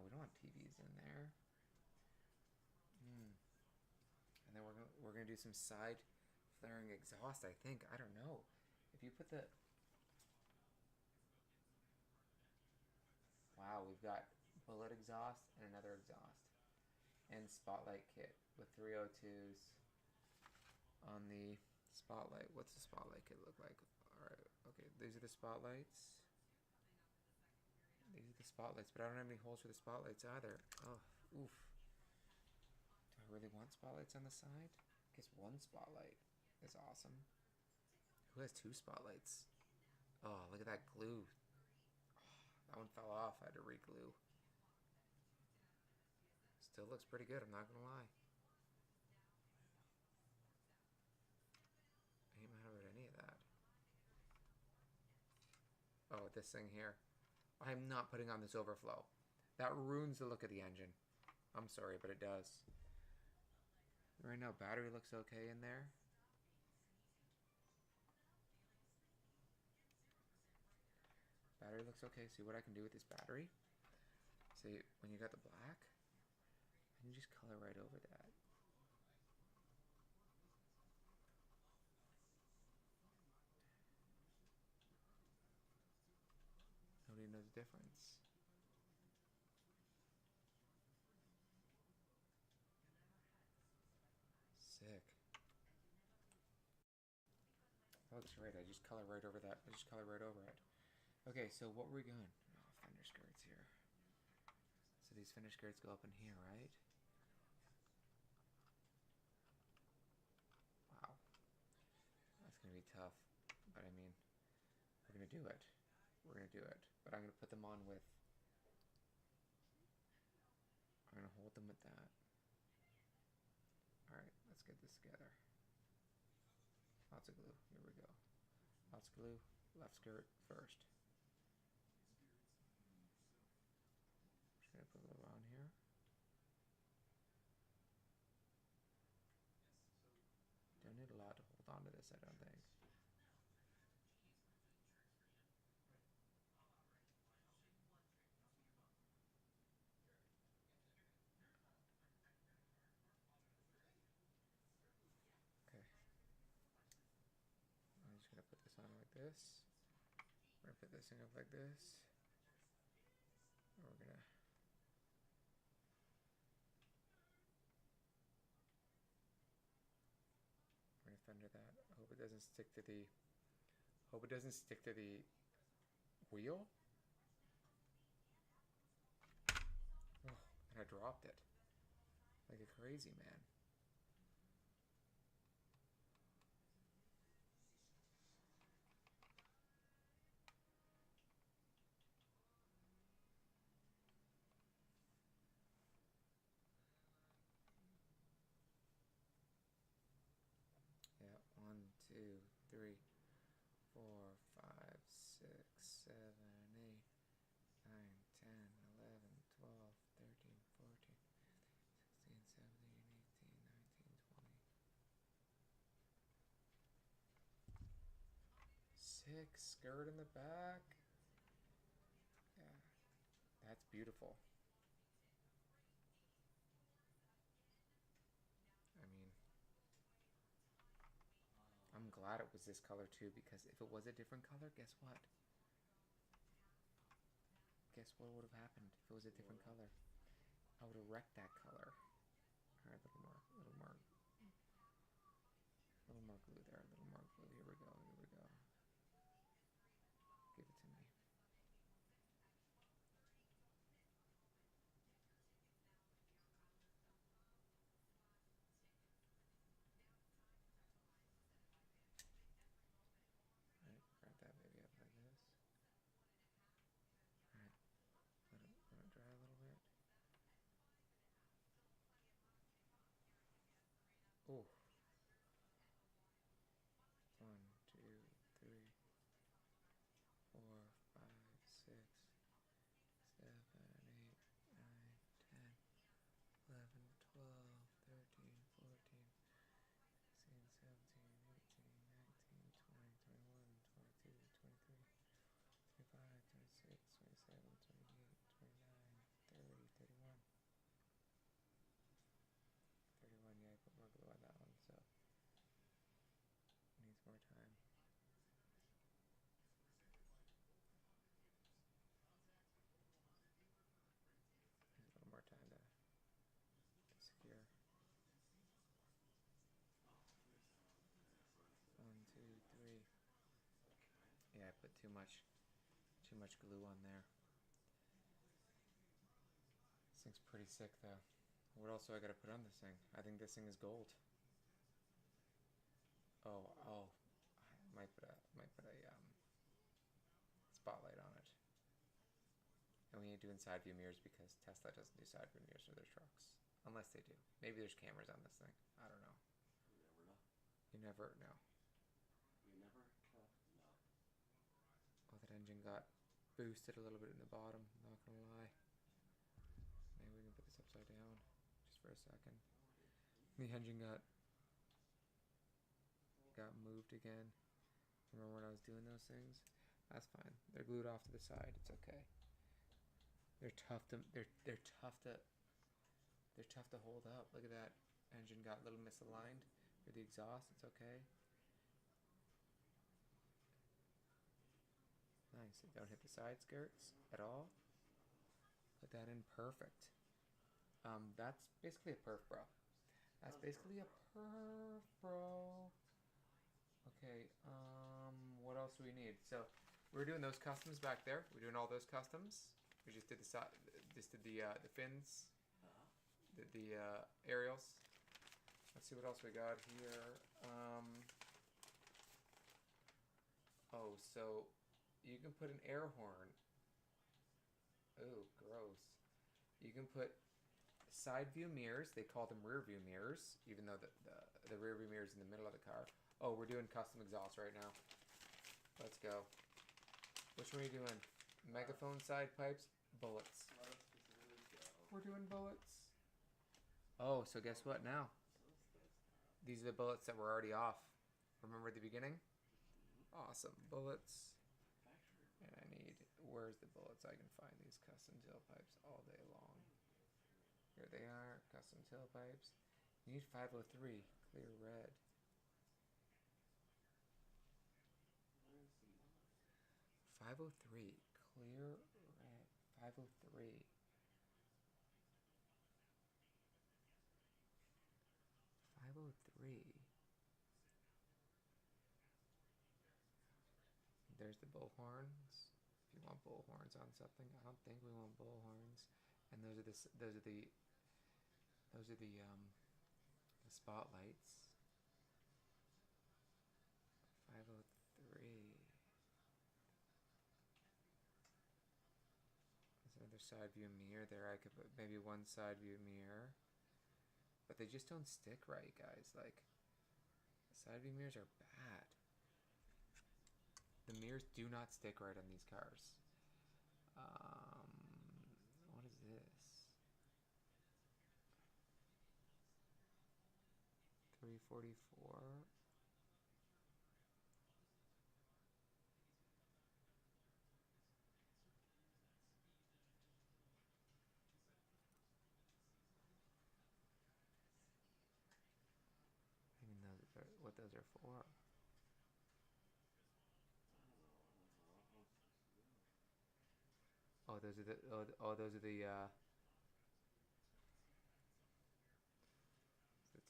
We don't want TVs in there. And then we're gonna do some side flaring exhaust, I think. I don't know. If you put the... Wow, we've got bullet exhaust and another exhaust. And spotlight kit with 302s on the spotlight. What's the spotlight kit look like? Alright, okay, these are the spotlights. These are the spotlights, but I don't have any holes for the spotlights either. Oh, oof. Do I really want spotlights on the side? I guess one spotlight is awesome. Who has 2 spotlights? Oh, look at that glue. Oh, that one fell off. I had to re-glue. Still looks pretty good, I'm not gonna lie. I ain't mad about any of that. Oh, this thing here. I'm not putting on this overflow. That ruins the look of the engine. I'm sorry, but it does. Right now, battery looks okay in there. battery looks okay. See what I can do with this battery? See, when you got the black, you just color right over that. Nobody knows the difference. Sick. That looks right. I just color right over that. I just color right over it. Okay, so what were we going? Oh, fender skirts here. So these fender skirts go up in here, right? Wow. That's going to be tough. But I mean, we're going to do it. We're going to do it. But I'm going to put them on with... I'm going to hold them with that. Alright, let's get this together. Lots of glue. Here we go. Lots of glue. Left skirt first. Just going to put a little on here. Don't need a lot to hold on to this, I don't think. Okay. I'm just going to put this on like this. We're going to put this thing up like this. And we're going to... fender that. I hope it doesn't stick to the... Hope it doesn't stick to the wheel. Oh, and I dropped it. Like a crazy man. Yeah, 1, 2, 3, 4, 5, 6, 7, 8, 9, 10, 11, 12, 13, 14, 16, 17, 18, 19, 20. 6 skirt in the back. Yeah, that's beautiful. I mean, I'm glad it was this color too, because if it was a different color, guess what? Guess what would have happened if it was a different color? I would have wrecked that color. Alright, a little more glue there, a little more glue. Here we go, here we go. Give it to me. Alright, wrap that baby up like this. Alright, let it dry a little bit. Oh. 1, 2, 3, 4, 5, 6, 7, 8, 9, 10, 11, 12, 13, 14, 16, 17, 18, 19, 20, 21, 22, 23, 25, 26, 27, 28, 29, 30, 31. 31, yeah, I put more glue on that one, so it needs more time. Needs a little more time to secure. 1, 2, 3. Yeah, I put too much glue on there. This thing's pretty sick though. What else do I gotta put on this thing? I think this thing is gold. Oh, I might put a spotlight on it. And we need to do inside view mirrors because Tesla doesn't do side view mirrors for their trucks. Unless they do. Maybe there's cameras on this thing. I don't know. You never know. You never know. You never can. No. Oh, that engine got boosted a little bit in the bottom. Not gonna lie. Maybe we can put this upside down just for a second. The engine got moved again. Remember when I was doing those things? That's fine. They're glued off to the side. It's okay. They're tough to hold up. Look at that. Engine got a little misaligned for the exhaust. It's okay. Nice. They don't hit the side skirts at all. Put that in perfect. That's basically a perf, bro. That's basically a perf, bro. Okay, what else do we need? So, we're doing those customs back there. We're doing all those customs. We just did the fins, the aerials. Let's see what else we got here. Oh, so you can put an air horn. Oh, gross. You can put side view mirrors. They call them rear view mirrors, even though the rear view mirror is in the middle of the car. Oh, we're doing custom exhaust right now. Let's go. Which one are you doing? Megaphone side pipes, bullets. We're doing bullets. Oh, so guess what now? These are the bullets that were already off. Remember at the beginning? Awesome. Bullets. And I need, where's the bullets? I can find these custom tailpipes all day long. Here they are, custom tailpipes. You need 503, clear red. 503, clear red. 503. 503. There's the bullhorns. If you want bullhorns on something, I don't think we want bullhorns. And those are the spotlights. 503. There's another side view mirror there. I could put maybe one side view mirror. But they just don't stick right, guys. Like, side view mirrors are bad. The mirrors do not stick right on these cars. What is this? 344. I don't even know what those are for. Oh, those are the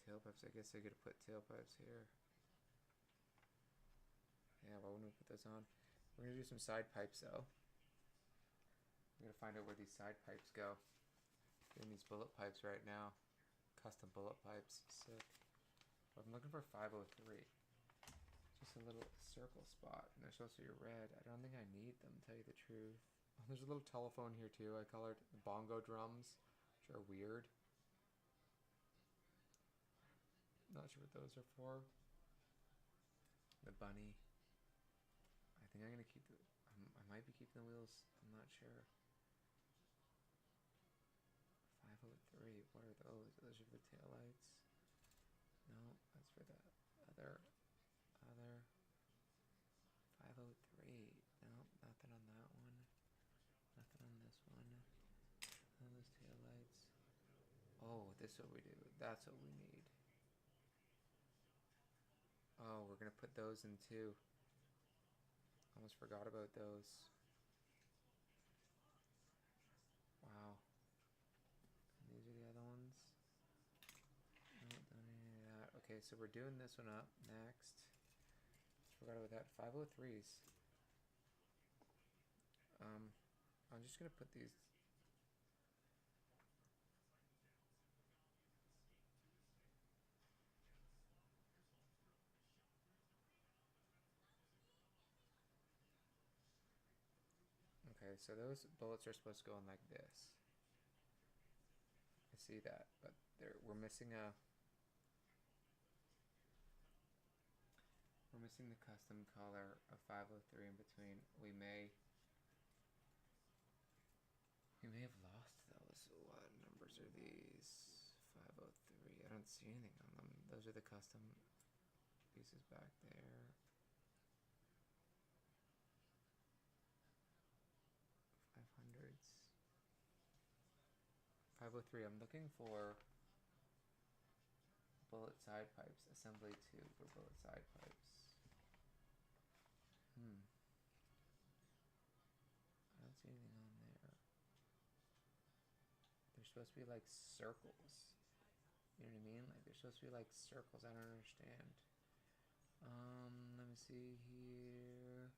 tailpipes. I guess I could put tailpipes here. Yeah, why wouldn't we put those on? We're gonna do some side pipes though. We're gonna find out where these side pipes go. Doing these bullet pipes right now. Custom bullet pipes. Sick. But I'm looking for 503. Just a little circle spot. And they're supposed to be red. I don't think I need them, to tell you the truth. Oh, there's a little telephone here too. I colored bongo drums, which are weird. Not sure what those are for. The bunny. I think I'm gonna keep the. I might be keeping the wheels. I'm not sure. 503. What are those? Those are for the taillights. No, that's for the other. 503. No, nothing on that one. Nothing on this one. On those taillights. Oh, this is what we do. That's what we need. Oh, we're gonna put those in too. Almost forgot about those. Wow. And these are the other ones. No, don't need any of that. Okay, so we're doing this one up next. Forgot about that. 503s. I'm just gonna put these. Okay, so those bullets are supposed to go in like this. I see that, but we're missing a. We're missing the custom color of 503 in between. We may have lost those. What numbers are these? 503. I don't see anything on them. Those are the custom pieces back there. 503. I'm looking for bullet side pipes. Assembly 2 for bullet side pipes. I don't see anything on there. They're supposed to be like circles. You know what I mean? Like they're supposed to be like circles. I don't understand. Let me see here.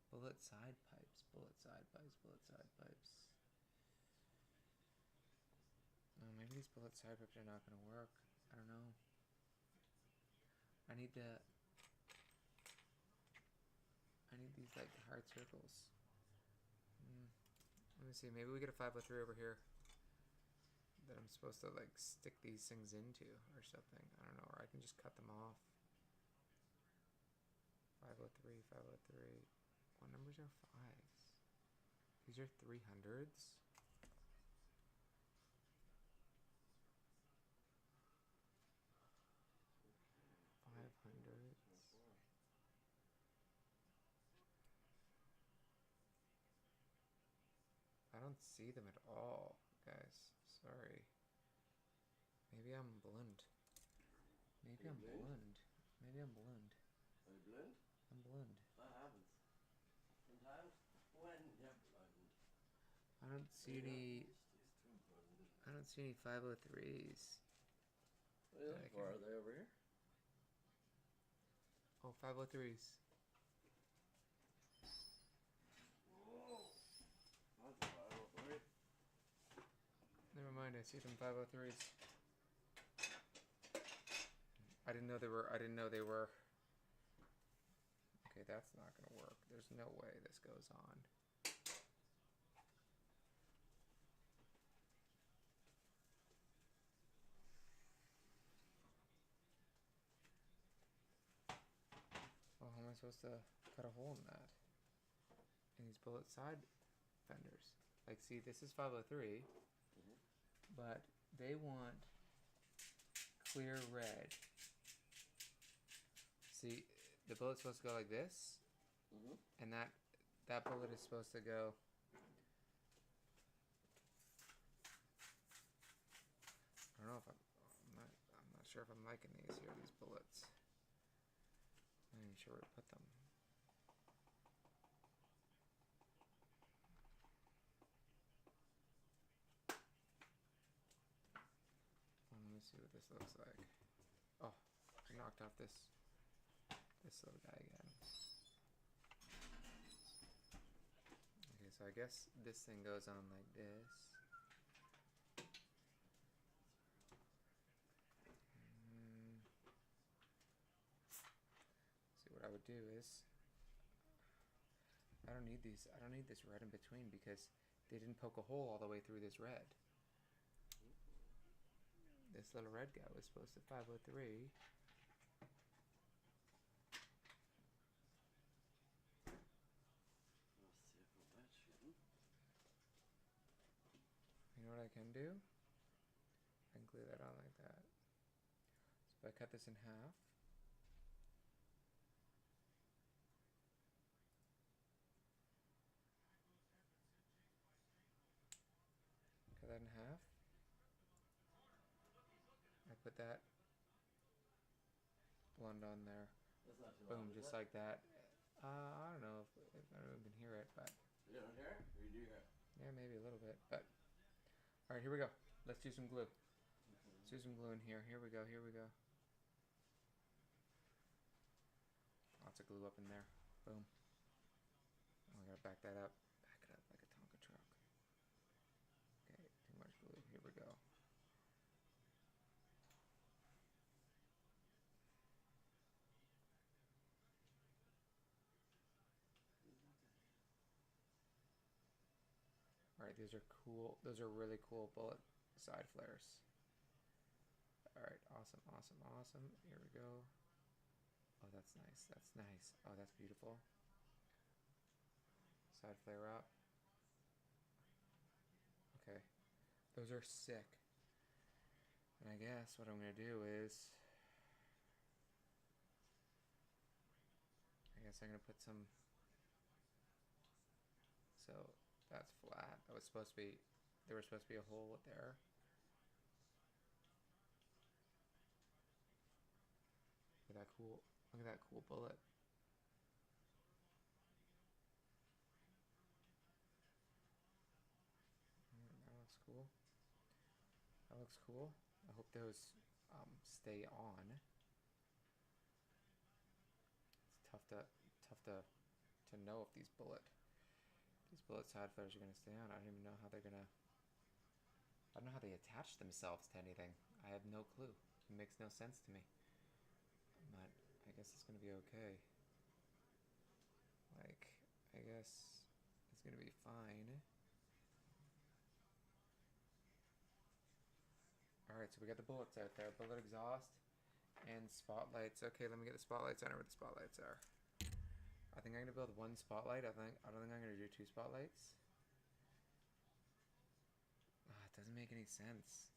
Bullet side pipes. Bullet side pipes. Bullet side pipes. Oh, maybe these bullet side pipes are not going to work. I don't know. I need these like hard circles. Let me see. Maybe we get a 503 over here that I'm supposed to like stick these things into or something. I don't know. Or I can just cut them off. 503, 503. What numbers are 5s? These are 300s. 500s. I don't see them at all, guys. Sorry. Maybe I'm blind. Maybe I'm blind. Maybe I'm blind. Are you blind? I'm blind. That happens. Sometimes when you're blind. I don't see any. I don't see any 503s. What are you looking for? Are they over here? Oh, 503s. Never mind, I see some 503s. I didn't know they were. Okay, that's not gonna work. There's no way this goes on. Well, how am I supposed to cut a hole in that? In these bullet side fenders. Like, see, this is 503, but they want clear red. See, the bullet's supposed to go like this, and that bullet is supposed to go. I don't know if I'm not sure if I'm liking these bullets. I'm not even sure where to put them. Let me see what this looks like. Oh, I knocked off this little guy again. Okay, so I guess this thing goes on like this. See, what I would do is I don't need this red in between because they didn't poke a hole all the way through this red. This little red guy was supposed to 503. You know what I can do? I can glue that on like that. So if I cut this in half, cut that in half. I put that blend on there. Boom, just like that. I don't know if I don't even hear it, but you don't hear it, or you do hear it? Yeah, maybe a little bit, but all right, here we go. Let's do some glue. Let's do some glue in here. Here we go. Here we go. Lots of glue up in there. Boom. Oh, I gotta back that up. Back it up like a Tonka truck. Okay, too much glue. Here we go. Alright, these are cool. Those are really cool bullet side flares. Alright, awesome, awesome, awesome. Here we go. Oh, that's nice. That's nice. Oh, that's beautiful. Side flare up. Okay. Those are sick. And I guess what I'm going to do is I guess I'm going to put some. So that's flat. That was supposed to be there was supposed to be a hole there. Look at that cool. Look at that cool bullet. That looks cool. That looks cool. I hope those stay on. It's tough to know if these bullet side flares are gonna stay on. I don't even know how they're gonna. I don't know how they attach themselves to anything. I have no clue. It makes no sense to me. But I guess it's gonna be okay. Like, I guess it's gonna be fine. Alright, so we got the bullets out there. Bullet exhaust and spotlights. Okay, let me get the spotlights. I know where the spotlights are. I think I'm gonna build one spotlight. I don't think I'm gonna do 2 spotlights. It doesn't make any sense.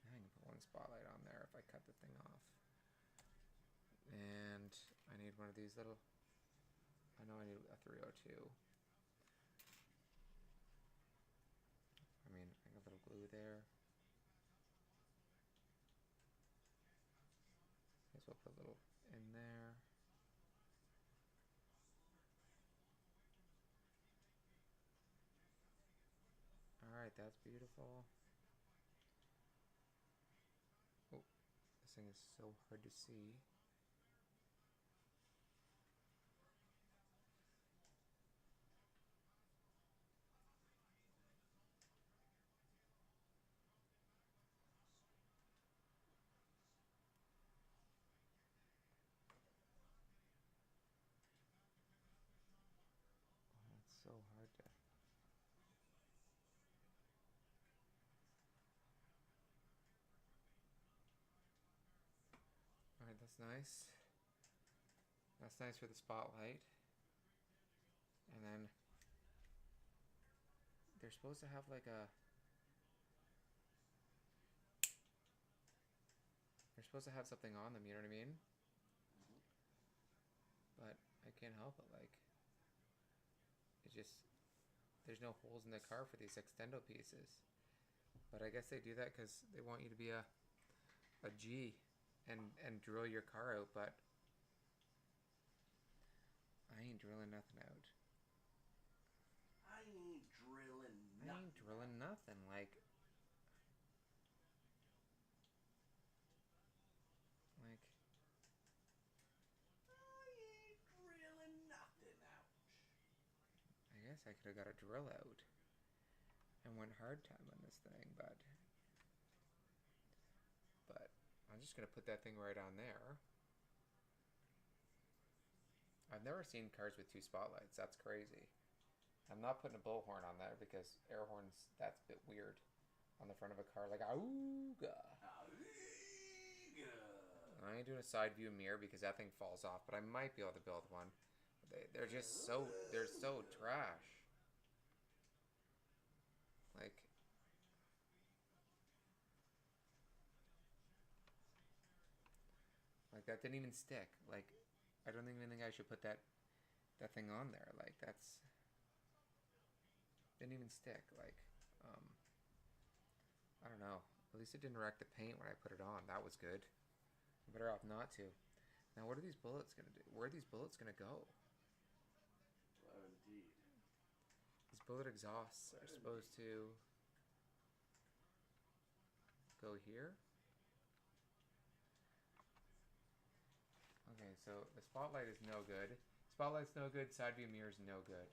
I can put 1 spotlight on there if I cut the thing off. And I need one of these little. I know I need a 302. I mean, I got a little glue there. Guess we'll put a little in there. Alright, that's beautiful. Oh, this thing is so hard to see. It's so hard to. Alright, that's nice. That's nice for the spotlight. And then they're supposed to have like a. They're supposed to have something on them, you know what I mean? But I can't help it, like. It just. There's no holes in the car for these extendo pieces. But I guess they do that because they want you to be a G and drill your car out, but I ain't drilling nothing out. I ain't drilling nothing. I ain't drilling nothing, like I ain't drilling nothing out. I guess I could have got a drill out and went hard time on this thing, but I'm just gonna put that thing right on there. I've never seen cars with 2 spotlights. That's crazy. I'm not putting a bullhorn on there because air horns, that's a bit weird on the front of a car, like auga. I ain't doing a side view mirror because that thing falls off, but I might be able to build one. They're just so trash. Like that didn't even stick. Like, I don't even think I should put that thing on there. Like, that's didn't even stick. Like, I don't know. At least it didn't wreck the paint when I put it on. That was good. I'm better off not to. Now, what are these bullets gonna do? Where are these bullets gonna go? Well, indeed. These bullet exhausts are supposed to go here. Okay, so the spotlight is no good. Spotlight's no good. Side view mirror's no good.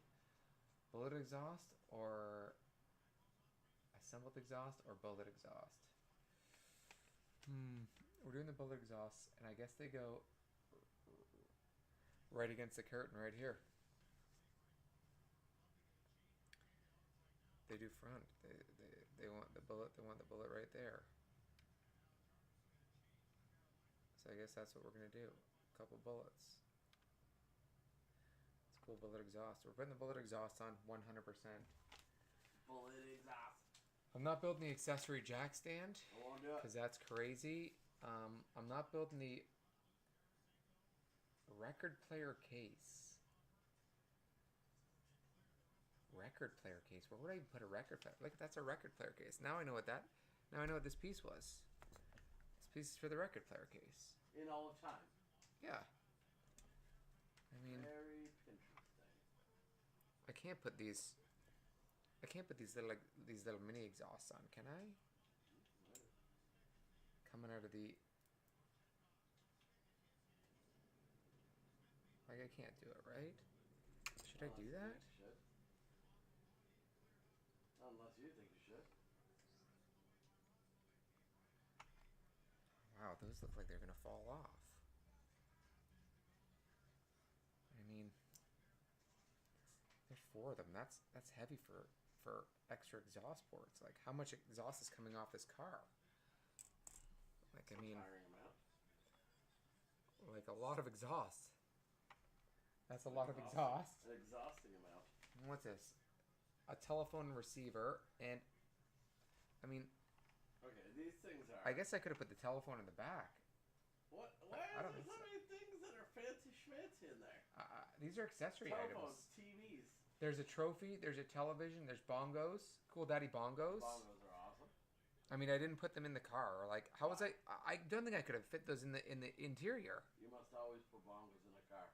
Bullet exhaust or assembled exhaust or bullet exhaust? We're doing the bullet exhausts, and I guess they go right against the curtain right here. They do front. They want the bullet. They want the bullet right there. So I guess that's what we're gonna do. A couple bullets. It's cool bullet exhaust. We're putting the bullet exhaust on 100%. Bullet exhaust. I'm not building the accessory jack stand I won't do it. because that's crazy. I'm not building the record player case. record player case. Where would I even put a record player? Look, that's a record player case. Now I know what that. Now I know what this piece was. This piece is for the record player case. In all of time. Yeah. I mean, very interesting. I can't put these. I can't put these little mini exhausts on, can I? Coming out of the. Like, I can't do it, right? Should I do that? Unless you think you should. Wow, those look like they're gonna fall off. I mean, there's 4 of them. That's heavy for extra exhaust ports. Like, how much exhaust is coming off this car? Like, I mean, like a lot of exhaust. That's a lot of exhaust. An exhausting amount. What's this? A telephone receiver, and I mean, okay, these things are. I guess I could have put the telephone in the back. What? Why are there so many things that are fancy schmancy in there? These are accessory Telephones, items. TVs. There's a trophy. There's a television. There's bongos. Cool Daddy bongos. Bongos are awesome. I mean, I didn't put them in the car. Like, how was I? I don't think I could have fit those in the interior. You must always put bongos in a car.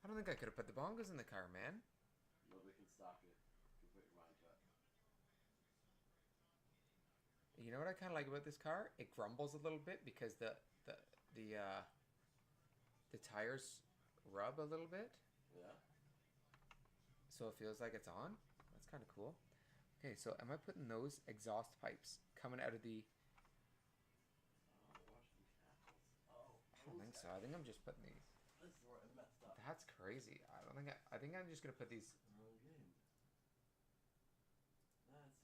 I don't think I could have put the bongos in the car, man. Nobody can stop you. You can put your mind to it. You know what I kind of like about this car? It grumbles a little bit because the tires rub a little bit. Yeah. So it feels like it's on. That's kind of cool. Okay, so am I putting those exhaust pipes coming out of the... I don't think so. I think I'm just putting these. This is where I messed up. That's crazy. I think I'm just gonna put these.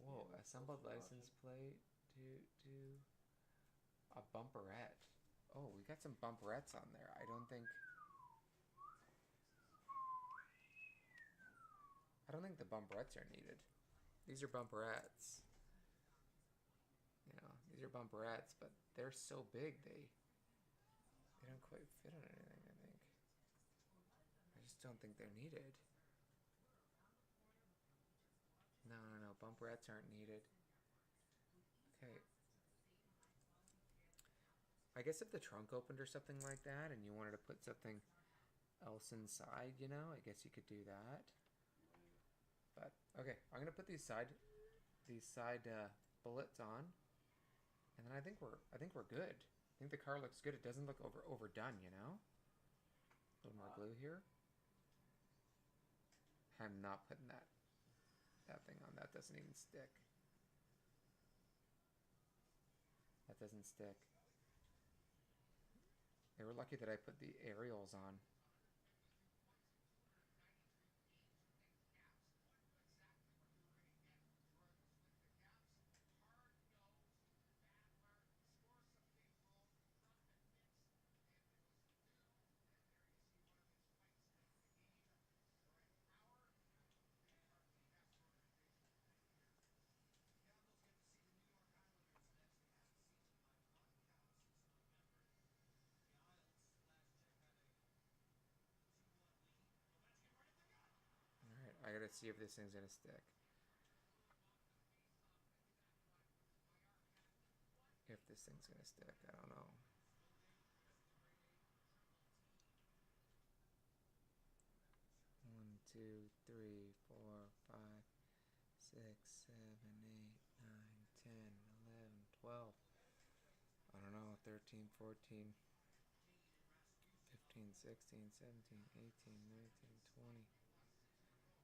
Whoa! Assembled license plate. Do a bumperette. Oh, we got some bumperettes on there. I don't think the bumperettes are needed. These are bumperettes. You know, these are bumperettes, but they're so big they don't quite fit on anything, I think. I just don't think they're needed. No, bumperettes aren't needed. Okay. I guess if the trunk opened or something like that and you wanted to put something else inside, you know, I guess you could do that. But okay, I'm gonna put these side bullets on, and then I think we're good. I think the car looks good. It doesn't look overdone, you know. A little more glue here. I'm not putting that thing on. That doesn't even stick. That doesn't stick. They were lucky that I put the aerials on. I gotta see if this thing's gonna stick. If this thing's gonna stick, I don't know. One, 2, 3, 4, 5, 6, 7, 8, 9, 10, 11, 12. I don't know, 13, 14, 15, 16, 17, 18, 19, 20.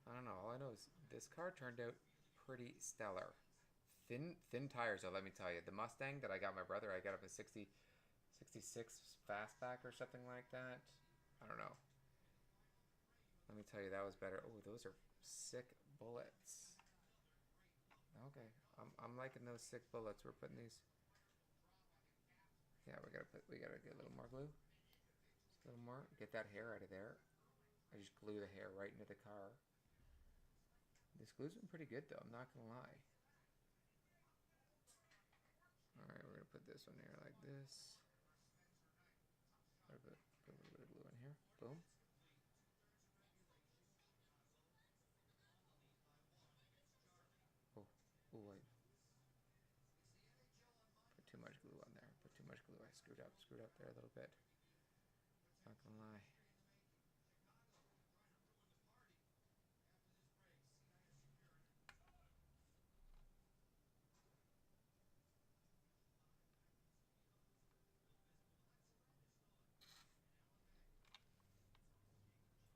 I don't know. All I know is this car turned out pretty stellar. Thin tires, though, let me tell you. The Mustang that I got my brother, I got up a 66 fastback or something like that. I don't know. Let me tell you, that was better. Oh, those are sick bullets. Okay, I'm liking those sick bullets. We're putting these. Yeah, we gotta get a little more glue. Just a little more. Get that hair out of there. I just glue the hair right into the car. This glue's been pretty good, though. I'm not gonna lie. Alright, we're gonna put this one here like this. Put a little bit of glue in here. Boom. I screwed up there a little bit. Not gonna lie.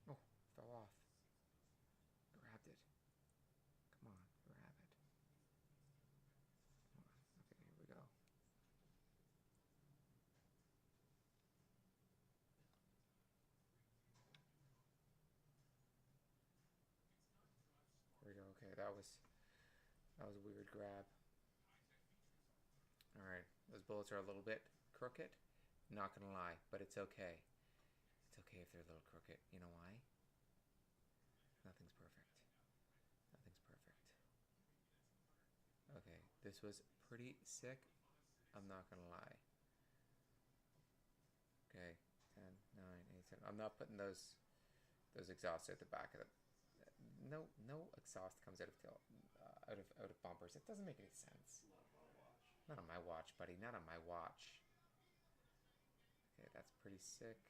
Oh, fell off. Grabbed it. Come on, grab it. Come on. Okay, here we go. There we go. Okay, that was a weird grab. Alright, those bullets are a little bit crooked. Not gonna lie, but it's okay. It's okay if they're a little crooked. You know why? Nothing's perfect. Nothing's perfect. Okay, this was pretty sick. I'm not gonna lie. Okay, 10, 9, 8, 7. I'm not putting those exhausts at the back of the... No exhaust comes out of out of bumpers. It doesn't make any sense. Not on my watch, buddy. Not on my watch. Okay, that's pretty sick.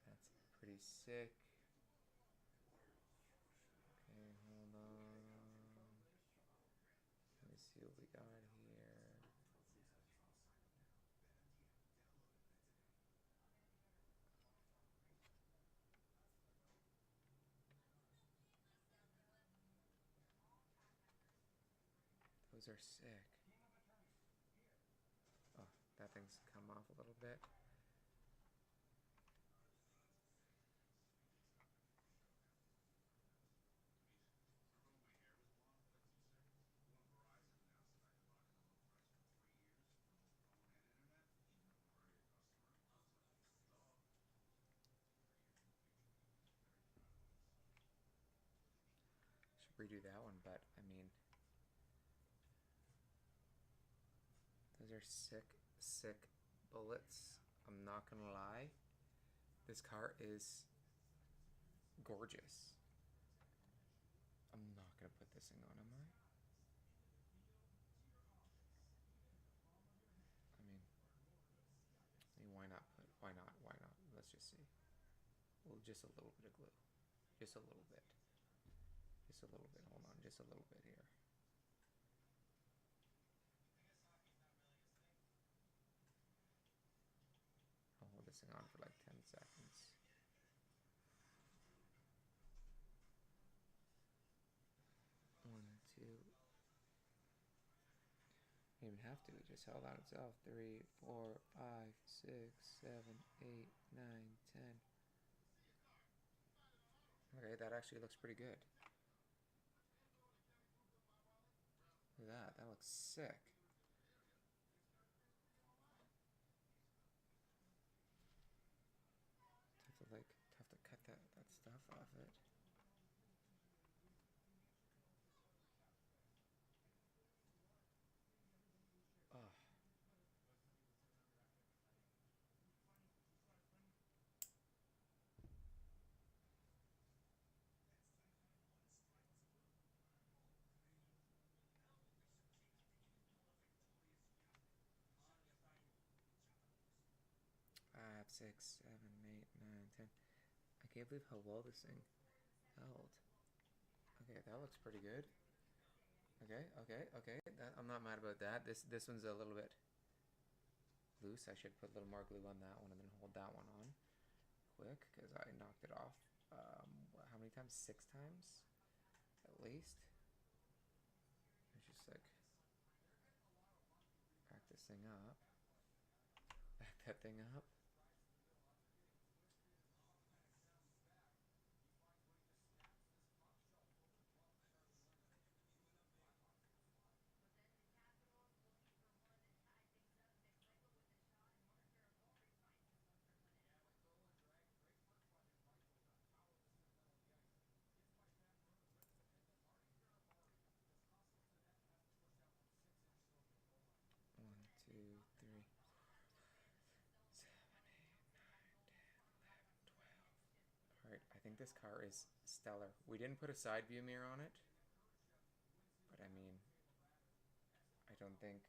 That's pretty sick. Okay, hold on. Let me see what we got here. Those are sick. Oh, that thing's come off a little bit. Should redo that one, but I mean, those are sick bullets. I'm not gonna lie. This car is gorgeous. I'm not gonna put this thing on, am I? I mean, why not put? Why not? Why not? Let's just see. Well, just a little bit of glue. Just a little bit. Just a little bit. Hold on. Just a little bit here. I'll hold this thing on for like 10 seconds. One, two. You don't even have to. It just held on itself. 3, 4, 5, 6, 7, 8, 9, 10. Okay, that actually looks pretty good. Look at that. That looks sick. Tough to cut that stuff off it. Oh. Five, 6, 7, 8, 9, 10. I can't believe how well this thing held. Okay, that looks pretty good. Okay. I'm not mad about that. This one's a little bit loose. I should put a little more glue on that one and then hold that one on quick because I knocked it off. How many times? 6 times, at least. It's just like back this thing up. Back that thing up. One, 2, 3, 7, 8, 9, 10, 11, 12. Alright, I think this car is stellar. We didn't put a side view mirror on it, but I mean, I don't think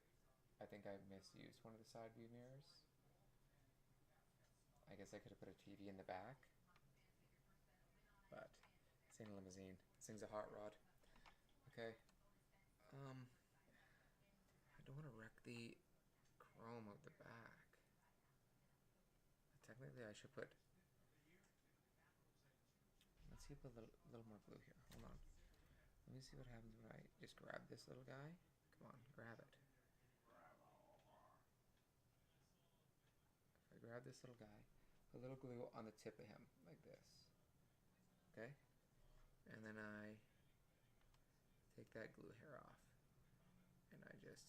I think I misused one of the side view mirrors. I guess I could have put a TV in the back. But this ain't a limousine. This thing's a hot rod. Okay. I don't want to wreck the chrome of the back. Technically, I should put... Let's see if a little more glue here. Hold on. Let me see what happens when I just grab this little guy. Come on, grab it. If I grab this little guy, a little glue on the tip of him, like this. Okay? And then I take that glue hair off. And I just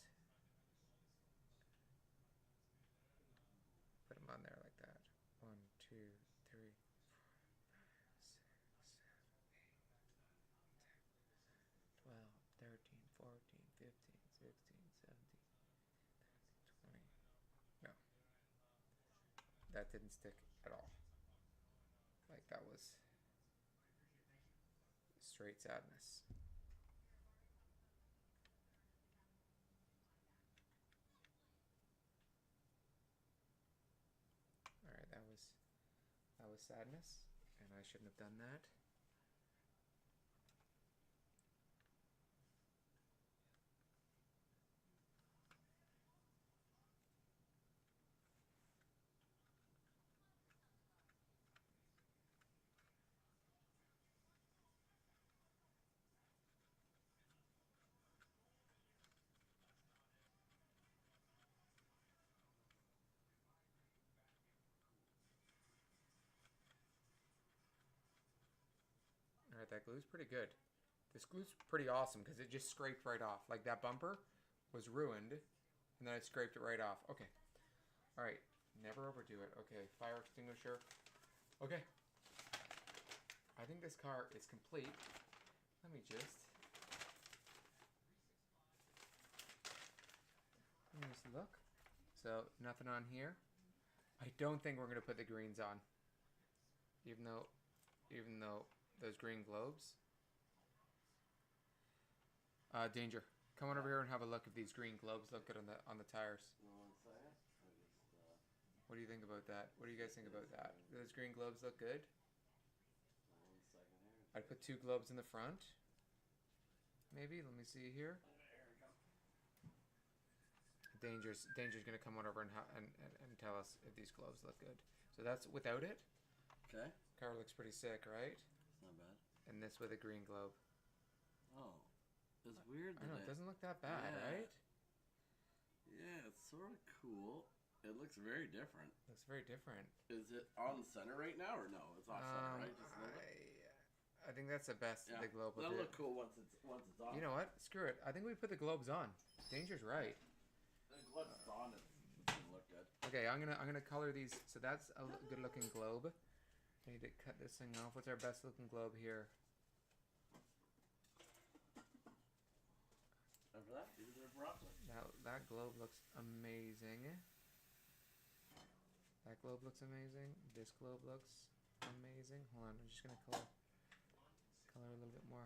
put him on there like that. 1, 2, 3, 4, 5, 6, 7, 8, 10, 12, 13, 14, 15, 16, 17, 20. No. That didn't stick at all. Like that was straight sadness. Alright, that was sadness, and I shouldn't have done that. Alright, that glue's pretty good. This glue's pretty awesome because it just scraped right off. Like that bumper was ruined and then I scraped it right off. Okay. Alright, never overdo it. Okay, fire extinguisher. Okay. I think this car is complete. Let me just look. So, nothing on here. I don't think we're going to put the greens on. Even though those green globes. Danger. Come on over here and have a look if these green globes look good on the tires. What do you think about that? What do you guys think about that? Do those green globes look good? I'd put 2 globes in the front. Maybe. Let me see here. Danger's gonna come on over and tell us if these globes look good. So that's without it. Okay. Car looks pretty sick, right? It's not bad. And this with a green globe. Oh, it's weird. I know, it doesn't look that bad, Yeah. right? Yeah, it's sort of cool. It looks very different. Looks very different. Is it on center right now or no? It's off center, right? Just a little bit? I think that's the best the globe will That'll do. look cool once it's on. You know what? Screw it. I think we put the globes on. Danger's right. Once it's on, it's gonna look good. Okay, I'm gonna color these. So that's a good looking globe. I need to cut this thing off. What's our best looking globe here? After that, these are broccoli. That globe looks amazing. That globe looks amazing. This globe looks amazing. Hold on, I'm just gonna color a little bit more.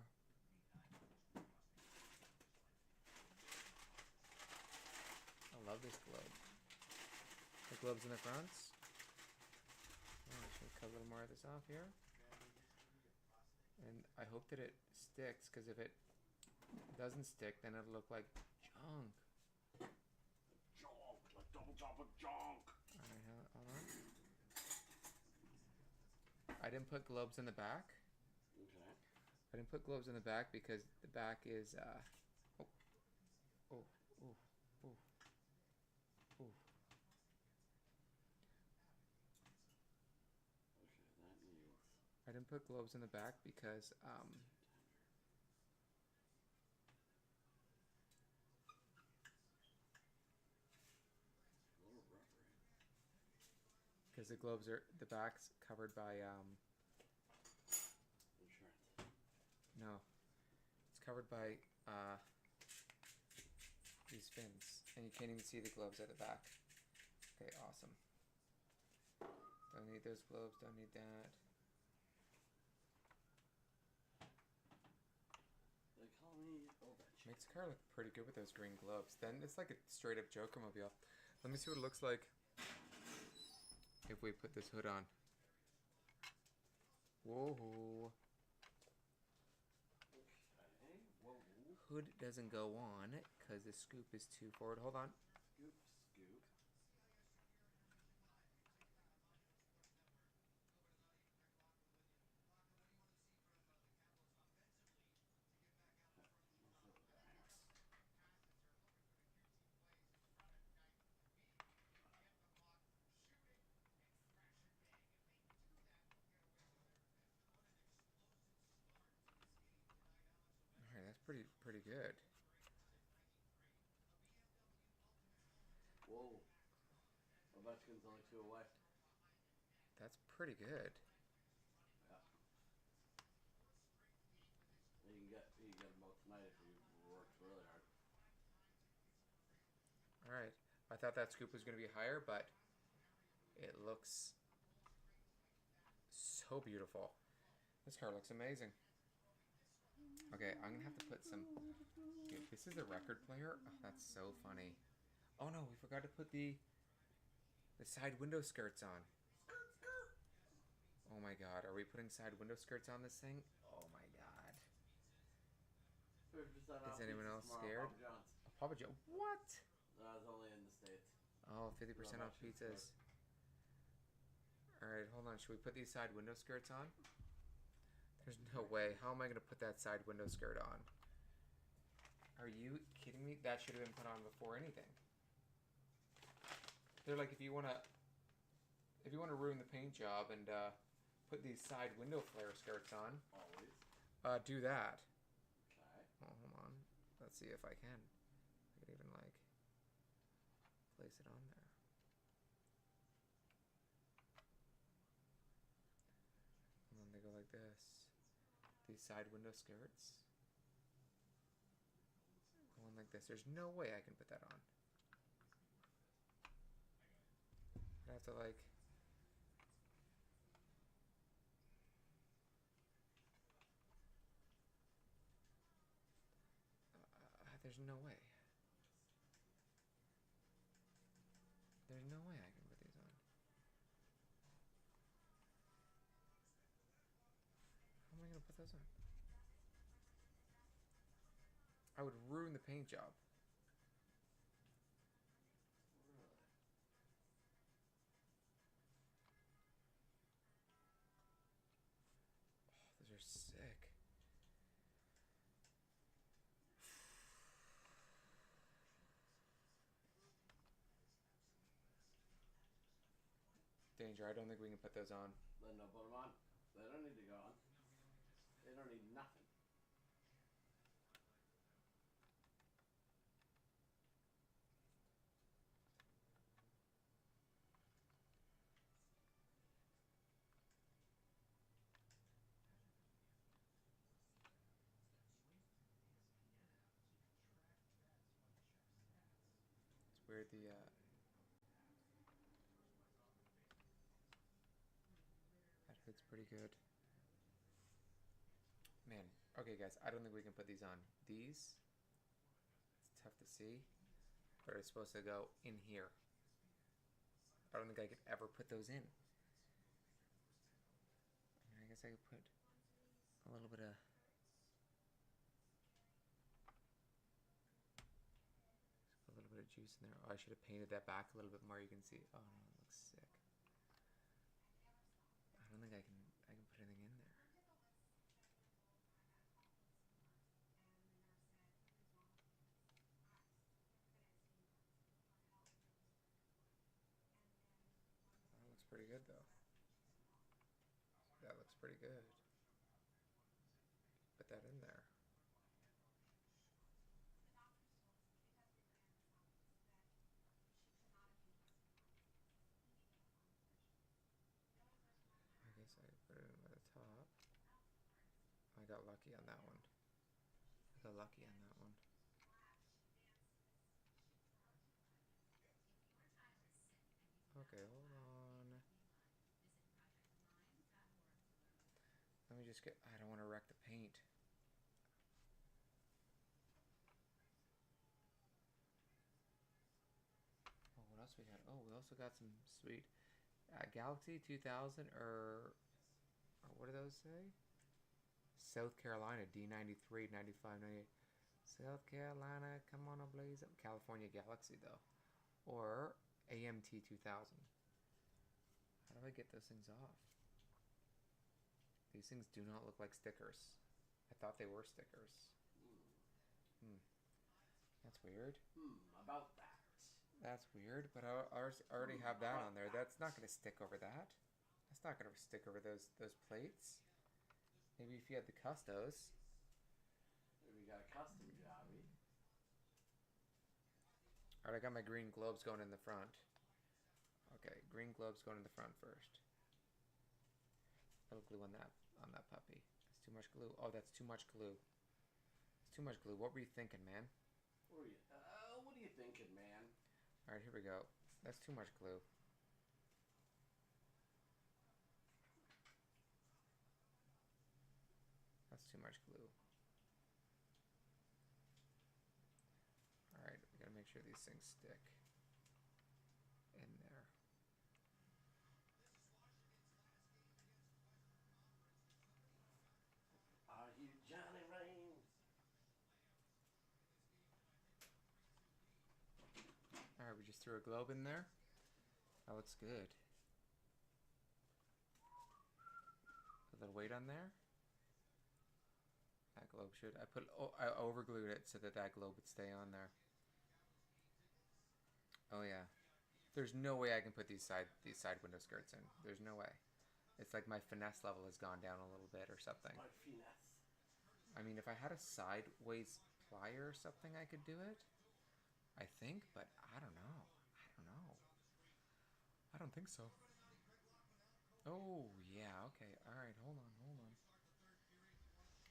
I love this globe. The globes in the fronts. Oh, I'm just gonna cut a little more of this off here. And I hope that it sticks, because if it doesn't stick, then it'll look like junk. Junk, like double chop of junk. Alright, hold on. I didn't put globes in the back. Okay. I didn't put globes in the back because the back is I didn't put globes in the back because the back's covered by Insurance. no, it's covered by these fins, and you can't even see the globes at the back. Okay, awesome. Don't need those globes, don't need that. They call me, that Makes the car look pretty good with those green globes. Then it's like a straight up Joker-mobile. Let me see what it looks like if we put this hood on. Whoa. Okay. Whoa. Hood doesn't go on because the scoop is too forward. Hold on. Scoop. Alright, that's pretty good. Whoa. Ovechkin's only 2 away. That's pretty good. Yeah. You can get them both tonight if you worked really hard. Alright. I thought that scoop was going to be higher, but it looks so beautiful. This car looks amazing. Okay, I'm going to have to put some... Dude, this is a record player? Oh, that's so funny. Oh no, we forgot to put the side window skirts on. Oh my god, are we putting side window skirts on this thing? Oh my god. Is anyone else scared? Papa John's. What? That was only in the States. Oh, 50% off pizzas. Alright, hold on. Should we put these side window skirts on? There's no way. How am I going to put that side window skirt on? Are you kidding me? That should have been put on before anything. They're like, if you want to ruin the paint job and put these side window flare skirts on, Always. do that. Okay. Oh, hold on. Let's see if I can. I could even like place it on there. And then they go like this. These side window skirts. Going like this. There's no way I can put that on. I have to like... there's no way. There's no way I can put these on. How am I going to put those on? I would ruin the paint job. Really? Oh, those are sick. Danger, I don't think we can put those on. Then no, put them on. They don't need to go on. They don't need nothing. It's weird the that hood's pretty good. Man, okay guys, I don't think we can put these on. These, it's tough to see, but it's supposed to go in here. I don't think I could ever put those in. I mean, I guess I could put a little bit of... Just put a little bit of juice in there. Oh, I should have painted that back a little bit more. You can see. Oh no, it looks sick. I don't think I can put anything in there. That looks pretty good though. That looks pretty good. Put that in there. I guess I put it in by the top. I got lucky on that one. I got lucky on that one. Okay, hold on. Let me just get... I don't want to wreck the paint. also got some sweet Galaxy 2000 or what do those say? South Carolina D93, 95, 98. South Carolina, come on, a blaze up. California Galaxy though, or AMT 2000. How do I get those things off? These things do not look like stickers. I thought they were stickers. That's weird. About that. That's weird, but I already have that on there. That's not going to stick over that. That's not going to stick over those plates. Maybe if you had the custos. We got a custom jobby. Alright, I got my green globes going in the front. Okay, green globes going in the front first. Little glue on that puppy. That's too much glue. Oh, that's too much glue. It's too much glue. What were you thinking, man? What are you thinking, man? Alright, here we go. That's too much glue. That's too much glue. Alright, we gotta make sure these things stick in there. Are you Johnny Rain? Alright, we just threw a globe in there. That looks good. A little weight on there. That globe should. I overglued it so that globe would stay on there. Oh yeah. There's no way I can put these side window skirts in. There's no way. It's like my finesse level has gone down a little bit or something. My finesse. I mean, if I had a sideways plier or something, I could do it. I think, but I don't know. I don't think so. Oh, yeah, okay. Alright, hold on.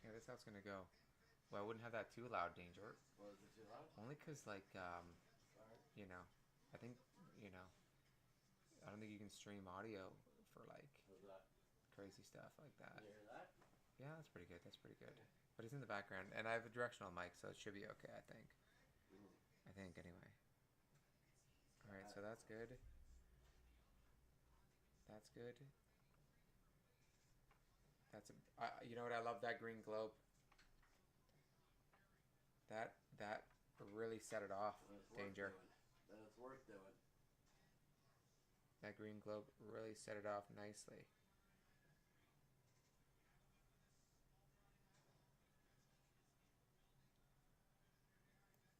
Yeah, this is how it's gonna go. Well, I wouldn't have that too loud, Danger. What is it too loud? Only because, like, Sorry. you know, I think, I don't think you can stream audio for, like, crazy stuff like that. You hear that? Yeah, that's pretty good. But it's in the background, and I have a directional mic, so it should be okay, I think. I think, anyway. Alright, so that's good. That's good. You know what? I love that green globe. That really set it off, Danger. Then it's worth doing. That green globe really set it off nicely.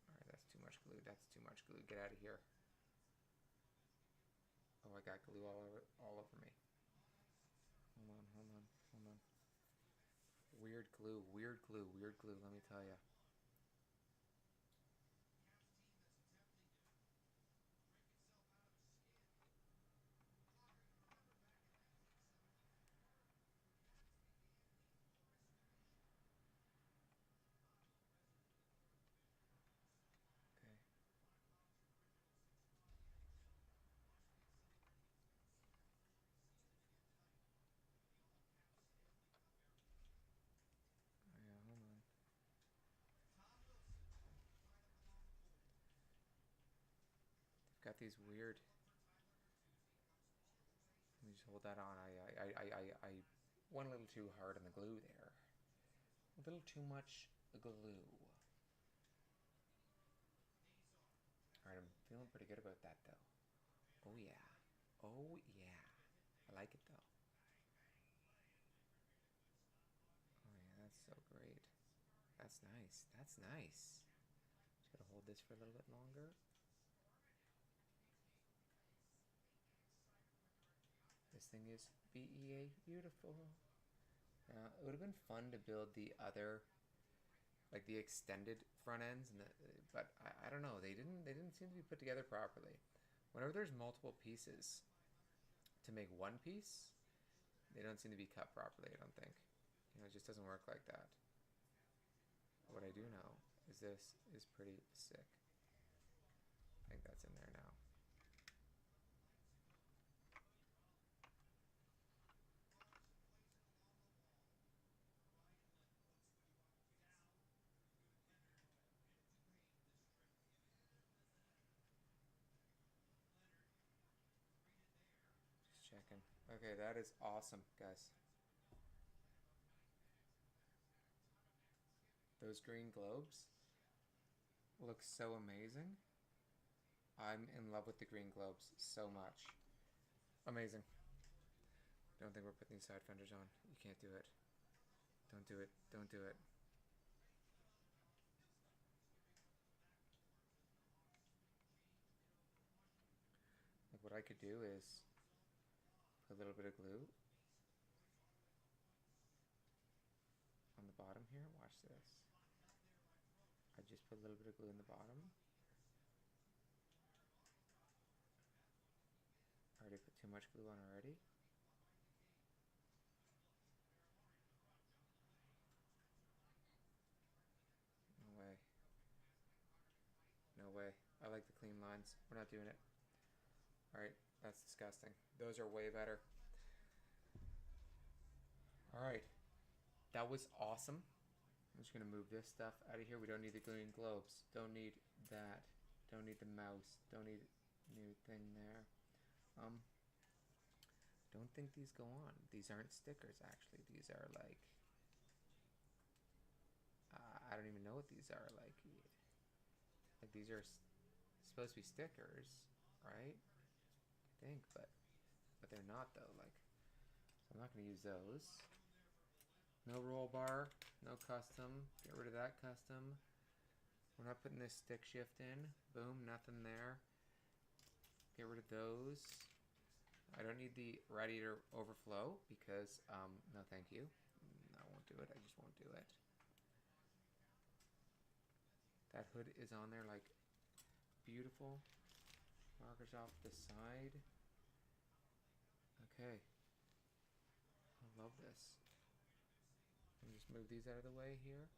Alright, that's too much glue. Get out of here. Oh, I got glue all over me. Hold on. Weird glue, let me tell you. Okay. Oh, yeah, hold on. They've got these weird. Let me just hold that on. I went a little too hard on the glue there. A little too much glue. Alright, I'm feeling pretty good about that though. Oh yeah. I like it though. Oh yeah, that's so great. That's nice. Just gotta hold this for a little bit longer. This thing is BEA beautiful. It would have been fun to build the other, like the extended front ends, but I don't know. They didn't seem to be put together properly. Whenever there's multiple pieces to make one piece, they don't seem to be cut properly. I don't think. It just doesn't work like that. What I do know is this is pretty sick. I think that's in there now. second. Okay, that is awesome, guys. Those green globes look so amazing. I'm in love with the green globes so much. Amazing. Don't think we're putting these side fenders on. You can't do it. Don't do it. Don't do it. Like what I could do is put a little bit of glue on the bottom here. Watch this. I just put a little bit of glue in the bottom. I already put too much glue on already. No way. No way. I like the clean lines. We're not doing it. Alright, that's disgusting. Those are way better. Alright. That was awesome. I'm just going to move this stuff out of here. We don't need the green globes. Don't need that. Don't need the mouse. Don't need new thing there. Don't think these go on. These aren't stickers, actually. These are like... I don't even know what these are. Like these are supposed to be stickers, right? I think, but they're not, though. Like, so I'm not going to use those. No roll bar, no custom. Get rid of that custom. We're not putting this stick shift in. Boom, nothing there. Get rid of those. I don't need the radiator overflow because, no thank you. I won't do it, I just won't do it. That hood is on there like beautiful. Markers off the side. Okay. I love this. Let me just move these out of the way here.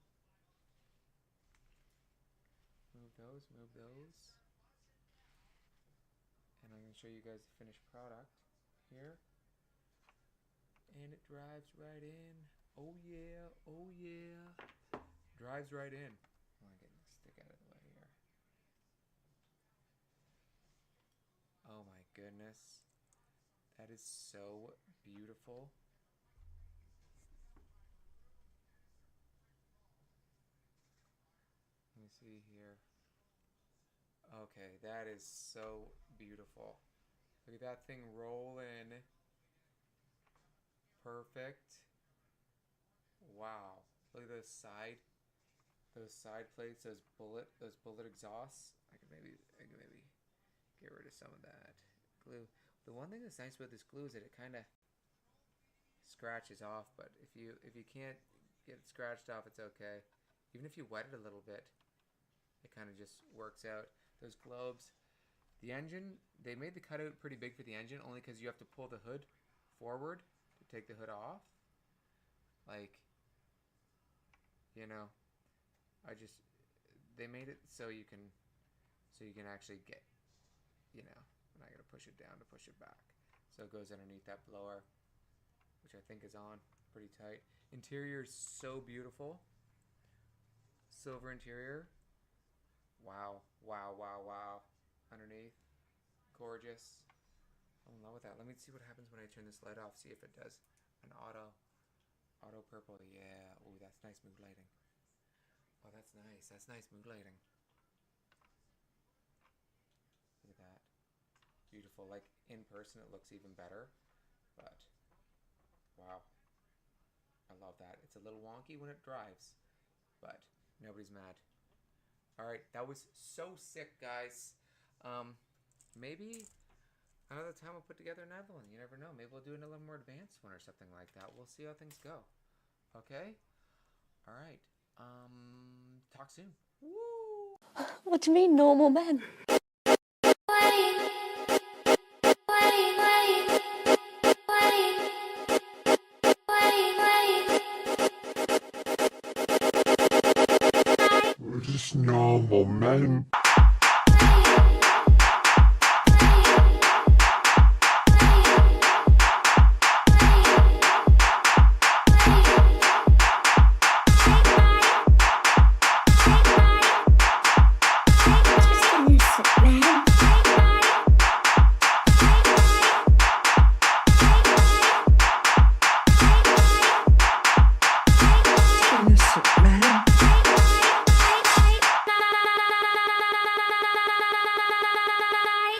Move those, move those. And I'm going to show you guys the finished product here. And it drives right in. Oh yeah, oh yeah. Drives right in. I'm getting the stick out of the way here. Oh my goodness. That is so beautiful. Let me see here. Okay, that is so beautiful. Look at that thing roll in. Perfect. Wow. Look at those side plates, those bullet exhausts. I can maybe get rid of some of that glue. The one thing that's nice about this glue is that it kind of scratches off, but if you can't get it scratched off, it's okay. Even if you wet it a little bit, it kind of just works out. Those globes, the engine, they made the cutout pretty big for the engine only because you have to pull the hood forward to take the hood off. Like, you know, they made it so you can actually get, you know, and I gotta push it down to push it back. So it goes underneath that blower, which I think is on pretty tight. Interior is so beautiful. Silver interior. Wow, wow, wow, wow. Underneath, gorgeous. I'm in love with that. Let me see what happens when I turn this light off, see if it does an auto purple. Yeah, ooh, that's nice mood lighting. Oh, that's nice. That's nice mood lighting. Look at that. Beautiful. Like, in person it looks even better, but wow. I love that. It's a little wonky when it drives, but nobody's mad. Alright, that was so sick, guys. Maybe another time we'll put together another one. You never know. Maybe we'll do a little more advanced one or something like that. We'll see how things go. Okay? Alright. Talk soon. Woo! What do you mean, normal men? We're just normal men.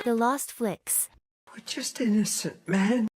The Lost Flix. We're just innocent men.